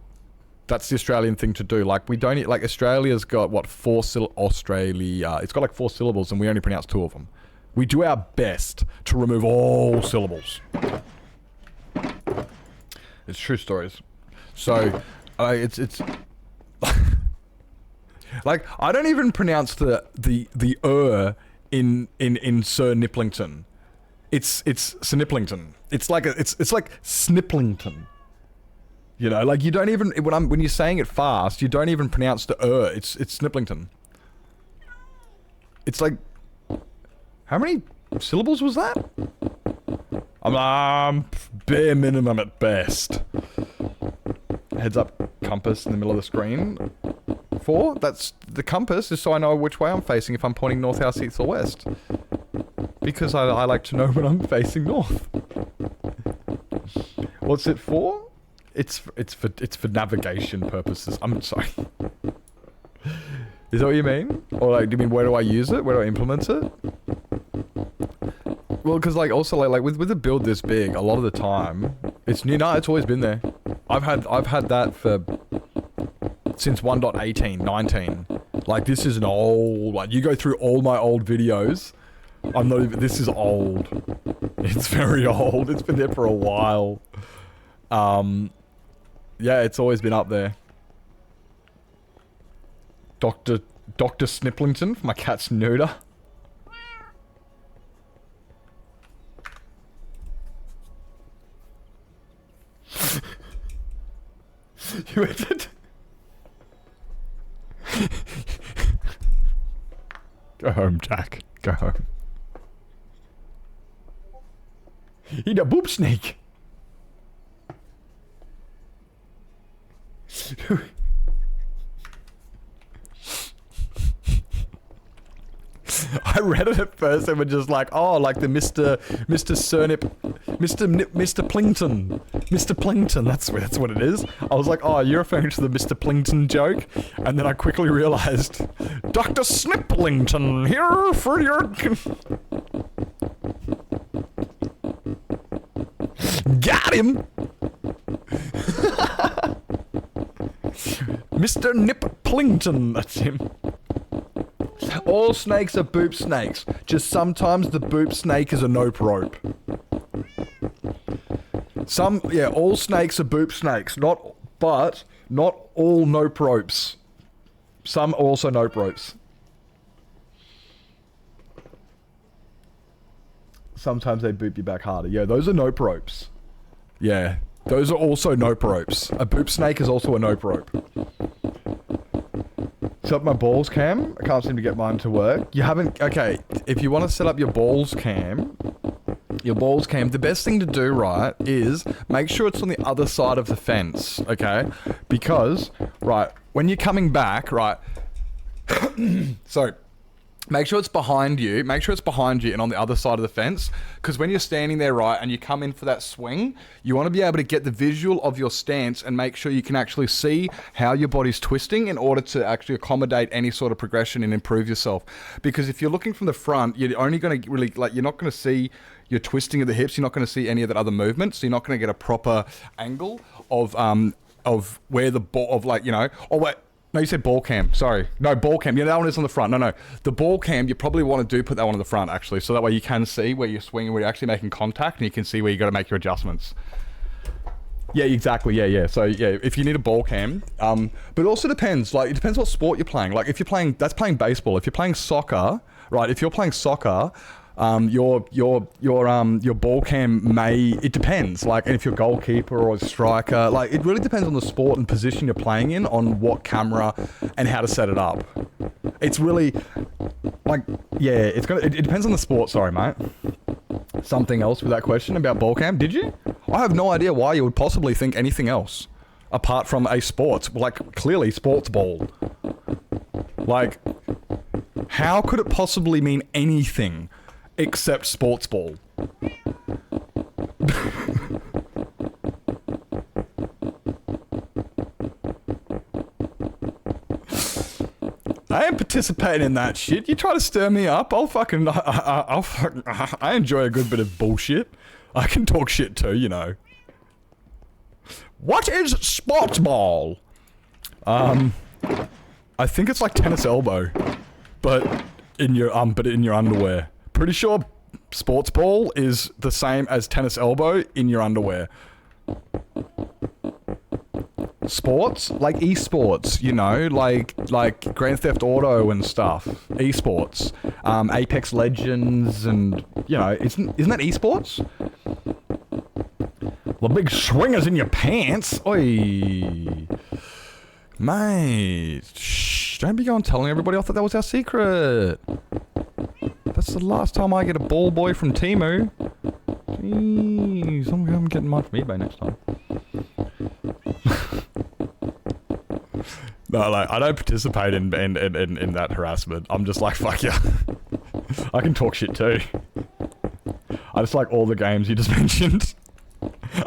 That's the Australian thing to do. Like, we don't... Like, Australia's got, what, 4 syllables... Australia... It's got, like, 4 syllables, and we only pronounce 2 of them. We do our best to remove all syllables. It's true stories. So, it's... like, I don't even pronounce the in Sir Nipplington. It's Sir Nipplington. It's like Sniplington. You know, like you don't even when you're saying it fast, you don't even pronounce the It's Sniplington. It's like, how many syllables was that? I'm bare minimum at best. Heads up compass in the middle of the screen. 4? That's the compass is so I know which way I'm facing if I'm pointing north, south, east, or west. Because I like to know when I'm facing north. What's it for? It's for navigation purposes. I'm sorry. Is that what you mean? Or like, do you mean where do I use it? Where do I implement it? Well, because like also like with a build this big, a lot of the time it's new. No, it's always been there. I've had that for since 1.18, 19. Like this is an old. Like you go through all my old videos. I'm not even. This is old. It's very old. It's been there for a while. Yeah, it's always been up there. Dr. Sniplington for my cat's neuter. You ended. Go home, Jack. Go home. Eat a boob snake. I read it at first and were just like, oh, like the Mr. Surnip, Mr. Plinkton. Mr. Plinkton, that's what it is. I was like, oh, you're referring to the Mr. Plinkton joke? And then I quickly realized, Dr. Sniplington here for your... Got him! Mr. Nip Plington, that's him. All snakes are boop snakes. Just sometimes the boop snake is a nope rope. All snakes are boop snakes. Not all nope ropes. Some are also nope ropes. Sometimes they boop you back harder. Yeah, those are nope ropes. Yeah, those are also nope ropes. A boop snake is also a nope rope. Set up my balls cam. I can't seem to get mine to work. You haven't... Okay, if you want to set up your balls cam, the best thing to do, right, is make sure it's on the other side of the fence, okay? Because, right, when you're coming back, right... so... Make sure it's behind you. Make sure it's behind you and on the other side of the fence. Because when you're standing there, right, and you come in for that swing, you want to be able to get the visual of your stance and make sure you can actually see how your body's twisting in order to actually accommodate any sort of progression and improve yourself. Because if you're looking from the front, you're only going to really, like, you're not going to see your twisting of the hips. You're not going to see any of that other movement. So you're not going to get a proper angle of where the ball, of like, you know, oh wait. No, you said ball cam. Sorry. No, ball cam. Yeah, that one is on the front. No. The ball cam, you probably want to put that one on the front, actually. So that way you can see where you're swinging, where you're actually making contact, and you can see where you got to make your adjustments. Yeah, exactly. Yeah. So, yeah, if you need a ball cam. But it also depends. Like, it depends what sport you're playing. Like, if you're playing... That's playing baseball. If you're playing soccer, right, if you're playing soccer... your ball cam may, it depends, like, and if you're a goalkeeper or a striker, like, it really depends on the sport and position you're playing in, on what camera and how to set it up. It's really, like, yeah, it depends on the sport. Sorry, mate. Something else with that question about ball cam, did you? I have no idea why you would possibly think anything else, apart from a sports, like, clearly sports ball. Like, how could it possibly mean anything except sports ball? I ain't participating in that shit. You try to stir me up, I enjoy a good bit of bullshit. I can talk shit too, you know. What is sports ball? I think it's like tennis elbow, but in your underwear. Pretty sure sports ball is the same as tennis elbow in your underwear. Sports? Like esports, you know, like Grand Theft Auto and stuff. Esports. Apex Legends and, you know, isn't that esports? The big swingers in your pants. Oi. Mate. Shh, don't be going telling everybody. I thought that was our secret. That's the last time I get a ball boy from Temu. Jeez, I'm getting mine from eBay next time. No, like, I don't participate in that harassment. I'm just like, fuck yeah. I can talk shit too. I just like all the games you just mentioned.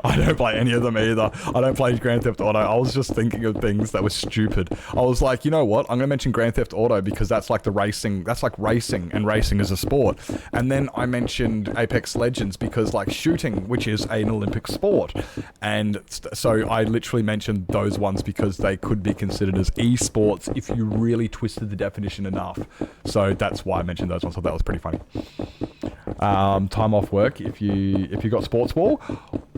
I don't play any of them either. I don't play Grand Theft Auto. I was just thinking of things that were stupid. I was like, you know what? I'm going to mention Grand Theft Auto because that's like the racing. That's like racing, and racing is a sport. And then I mentioned Apex Legends because like shooting, which is an Olympic sport. And so I literally mentioned those ones because they could be considered as esports if you really twisted the definition enough. So that's why I mentioned those ones. So that was pretty funny. Time off work if you got sports ball.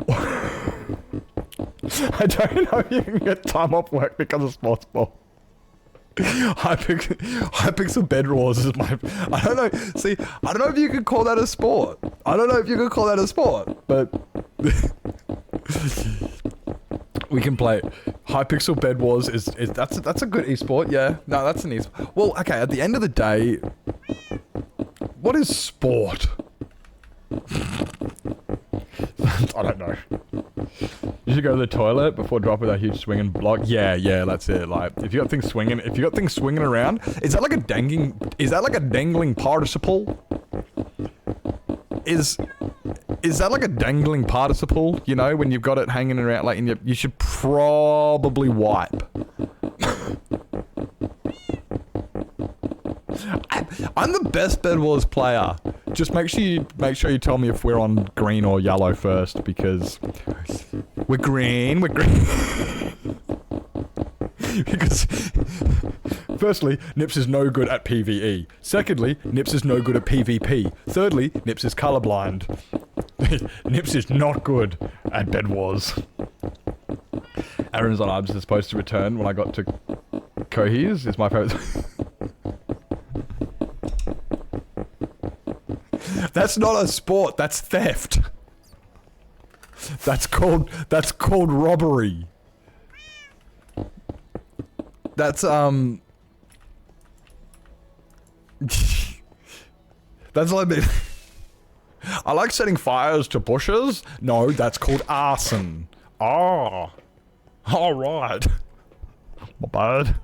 I don't know if you can get time off work because of sports ball. Hypixel Bed Wars is my... I don't know. See, I don't know if you could call that a sport. But... we can play. Hypixel Bed Wars is that's a good esport, yeah. No, that's an esport. Well, okay, at the end of the day... What is sport? I don't know. You should go to the toilet before dropping that huge swinging block. Yeah, that's it. Like, if you got things swinging around, is that like a dangling participle? Is that like a dangling participle? You know, when you've got it hanging around, like, you should probably wipe. I'm the best Bed Wars player. Just make sure you tell me if we're on green or yellow first, because we're green. Because firstly, Nips is no good at PvE. Secondly, Nips is no good at PvP. Thirdly, Nips is colorblind. Nips is not good at Bed Wars. Aaron's on Arbs is supposed to return when I got to Cohees. Is my favorite. That's not a sport, that's theft. That's called robbery. That's that's like I like setting fires to bushes. No, that's called arson. Ah. Alright. My bad.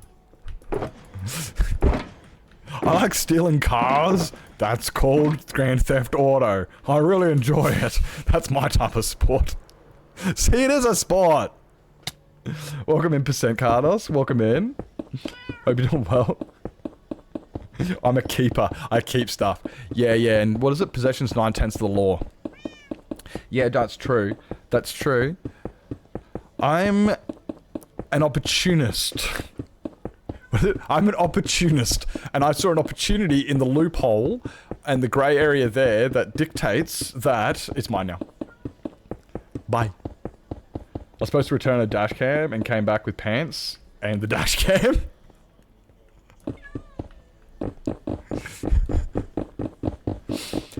I like stealing cars. That's called Grand Theft Auto. I really enjoy it. That's my type of sport. See, it is a sport. Welcome in, Percent Cardos. Welcome in. Hope you're doing well. I'm a keeper. I keep stuff. Yeah, and what is it? Possession's 9/10 of the law. Yeah, that's true. That's true. I'm an opportunist. I'm an opportunist, and I saw an opportunity in the loophole and the grey area there that dictates that it's mine now. Bye. I was supposed to return a dash cam and came back with pants and the dash cam.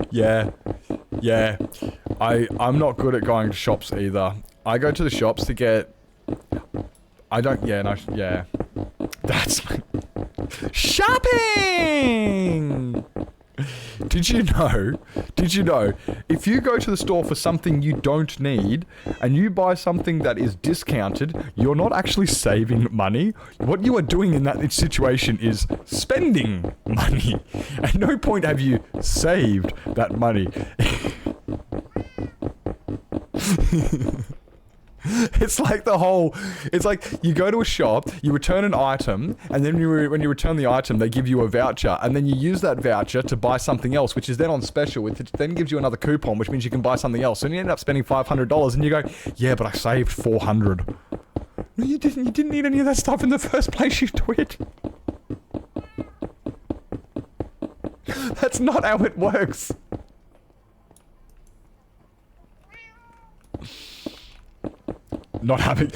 Yeah. I'm not good at going to shops either. I go to the shops to get... That's... Shopping! Did you know, if you go to the store for something you don't need, and you buy something that is discounted, you're not actually saving money. What you are doing in that situation is spending money. At no point have you saved that money. It's like you go to a shop, you return an item, and then when you return the item, they give you a voucher, and then you use that voucher to buy something else, which is then on special, which then gives you another coupon, which means you can buy something else, and you end up spending $500, and you go, yeah, but I saved $400. No, you didn't. You didn't need any of that stuff in the first place, you twit. That's not how it works. Not having...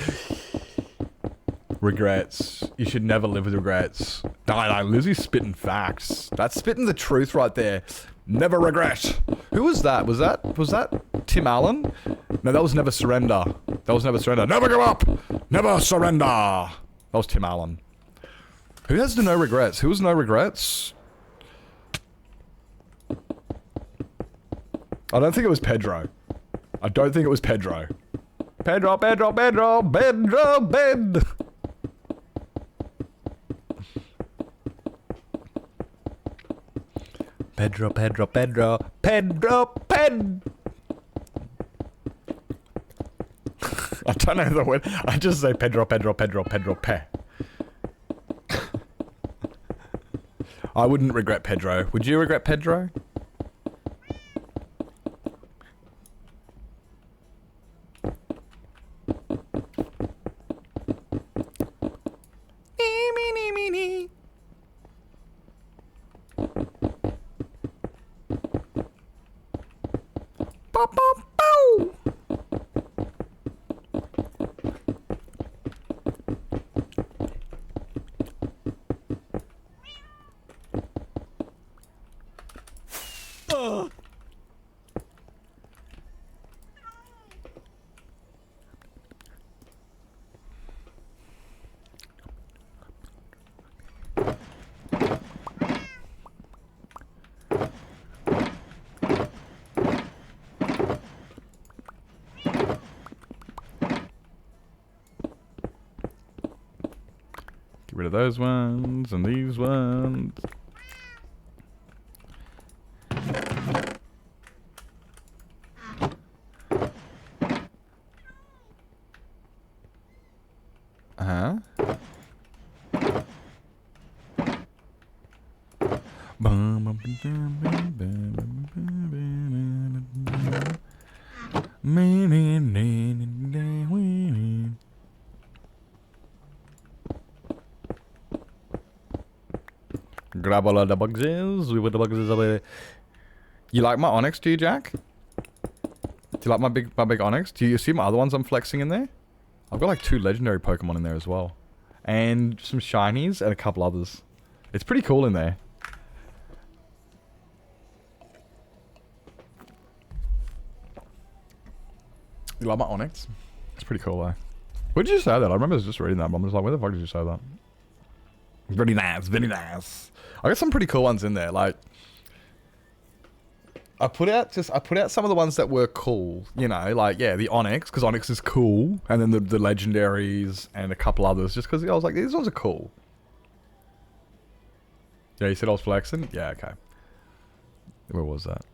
Regrets. You should never live with regrets. No, Lizzie's spitting facts. That's spitting the truth right there. Never regret. Who was that? Was that Tim Allen? No, that was Never Surrender. Never give up! Never surrender! That was Tim Allen. Who has the no regrets? Who has no regrets? I don't think it was Pedro. Pedro, bed. Pedro. I don't know the word. I just say Pedro, pe. I wouldn't regret Pedro. Would you regret Pedro? rid of those ones and these ones. Uh-huh. Grab all of the boxes. We put the boxes away. You like my onyx, do you, Jack? Do you like my big onyx? Do you see my other ones I'm flexing in there? I've got like 2 legendary Pokemon in there as well. And some shinies and a couple others. It's pretty cool in there. You like my onyx? It's pretty cool though. Where did you say that? I remember just reading that, but I'm just like, where the fuck did you say that? Very nice, very nice. I got some pretty cool ones in there. Like, I put out some of the ones that were cool. You know, like yeah, the onyx because onyx is cool, and then the legendaries and a couple others. Just because I was like, these ones are cool. Yeah, you said I was flexing. Yeah, okay. Where was that?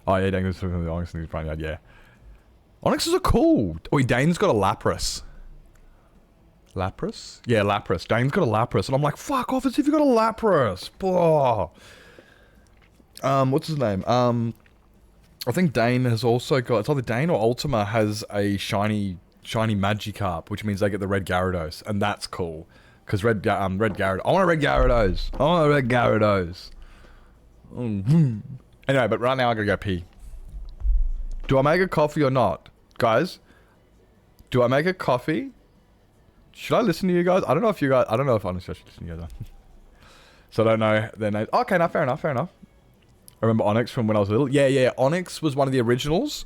Oh yeah, Dane's talking the onyx in his front yard. Yeah, onyxes are cool. Oh, Dane's got a Lapras. Lapras? Yeah, Lapras. Dane's got a Lapras. And I'm like, fuck off as if you got a Lapras. Oh. What's his name? I think Dane has also got... It's either Dane or Ultima has a shiny Magikarp, which means they get the red Gyarados. And that's cool. Because red Gyarados... I want a red Gyarados. I want a red Gyarados. Anyway, but right now I gotta go pee. Do I make a coffee or not? Guys? Do I make a coffee? Should I listen to you guys? I don't know if honestly I should listen to you guys. So I don't know their names. Okay, no, fair enough. I remember Onyx from when I was little. Yeah. Onyx was one of the originals.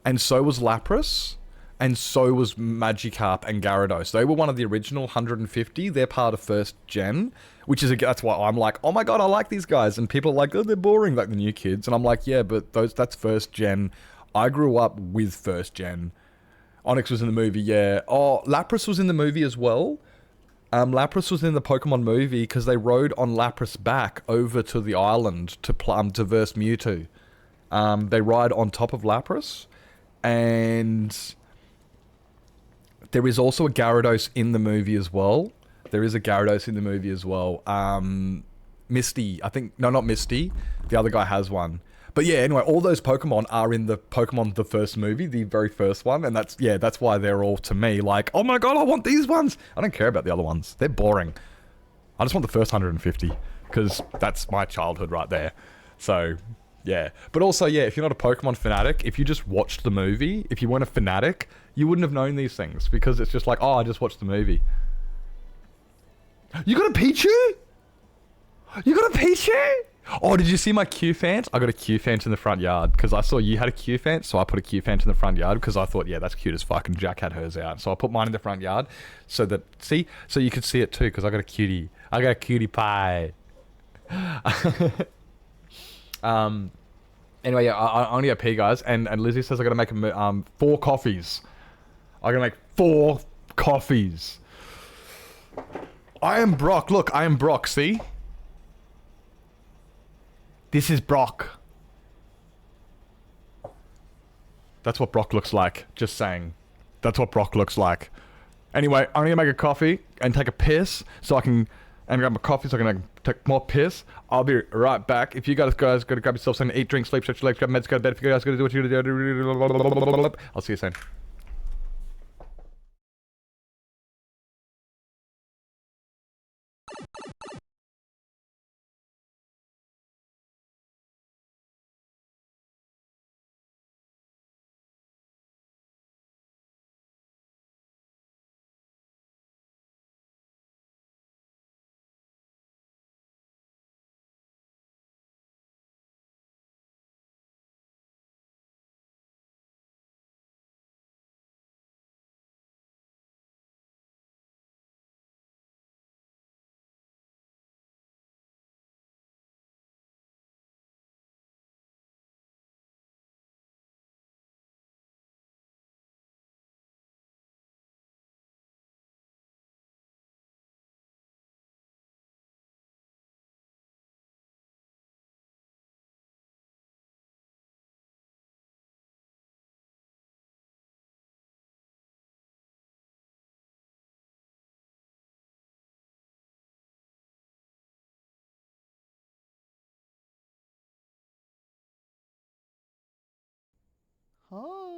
And so was Lapras. And so was Magikarp and Gyarados. They were one of the original 150. They're part of first gen. Which is, that's why I'm like, oh my god, I like these guys. And people are like, oh, they're boring, like the new kids. And I'm like, yeah, but that's first gen. I grew up with first gen. Onyx was in the movie, yeah. Oh, Lapras was in the movie as well. Lapras was in the Pokemon movie because they rode on Lapras back over to the island to verse Mewtwo. They ride on top of Lapras. And there is also a Gyarados in the movie as well. Misty, I think. No, not Misty. The other guy has one. But yeah, anyway, all those Pokemon are in the Pokemon the first movie, the very first one, and that's why they're all to me like, oh my god, I want these ones. I don't care about the other ones. They're boring. I just want the first 150 because that's my childhood right there. So, yeah. But also, yeah, if you're not a Pokemon fanatic, if you just watched the movie, if you weren't a fanatic, you wouldn't have known these things because it's just like, oh, I just watched the movie. You got a Pichu? You got a Pichu? Oh, did you see my Q-Fant? I got a Q-Fant in the front yard because I saw you had a Q-Fant, so I put a Q-Fant in the front yard because I thought, yeah, that's cute as fuck, and Jack had hers out. So I put mine in the front yard so that, so you could see it too because I got a cutie. I got a cutie pie. Anyway, yeah, I only got pee, guys, and Lizzie says I gotta make 4 coffees. I gotta make 4 coffees. I am Brock. Look, I am Brock, see? This is Brock. That's what Brock looks like. Just saying. That's what Brock looks like. Anyway, I'm gonna make a coffee and take a piss so I can... And grab my coffee so I can take more piss. I'll be right back. If you guys gotta grab yourself something to eat, drink, sleep, stretch your legs, grab meds, go to bed. If you guys gotta do what you gotta do... I'll see you soon. Hi. Hi.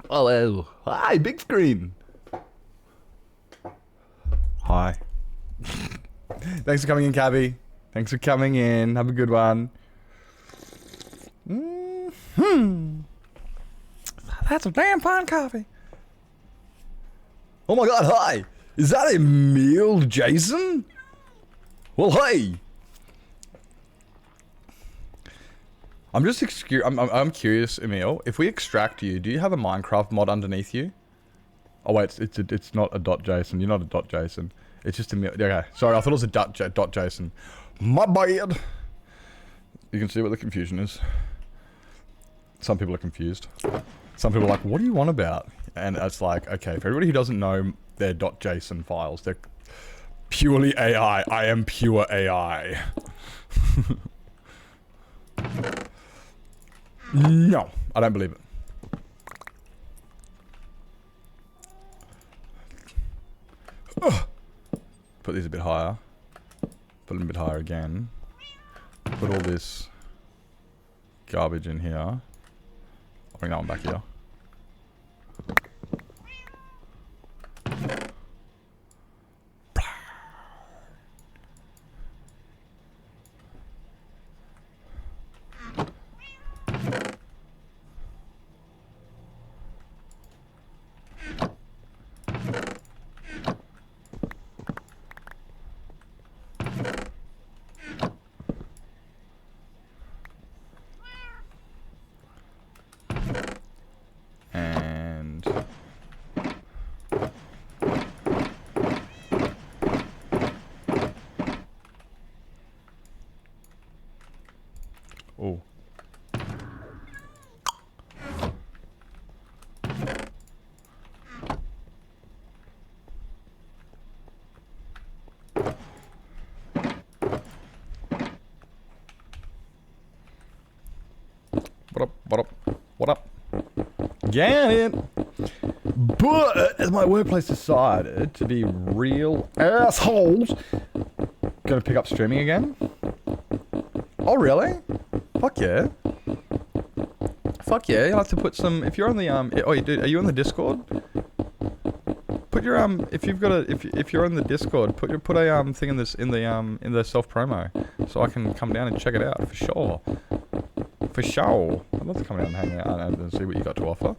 Hello. Hi, big screen. Hi. Thanks for coming in, Cabby. Thanks for coming in. Have a good one. That's a damn fine coffee. Oh my god, hi. Is that Emil Jason? Well, hey. I'm just I'm curious, Emil. If we extract you, do you have a Minecraft mod underneath you? Oh wait, it's not a .json. You're not a .json. It's just Emil. Okay, sorry. I thought it was a .json. My bad. You can see what the confusion is. Some people are confused. Some people are like, what do you want about? And it's like, okay, for everybody who doesn't know their .json files, they're purely AI. I am pure AI. No, I don't believe it. Ugh. Put these a bit higher. Put them a bit higher again. Put all this garbage in here. I'll bring that one back here. And oh. What up? What up? What up? Get it! But as my workplace decided to be real assholes, gonna pick up streaming again. Oh really? Fuck yeah. Fuck yeah, you'll have to put some, if you're on the, oh you do, are you on the Discord? Put your, if you've got a, if you're on the Discord, put a, thing in this, in the self-promo, so I can come down and check it out, for sure. For sure. I'd love to come down and hang out and see what you got to offer.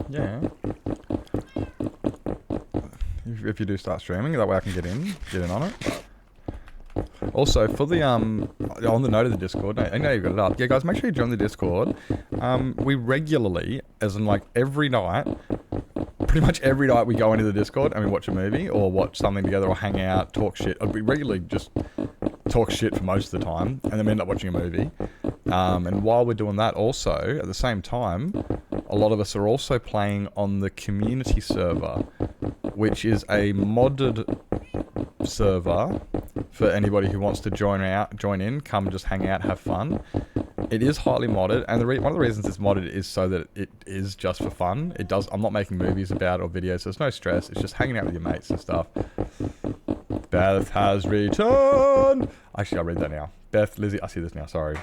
Yeah. If you do start streaming, that way I can get in on it. Also, for the, on the note of the Discord, I know you've got it up. Yeah, guys, make sure you join the Discord. We regularly, as in like every night, pretty much every night we go into the Discord and we watch a movie or watch something together or hang out, talk shit. We regularly just talk shit for most of the time and then we end up watching a movie. And while we're doing that also, at the same time, a lot of us are also playing on the community server, which is a modded server for anybody who wants to join in, come just hang out, have fun. It is highly modded, and one of the reasons it's modded is so that it is just for fun. I'm not making movies about or videos, so there's no stress. It's just hanging out with your mates and stuff. Beth has returned. Actually, I'll read that now. Beth, Lizzie, I see this now. Sorry.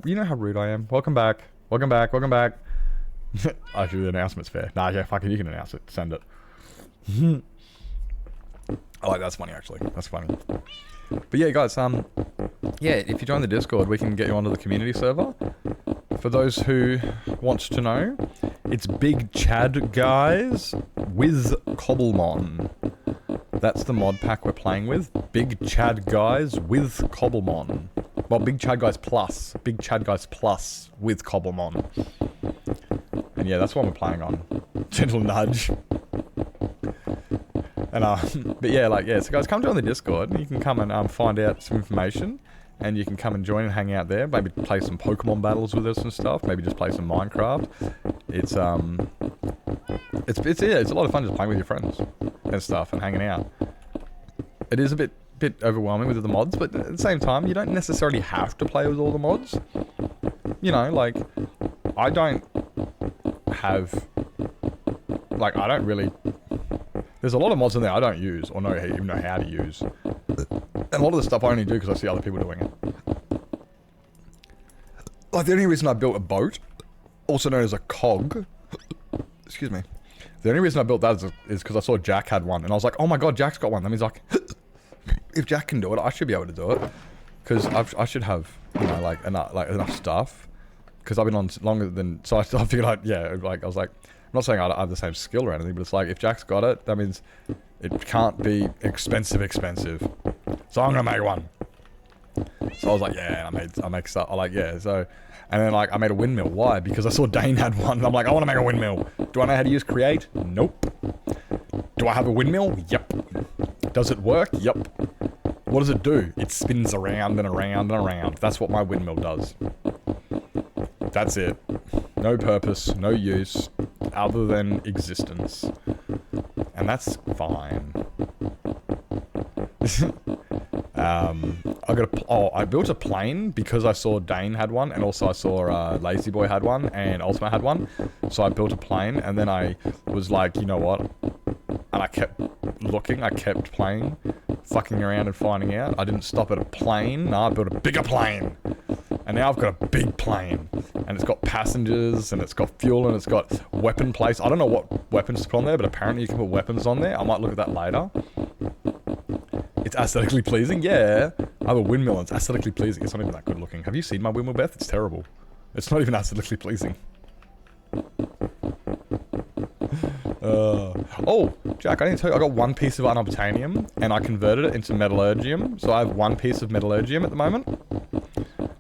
You know how rude I am. Welcome back. Actually, the announcement's fair. Nah, yeah, fuck it. You can announce it. Send it. Oh, that's funny, actually. That's funny. But yeah, guys, yeah, if you join the Discord, we can get you onto the community server. For those who want to know, it's Big Chad Guys with Cobblemon. That's the mod pack we're playing with. Big Chad Guys with Cobblemon. Well, Big Chad Guys Plus. Big Chad Guys Plus with Cobblemon. And yeah, that's what we're playing on. Gentle nudge. And but yeah, so guys, come join the Discord. You can come and find out some information, and you can come and join and hang out there. Maybe play some Pokemon battles with us and stuff. Maybe just play some Minecraft. It's a lot of fun just playing with your friends and stuff and hanging out. It is a bit overwhelming with the mods, but at the same time, you don't necessarily have to play with all the mods. You know, like I don't really. There's a lot of mods in there I don't use or even know how to use. And a lot of the stuff I only do because I see other people doing it. Like the only reason I built a boat, also known as a cog, excuse me. The only reason I built that is because I saw Jack had one and I was like, oh my god, Jack's got one. That means like, if Jack can do it, I should be able to do it. Because I should have, you know, like enough stuff. Because I've been on longer than, so I figured I was like, I'm not saying I have the same skill or anything, but it's like, if Jack's got it, that means it can't be expensive. So I'm gonna make one. So I was like, yeah, I make stuff, so, and then like, I made a windmill. Why? Because I saw Dane had one, and I'm like, I wanna make a windmill. Do I know how to use Create? Nope. Do I have a windmill? Yep. Does it work? Yep. What does it do? It spins around and around and around. That's what my windmill does. That's it. No purpose, no use, other than existence. And that's fine. I built a plane because I saw Dane had one, and also I saw Lazy Boy had one, and Ultimate had one. So I built a plane, and then I was like, you know what? And I kept looking, I kept playing, fucking around and finding out. I didn't stop at a plane, no, I built a bigger plane. And now I've got a big plane, and it's got passengers, and it's got fuel, and it's got weapon place. I don't know what weapons to put on there, but apparently you can put weapons on there. I might look at that later. It's aesthetically pleasing, yeah. I have a windmill, and it's aesthetically pleasing. It's not even that good looking. Have you seen my windmill, Beth? It's terrible. It's not even aesthetically pleasing. Oh, Jack, I didn't tell you, I got one piece of unobtainium, and I converted it into metallurgium, so I have one piece of metallurgium at the moment.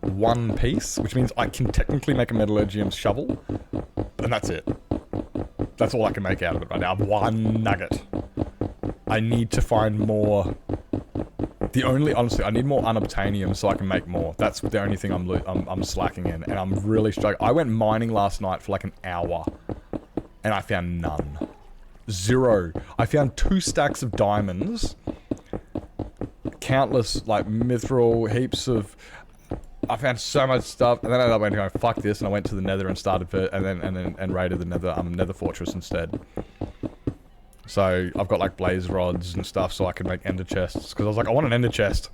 One piece, which means I can technically make a metallurgium shovel, and that's it. That's all I can make out of it right now. I have one nugget. I need to find more. Honestly, I need more unobtainium so I can make more. That's the only thing I'm slacking in, and I'm really struggling. I went mining last night for like an hour, and I found none. Zero. I found 2 stacks of diamonds, countless like mithril, heaps of. I found so much stuff, and then I went going, fuck this, and I went to the Nether and started and raided the Nether Fortress instead. So I've got like blaze rods and stuff so I can make ender chests. Because I was like, I want an ender chest.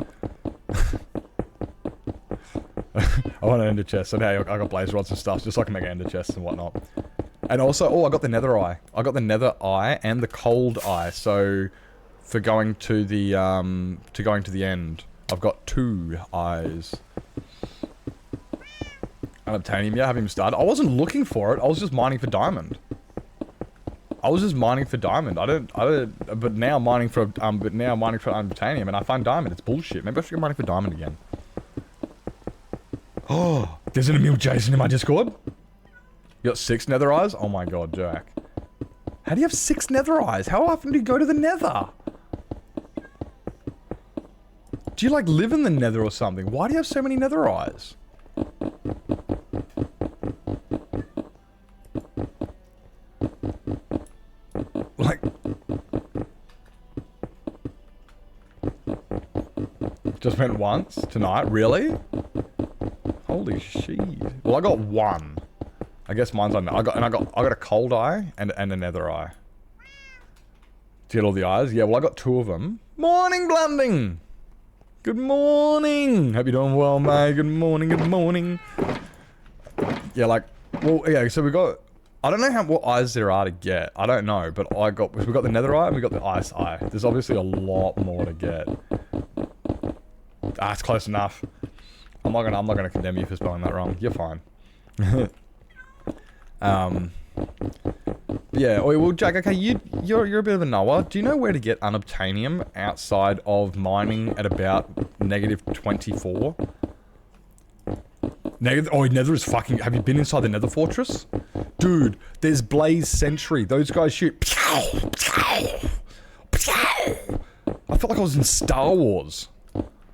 I want an ender chest. So now I got blaze rods and stuff just so I can make ender chests and whatnot. And also, oh, I got the nether eye. I got the nether eye and the cold eye. So for going to the end, I've got 2 eyes. Unobtainium, yeah, I haven't even started. I wasn't looking for it. I was just mining for diamond. But now I'm mining for unobtainium, and I find diamond. It's bullshit. Maybe I should go mining for diamond again. Oh, there's an Emil Jason in my Discord. You got 6 nether eyes? Oh my god, Jack. How do you have 6 nether eyes? How often do you go to the nether? Do you like live in the nether or something? Why do you have so many nether eyes? Like... Just went once tonight? Really? Holy shit. Well, I got 1. I guess mine's on. I got a cold eye and a nether eye. To get all the eyes? Yeah, well I got 2 of them. Morning, Blunding! Good morning! Hope you're doing well, mate. Good morning, good morning. Yeah, like, well, yeah, so we got, I don't know what eyes there are to get. I don't know, but we got the nether eye and we got the ice eye. There's obviously a lot more to get. Ah, it's close enough. I'm not gonna condemn you for spelling that wrong. You're fine. Yeah, well, Jack, okay, you're a bit of a knower. Do you know where to get unobtainium outside of mining at about -24? Nether is fucking... Have you been inside the nether fortress? Dude, there's Blaze Sentry. Those guys shoot... I felt like I was in Star Wars.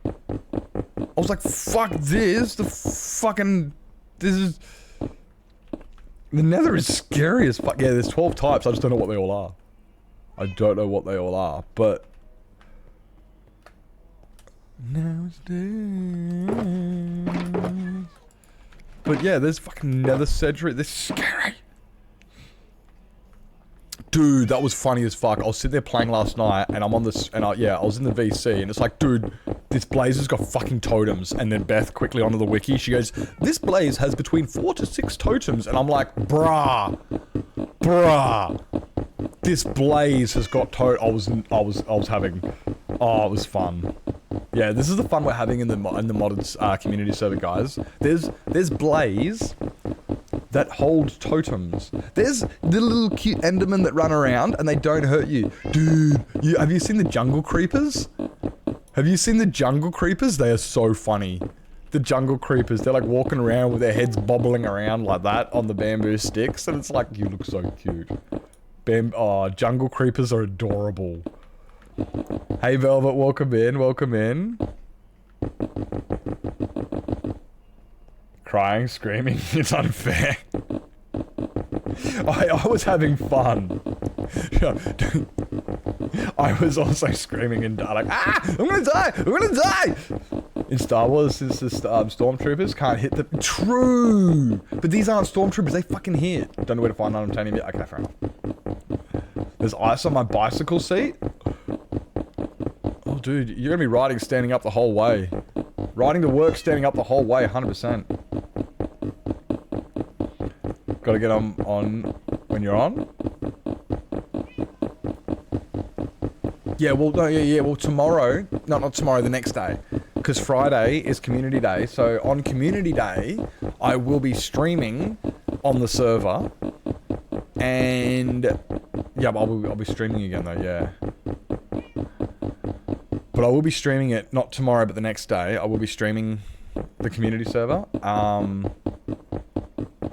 I was like, fuck this. This is... The nether is scary as fuck. Yeah, there's 12 types. I just don't know what they all are. But... Now it's days. But yeah, there's fucking nether sentry. This is scary. Dude, that was funny as fuck. I was sitting there playing last night, and I'm on this, and I was in the VC, and it's like, dude, this Blaze has got fucking totems. And then Beth quickly onto the wiki, she goes, this Blaze has between 4 to 6 totems, and I'm like, bruh, this Blaze has got I was having, oh, it was fun. Yeah, this is the fun we're having in the modded community server, guys. There's Blaze that hold totems. There's the little cute Endermen that run around and they don't hurt you. Dude, have you seen the jungle creepers? Have you seen the jungle creepers? They are so funny. The jungle creepers, they're like walking around with their heads bobbling around like that on the bamboo sticks, and it's like, you look so cute. Jungle creepers are adorable. Hey Velvet, welcome in. Crying, screaming, it's unfair. I was having fun. I was also screaming and like, I'm gonna die! In Star Wars, it's just, stormtroopers can't hit the... True! But these aren't stormtroopers, they fucking hit. Don't know where to find unobtainium yet. Okay, fair enough. There's ice on my bicycle seat? Oh, dude, you're gonna be riding standing up the whole way. Riding to work standing up the whole way, 100%. Gotta get on when you're on. Yeah, well, no, yeah, well, tomorrow, no, not tomorrow, the next day. Because Friday is Community Day, so on Community Day, I will be streaming on the server. And, yeah, I'll be streaming again though, yeah. But I will be streaming it, not tomorrow, but the next day. I will be streaming the community server.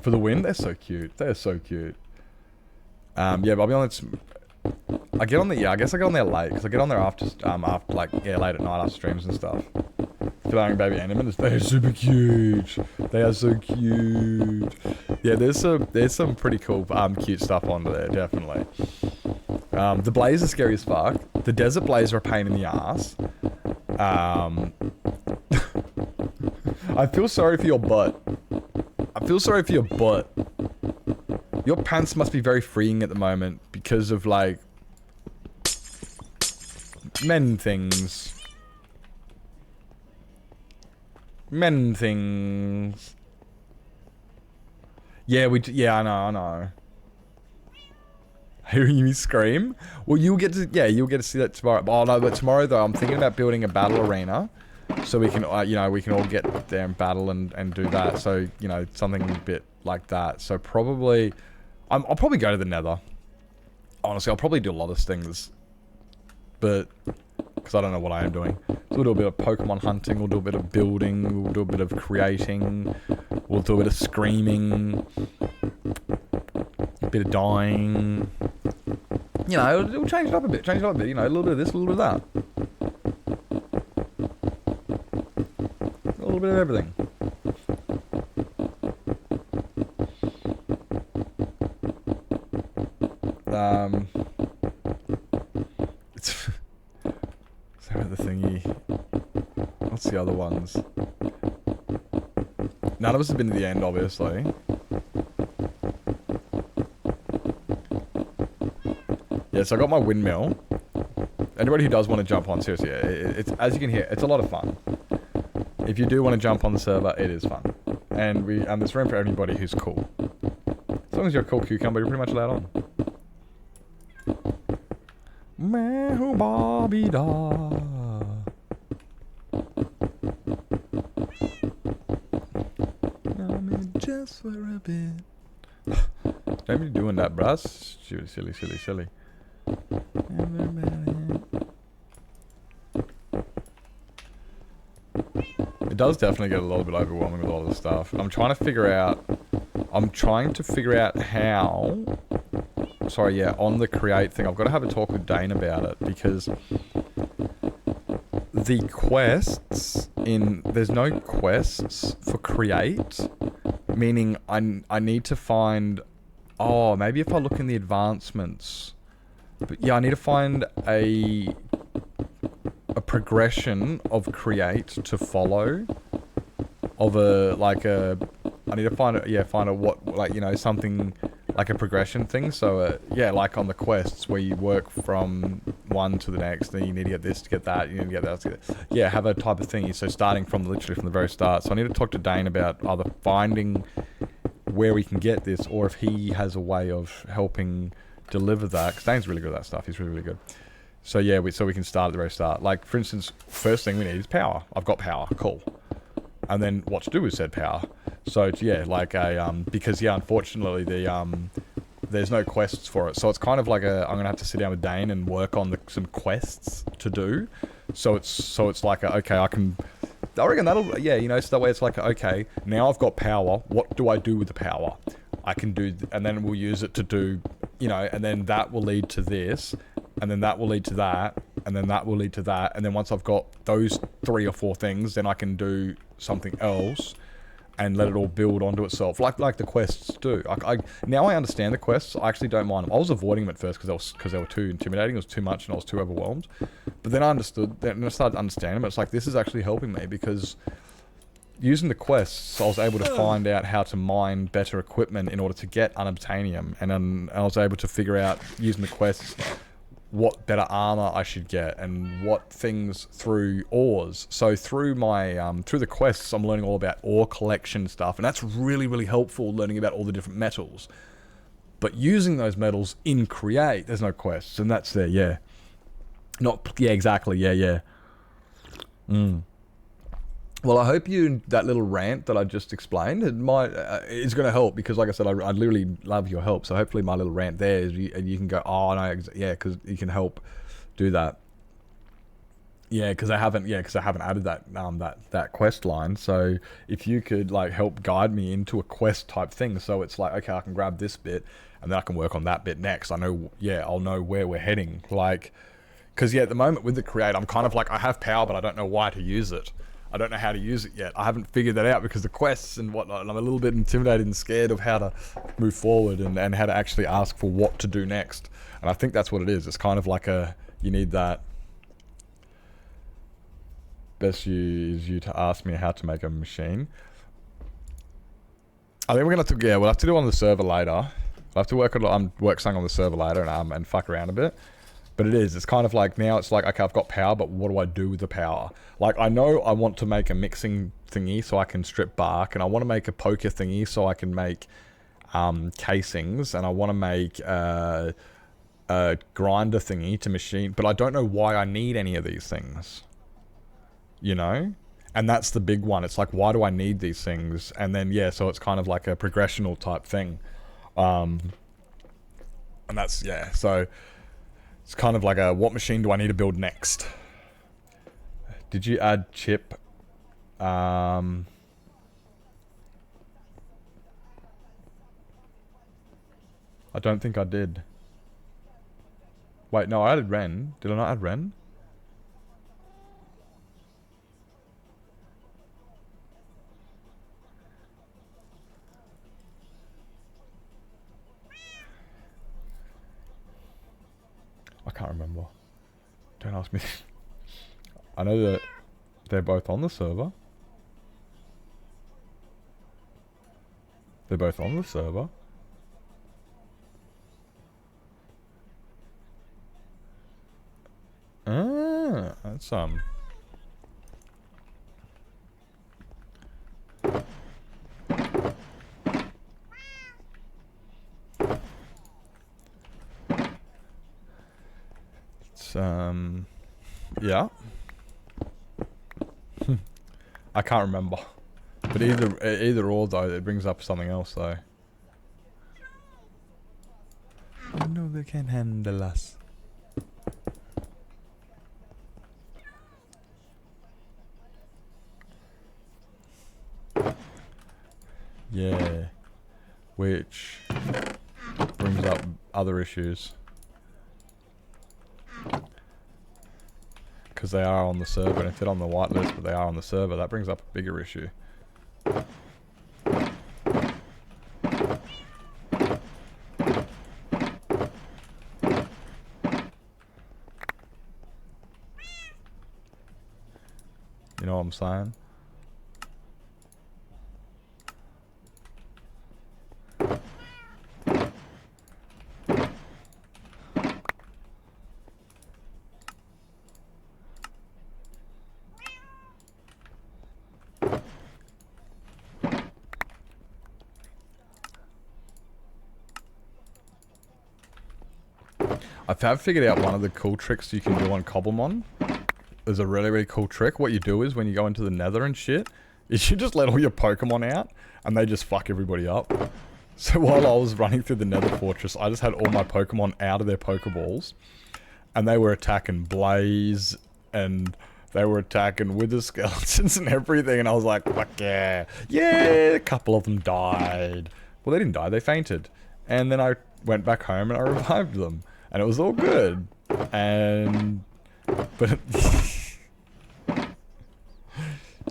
For the win, they're so cute. They're so cute. Yeah, but I'll be on it. I guess I get on there late, because I get on there after like, yeah, late at night after streams and stuff. Flying baby Enderman, they're super cute. They are so cute. Yeah, there's some pretty cool, cute stuff on there, definitely. The Blaze is scary as fuck. The Desert Blaze are a pain in the ass. I feel sorry for your butt. Your pants must be very freeing at the moment because of like Men things. Men things. Yeah, I know. Hearing me scream? Well, you'll get to see that tomorrow. Oh no, but tomorrow though, I'm thinking about building a battle arena. So we can, we can all get there and battle and do that. So, something a bit like that. So probably, I'll probably go to the Nether. Honestly, I'll probably do a lot of things. But, because I don't know what I am doing. So we'll do a bit of Pokemon hunting, we'll do a bit of building, we'll do a bit of creating, we'll do a bit of screaming, a bit of dying. It'll change it up a bit, a little bit of this, a little bit of that. A little bit of everything. The thingy. What's the other ones? None of us have been to the end, obviously. Yeah, so I got my windmill. Anybody who does want to jump on, seriously, it's as you can hear, it's a lot of fun. If you do want to jump on the server, it is fun. And there's room for everybody who's cool. As long as you're a cool cucumber, you're pretty much allowed on. Mehu Bobby da. Just for a bit. Don't be doing that, bruh. Silly. It does definitely get a little bit overwhelming with all this stuff. I'm trying to figure out how. Sorry, yeah, on the create thing, I've got to have a talk with Dane about it because the quests there's no quests for create, meaning I need to find, maybe if I look in the advancements, but yeah, I need to find a progression of create to follow of I need to find something like a progression thing. So like on the quests where you work from one to the next, then you need to get this to get that, you need to get that to get that. Yeah, have a type of thing. So starting literally from the very start. So I need to talk to Dane about either finding where we can get this or if he has a way of helping deliver that. Because Dane's really good at that stuff. He's really, really good. So yeah, we can start at the very start. Like, for instance, first thing we need is power. I've got power. Cool. And then what to do with said power. So it's, because unfortunately there's no quests for it. So it's kind of like I'm gonna have to sit down with Dane and work on some quests to do. So it's like I reckon that'll, so that way it's like, okay, now I've got power, what do I do with the power? I can do, and then we'll use it to do, and then that will lead to this, and then that will lead to that, and then that will lead to that, and then once I've got those 3 or 4 things, then I can do something else and let it all build onto itself, like the quests do. Now I understand the quests. I actually don't mind them. I was avoiding them at first because they were too intimidating. It was too much, and I was too overwhelmed. But then I understood. Then I started understanding them. It's like, this is actually helping me because using the quests, I was able to find out how to mine better equipment in order to get unobtainium, and I was able to figure out using the quests what better armor I should get and what things through ores. So through my through the quests, I'm learning all about ore collection stuff, and that's really, really helpful, learning about all the different metals. But using those metals in create, there's no quests, and that's there. Yeah, exactly. Yeah. Well, I hope that little rant that I just explained, it's going to help, because like I said, I literally love your help. So hopefully my little rant there is you can go, oh no, yeah, because you can help do that. Yeah, because I haven't added that quest line. So if you could help guide me into a quest type thing, so it's like, okay, I can grab this bit and then I can work on that bit next. I'll know where we're heading. Because at the moment with the create, I'm kind of like, I have power, but I don't know why to use it. I don't know how to use it yet. I haven't figured that out because the quests and whatnot, and I'm a little bit intimidated and scared of how to move forward and how to actually ask for what to do next. And I think that's what it is. It's kind of like you need that. Best is you to ask me how to make a machine. I think we'll have to do it on the server later. I'll have to work something on the server later and fuck around a bit. But it is. It's kind of like now it's like, okay, I've got power, but what do I do with the power? Like, I know I want to make a mixing thingy so I can strip bark, and I want to make a poker thingy so I can make casings, and I want to make a grinder thingy to machine, but I don't know why I need any of these things. You know? And that's the big one. It's like, why do I need these things? And then, yeah, so it's kind of like a progressional type thing. And that's, yeah, so it's kind of like a, what machine do I need to build next? Did you add chip? I don't think I did. Wait, no, I added Ren. Did I not add Ren? I can't remember. Don't ask me. I know that they're both on the server. They're both on the server. Ah, that's it's yeah. I can't remember. But either or though, it brings up something else though. I know they can handle us. Yeah, which brings up other issues. Because they are on the server, and if they're on the whitelist, but they are on the server, that brings up a bigger issue. You know what I'm saying? I've figured out one of the cool tricks you can do on Cobblemon. There's a really, really cool trick. What you do is when you go into the nether and shit, is you just let all your Pokemon out and they just fuck everybody up. So while I was running through the nether fortress, I just had all my Pokemon out of their Pokeballs and they were attacking Blaze and they were attacking Wither Skeletons and everything, and I was like, fuck yeah. Yeah, a couple of them died. Well, they didn't die, they fainted. And then I went back home and I revived them. And it was all good. And... But...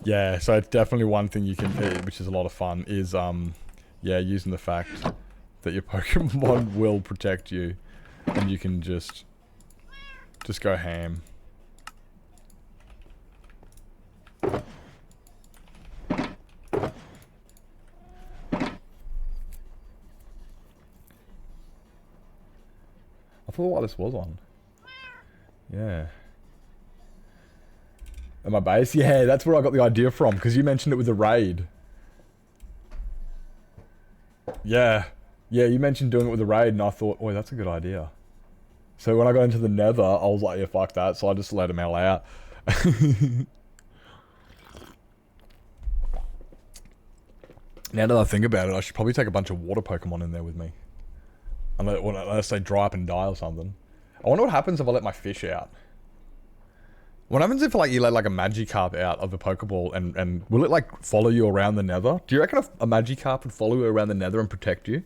yeah, so it's definitely one thing you can do, which is a lot of fun, is, yeah, using the fact that your Pokemon will protect you. And you can just go ham. I forgot what this was on. Yeah. At my base? Yeah, that's where I got the idea from, because you mentioned it with the raid. Yeah. Yeah, you mentioned doing it with the raid, and I thought, oh, that's a good idea. So when I got into the nether, I was like, yeah, fuck that, so I just let them all out. Now that I think about it, I should probably take a bunch of water Pokemon in there with me. Unless they dry up and die or something. I wonder what happens if I let my fish out. What happens if like you let like a Magikarp out of the Pokeball and will it like follow you around the nether? Do you reckon a Magikarp would follow you around the nether and protect you?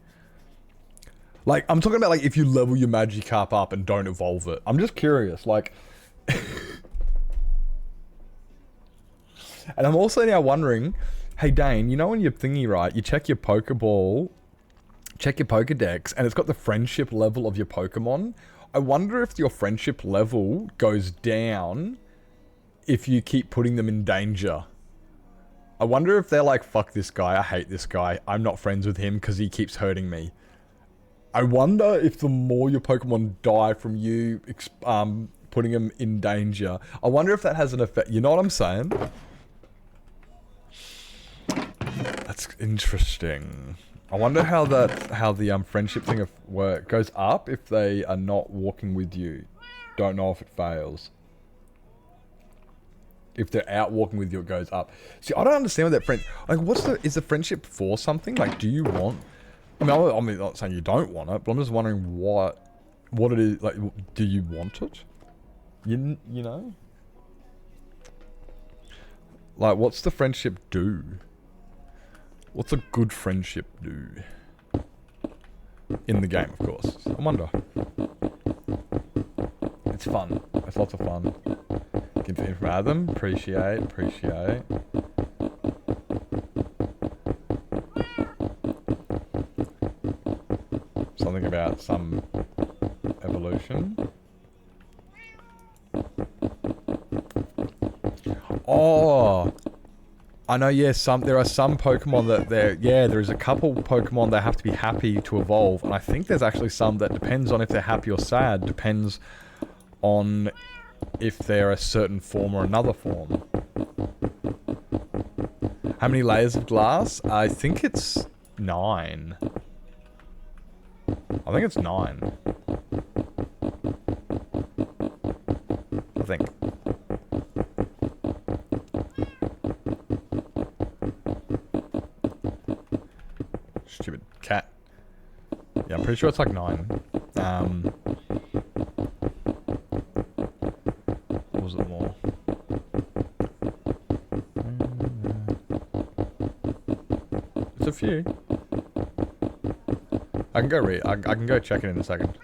Like, I'm talking about like if you level your Magikarp up and don't evolve it. I'm just curious, like... And I'm also now wondering, hey Dane, you know when your thingy, right, you check your Pokeball, check your Pokedex, and it's got the friendship level of your Pokemon. I wonder if your friendship level goes down if you keep putting them in danger. I wonder if they're like, fuck this guy, I hate this guy, I'm not friends with him because he keeps hurting me. I wonder if the more your Pokemon die from you putting them in danger, I wonder if that has an effect. You know what I'm saying? That's interesting. I wonder how the friendship thing goes up if they are not walking with you. Don't know if it fails. If they're out walking with you, it goes up. See, I don't understand what that friend... Like, is the friendship for something? Like, do you want... I mean, I'm not saying you don't want it, but I'm just wondering what it is. Like, do you want it? You know? Like, what's the friendship do? What's a good friendship do? In the game, of course. I wonder. It's fun. It's lots of fun. Give the info out of them. Appreciate. Something about some evolution. Oh! I know, yeah, there are some Pokemon that there is a couple Pokemon that have to be happy to evolve, and I think there's actually some that depends on if they're happy or sad, depends on if they're a certain form or another form. How many layers of glass? I think it's 9. I think it's 9. I think. Stupid cat. Yeah, I'm pretty sure it's like 9. Or was it more? It's a few. I can go read. I can go check it in a second.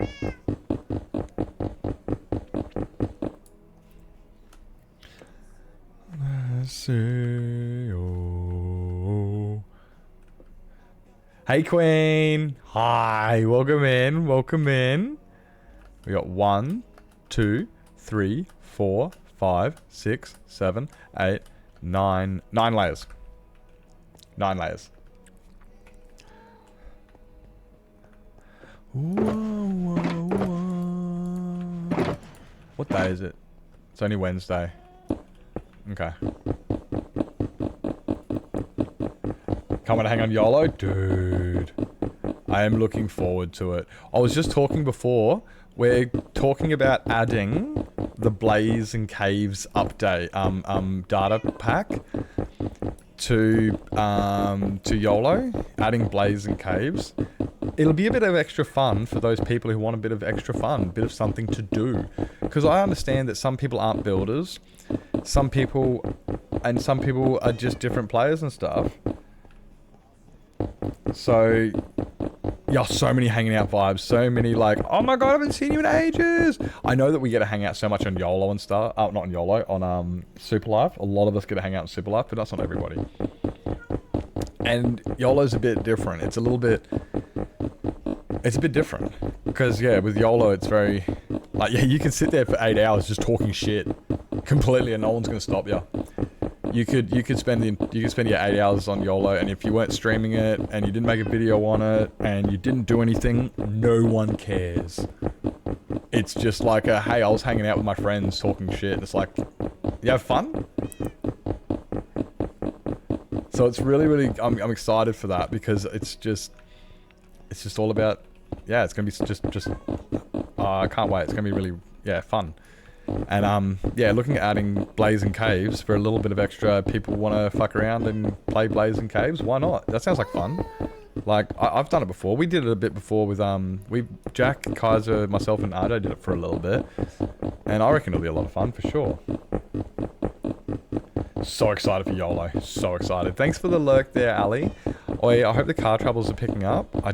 Let's see. Oh. Hey, Queen. Hi. Welcome in. Welcome in. We got 1, 2, 3, 4, 5, 6, 7, 8, 9. 9 layers. 9 layers. What day is it? It's only Wednesday. Okay. Coming to hang on YOLO? Dude. I am looking forward to it. I was just talking before. We're talking about adding the Blaze and Caves update, data pack to YOLO. Adding Blaze and Caves. It'll be a bit of extra fun for those people who want a bit of extra fun, a bit of something to do. Because I understand that some people aren't builders. Some people are just different players and stuff. So, yeah, so many hanging out vibes. So many like, oh my god, I haven't seen you in ages. I know that we get to hang out so much on YOLO and stuff. Not on YOLO, on Super Life. A lot of us get to hang out in Super Life, but that's not everybody. And YOLO's a bit different. It's a bit different. Because, yeah, with YOLO, it's very... Like, yeah, you can sit there for 8 hours just talking shit. Completely, and no one's going to stop you. You could spend your 8 hours on YOLO, and if you weren't streaming it, and you didn't make a video on it, and you didn't do anything, no one cares. It's just like hey, I was hanging out with my friends talking shit. And it's like, you have fun? So it's really, I'm excited for that, because it's just all about, yeah, it's gonna be just I can't wait. It's gonna be really, yeah, fun. And yeah, looking at adding Blaze and Caves for a little bit of extra. People want to fuck around and play Blaze and Caves. Why not? That sounds like fun. Like I've done it before. We did it a bit before with Jack, Kaiser, myself, and Ardo did it for a little bit, and I reckon it'll be a lot of fun for sure. So excited for YOLO. So excited. Thanks for the lurk there, Ali. I hope the car troubles are picking up. I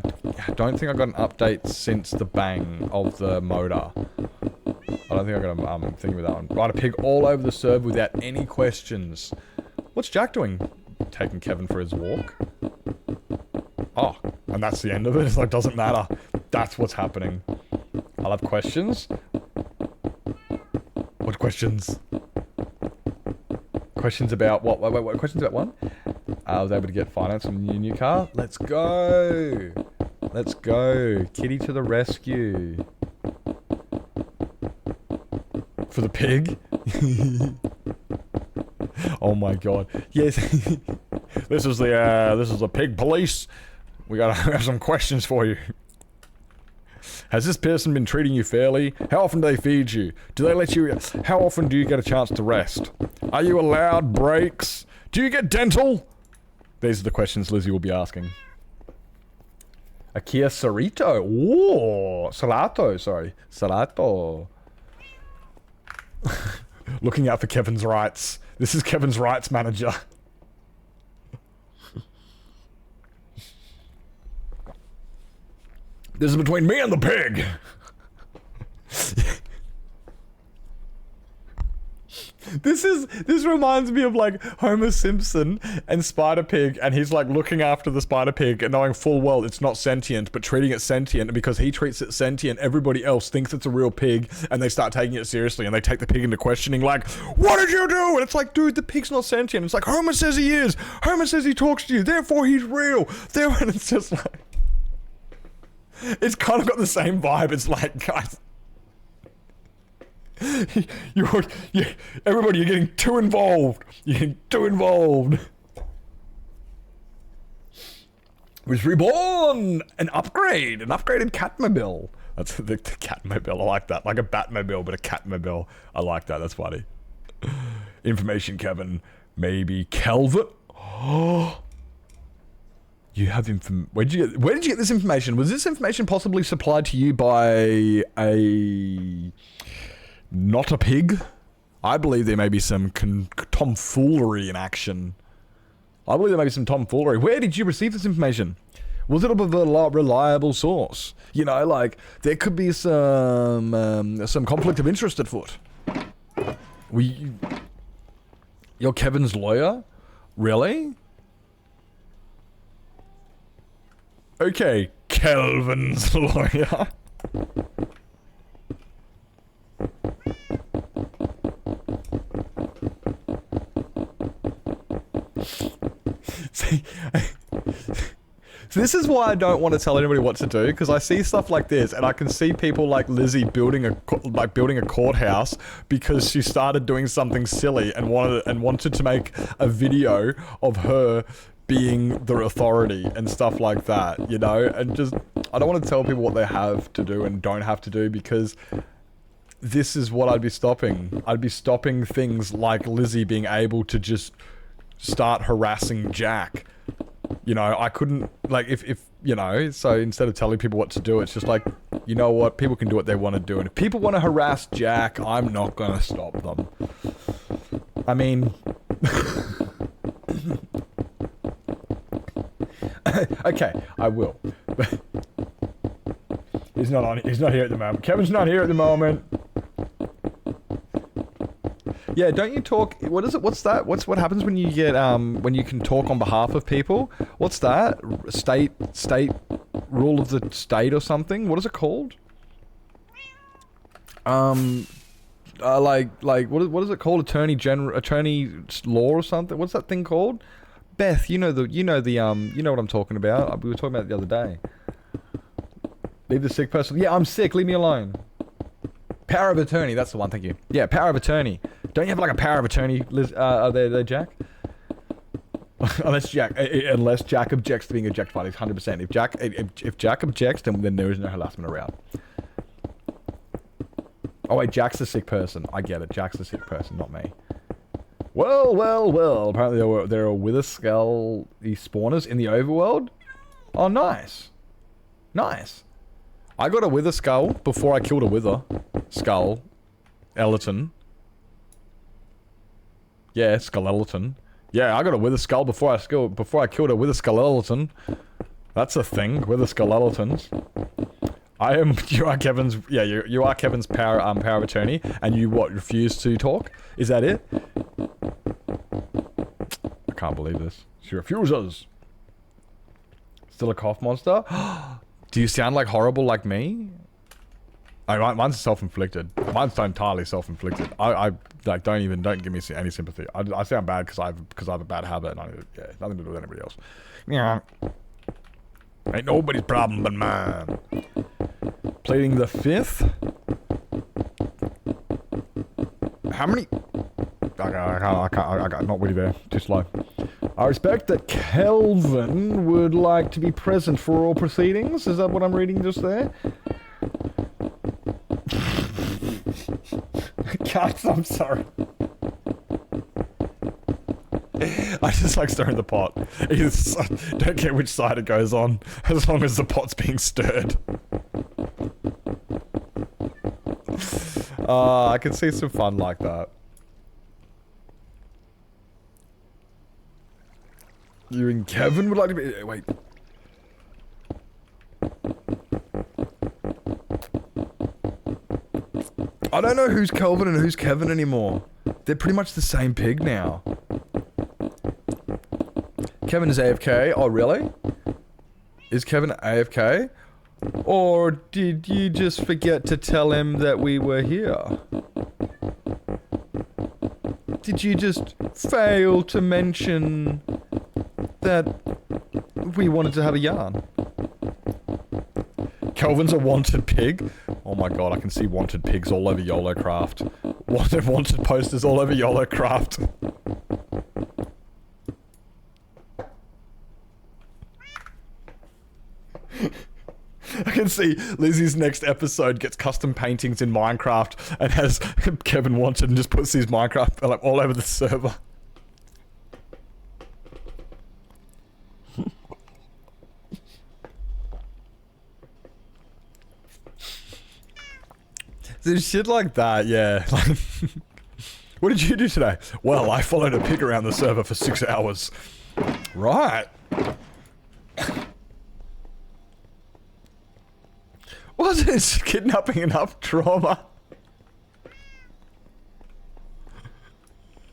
don't think I got an update since the bang of the motor. I don't think I got a thing with that one. Ride a pig all over the server without any questions. What's Jack doing? Taking Kevin for his walk. Oh, and that's the end of it? It's like, doesn't matter. That's what's happening. I'll have questions. What questions? Questions about what? Wait, questions about what? I was able to get finance on the new car. Let's go! Let's go. Kitty to the rescue. For the pig? Oh my god. Yes. This is the pig police. We have some questions for you. Has this person been treating you fairly? How often do they feed you? Do they let you... How often do you get a chance to rest? Are you allowed breaks? Do you get dental? These are the questions Lizzie will be asking. A Kia Cerrito. Ooh, Cerato, sorry. Cerato. Looking out for Kevin's rights. This is Kevin's rights manager. This is between me and the pig. This reminds me of like Homer Simpson and Spider Pig, and he's like looking after the Spider Pig and knowing full well it's not sentient, but treating it sentient, and because he treats it sentient, everybody else thinks it's a real pig, and they start taking it seriously, and they take the pig into questioning like, what did you do? And it's like, dude, the pig's not sentient. It's like, Homer says he is. Homer says he talks to you, therefore he's real. And it's just like, it's kind of got the same vibe. It's like, guys, everybody, you're getting too involved. You're getting too involved. Was reborn! An upgraded Catmobile. That's the Catmobile. I like that. Like a Batmobile, but a Catmobile. I like that. That's funny. Information, Kevin. Maybe Kelvin. Oh. You have where did you get this information? Was this information possibly supplied to you by not a pig? I believe there may be some tomfoolery in action. I believe there may be some tomfoolery. Where did you receive this information? Was it of a reliable source? You know, like, there could be some conflict of interest at foot. You're Kevin's lawyer? Really? Okay, Kelvin's lawyer. See, so this is why I don't want to tell anybody what to do, because I see stuff like this, and I can see people like Lizzie building a courthouse because she started doing something silly and wanted to make a video of her being the authority and stuff like that, you know? And just, I don't want to tell people what they have to do and don't have to do, because this is what I'd be stopping. I'd be stopping things like Lizzie being able to just start harassing Jack. You know, I couldn't, like, if you know, so instead of telling people what to do, it's just like, you know what, people can do what they want to do, and if people want to harass Jack, I'm not gonna stop them. I mean... Okay, I will. He's not here at the moment. Kevin's not here at the moment. Yeah, don't you talk... What is it? What's that? What happens when you get, when you can talk on behalf of people? What's that? State... Rule of the state or something? What is it called? Like, what is it called? Attorney law or something? What's that thing called? Beth, you know what I'm talking about. We were talking about it the other day. Leave the sick person... Yeah, I'm sick, leave me alone. Power of attorney, that's the one, thank you. Yeah, power of attorney. Don't you have like a power of attorney, Liz, there, Jack? Unless Jack objects to being ejected, 100%. If Jack objects, then there is no harassment around. Oh wait, Jack's the sick person. I get it, Jack's the sick person, not me. Well. Apparently there are wither skull spawners in the overworld. Oh, nice. Nice. I got a wither skull before I killed a wither skull. Skeleton. Yeah, skeleton. Yeah, I got a wither skull before I killed a wither skeleton. That's a thing, wither skeletons. You are Kevin's... Yeah, you are Kevin's power of attorney, and you refuse to talk? Is that it? I can't believe this. She refuses. Still a cough monster? Do you sound like horrible like me? Mine's self-inflicted. Mine's entirely self-inflicted. I like don't give me any sympathy. I sound bad because I have a bad habit, and it's nothing to do with anybody else. Yeah. Ain't nobody's problem but mine. Pleading the fifth. How many? I can't, not really there. Too slow. I respect that Kelvin would like to be present for all proceedings. Is that what I'm reading just there? God, I'm sorry. I just like stirring the pot. Don't care which side it goes on, as long as the pot's being stirred. I can see some fun like that. You and Kevin would like to be... Wait. I don't know who's Kelvin and who's Kevin anymore. They're pretty much the same pig now. Kevin is AFK. Oh, really? Is Kevin AFK? Or did you just forget to tell him that we were here? Did you just fail to mention that we wanted to have a yarn? Kelvin's a wanted pig? Oh my god, I can see wanted pigs all over YOLOcraft. Wanted posters all over YOLOcraft. I can see Lizzie's next episode gets custom paintings in Minecraft and has Kevin wanted and just puts his Minecraft like all over the server. There's shit like that, yeah. Like, what did you do today? Well, I followed a pig around the server for 6 hours. Right. Wasn't kidnapping enough trauma?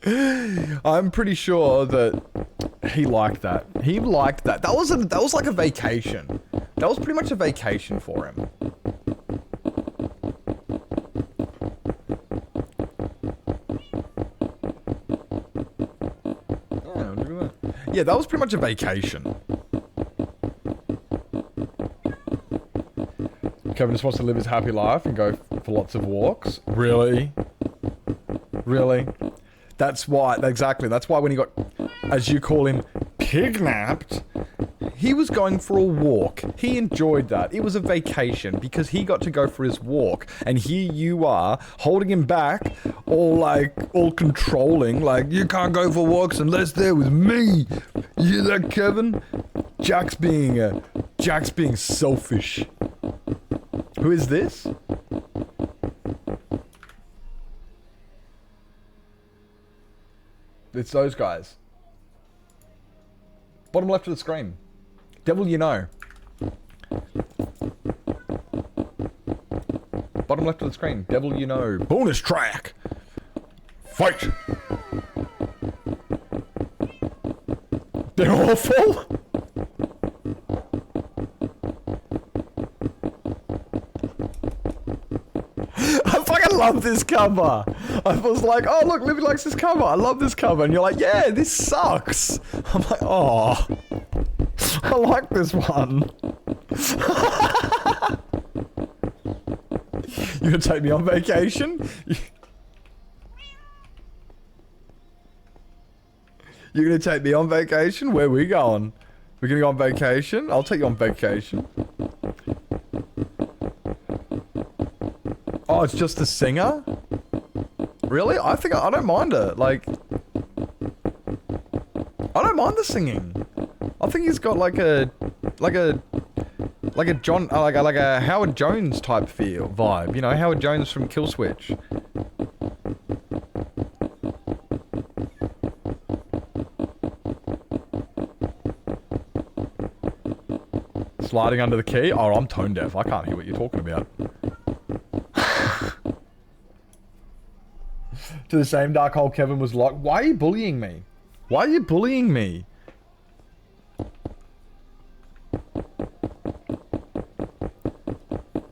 I'm pretty sure that he liked that. He liked that. That was like a vacation. That was pretty much a vacation for him. Yeah, that was pretty much a vacation. Kevin just wants to live his happy life and go for lots of walks. Really? Really? That's why, exactly. That's why when he got, as you call him, pignapped, he was going for a walk. He enjoyed that. It was a vacation because he got to go for his walk. And here you are, holding him back, all controlling, like, you can't go for walks unless they're with me. You hear that, Kevin? Jack's being selfish. Who is this? It's those guys. Bottom left of the screen. Devil you know. Bottom left of the screen. Devil you know. Bonus track. Fight. They're awful. I love this cover. I was like, oh look, Libby likes this cover. I love this cover. And you're like, yeah, this sucks. I'm like, oh, I like this one. You gonna take me on vacation? You're gonna take me on vacation? Where are we going? We're gonna go on vacation? I'll take you on vacation. Oh, it's just the singer? Really? I think I don't mind it. Like, I don't mind the singing. I think he's got like a Howard Jones type vibe. You know, Howard Jones from Kill Switch. Sliding under the key? Oh, I'm tone deaf. I can't hear what you're talking about. To the same dark hole Kevin was like, why are you bullying me? Why are you bullying me?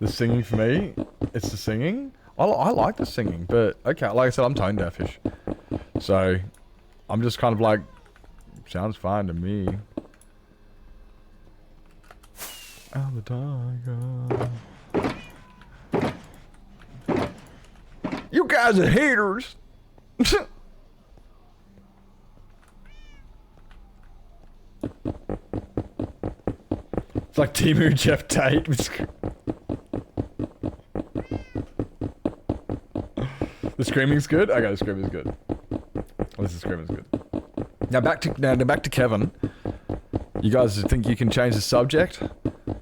The singing for me? It's the singing? I like the singing, but okay, like I said, I'm tone deafish. So, I'm just kind of like, sounds fine to me. I'm the tiger. You guys are haters. It's like Timu Jeff Tate. The screaming's good? Okay, the screaming's good. At least the screaming's good. Now back to Kevin. You guys think you can change the subject?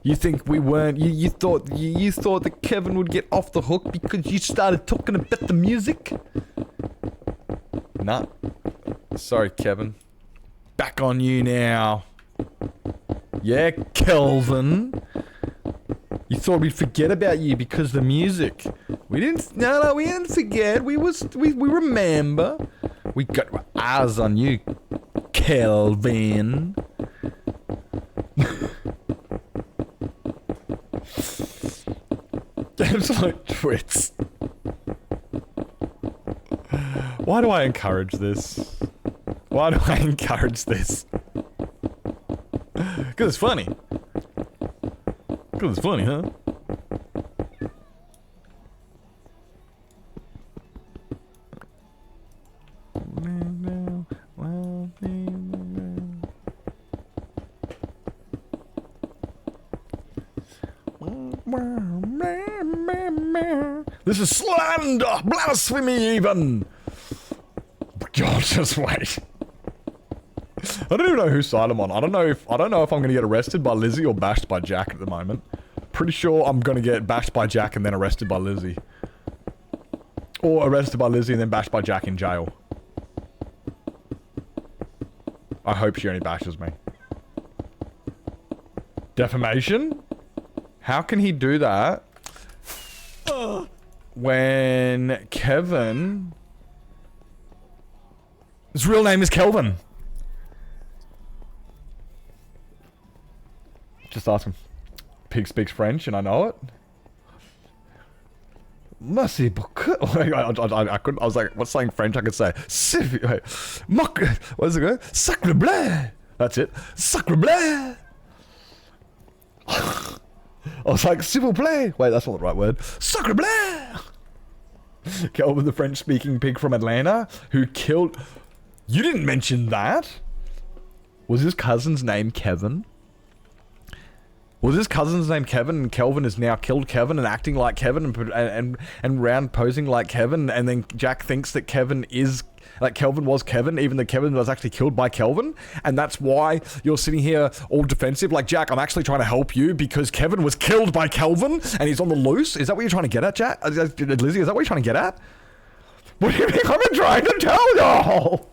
You think we weren't? You thought that Kevin would get off the hook because you started talking about the music? Nah. Sorry, Kevin. Back on you now. Yeah, Kelvin. You thought we'd forget about you because of the music. We didn't. No, we didn't forget. We remember. We got eyes on you, Kelvin. Absolute twits. Why do I encourage this? Why do I encourage this? Because it's funny. Because it's funny, huh? This is slander, blasphemy even. God, just wait. I don't even know whose side I'm on. I don't know if I'm gonna get arrested by Lizzie or bashed by Jack at the moment. Pretty sure I'm gonna get bashed by Jack and then arrested by Lizzie. Or arrested by Lizzie and then bashed by Jack in jail. I hope she only bashes me. Defamation? How can he do that? When Kevin... His real name is Kelvin. Just ask him. Pig speaks French and I know it. Merci beaucoup. I couldn't. I was like, what's saying French? I could say. What is it go? Sacre bleu. That's it. Sacre bleu. I was like, s'il vous plaît. Wait, that's not the right word. Sacre bleu. Kelvin, the French-speaking pig from Atlanta, who killed... You didn't mention that. Was his cousin's name Kevin? Was his cousin's name Kevin, and Kelvin has now killed Kevin and acting like Kevin and round posing like Kevin, and then Jack thinks that Kevin is... Like, Kelvin was Kevin, even though Kevin was actually killed by Kelvin, and that's why you're sitting here all defensive. Like, Jack, I'm actually trying to help you because Kevin was killed by Kelvin, and he's on the loose? Is that what you're trying to get at, Jack? Lizzie, is that what you're trying to get at? What do you mean I'm trying to tell y'all?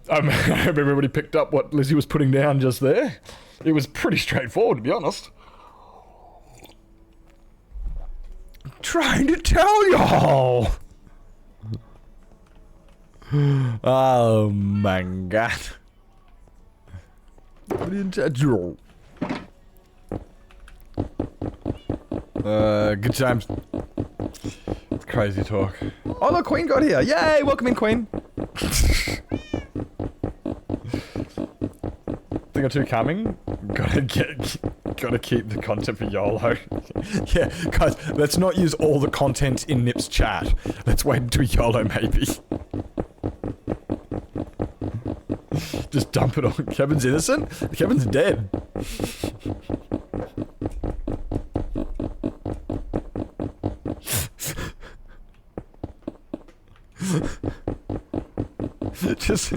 I hope everybody picked up what Lizzie was putting down just there. It was pretty straightforward, to be honest. I'm trying to tell y'all. Oh my god. Good times. It's crazy talk. Oh look, Queen got here. Yay, welcome in, Queen. Thing or two coming. Gotta keep the content for YOLO. Yeah, guys, let's not use all the content in Nip's chat. Let's wait until YOLO, maybe. Just dump it on. Kevin's innocent? Kevin's dead. Just...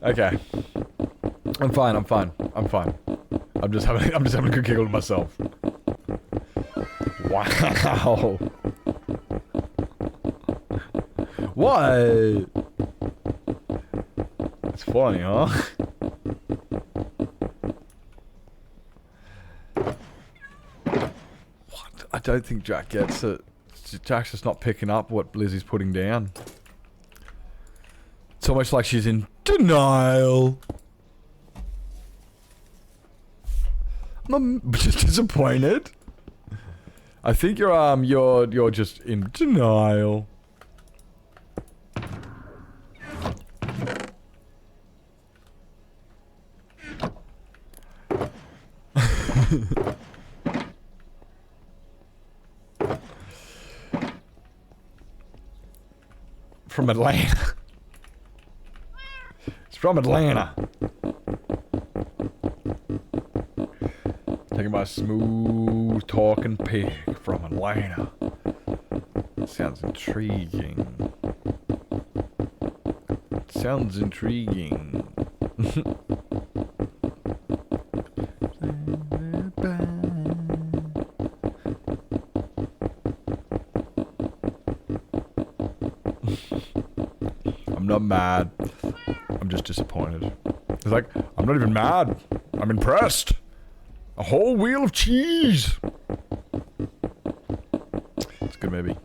Okay. I'm fine. I'm just having a good giggle to myself. Wow. What? It's funny, huh? What? I don't think Jack gets it. Jack's just not picking up what Lizzie's putting down. It's almost like she's in denial. I'm just disappointed. I think you're just in denial. From Atlanta. It's from Atlanta. Taken by a smooth talking pig from Atlanta. Sounds intriguing. Sounds intriguing. I'm not mad. I'm just disappointed. It's like, I'm not even mad. I'm impressed. A whole wheel of cheese. It's a good movie.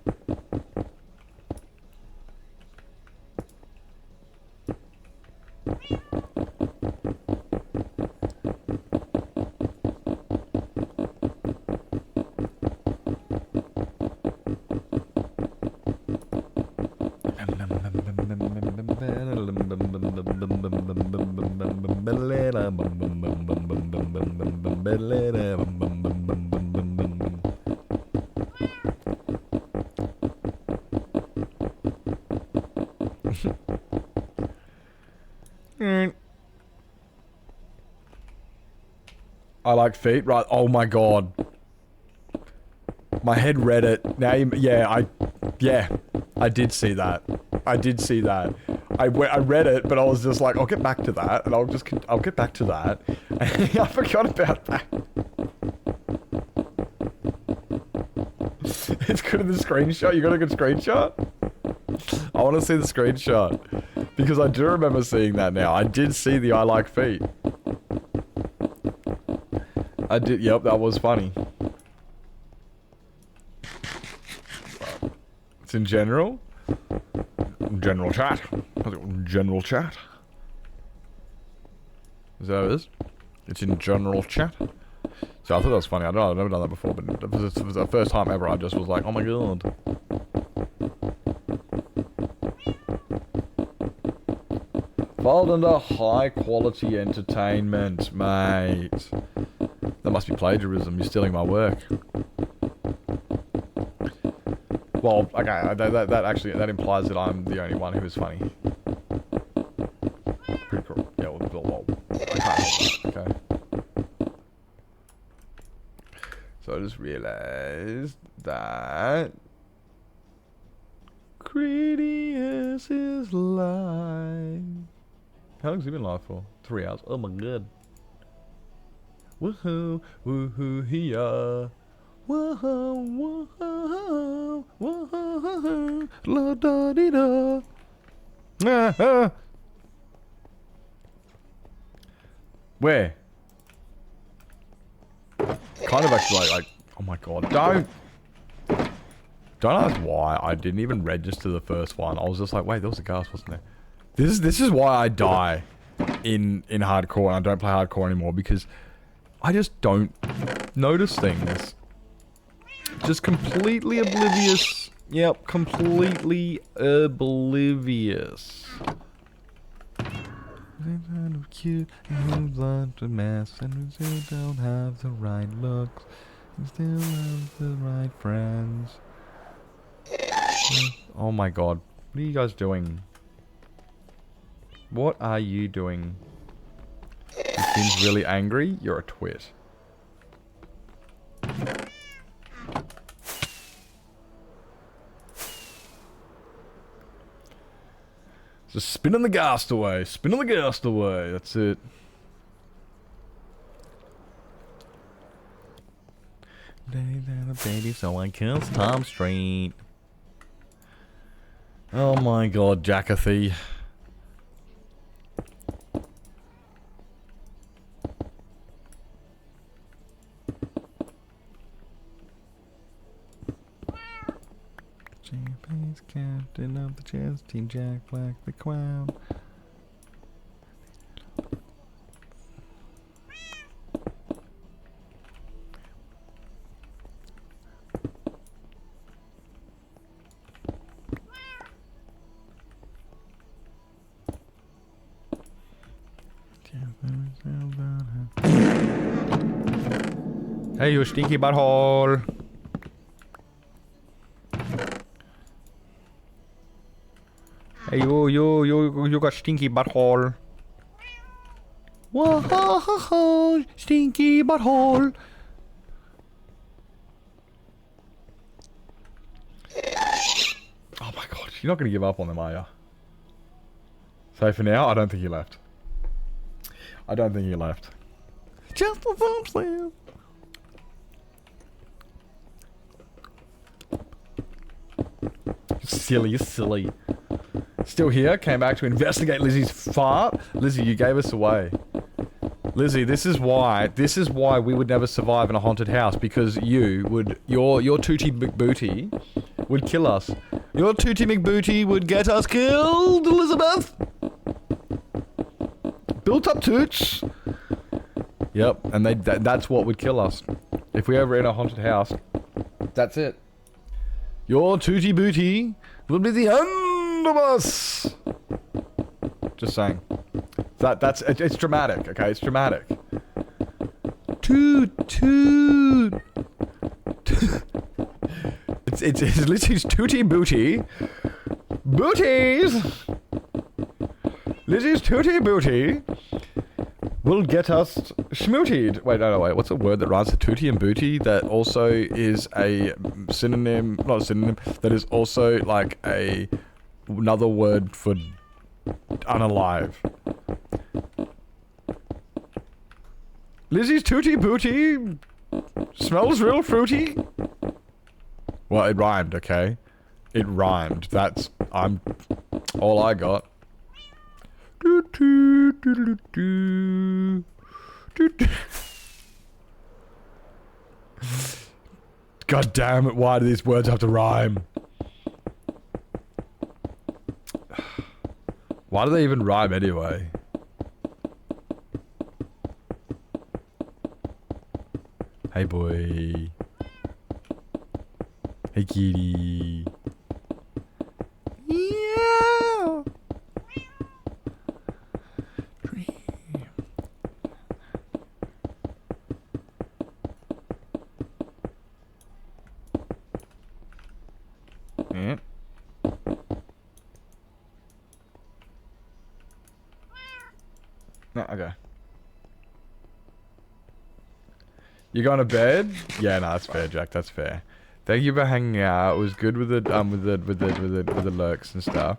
I like feet, right? Oh my god. My head read it. Now you, yeah, I did see that. I did see that. I read it, but I was just like, I'll get back to that, and I'll get back to that. I forgot about that. It's good in the screenshot. You got a good screenshot? I want to see the screenshot. Because I do remember seeing that now. I did see the I like feet. I did, yep, that was funny. It's in general? General chat. General chat. Is that how it is? It's in general chat. So I thought that was funny. I don't know, I've never done that before, but it was the first time ever I just was like, oh my god. Filed under high quality entertainment, mate. That must be plagiarism. You're stealing my work. Well, okay, that actually implies that I'm the only one who is funny. Pretty cool. Yeah, well, I can't help that, okay. So I just realized that Critias is live. How long has he been live for? 3 hours. Oh my god. Woohoo, woohoo, here. Woohoo, woohoo, woohoo, la da dee da. Where? Kind of actually like, oh my god, don't ask why I didn't even register the first one. I was just like, wait, there was a ghast, wasn't there? This is why I die in hardcore and I don't play hardcore anymore, because I just don't notice things. Just completely oblivious. Yep, completely oblivious. They're kind of cute and lots of mess, and we still don't have the right looks, and still have the right friends. Oh my god, what are you guys doing? What are you doing? You seems really angry. You're a twit. Just spinning the ghast away. Spinning the ghast away. That's it. Baby, so I kissed Tom Street. Oh my god, Jackathy. Champagne's captain of the chess team, Jack Black the clown. Hey, you stinky butthole. Hey, you got stinky butthole. Whoa, stinky butthole. Oh my god, you're not gonna give up on them, are you? So for now, I don't think he left. I don't think he left. Just a thumb slam. Silly, silly. Still here, came back to investigate Lizzie's fart. Lizzie, you gave us away. Lizzie, this is why we would never survive in a haunted house, because your Tootie McBooty would kill us. Your Tootie McBooty would get us killed, Elizabeth! Built up toots! Yep, and that's what would kill us. If we ever in a haunted house, that's it. Your Tootie Booty will be the end of us! Just saying. It's dramatic, okay? It's dramatic. Toot, toot. It's Lizzie's Tootie Booty. Booties! Lizzie's Tootie Booty will get us schmootied. Wait, no, wait. What's a word that rhymes with tootie and booty that also is a synonym, not a synonym, that is also like another word for unalive? Lizzie's Tootie Booty smells real fruity. Well, it rhymed, okay? It rhymed. That's all I got. God damn it, why do these words have to rhyme? Why do they even rhyme anyway? Hey boy. Hey kitty. Yeah. Yeah. No, okay. You going to bed? Yeah, no, that's fair, Jack. That's fair. Thank you for hanging out. It was good with the lurks and stuff.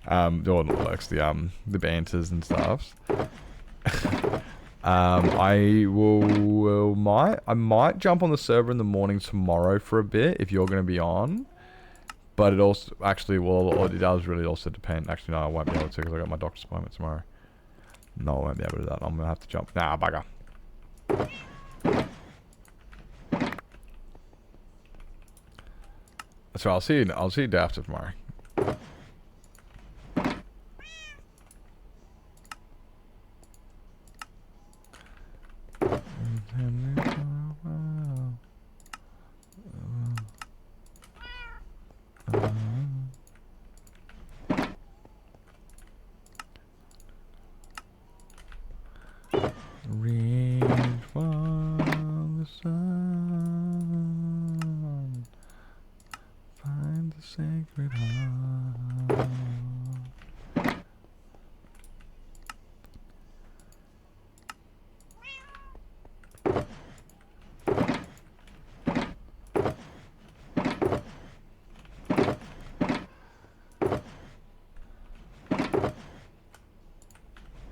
Or not the lurks, the banters and stuff. I might jump on the server in the morning tomorrow for a bit if you're going to be on. But it also, actually, well, it does really also depend. Actually, no, I won't be able to because I got my doctor's appointment tomorrow. No, I won't be able to do that. I'm going to have to jump. Nah, bugger. So I'll see you day after tomorrow. Reach for the sun, find the sacred heart.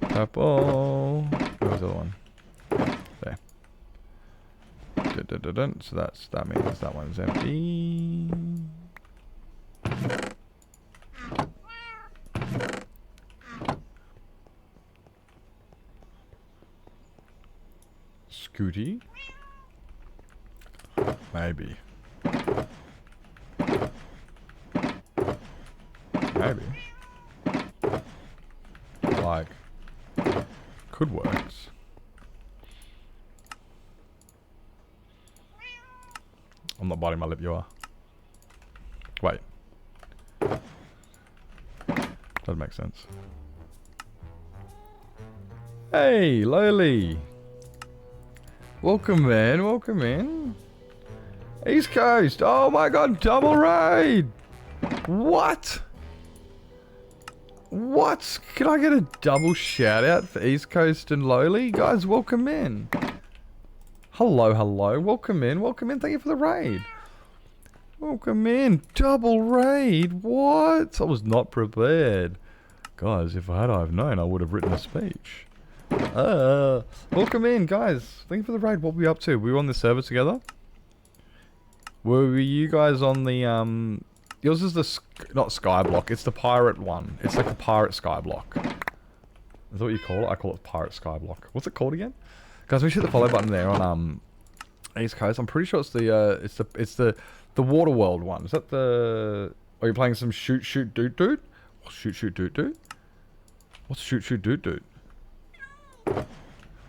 Purple. Where's the other one? There. Dun. So that means that one's empty. Scooty? maybe. Like, could work. I'm not biting my lip, you are. Wait. Doesn't make sense. Hey, Lowly. Welcome, man. Welcome in. East Coast. Oh my god, double raid. What? What? Can I get a double shout out for East Coast and Lowly? Guys, welcome in. Hello, hello. Welcome in. Welcome in. Thank you for the raid. Welcome in. Double raid. What? I was not prepared. Guys, if I have known, I would have written a speech. Welcome in, guys. Thank you for the raid. What were we up to? We were on the server together? Were you guys on the, yours is the, not skyblock, it's the pirate one. It's like the pirate skyblock. Is that what you call it? I call it pirate skyblock. What's it called again? Guys, we hit the follow button there on, East Coast. I'm pretty sure it's the water world one. Is that the, are you playing some shoot doot doot? Shoot doot doot? What's shoot doot doot?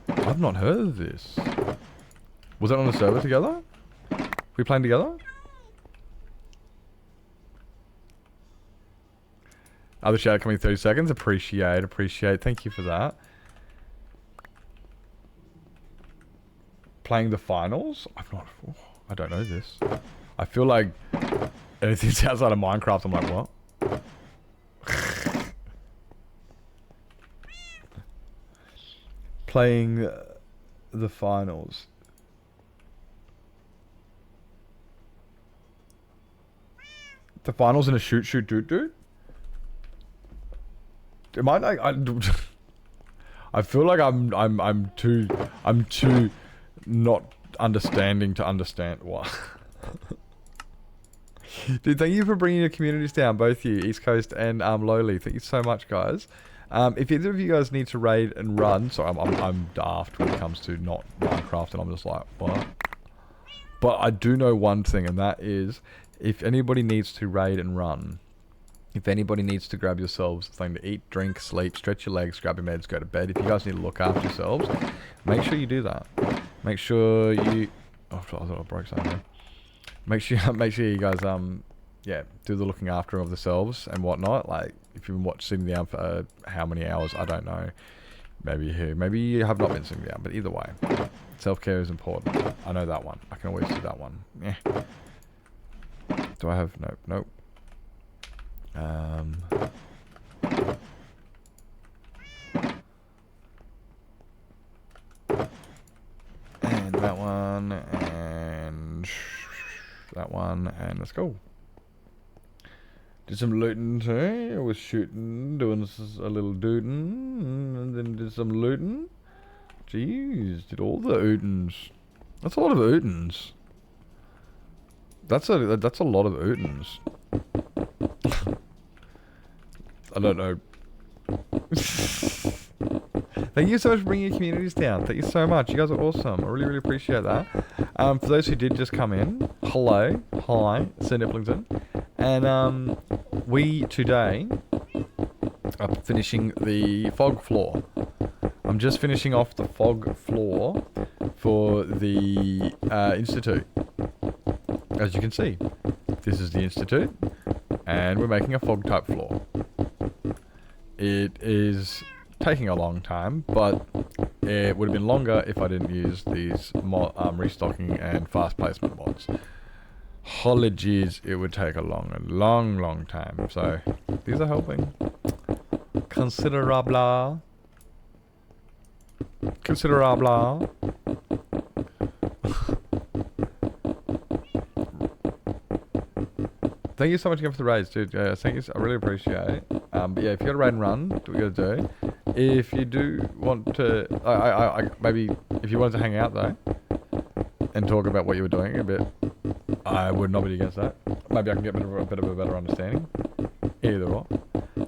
I've not heard of this. Was that on the server together? We playing together? Other shout coming 30 seconds. Appreciate. Thank you for that. Playing the finals? I don't know this. I feel like anything's outside of Minecraft, I'm like, what? Playing the finals. The finals in a shoot doot doot? Am I like I feel like I'm too not understanding to understand what. Dude, thank you for bringing your communities down, both you, East Coast and Lowly. Thank you so much, guys. If either of you guys need to raid and run, so I'm daft when it comes to not Minecraft, and I'm just like, what? But I do know one thing, and that is, if anybody needs to raid and run, if anybody needs to grab yourselves something to eat, drink, sleep, stretch your legs, grab your meds, go to bed, if you guys need to look after yourselves, make sure you do that. Make sure you... Oh, I thought I broke something there. Make sure you guys, yeah, do the looking after of yourselves and whatnot. Like, if you've been sitting down for how many hours, I don't know. Maybe you have not been sitting down, but either way, self-care is important. I know that one. I can always do that one. Yeah. Do I have... Nope. And that one, and that one, and let's go. Did some looting too. I was shooting, doing a little dooting, and then did some looting. Jeez, did all the ootins. That's a lot of ootins. That's a lot of ootins. I don't know. Thank you so much for bringing your communities down. Thank you so much. You guys are awesome. I really appreciate that. For those who did just come in, hello. Hi, Sir Nipplington. And we today are finishing the fog floor. I'm just finishing off the fog floor for the Institute. As you can see, this is the Institute. And we're making a fog type floor. It is taking a long time, but it would have been longer if I didn't use these restocking and fast placement mods. Holy jeez, it would take a long time. So these are helping. Considerable. Thank you so much again for the raids, dude. Thank you. I really appreciate it. But yeah, if you got to raid and run, do what you got to do. If you do want to, maybe if you wanted to hang out though, and talk about what you were doing a bit, I would not be against that. Maybe I can get a bit of a better understanding. Either or.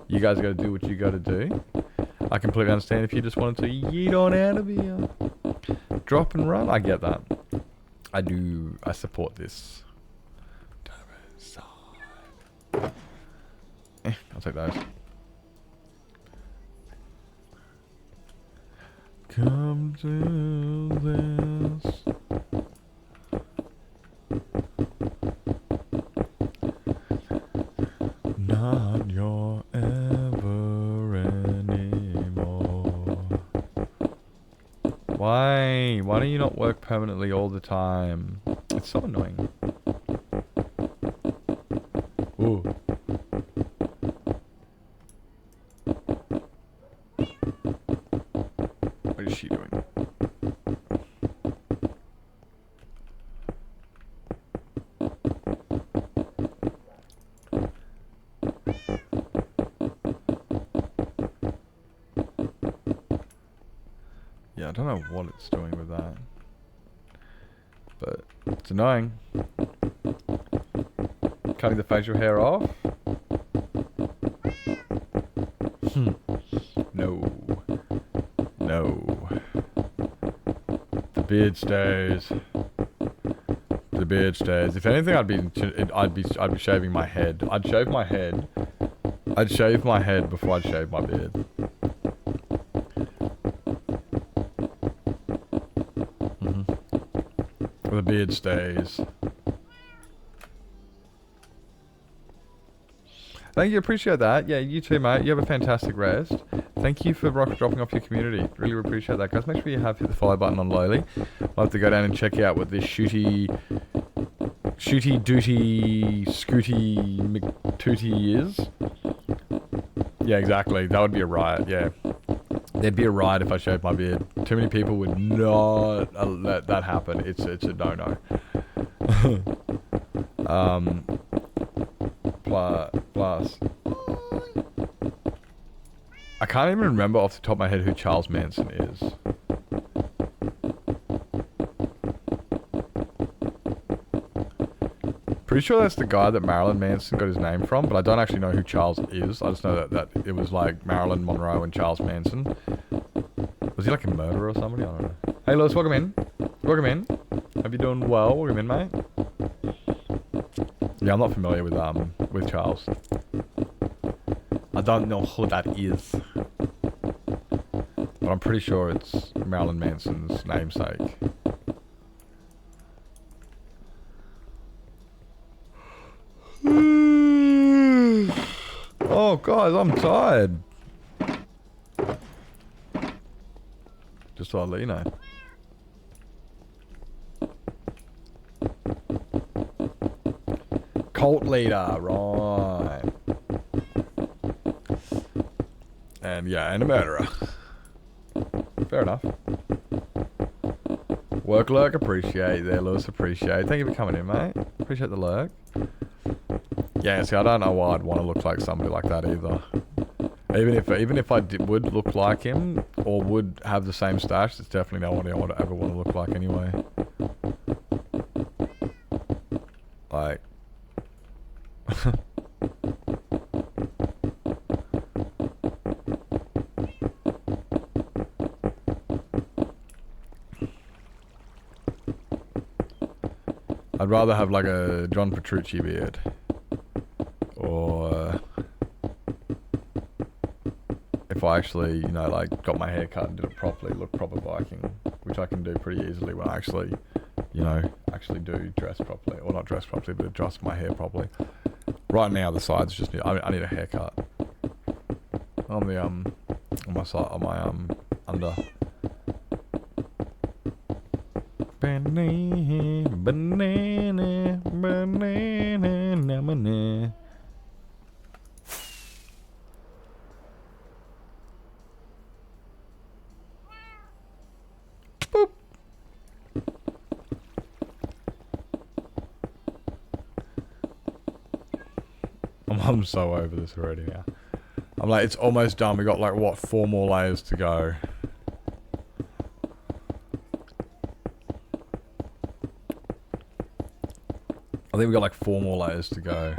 You guys got to do what you got to do. I completely understand if you just wanted to yeet on out of here. Drop and run. I get that. I do. I support this. I'll take those. Come to this. Not your ever anymore. Why? Why do you not work permanently all the time? It's so annoying. Ooh. What is she doing? Yeah, I don't know what it's doing with that. But it's annoying. Cutting the facial hair off? No. No. The beard stays. The beard stays. If anything, I'd be shaving my head. I'd shave my head. I'd shave my head before I'd shave my beard. The beard stays. Thank you, appreciate that. Yeah, you too, mate. You have a fantastic rest. Thank you for dropping off your community. Really appreciate that, guys. Make sure you hit the follow button on Lowly. I'll have to go down and check out what this shooty doody scooty McTooty is. Yeah, exactly. That would be a riot, yeah. There'd be a riot if I shaved my beard. Too many people would not let that happen. It's a no-no. Plus, I can't even remember off the top of my head who Charles Manson is. Pretty sure that's the guy that Marilyn Manson got his name from, but I don't actually know who Charles is. I just know that it was like Marilyn Monroe and Charles Manson. Was he like a murderer or somebody? I don't know. Hey Lewis, welcome in. Welcome in. Hope you're doing well. Welcome in, mate. Yeah, I'm not familiar with Charles. I don't know who that is. But I'm pretty sure it's Marilyn Manson's namesake. Oh, guys, I'm tired. Just thought I'd let you know. Cult leader, right. And yeah, and a murderer. Fair enough. Work lurk, appreciate there, Lewis, appreciate. Thank you for coming in, mate. Appreciate the lurk. Yeah, see, I don't know why I'd want to look like somebody like that either. Even if I would look like him, or would have the same stash, it's definitely not what I would ever want to look like anyway. Like... I'd rather have like a John Petrucci beard. Or... if I actually, you know, like got my hair cut and did it properly, look proper Viking, which I can do pretty easily when I actually, you know, actually do dress properly, or not dress properly, but adjust my hair properly. Right now, the sides just need, I need a haircut. On the on my side, on my under. Banana, banana, banana, banana. Boop. I'm so over this already now. I'm like, it's almost done. We got like, what, 4 more layers to go. I think we got like 4 more layers to go.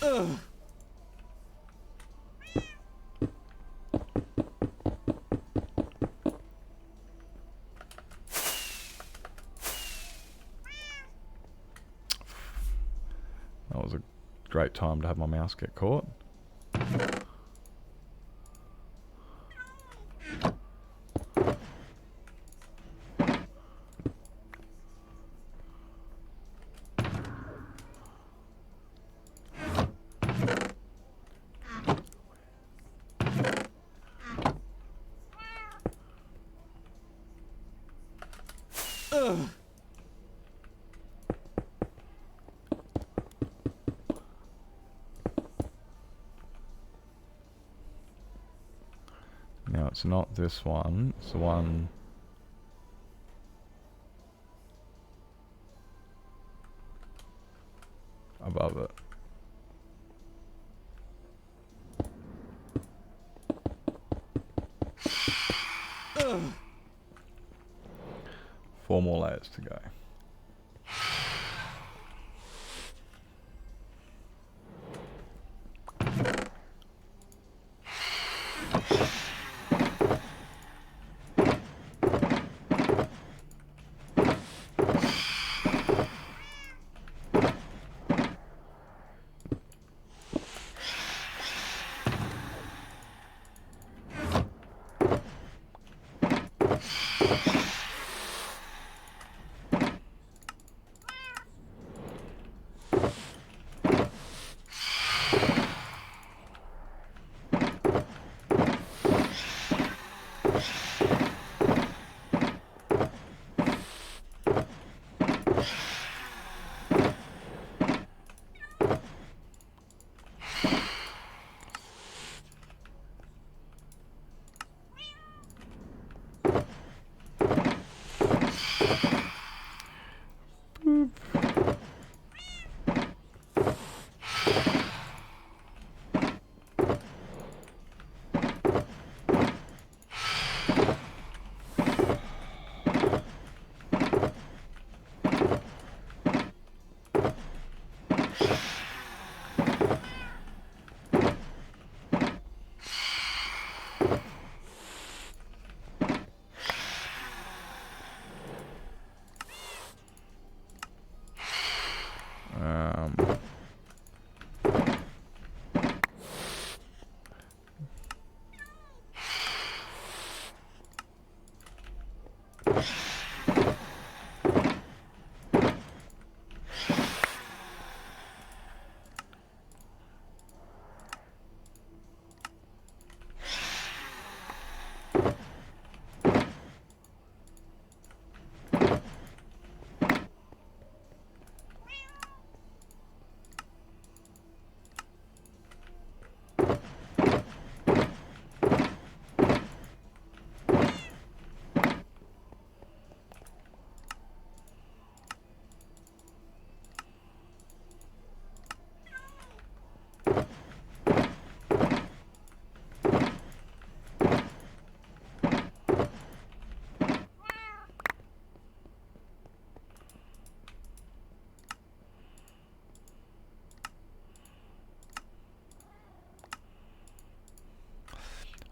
That was a great time to have my mouse get caught. Now it's not this one, it's the one above it. Four more layers to go.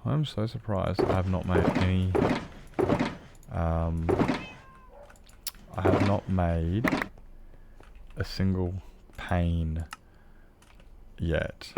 I'm so surprised I have not made any, I have not made a single pane yet.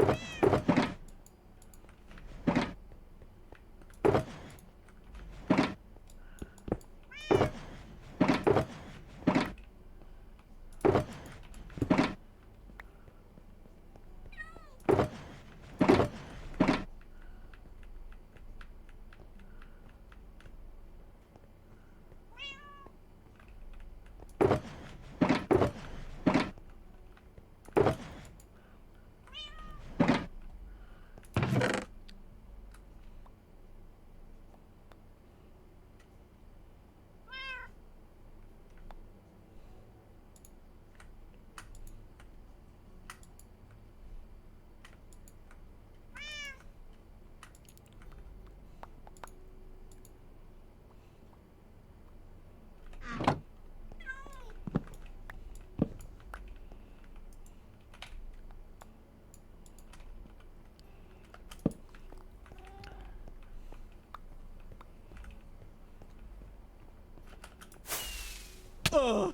Yeah,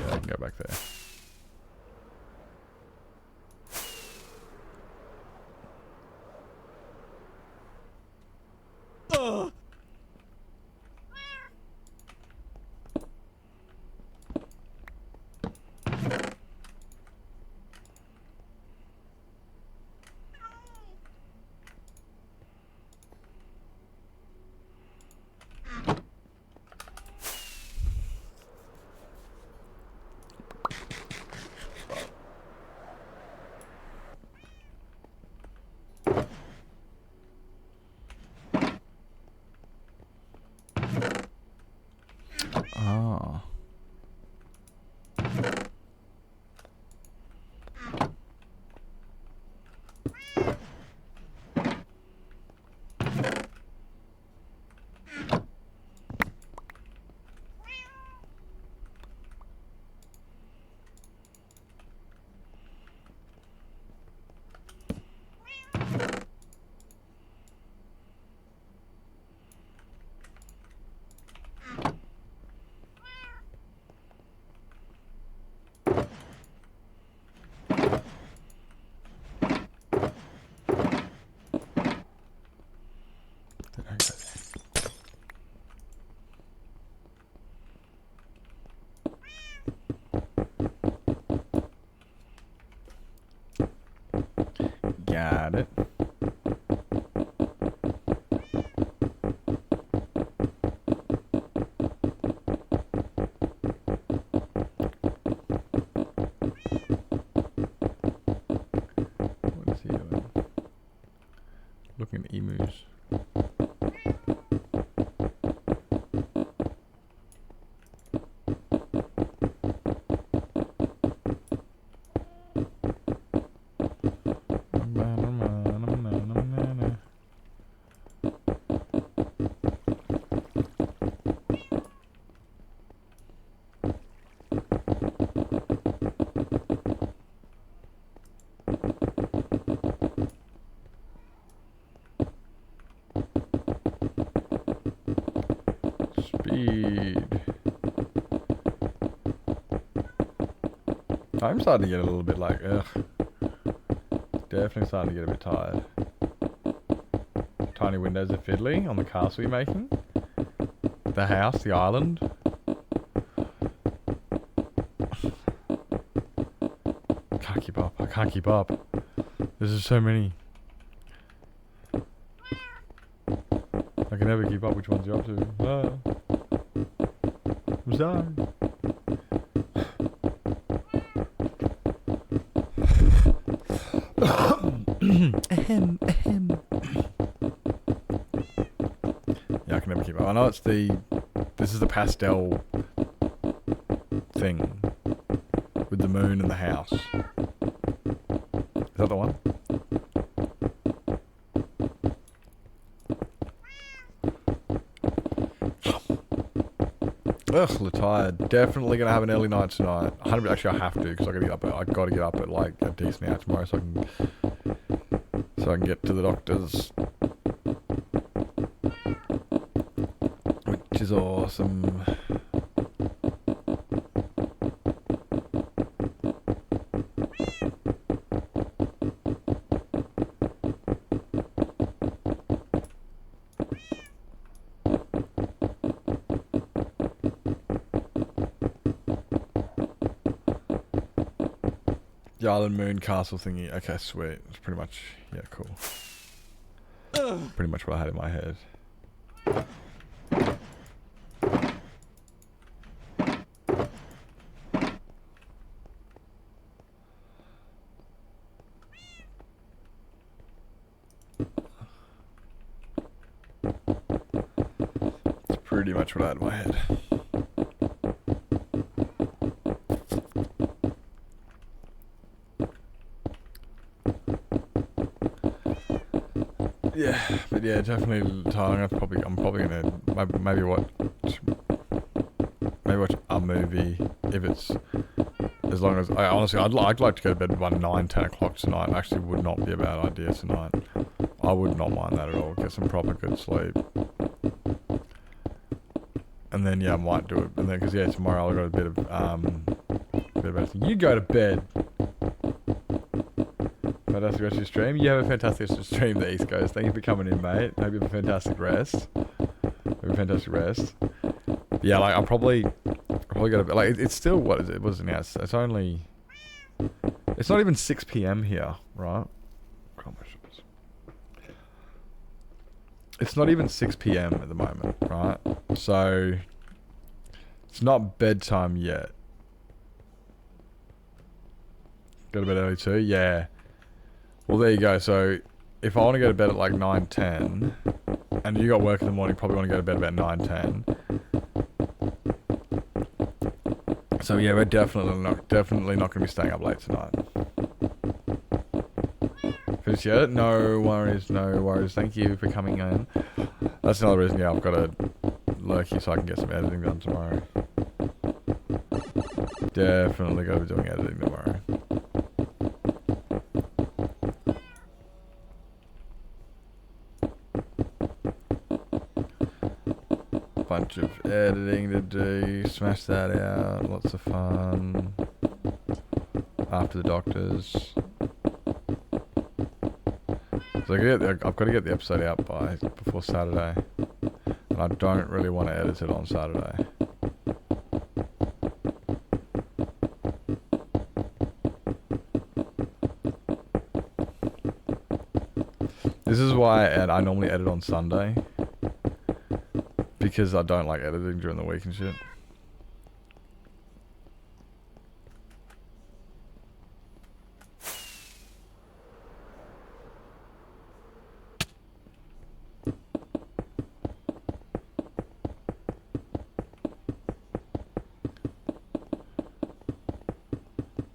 I can go back there. Ah. Got it. What is he doing? Looking at emus. Speed. I'm starting to get a little bit like, ugh. Definitely starting to get a bit tired. Tiny windows are fiddly on the castle you're making. The house, the island. Can't keep up. I can't keep up. There's just so many. I can never keep up which ones you're up to. Ah. I'm sorry. Ahem, ahem. Yeah, I can never keep up. I know it's the... This is the pastel thing. With the moon and the house. Is that the one? Ugh, tired. Definitely gonna have an early night tonight. 100%, actually, I have to because I gotta get up at like a decent hour tomorrow, so I can get to the doctor's, which is awesome. The Island Moon Castle thingy. Okay, sweet. It's pretty much... Yeah, cool. Pretty much what I had in my head. It's pretty much what I had in my head. Yeah, but yeah, definitely tired. I'm probably gonna maybe watch a movie if it's, as long as I'd like to go to bed by 9-10 o'clock tonight. Actually, would not be a bad idea tonight. I would not mind that at all. Get some proper good sleep. And then, yeah, I might do it. And then, because, yeah, tomorrow I'll go to a bit of everything. You go to bed. Fantastic rest of your stream. You have a fantastic rest of your stream, the East Coast. Thank you for coming in, mate. Hope you have a fantastic rest. Yeah, like, I'll probably go to bed. Like, it's still, what is it? What is it now? It's only... It's not even 6 p.m. here, right? It's not even 6 p.m. at the moment, right? So, it's not bedtime yet. Go to bed early too? Yeah. Well, there you go. So, if I want to go to bed at like 9:10, and you got work in the morning, probably want to go to bed about 9:10. So yeah, we're definitely not going to be staying up late tonight. Finished yet? No worries. Thank you for coming in. That's another reason, yeah, I've got a lurky so I can get some editing done tomorrow. Definitely got to be doing editing tomorrow. Bunch of editing to do. Smash that out. Lots of fun. After the doctors. So I've got to get the episode out before Saturday. And I don't really want to edit it on Saturday. This is why I normally edit on Sunday. Because I don't like editing during the week and shit.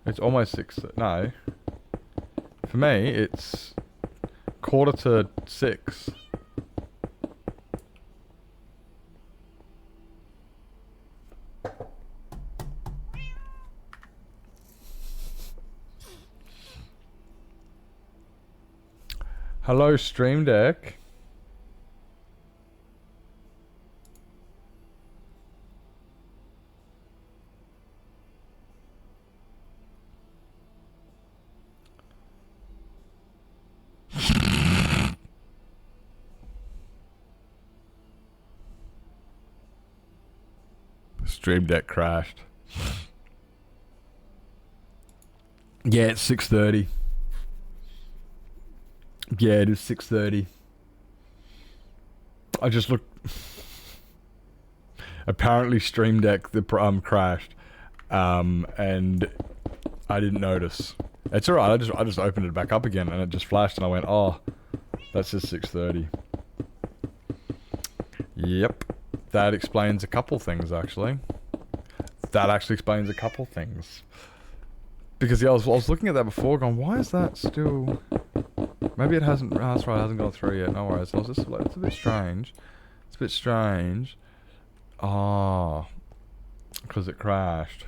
It's almost 6. No. For me, it's 5:45. Hello, Stream Deck. Stream Deck crashed. Yeah, it's 6:30. Yeah, it is 6:30. I just looked. Apparently, Stream Deck crashed, and I didn't notice. It's alright. I just opened it back up again, and it just flashed, and I went, "Oh, that's just 6:30." Yep, that explains a couple things actually. That actually explains a couple things. Because yeah, I was looking at that before, going, "Why is that still?" Maybe it hasn't. Oh, that's right, it hasn't gone through yet. No worries. I was just like, it's a bit strange. It's a bit strange. Oh, because it crashed.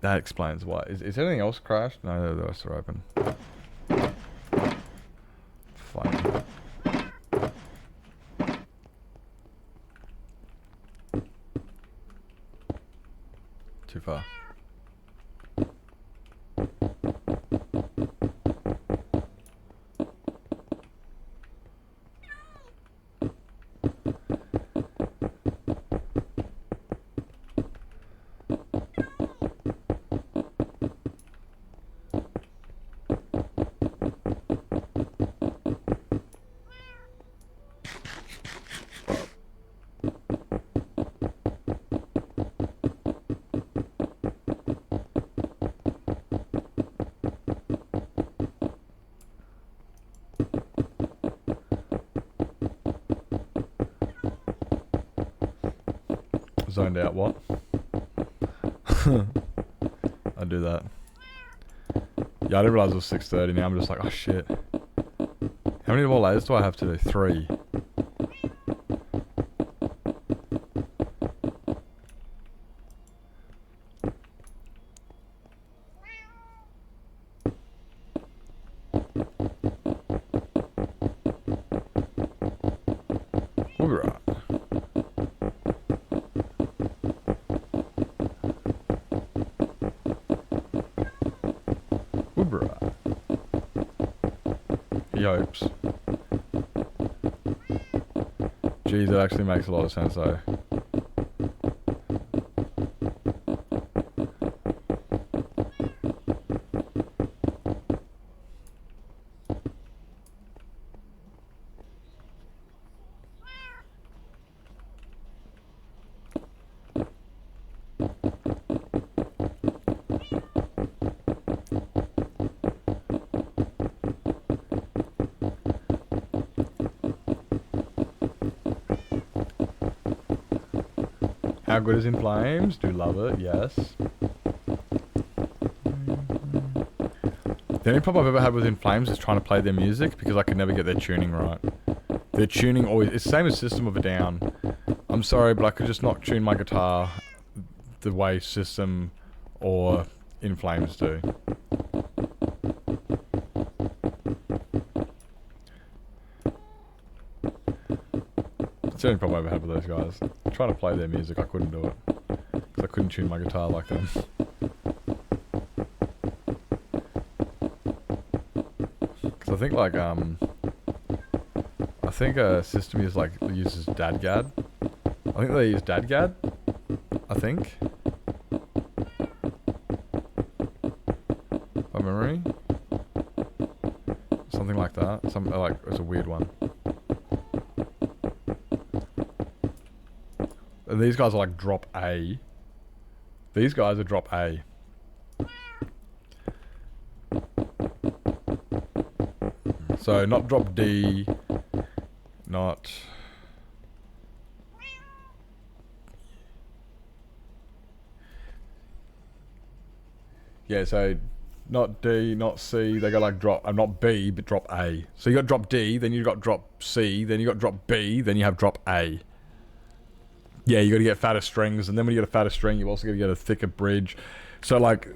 That explains why. Is anything else crashed? No, the rest are open. Fine. Too far. Zoned out, what? I do that. Yeah, I didn't realize it was 6:30 now. I'm just like, oh shit. How many more layers do I have to do? 3. hopes. Geez, it actually makes a lot of sense though. How good is In Flames? Do love it, yes. The only problem I've ever had with In Flames is trying to play their music because I can never get their tuning right. Their tuning always... It's the same as System of a Down. I'm sorry, but I could just not tune my guitar the way System or In Flames do. That's the only problem I've ever had with those guys. Trying to play their music, I couldn't do it. Because I couldn't tune my guitar like them. Because I think like, I think a system uses DADGAD. I think they use DADGAD. I think. By memory. Something like that. It's a weird one. And these guys are like drop A. These guys are drop A. So not drop D, not... Yeah, so not D, not C, they go like drop, not B, but drop A. So you got drop D, then you got drop C, then you got drop B, then you have drop A. Yeah, you got to get fatter strings, and then when you get a fatter string, you also got to get a thicker bridge. So like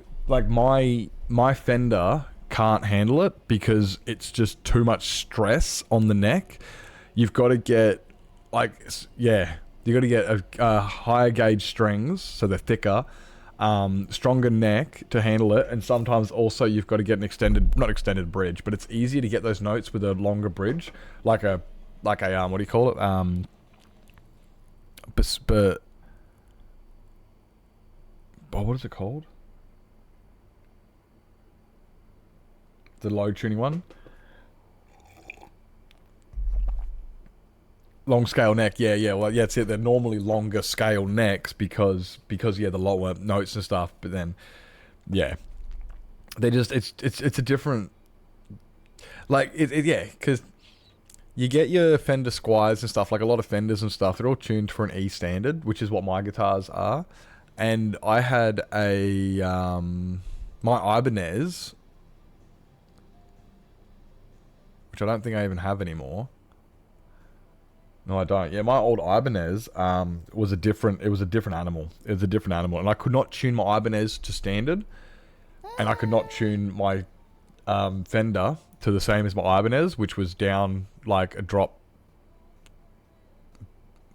my Fender can't handle it because it's just too much stress on the neck. You've got to get you got to get a higher gauge strings, so they're thicker, stronger neck to handle it, and sometimes also you've got to get an not extended bridge, but it's easier to get those notes with a longer bridge, like a what do you call it? But what is it called? The low tuning one? Long scale neck, yeah, well, yeah, it's it. They're normally longer scale necks because the lower notes and stuff. But then, yeah, they just it's a different, because you get your Fender Squires and stuff, like a lot of Fenders and stuff, they're all tuned for an E standard, which is what my guitars are. And I had my Ibanez, which I don't think I even have anymore. No, I don't. Yeah, my old Ibanez was a different animal. It was a different animal. And I could not tune my Ibanez to standard. And I could not tune my Fender to the same as my Ibanez, which was down like a drop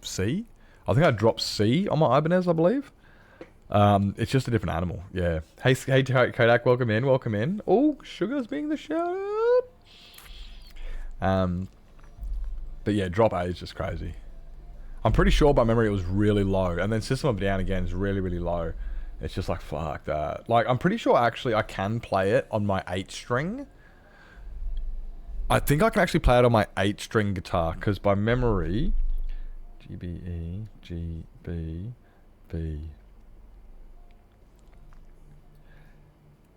C. I think I dropped C on my Ibanez, I believe. It's just a different animal. Yeah. Hey Kodak, welcome in. Oh, Sugar's being the shout out. But yeah, drop A is just crazy. I'm pretty sure by memory it was really low, and then System of a Down again is really, really low. It's just like, fuck that. Like, I'm pretty sure actually I can play it on my 8-string. I think I can actually play it on my 8-string guitar, because by memory... G, B, E, G, B, B...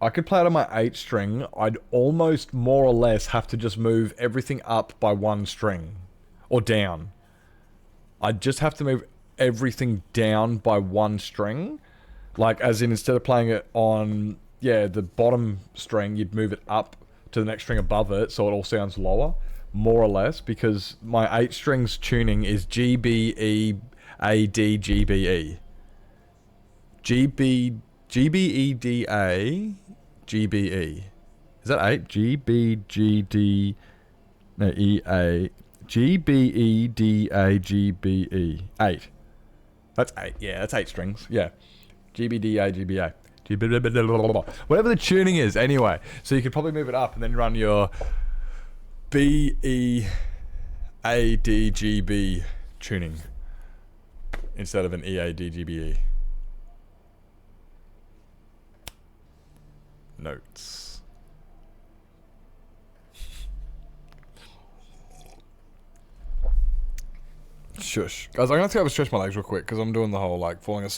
I could play it on my 8-string. I'd almost more or less have to just move everything up by 1 string. Or down. I'd just have to move everything down by 1 string. Like, as in, instead of playing it on, the bottom string, you'd move it up to the next string above it, so it all sounds lower. More or less, because my 8 strings tuning is G, B, E, A, D, G, B, E. G, B, E, D, A, G, B, E. Is that 8? G, B, G, D, no, E, A... G, B, E, D, A, G, B, E. 8. That's 8. Yeah, that's 8 strings. Yeah. G, B, D, A, G, B, A. G, B, blah, blah, blah, blah, blah. Whatever the tuning is, anyway. So you could probably move it up and then run your BEADGB tuning instead of an EADGBE. Notes. Shush. Guys, I'm going to have to stretch my legs real quick because I'm doing the whole like falling asleep.